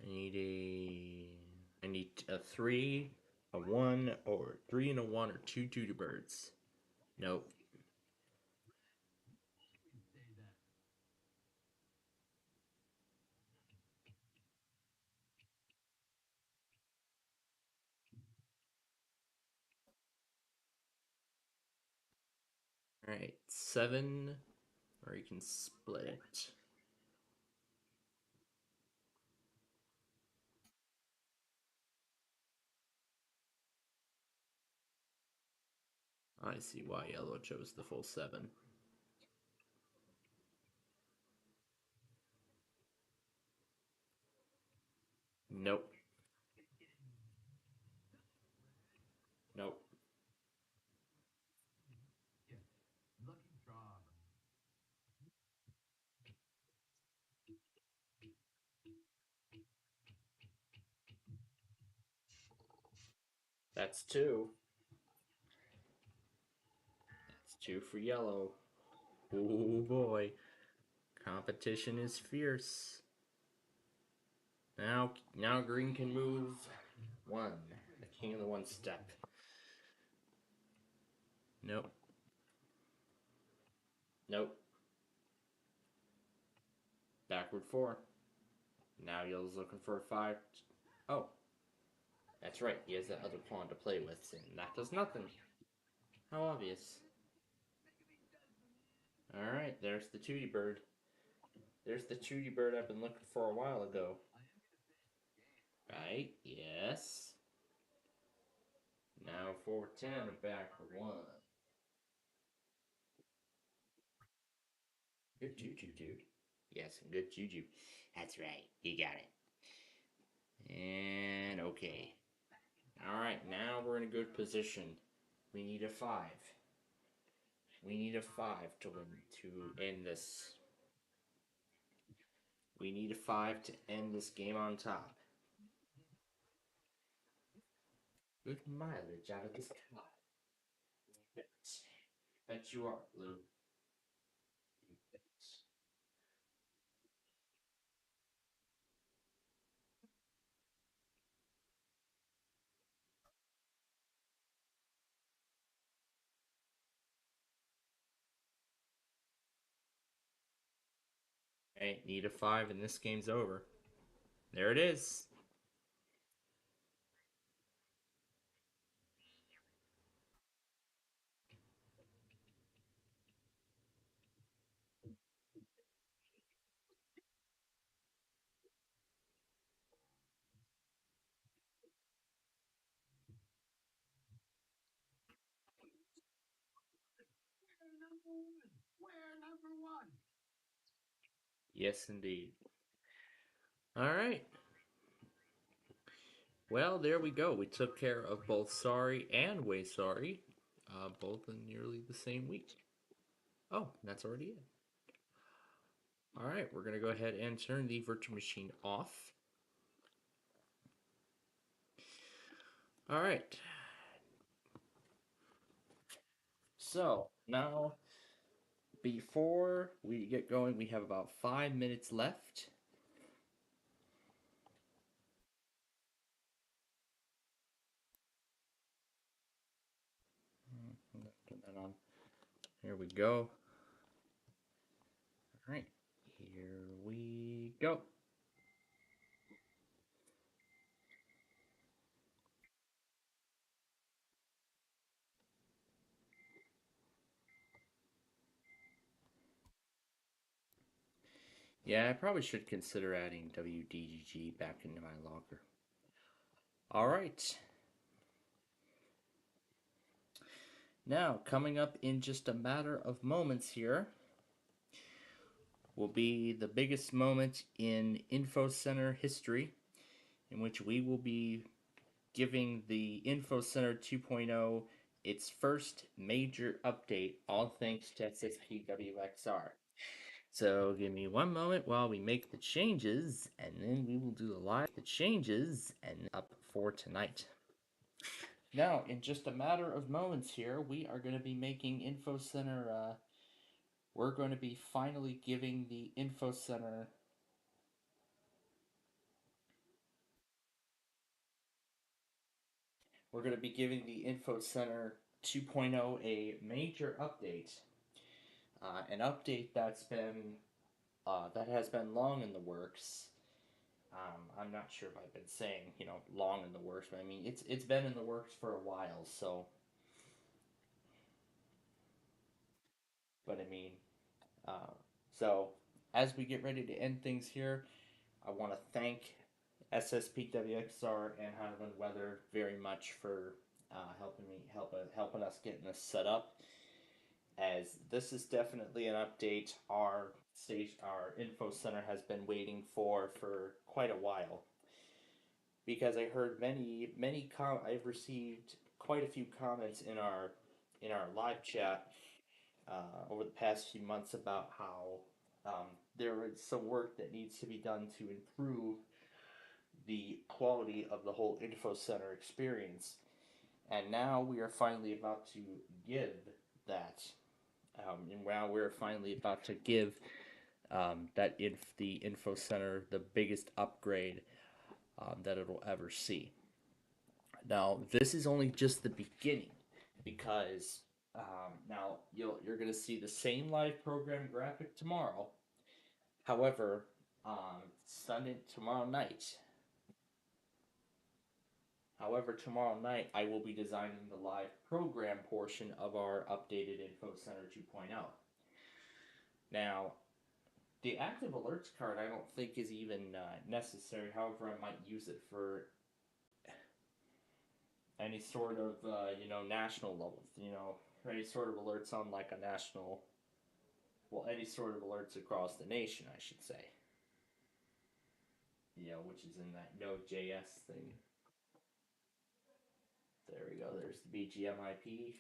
I need a 3, a 1, or 3 and a 1, or 2 Tootie Birds. Nope. Alright, 7, or you can split it. I see why yellow chose the full 7. Nope. Nope. That's 2. That's 2 for yellow. Oh boy. Competition is fierce. Now green can move 1. The king of the 1 step. Nope. Nope. Backward 4. Now yellow's looking for a 5. Oh. That's right, he has that other pawn to play with, and that does nothing. How obvious. Alright, there's the Tootie Bird. There's the Chudy bird I've been looking for a while ago. Right? Yes. Now 410 are back for one. Good juju, dude. Yes, good juju. That's right. You got it. And okay. Alright, now we're in a good position. We need a 5. We need a 5 to win to end this. We need a 5 to end this game on top. Good mileage out of this car. Bet you are, Blue. You bet. Hey, need a 5 and this game's over. There it is. Yes, indeed. All right. Well, there we go. We took care of both Sorry and Way Sorry, both in nearly the same week. Oh, that's already it. All right, we're going to go ahead and turn the virtual machine off. All right. So now, before we get going, we have about 5 minutes left. Put that on. Here we go. All right, here we go. Yeah, I probably should consider adding WDGG back into my logger. All right. Now, coming up in just a matter of moments here will be the biggest moment in Info Center history, in which we will be giving the Info Center 2.0 its first major update, all thanks to SSPWXR. So give me one moment while we make the changes, and then we will do the live changes and up for tonight. Now, in just a matter of moments here, we are going to be making Info Center. We're going to be finally giving the Info Center. We're going to be giving the Info Center 2.0 a major update. An update that has been long in the works. I'm not sure if I've been saying, long in the works, but I mean, it's been in the works for a while, so. But I mean, so as we get ready to end things here, I want to thank SSPWXR and Highland Weather very much for helping us getting this set up. As this is definitely an update our info center has been waiting for quite a while. Because I heard I've received quite a few comments in our live chat over the past few months about how there is some work that needs to be done to improve the quality of the whole info center experience. And now we are finally about to give that. And now we're finally about to give the info center the biggest upgrade that it'll ever see. Now, this is only just the beginning, because now you're going to see the same live program graphic tomorrow. However, tomorrow night. However, tomorrow night I will be designing the live program portion of our updated Info Center 2.0. Now, The active alerts card I don't think is even necessary. However, I might use it for any sort of national level, any sort of alerts on like a national, well, any sort of alerts across the nation, I should say. Which is in that Node.js thing. There we go. There's the BGMIP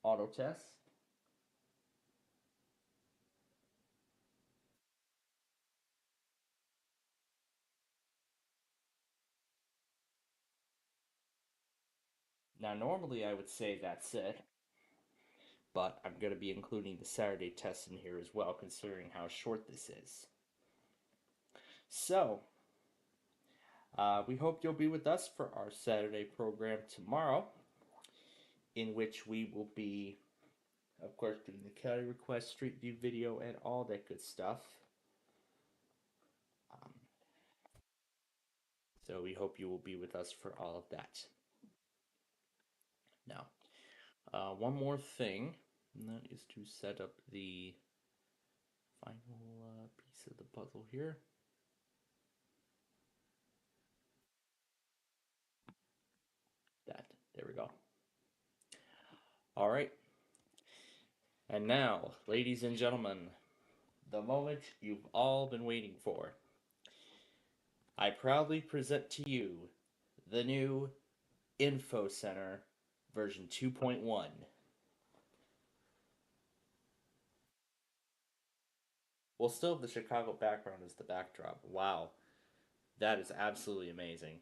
auto test. Now, normally I would say that's it, but I'm going to be including the Saturday test in here as well, considering how short this is. So, we hope you'll be with us for our Saturday program tomorrow, in which we will be, of course, doing the county request, street view video, and all that good stuff. So we hope you will be with us for all of that. Now, one more thing, and that is to set up the final piece of the puzzle here. There we go. All right. And now, ladies and gentlemen, the moment you've all been waiting for. I proudly present to you the new Info Center version 2.1. We'll still have the Chicago background as the backdrop. Wow. That is absolutely amazing.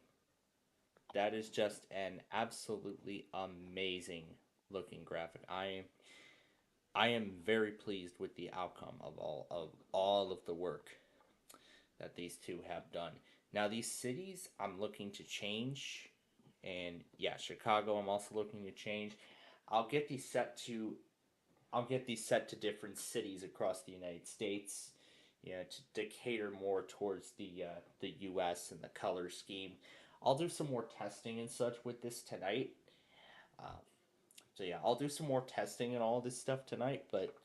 That is just an absolutely amazing looking graphic. I am very pleased with the outcome of all of the work that these two have done. Now, these cities I'm looking to change, and yeah, Chicago I'm also looking to change. I'll get these set to different cities across the United States, to cater more towards the U.S. and the color scheme. I'll do some more testing and such with this tonight. So yeah, I'll do some more testing and all this stuff tonight. But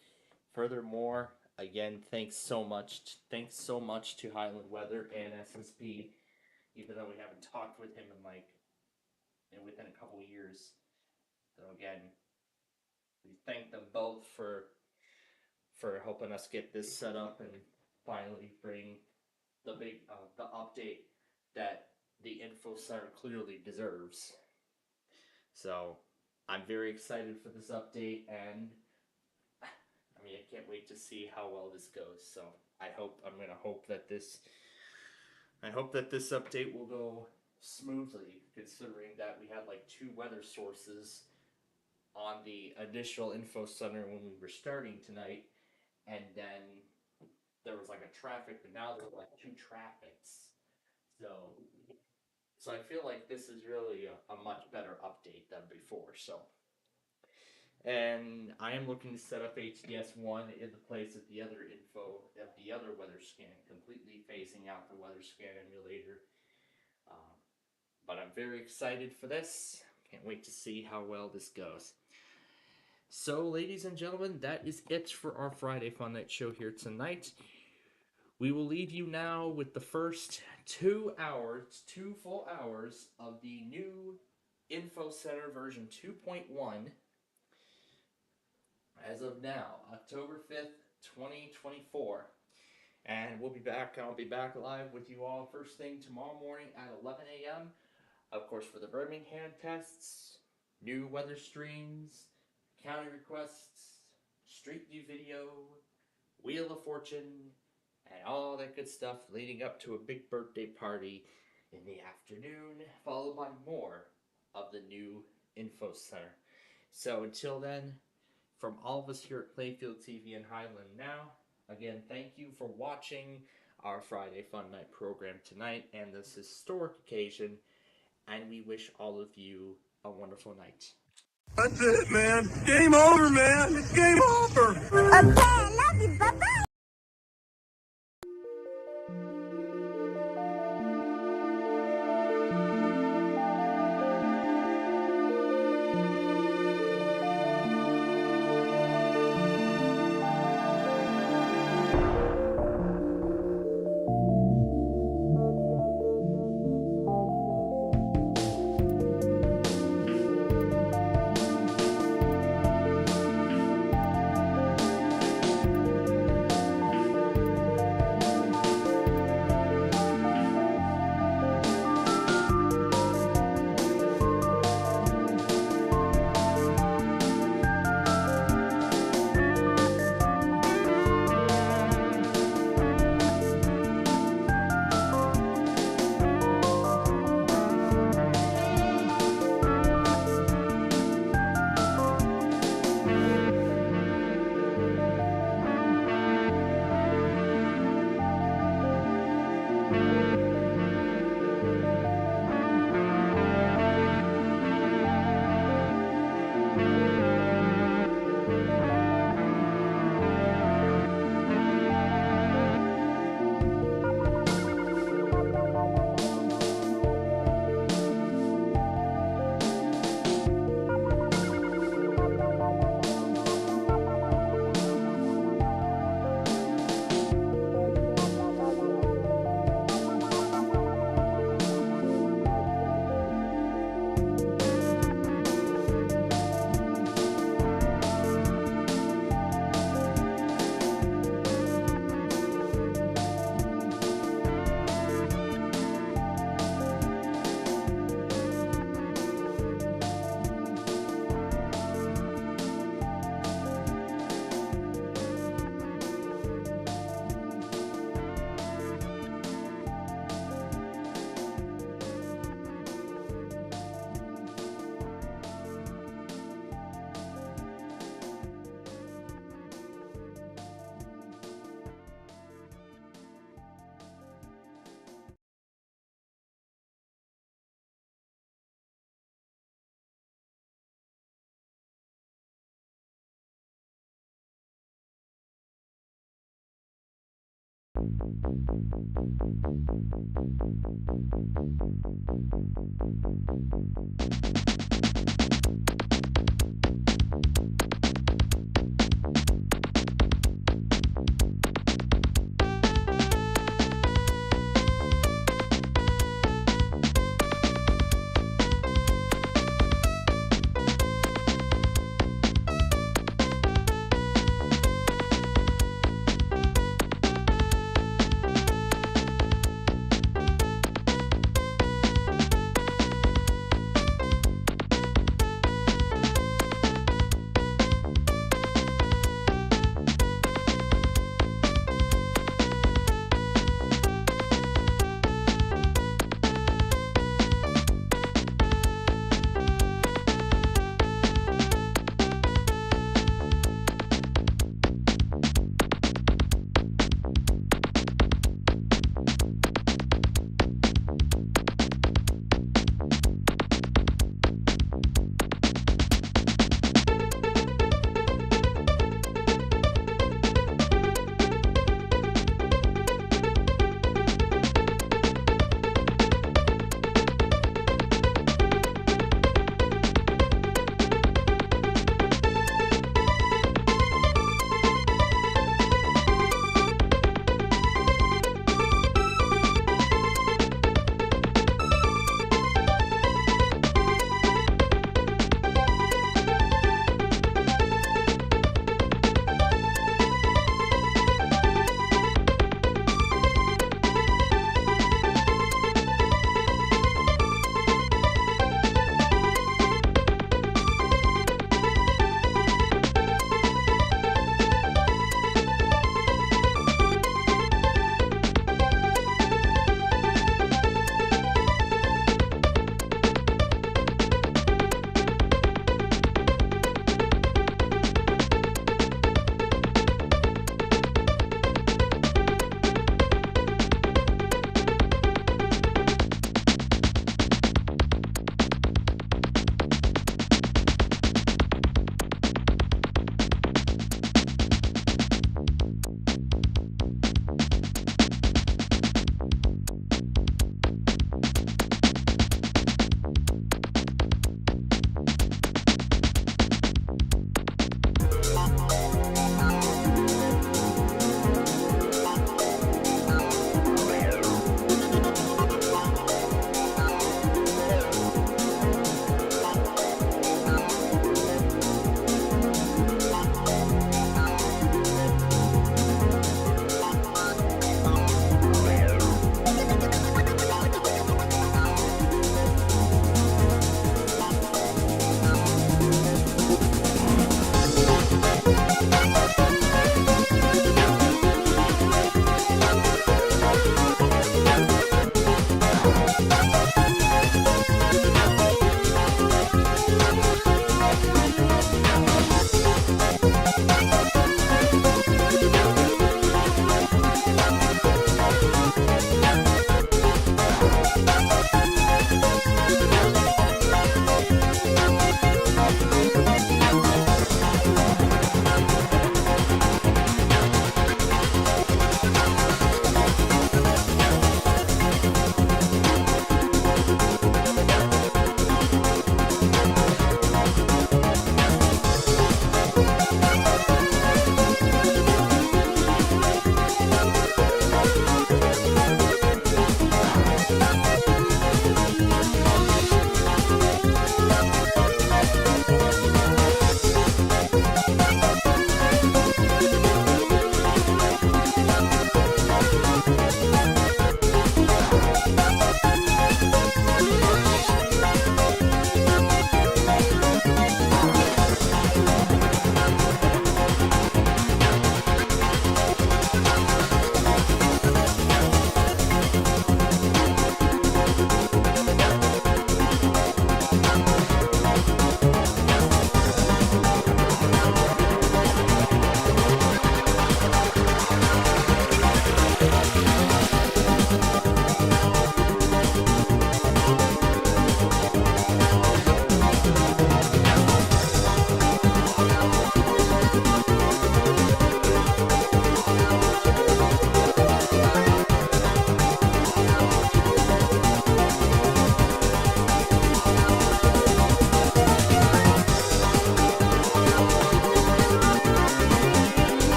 furthermore, again, thanks so much to Highland Weather and SSP. Even though we haven't talked with him within a couple years. So again, we thank them both for helping us get this set up and finally bring the update that the Info Center clearly deserves. So I'm very excited for this update, and I can't wait to see how well this goes. So I'm gonna hope that this update will go smoothly, considering that we had like 2 weather sources on the initial Info Center when we were starting tonight, and then there was like a traffic, but now there's like 2 traffics. So I feel like this is really a much better update than before. So, and I am looking to set up HDS1 in the place of the other weather scan, completely phasing out the weather scan emulator. But I'm very excited for this. Can't wait to see how well this goes. So, ladies and gentlemen, that is it for our Friday Fun Night show here tonight. We will leave you now with the first 2 full hours of the new Info Center version 2.1. As of now, October 5th, 2024. And we'll be back. I'll be back live with you all first thing tomorrow morning at 11 a.m. Of course, for the Birmingham tests, new weather streams, county requests, street view video, Wheel of Fortune, and all that good stuff leading up to a big birthday party in the afternoon, followed by more of the new Info Center. So until then, from all of us here at Plainfield TV and Highland Now, again, thank you for watching our Friday Fun Night program tonight and this historic occasion, and we wish all of you a wonderful night. That's it, man. Game over, man. It's game over. Okay, I love you. Bye-bye.